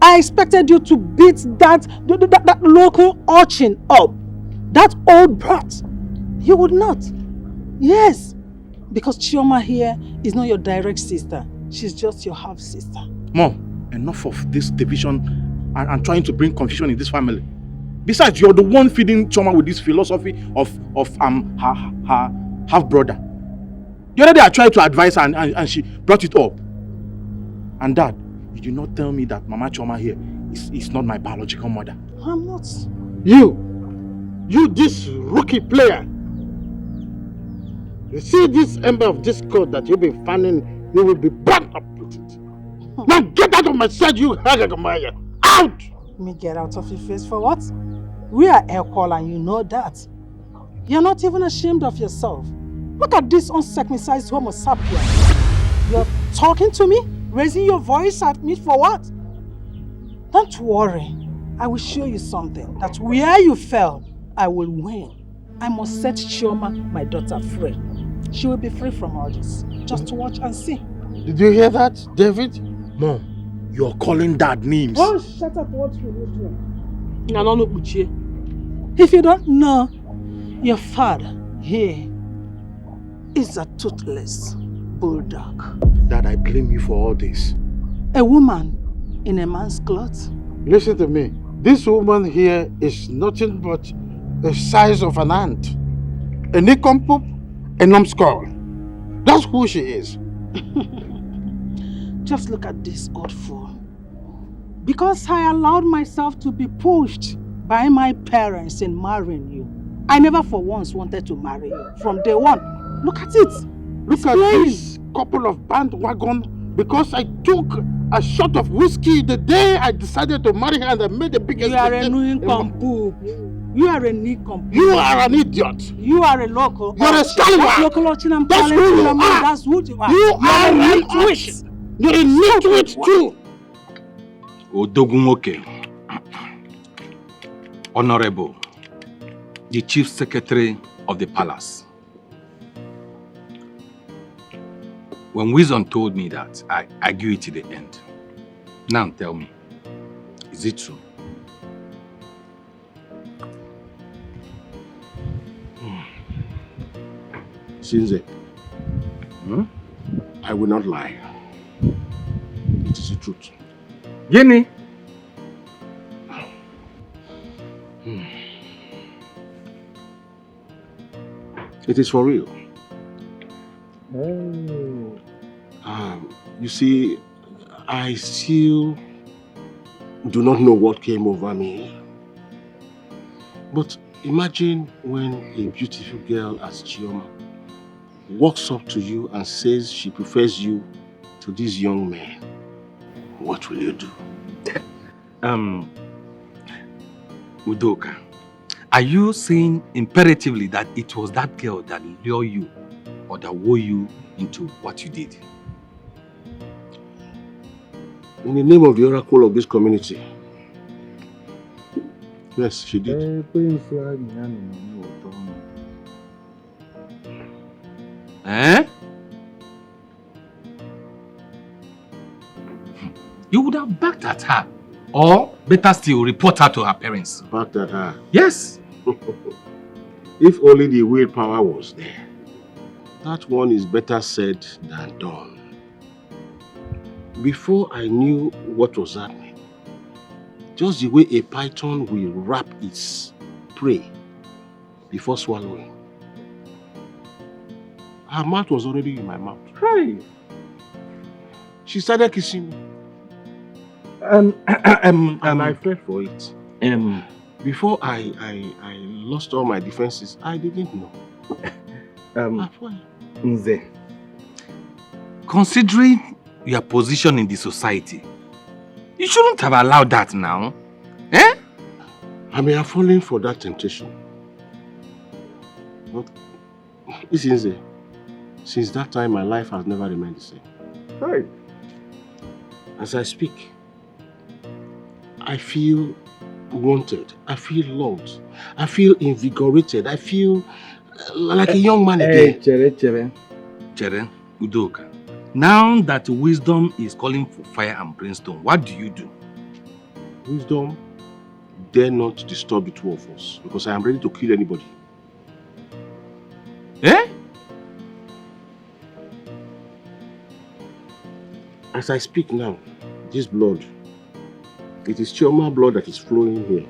I expected you to beat that local urchin up. That old brat. You would not. Yes. Because Chioma here is not your direct sister. She's just your half-sister. Mom, enough of this division and trying to bring confusion in this family. Besides, you're the one feeding Choma with this philosophy of her half-brother. The other day I tried to advise her and she brought it up. And Dad, you did not tell me that Mama Choma here is not my biological mother. I'm not. You this rookie player. You see this ember of discord that you've been fanning, you will be burnt up with it. Now get out of my sight, you Hagagamaya! Out! Me get out of your face for what? We are equal and you know that. You're not even ashamed of yourself. Look at this uncircumcised homo sapien. You're talking to me? Raising your voice at me for what? Don't worry. I will show you something. That where you fell, I will win. I must set Chioma, my daughter, free. She will be free from all this. Just to watch and see. Did you hear that, David? Mom, you're calling Dad names. Oh, shut up what you will do. If you don't know, your father here is a toothless bulldog. Dad, I blame you for all this. A woman in a man's clothes. Listen to me. This woman here is nothing but the size of an ant. A nincompoop, a numbskull. That's who she is. Just look at this old fool. Because I allowed myself to be pushed by my parents in marrying you, I never for once wanted to marry you. From day one. Look at it. Look at this couple of bandwagon. Because I took a shot of whiskey the day I decided to marry her and I made a big mistake. You are a nincompoop. You are a nincompoop. You are an idiot. You are a local. You are a scallywag. That's who you are. That's who you are. You are a nitwit. You're a nitwit too. Odogumoke, Honorable, the Chief Secretary of the Palace. When Wisdom told me that, I agreed to the end. Now tell me, is it true? Sinze, I will not lie. It is the truth. Yeni? It is for real. Oh. You see, I still do not know what came over me. But imagine when a beautiful girl as Chioma walks up to you and says she prefers you to this young man. What will you do? Udoka, are you saying imperatively that it was that girl that lured you or that wore you into what you did? In the name of the oracle of this community. Yes, she did. Eh? You would have backed at her. Or, better still, report her to her parents. Backed at her? Yes. If only the willpower was there. That one is better said than done. Before I knew what was happening, just the way a python will wrap its prey before swallowing, her mouth was already in my mouth. Hey. She started kissing me. And I fell for it. Before I lost all my defenses, I didn't know. Nze, considering your position in the society, you shouldn't have allowed that now. Eh? I may have fallen for that temptation. But listen, since that time, my life has never remained the same. Right. As I speak, I feel wanted. I feel loved. I feel invigorated. I feel like a young man again. Chere, Udoka. Now that Wisdom is calling for fire and brimstone, what do you do? Wisdom dare not disturb the two of us because I am ready to kill anybody. Eh? As I speak now, this blood, it is Chioma blood that is flowing here.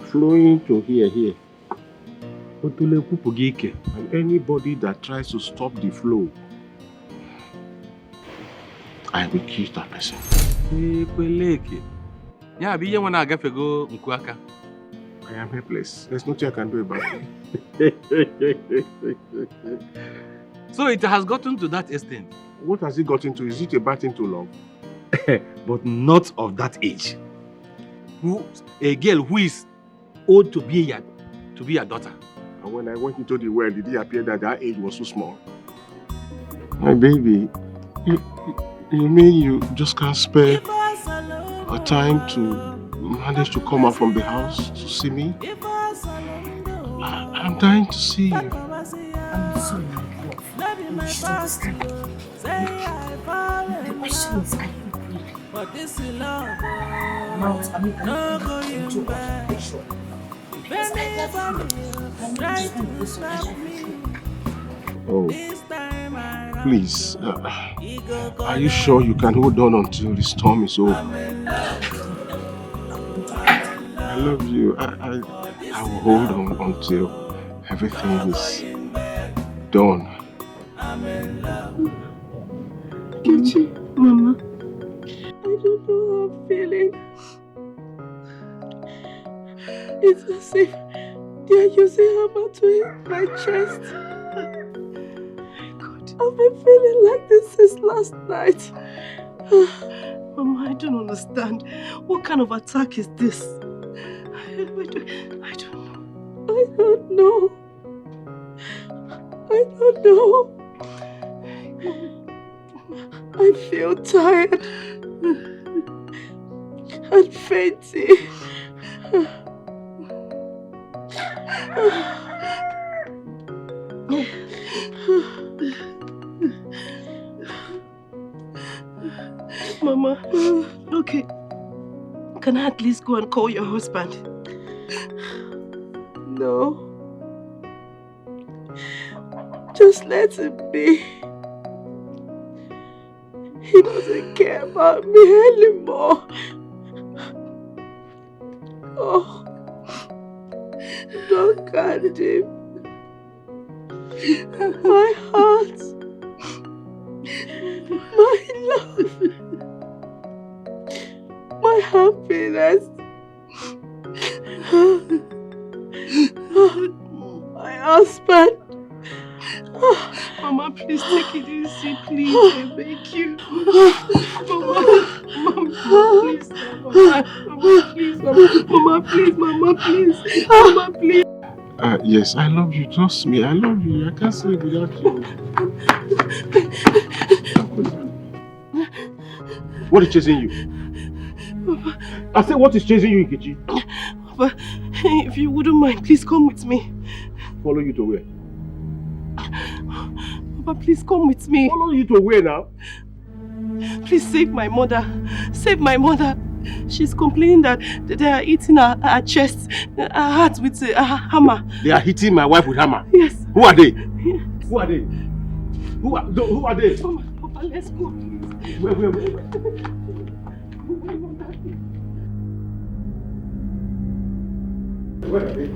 Flowing to here. And anybody that tries to stop the flow, I will kill that person. I am helpless. There's nothing I can do about it. So it has gotten to that extent. What has it gotten to? Is it a bad thing to love? But not of that age. A girl who is old to be your daughter. And when I went into the world, did it appear that that age was so small? My baby, you mean you just can't spare a time to manage to come out from the house to see me? I'm dying to see you. I'm sorry, my love. You should understand. The question is, are you ready? Mount, I mean, I'm into occupation. Because I love you. I'm not just going to do something. Oh, please. Are you sure you can hold on until the storm is over? I love you. I will hold on until everything is done. Kechi, Mama, I don't know how I'm feeling. It's as if they are using hammer to hit my chest. God, I've been feeling like this since last night. Mama, I don't understand. What kind of attack is this? I don't know. I feel tired and fainting. Mama, okay. Can I at least go and call your husband? No. Just let him be. He doesn't care about me anymore. Oh, don't guard him. My heart, my love, my happiness, my husband. Mama, please take it easy, please. I beg you. Mama, please. Mama, please. Yes, I love you. Trust me, I love you. I can't sleep without you. What is chasing you? Papa. I said, what is chasing you, Nkechi? Papa, if you wouldn't mind, please come with me. Follow you to where? Papa, please come with me. Follow you to where now? Please save my mother. Save my mother. She's complaining that they are eating her chest, her heart with a hammer. They are hitting my wife with hammer? Yes. Who are they? Yes. Who are they? Who are they? Papa, let's go, please. Where? Where are they?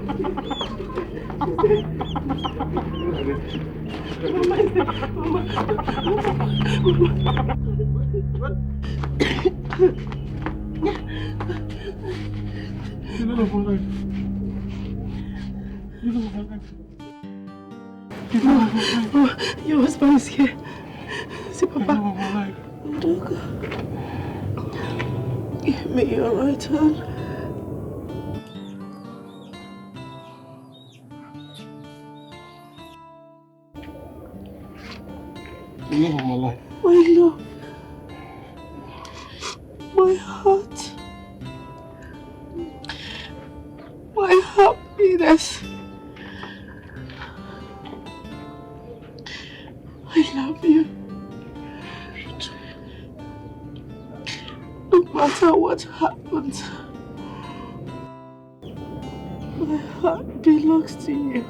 Your husband is here. See, Papa. Give me your right hand. The love of my life. My love. My heart. My happiness. I love you. No matter what happens, my heart belongs to you.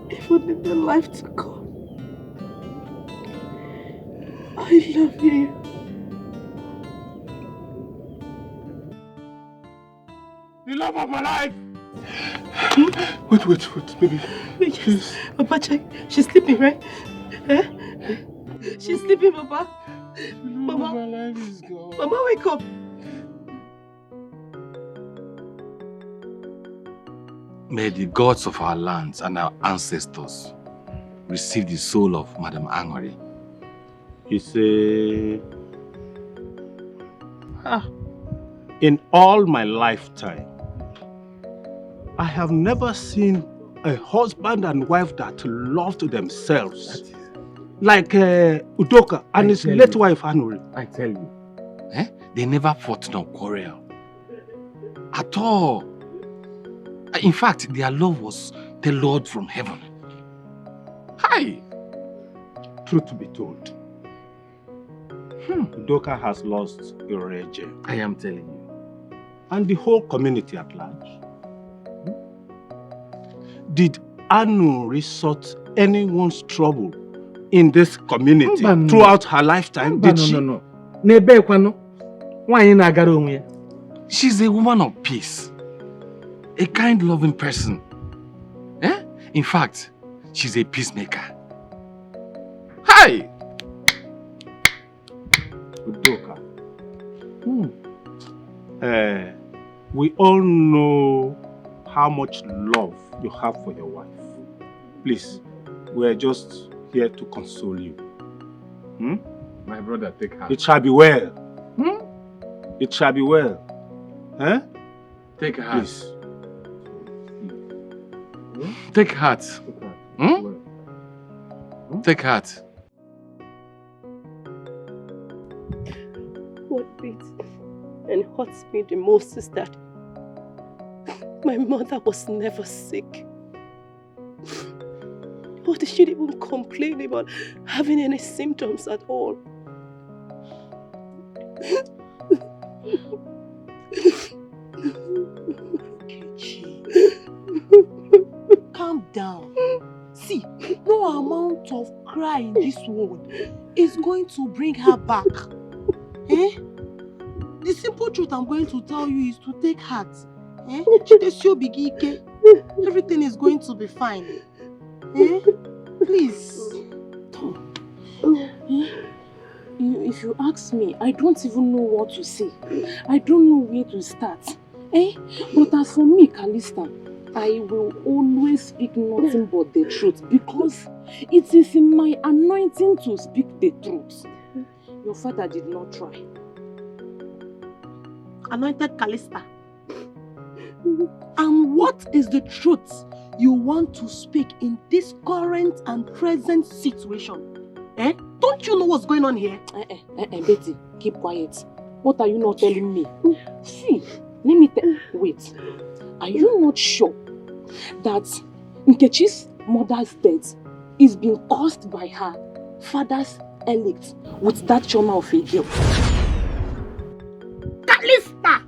Even in the life to come. I love you. The love of my life! Wait, baby. Yes. Papa, check. She's sleeping, right? Eh? She's sleeping, Papa. Mama, my life is gone. Mama, wake up. May the gods of our lands and our ancestors receive the soul of Madam Angori. In all my lifetime, I have never seen a husband and wife that loved themselves like Udoka and his late wife Anuri. I tell you, they never fought nor quarrel at all. In fact, their love was the Lord from heaven. Hi! Truth to be told, Udoka has lost Ireje. I am telling you. And the whole community at large. Did Anu resort anyone's trouble in this community throughout her lifetime? Did she? No. She's a woman of peace. A kind, loving person. In fact, she's a peacemaker. Hi! Udoka. We all know how much love you have for your wife. Please, we are just here to console you. My brother, take her. It shall be well. It shall be well. Take her. Please. Take heart. Take heart. What beats and hurts me the most is that my mother was never sick. Or did she even complain about having any symptoms at all? Calm down. See, no amount of cry in this world is going to bring her back. The simple truth I'm going to tell you is to take heart. Everything is going to be fine. Please. If you ask me, I don't even know what to say. I don't know where to start. But as for me, Kalista, I will always speak nothing but the truth because it is in my anointing to speak the truth. Your father did not try. Anointed Kalista. And what is the truth you want to speak in this current and present situation? Don't you know what's going on here? Betty, keep quiet. What are you not telling me? See, let me tell you. Wait. Are you not sure that Nkechi's mother's death is being caused by her father's elect with that trauma of a girl? Kalista!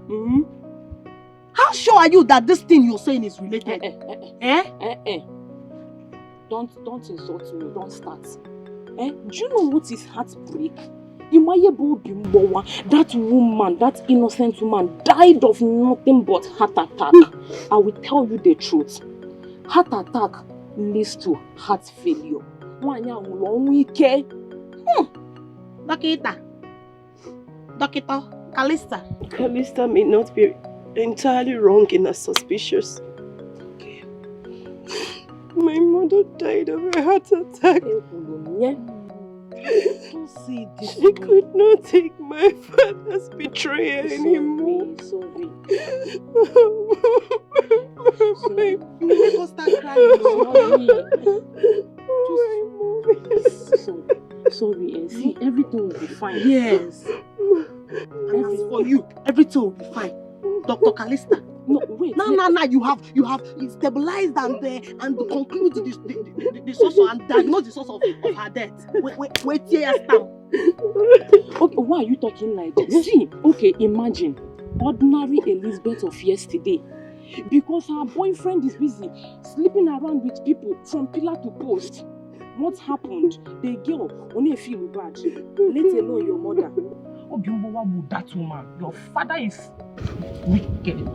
How sure are you that this thing you're saying is related? Don't insult me. Don't start. Do you know what is heartbreak? That woman, that innocent woman, died of nothing but heart attack. I will tell you the truth. Heart attack leads to heart failure. Dokita, Kalista. Kalista may not be entirely wrong in her suspicious. My mother died of a heart attack. She could not take my father's betrayal anymore. Sorry. You make us start crying. Sorry, see, everything will be fine. Yes. And as for you, everything will be fine. Dr. Kalista. No, wait. No. You have stabilized and conclude the source and diagnose the source of her death. Wait here, stamp. Okay, why are you talking like this? See, okay, imagine ordinary Elizabeth of yesterday. Because her boyfriend is busy sleeping around with people from pillar to post. What happened? The girl only feel bad. Let alone your mother. Obiumbowa with that woman. Your father is wicked.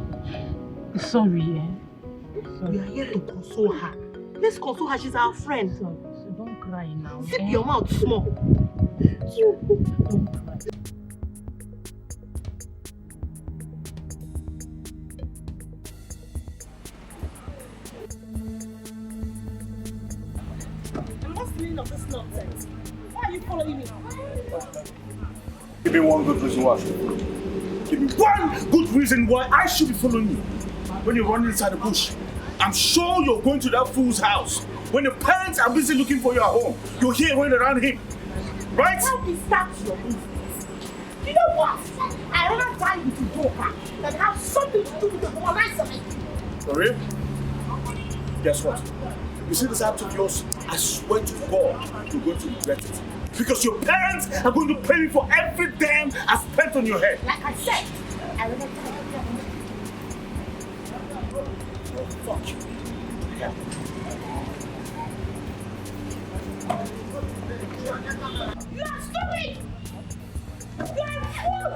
Sorry, We are here to console her. Let's console her. She's our friend. So don't cry now. Zip your mouth small. Don't cry. What's the meaning of this nonsense? Why are you following me? Give me one good reason why. Give me one good reason why I should be following you. When you're running inside the bush, I'm sure you're going to that fool's house. When the parents are busy looking for you at home, you're here running around him. Right? Why is that your business? You know what? I rather die with your daughter than have something to do with the whole rest of it. For real? Guess what? You see this act of yours? I swear to God, you're going to regret it. Because your parents are going to pay me for every damn I spent on your head. Like I said, I rather die with your Oh, fuck you. Yeah. You are stupid! You are a fool!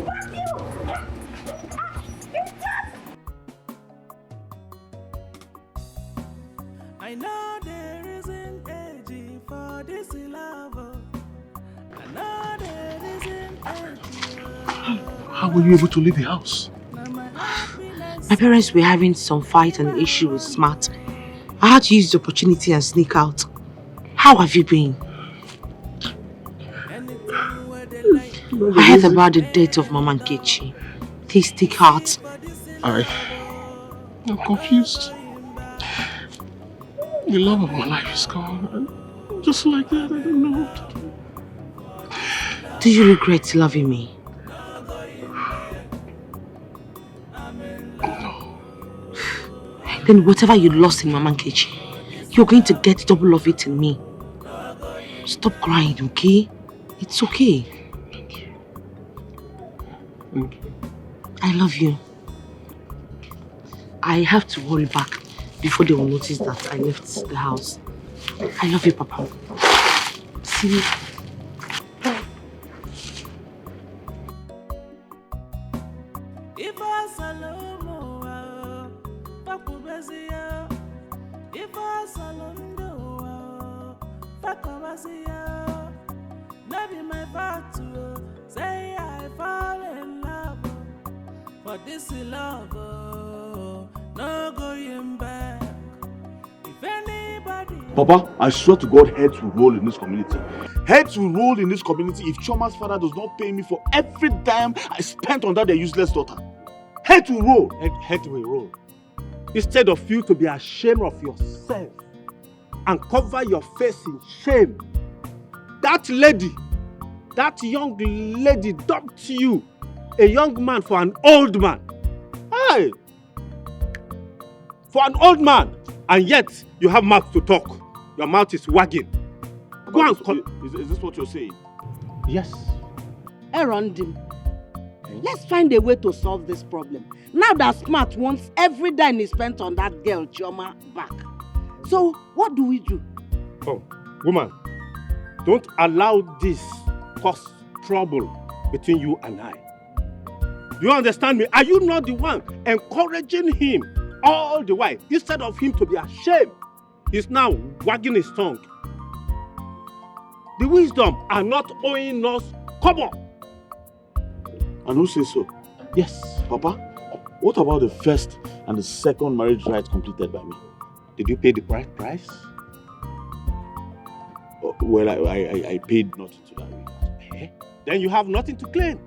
Fuck you! I know there isn't age for this love. I know there isn't age. How were you able to leave the house? My parents were having some fight and issue with Smart. I had to use the opportunity and sneak out. How have you been? I heard about the death of Mama Nkechi. Please take heart. I'm confused. The love of my life is gone. And just like that, I don't know what to do. Do you regret loving me? No. Then whatever you lost in Mama Nkechi, you're going to get double of it in me. Stop crying, okay? It's okay. Thank you. Thank you. I love you. I have to hurry back before they will notice that I left the house. I love you, Papa. See you. Say I fall in love for this love, no going back. If anybody, Papa, I swear to God, heads will roll in this community. Heads will roll in this community if Choma's father does not pay me for every dime I spent on that their useless daughter. Heads will roll. Head will roll. Instead of you to be ashamed of yourself and cover your face in shame, that lady, that young lady dumped you, a young man for an old man. Hey! For an old man, and yet you have mouth to talk. Your mouth is wagging. Go and is this what you're saying? Yes. Erondim, let's find a way to solve this problem. Now that Smart wants every dime he spent on that girl, Chioma, back. So, what do we do? Oh, woman, don't allow this cause trouble between you and I. Do you understand me? Are you not the one encouraging him all the while? Instead of him to be ashamed, he's now wagging his tongue. The wisdom are not owing us kobo. And who says so? Yes. Papa, what about the first and the second marriage rites completed by me? Did you pay the right price? Well, I paid nothing to that. Then you have nothing to claim.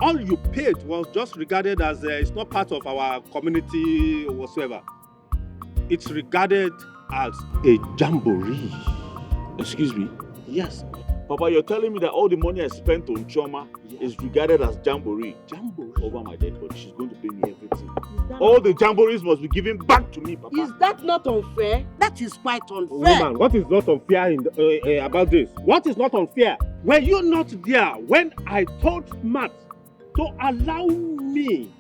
All you paid was just regarded as it's not part of our community or whatsoever. It's regarded as a jamboree. Excuse me? Yes. Papa, you're telling me that all the money I spent on Chioma is regarded as jamboree. Jamboree? Over my dead body. She's going to pay me everything. All the jamborees must be given back to me, Papa. Is that not unfair? That is quite unfair. Woman, what is not unfair about this? What is not unfair? Were you not there when I told Matt to allow me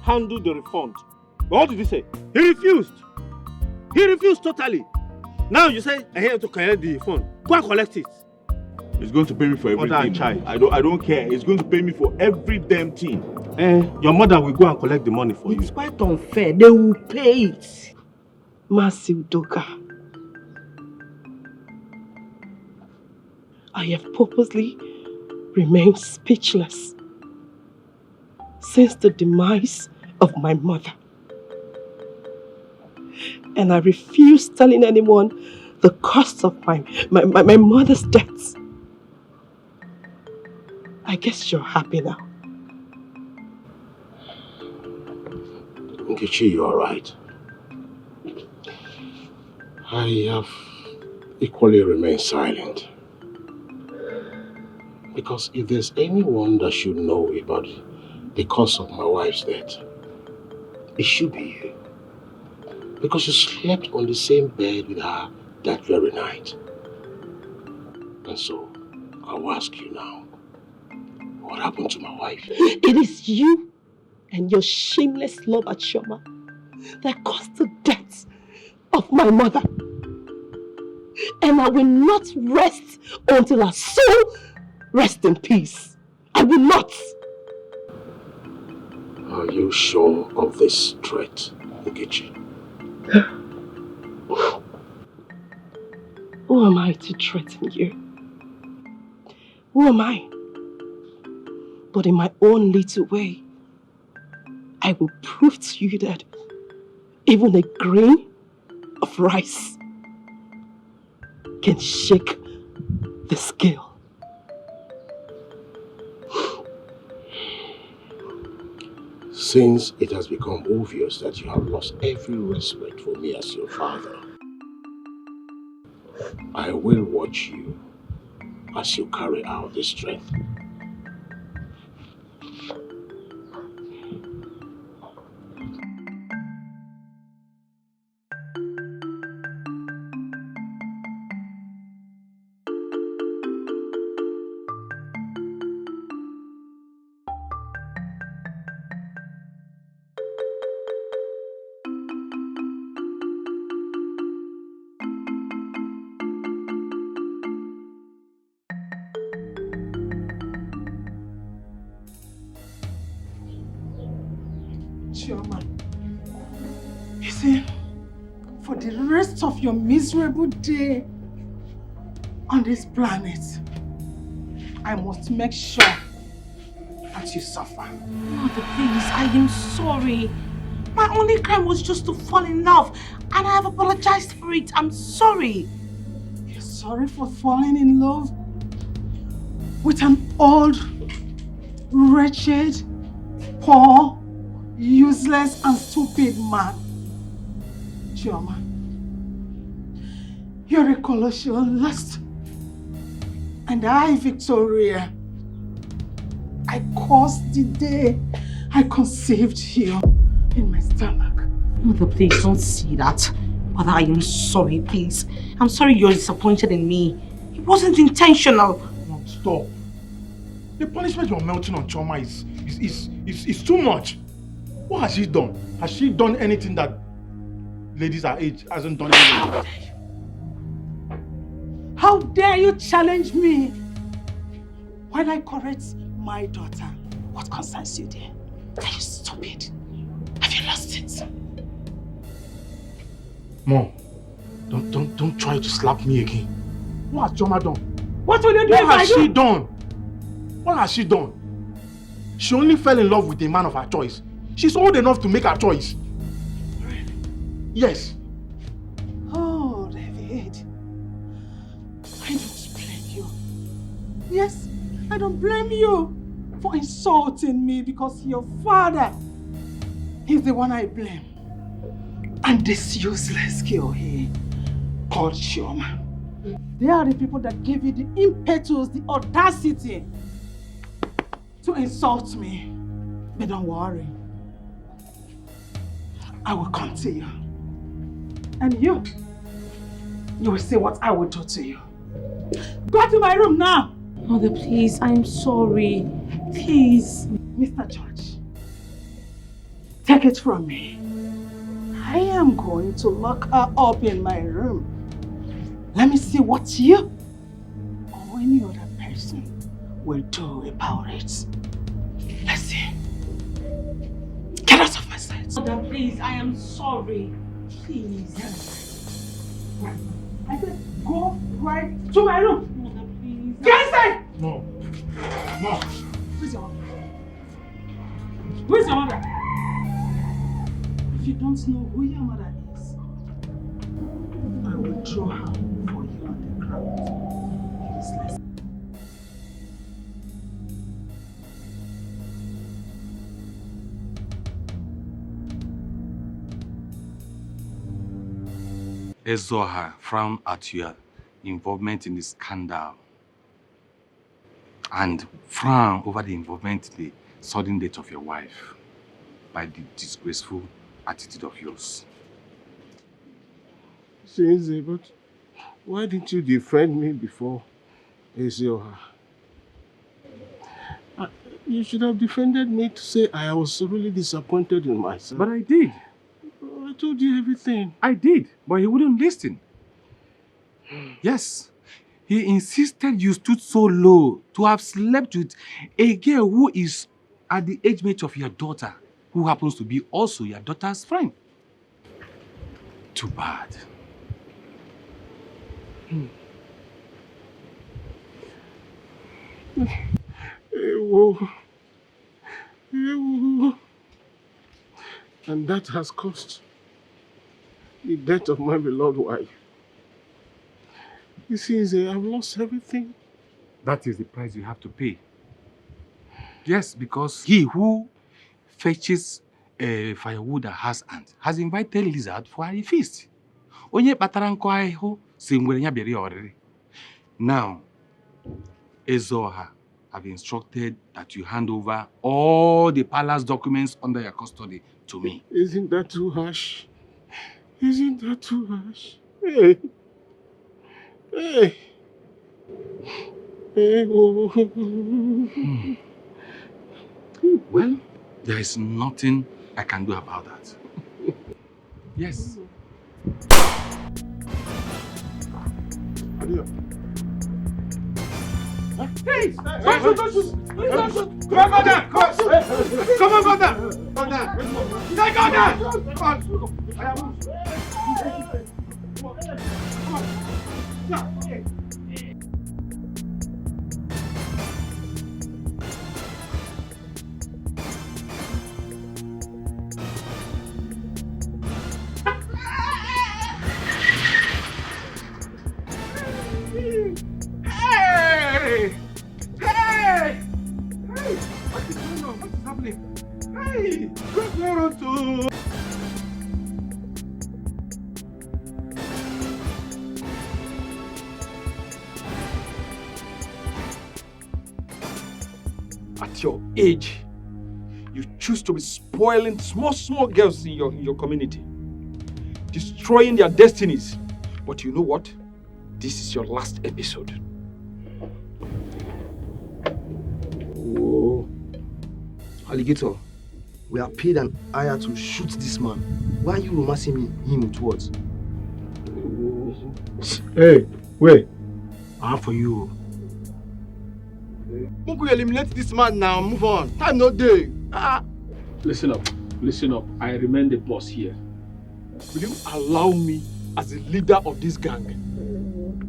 handle the refund? What did he say? He refused. He refused totally. Now you say I have to collect the phone. Go and collect it. He's going to pay me for everything. Mother and child. I don't care. He's going to pay me for every damn thing. Your mother will go and collect the money for you. It's quite unfair. They will pay it. Massive Doka. I have purposely remained speechless since the demise of my mother. And I refuse telling anyone the cost of my mother's death. I guess you're happy now. Nkechi, you are right. I have equally remained silent. Because if there's anyone that should know about the cause of my wife's death, it should be you. Because you slept on the same bed with her that very night. And so, I'll ask you now, what happened to my wife? It is you and your shameless love at Shoma that caused the death of my mother. And I will not rest until her soul rests in peace. I will not. Are you sure of this threat, Nkechi? Who am I to threaten you? Who am I? But in my own little way, I will prove to you that even a grain of rice can shake the scale. Since it has become obvious that you have lost every respect for me as your father, I will watch you as you carry out this threat. Chioma, you see, for the rest of your miserable day on this planet, I must make sure that you suffer. Mother, please, I am sorry. My only crime was just to fall in love, and I have apologized for it. I'm sorry. You're sorry for falling in love with an old, wretched, poor, useless and stupid man. Chioma, you're a colossal lust. And I, Victoria, I caused the day I conceived you in my stomach. Mother, please don't say that. Mother, I am sorry, please. I'm sorry you're disappointed in me. It wasn't intentional. No, stop. The punishment you're melting on Chioma is too much. What has she done? Has she done anything that ladies our age hasn't done anything? How dare you challenge me when I correct my daughter? What concerns you there? Are you stupid? Have you lost it? Mom, don't try to slap me again. What has Chioma done? What will you do What if I has do? she done? What has she done? She only fell in love with a man of her choice. She's old enough to make her choice. Really? Yes. Oh, David. I don't blame you. Yes, I don't blame you for insulting me because your father is the one I blame. And this useless girl here called Chioma. They are the people that gave you the impetus, the audacity to insult me. But don't worry. I will come to you. And you will see what I will do to you. Go to my room now. Mother, please, I'm sorry. Please. Mr. George, take it from me. I am going to lock her up in my room let me see what you or any other person will do about it. Let's see. Get out of my sight. Mother, please, I am sorry. Please. I said, go right to my room. Mother, please. Get inside! No. No. Where's your mother? Where's your mother? If you don't know who your mother is, I will draw her for you on the ground. Useless. Ezoha frowned at your involvement in the scandal and frown over the involvement in the sudden death of your wife by the disgraceful attitude of yours. Since, but why didn't you defend me before, Ezoha? You should have defended me to say I was really disappointed in myself. But I did. I told you everything. I did, but he wouldn't listen. Yes, he insisted you stood so low to have slept with a girl who is at the age mate of your daughter, who happens to be also your daughter's friend. Too bad. Ewo. Ewo. And that has cost the death of my beloved wife. You see, I've lost everything. That is the price you have to pay. Yes, because he who fetches firewood that has ants has invited lizard for a feast. Now, Ezoha have instructed that you hand over all the palace documents under your custody to me. Isn't that too harsh? Isn't that too harsh? Hey. Hey. Hey. Well, there is nothing I can do about that. Yes. Hey! Don't shoot! Don't shoot! Please don't shoot! Come on, Father! Come on, Father! Father! Take on that! Come on! Hey! Hey! Hey! What is going on? What is happening? Hey! What's going on too? At your age, you choose to be spoiling small girls in your community, destroying their destinies. But you know what? This is your last episode. Whoa. Alligator, we are paid an hire to shoot this man. Why are you romancing him with words? Hey, wait. I have for you. Make we eliminate this man now. Move on. Time no day. Listen up. Listen up. I remain the boss here. Will you allow me, as the leader of this gang,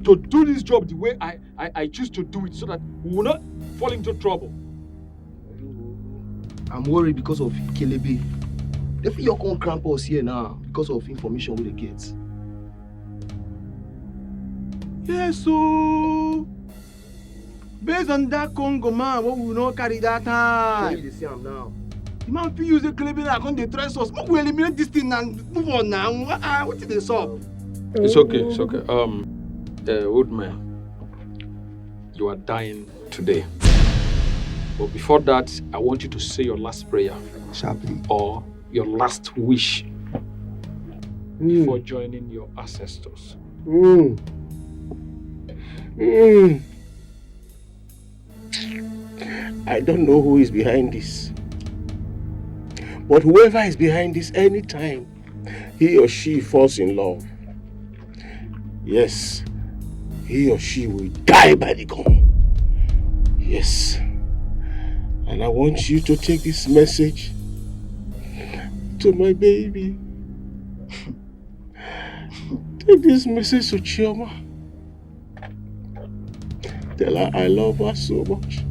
to do this job the way I choose to do it so that we will not fall into trouble? I'm worried because of Kelebe. They feel your own cramp us here now because of information we get. Yes, so based on that Congo man, what we will not carry that time. You see him now. The man feel use a Kelebe and come dey trust us. Make we eliminate this thing and move on now. What is this up? It's okay. It's okay. Old man, you are dying today. But before that, I want you to say your last prayer. Sharply. Or your last wish before joining your ancestors. I don't know who is behind this. But whoever is behind this, anytime he or she falls in love, yes, he or she will die by the gun. Yes. And I want you to take this message to my baby. Take this message to Chioma. Tell her I love her so much.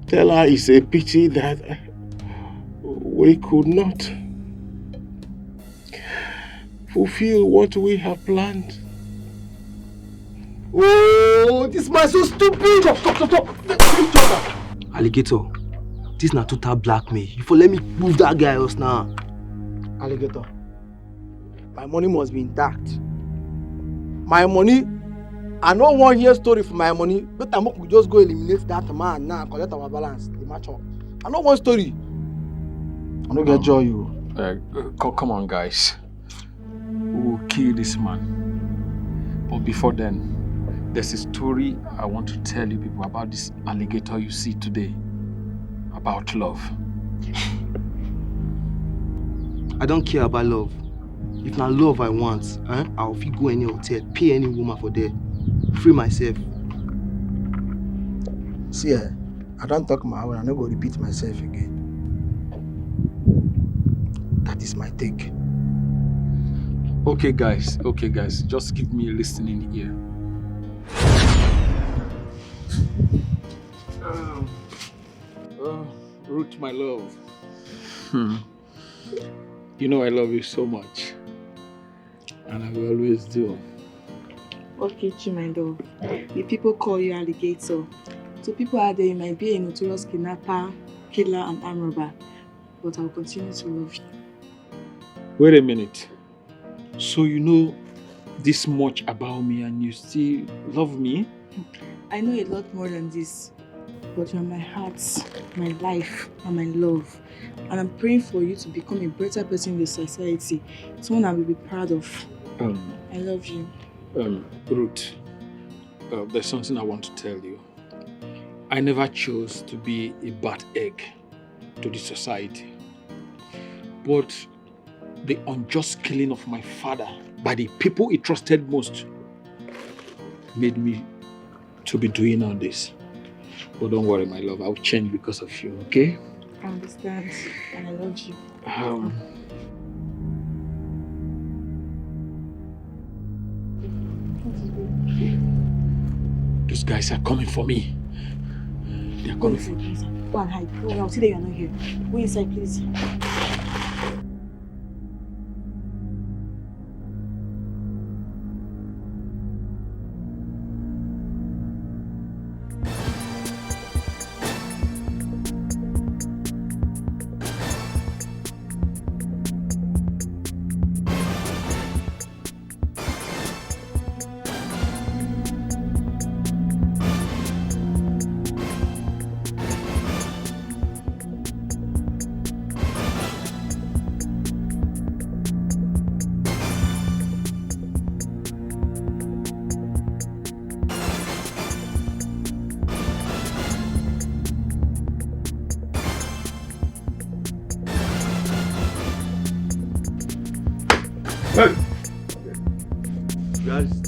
Tell her it's a pity that we could not fulfill what we have planned. Oh, this man so stupid! Stop. Alligator, this na total blackmail. You for let me move that guy else now. Alligator, my money must be intact. My money, I no wan hear story for my money. Better make we just go eliminate that man now, collect our balance, the match up. I no want story. I no get joy you. Come on, guys. We will kill this man. But before then, there's a story I want to tell you people about this alligator you see today. About love. I don't care about love. If na love I want, I'll fit go any hotel, pay any woman for there, free myself. See, I don't talk my own, I no go repeat myself again. That is my take. Okay, guys. Just give me a listening ear. Ruth, my love. You know I love you so much. And I will always do. Okay, my love. The people call you alligator. So people out there, you might be a notorious kidnapper, killer, and arm robber. But I will continue to love you. Wait a minute. So you know this much about me and you still love me? I know a lot more than this. But you're my heart, my life, and my love. And I'm praying for you to become a better person in the society. Someone I will be proud of. I love you. Ruth, there's something I want to tell you. I never chose to be a bad egg to the society. But the unjust killing of my father by the people he trusted most made me to be doing all this. But don't worry, my love, I'll change because of you, okay? I understand, and I love you. Those guys are coming for me. They are coming for me. Go and hide. I'll see that you're not here. Go inside, please.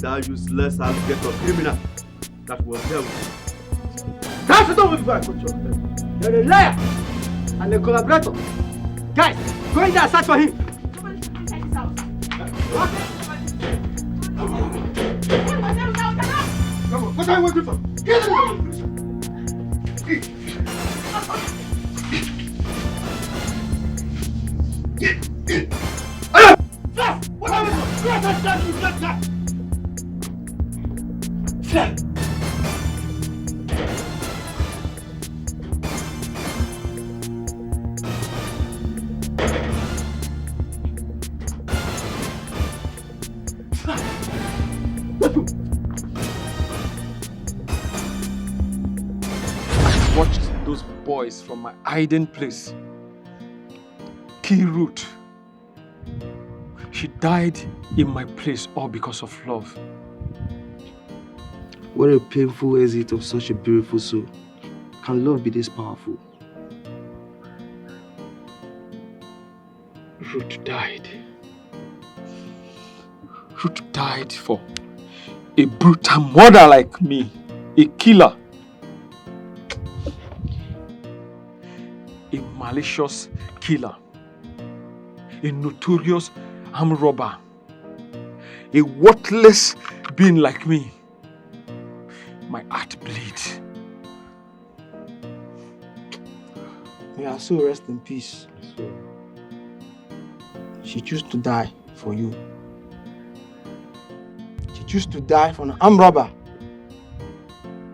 That useless alligator criminal that was there with you. That's the door before I put you on them. You're a liar and a collaborator. Guys, go in there and search for him. Come on, inside this house. What? Come on, what are you waiting for? Get in there! What are you doing? Watched those boys from my hiding place kill Ruth. She died in my place all because of love. What a painful exit of such a beautiful soul. Can love be this powerful? Ruth died. Ruth died for a brutal murderer like me, a killer, a malicious killer, a notorious armed robber, a worthless being like me, my heart bleeds. May her soul rest in peace. She chose to die for you. She chose to die for an armed robber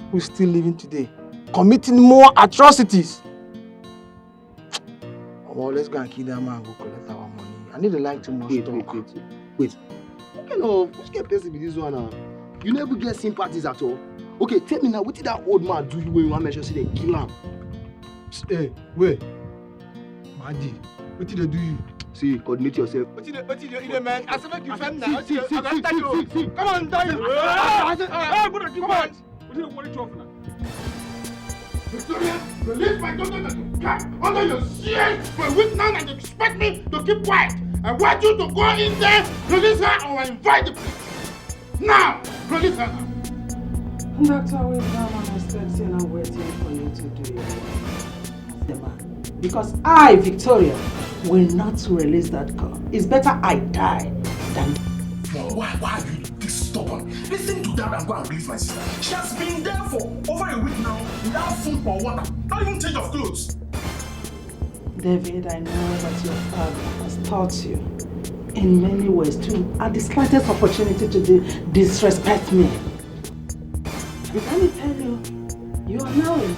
who is still living today, committing more atrocities. Well, let's go and kill that man and go collect our money. I need to like too much talk. Wait. What kind of person be this one now? You never get sympathies at all. Okay, tell me now, what did that old man do you when you want to mention say they kill him? Hey, wait. Madi, what did they do you? See, coordinate yourself. What did they man? I said make you film now. See. Come on, die. Come on. What are you talking about? Victoria, release my daughter to cat under your shield for a week now and expect me to keep quiet. I want you to go in there, release her, or I invite the police. Now, release her now. Dr. Wisdom, I'm expecting and waiting for you to do your work. The man. Because I, Victoria, will not release that girl. It's better I die than... Mom, why are you this stubborn? Listen to that and go and release my sister. She has been there for over a week now without food or water, not even change of clothes. David, I know that your father has taught you in many ways to, at the slightest opportunity, to disrespect me. But let me tell you, you are now a man.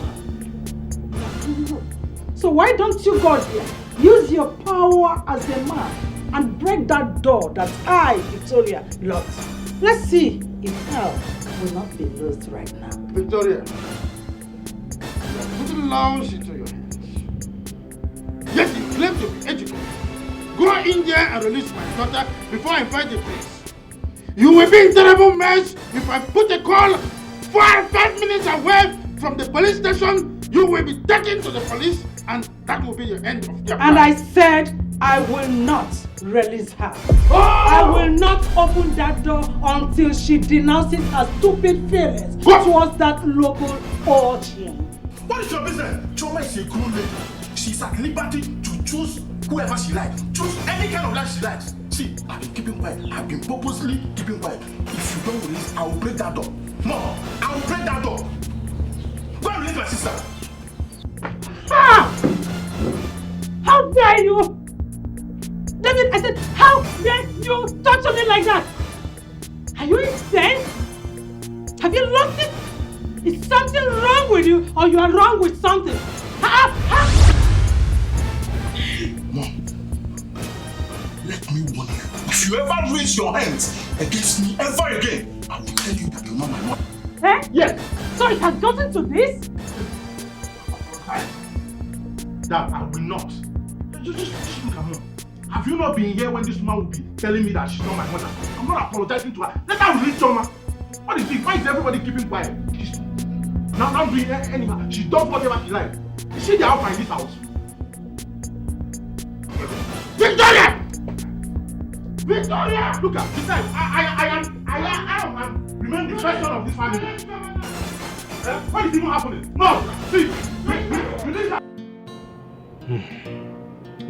So why don't you go there, use your power as a man and break that door that I, Victoria, locked. Let's see if hell will not be lost right now. Victoria, you are putting laws into your hands. Yes, you claim to be educated. Go in there and release my daughter before I invite the police. You will be in terrible mess if I put a call 5 minutes away from the police station. You will be taken to the police and that will be the end of your And plan. I said I will not release her. Oh! I will not open that door until she denounces her stupid feelings towards that local urchin. What is your business? Choma is a cool lady. She's at liberty to choose whoever she likes. Choose any kind of life she likes. See, I've been keeping quiet. I've been purposely keeping quiet. If you don't release, I will break that door. No, I will break that door. Go and release my sister. Ah! How dare you! David, I said, how dare you touch me like that? Are you insane? Have you lost it? Is something wrong with you or you are wrong with something? Mom, let me warn you. If you ever raise your hands against me ever again, I will tell you that you're not my mother. Eh? Yes. So it has gotten to this? That I will not. Just look at her. Have you not been here when this man will be telling me that she's not my mother? I'm not apologizing to her. Let her release Choma. What is it? Why is everybody keeping quiet? She's not doing anything. She does whatever she likes. Is she the alpha in this house? Victoria! Victoria! Look at this time. I am remain the first son of this family. What is even happening? No! See! Release her!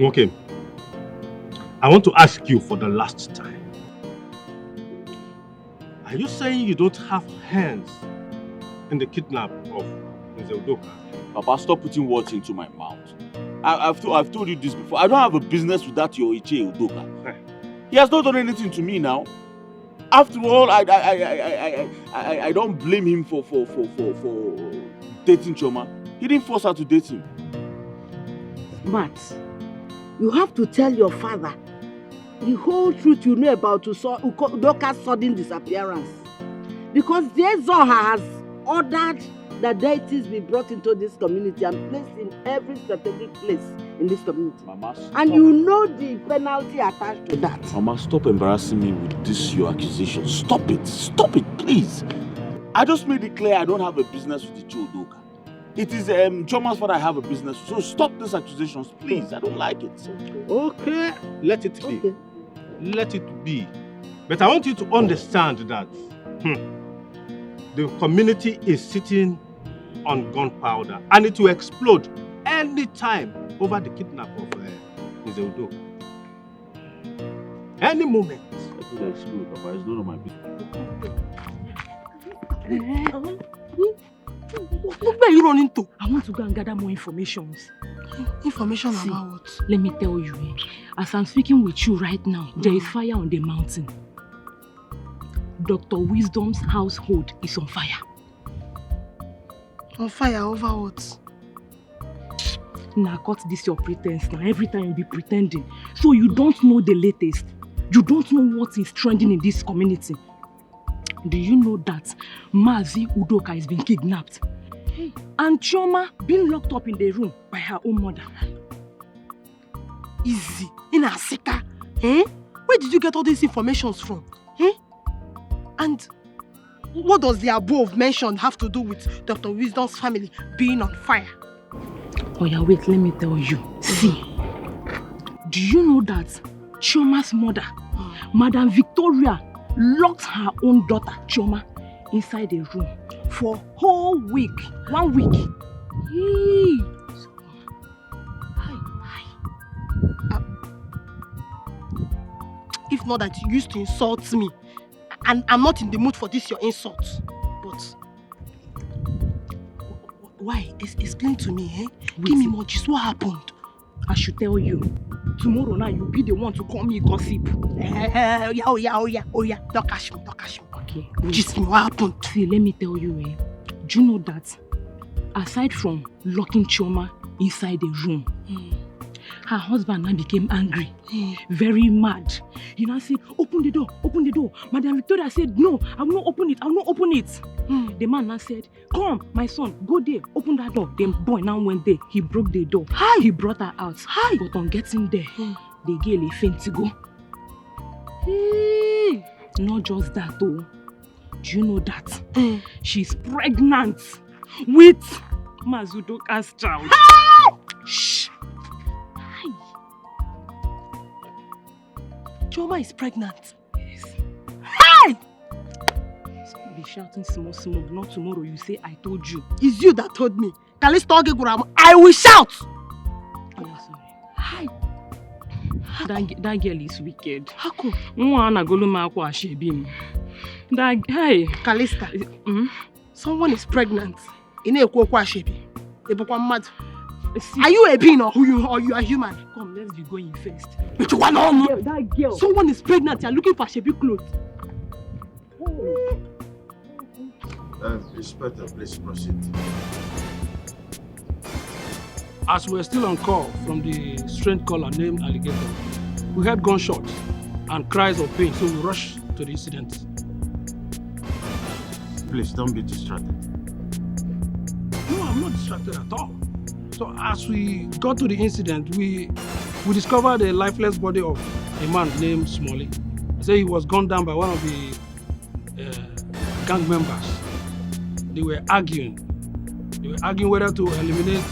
Okay. I want to ask you for the last time. Are you saying you don't have hands in the kidnap of Mr. Udoka? Papa, stop putting words into my mouth. I've told you this before. I don't have a business with that your Iche Udoka. He has not done anything to me now. After all, I don't blame him for dating Choma. He didn't force her to date him. Matt, you have to tell your father the whole truth you know about Udoka's sudden disappearance. Because Zoha has ordered that deities be brought into this community and placed in every strategic place in this community. Mama, and you know the penalty attached to that. Mama, stop embarrassing me with this your accusation. Stop it, please. I just made it clear I don't have a business with the Udoka. It is Choma's father I have a business with. So stop these accusations, please. I don't like it. Okay, let it be. Okay. Let it be. But I want you to understand that The community is sitting on gunpowder and it will explode any time over the kidnap of Ms. Udo. Any moment. It will explode, Papa. It's none of my business. Where are you running to? I want to go and gather more information. Information about what? Let me tell you, as I'm speaking with you right now, there is fire on the mountain. Dr. Wisdom's household is on fire. On fire over what? Now cut this your pretense. Now every time you be pretending. So you don't know the latest. You don't know what is trending in this community. Do you know that Mazi Udoka has been kidnapped? Hey. And Chioma being locked up in the room by her own mother. Easy. In Asika. Eh? Where did you get all these informations from? Eh? And what does the above mentioned have to do with Dr. Wisdom's family being on fire? Oh yeah, wait, let me tell you. See, do you know that Chioma's mother, Madam Victoria, locked her own daughter, Chioma, inside the room for a whole week. 1 week. Hey. If not that you used to insult me, and I'm not in the mood for this your insult. But why? Explain to me, eh? Give me more gist. What happened? I should tell you. Tomorrow now you'll be the one to call me gossip. Oh yeah. Don't catch me. Okay. Gist me, what happened? See, let me tell you, do you know that aside from locking Chioma inside the room, her husband now became angry, very mad. He now said, open the door. Madam Victoria said, no, I will not open it. The man now said, come, my son, go there, open that door. The boy now went there. He broke the door. He brought her out. But on getting there, the girl faint to go. Not just that though. Do you know that she's pregnant with Mazudoka's child? Shh. Chioma is pregnant. Yes. Hey! Be shouting small. Not tomorrow you say I told you. It's you that told me. I will shout. Oh, sorry. Hi. That girl is wicked. How come? Hey. Calista. Someone is pregnant. Are you a being or you are human? Come, let's be going first. But you want to know? That girl. Someone is pregnant. You're looking for Shebi clothes. Inspector, please proceed. As we're still on call from the strange caller named Alligator, we heard gunshots and cries of pain, so we rushed to the incident. Please don't be distracted. No, I'm not distracted at all. So as we got to the incident, we discovered a lifeless body of a man named Smalley. They say he was gunned down by one of the gang members. They were arguing whether to eliminate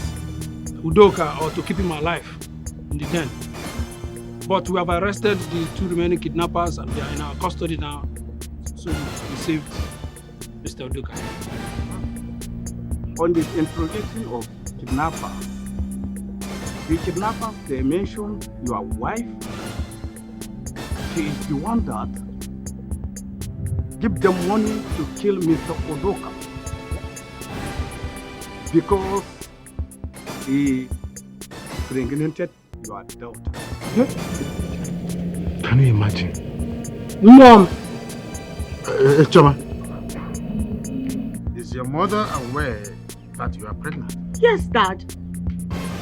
Udoka or to keep him alive in the den. But we have arrested the 2 remaining kidnappers and they are in our custody now. So we saved Mr. Udoka. On the interrogation of kidnappers, the kidnappers, they mentioned your wife. She is the one that give them money to kill Mr. Udoka because he impregnated your daughter. Can you imagine? Mom! Choma, is your mother aware that you are pregnant? Yes, Dad.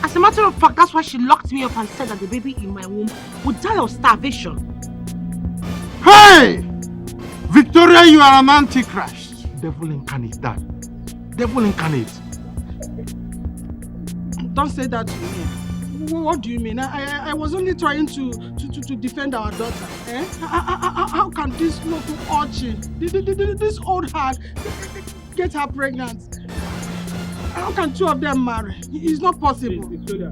As a matter of fact, that's why she locked me up and said that the baby in my womb would die of starvation. Hey! Victoria, you are an antichrist. Devil incarnate, Dad. Devil incarnate. Don't say that to me. What do you mean? I was only trying to defend our daughter. Eh? How can this local urchin, this old hag, get her pregnant? How can 2 of them marry? It's not possible. Victoria,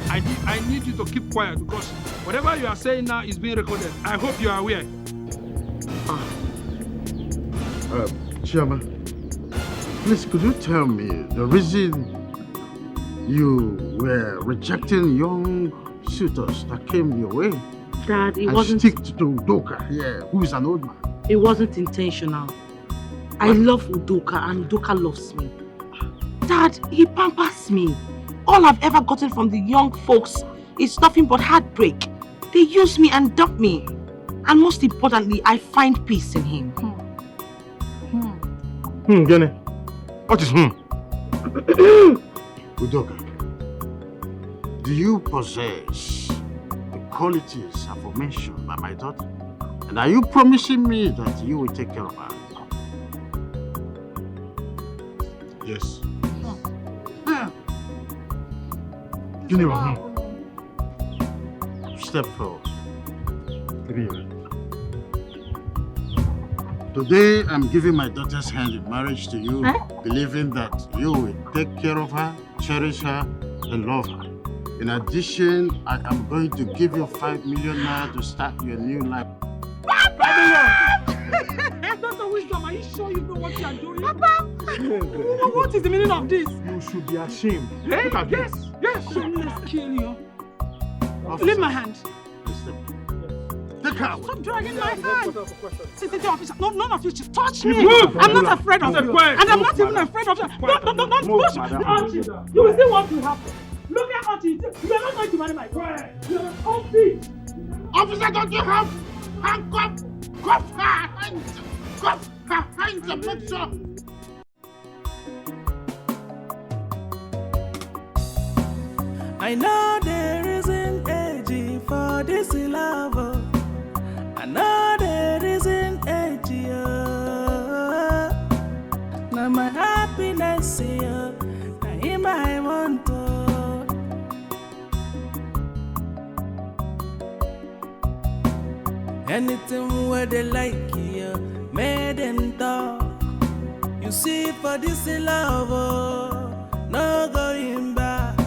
I need you to keep quiet because whatever you are saying now is being recorded. I hope you are aware. Chioma, Please, could you tell me the reason you were rejecting young suitors that came your way? Dad, it and wasn't... stick to Udoka here, who is an old man. It wasn't intentional. I love Udoka and Udoka loves me. Dad, he pampers me. All I've ever gotten from the young folks is nothing but heartbreak. They use me and dump me. And most importantly, I find peace in him. Gene. What is Udoka, do you possess the qualities aforementioned by my daughter? And are you promising me that you will take care of her? Yes. Gene. Step forward. Today, I'm giving my daughter's hand in marriage to you, believing that you will take care of her, cherish her, and love her. In addition, I am going to give you 5 million naira to start your new life. Dr. Wisdom, are you sure you know what you are doing? Papa! What is the meaning of this? You should be ashamed. Hey, yes. Let's kill you. Leave my hand. Take her away. Stop dragging my hand. Sit officer. No, none of you should touch me. Move. I'm not afraid of you. And I'm not even afraid of you. Don't push me. You will see what will happen. Look at what you do. You are not going to marry my daughter. You are a whole bitch. Officer, don't you have handcuff? Cuff her hands. Cuff her hands and make sure. I know there isn't age for this love. I know there isn't age. Now my happiness here, now him I want to. Anything where they like here, made them talk. You see for this love, no going back.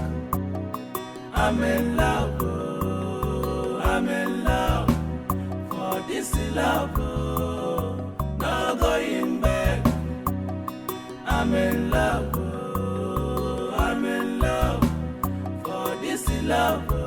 I'm in love, I'm in love. For this love, no going back. I'm in love, I'm in love. For this love.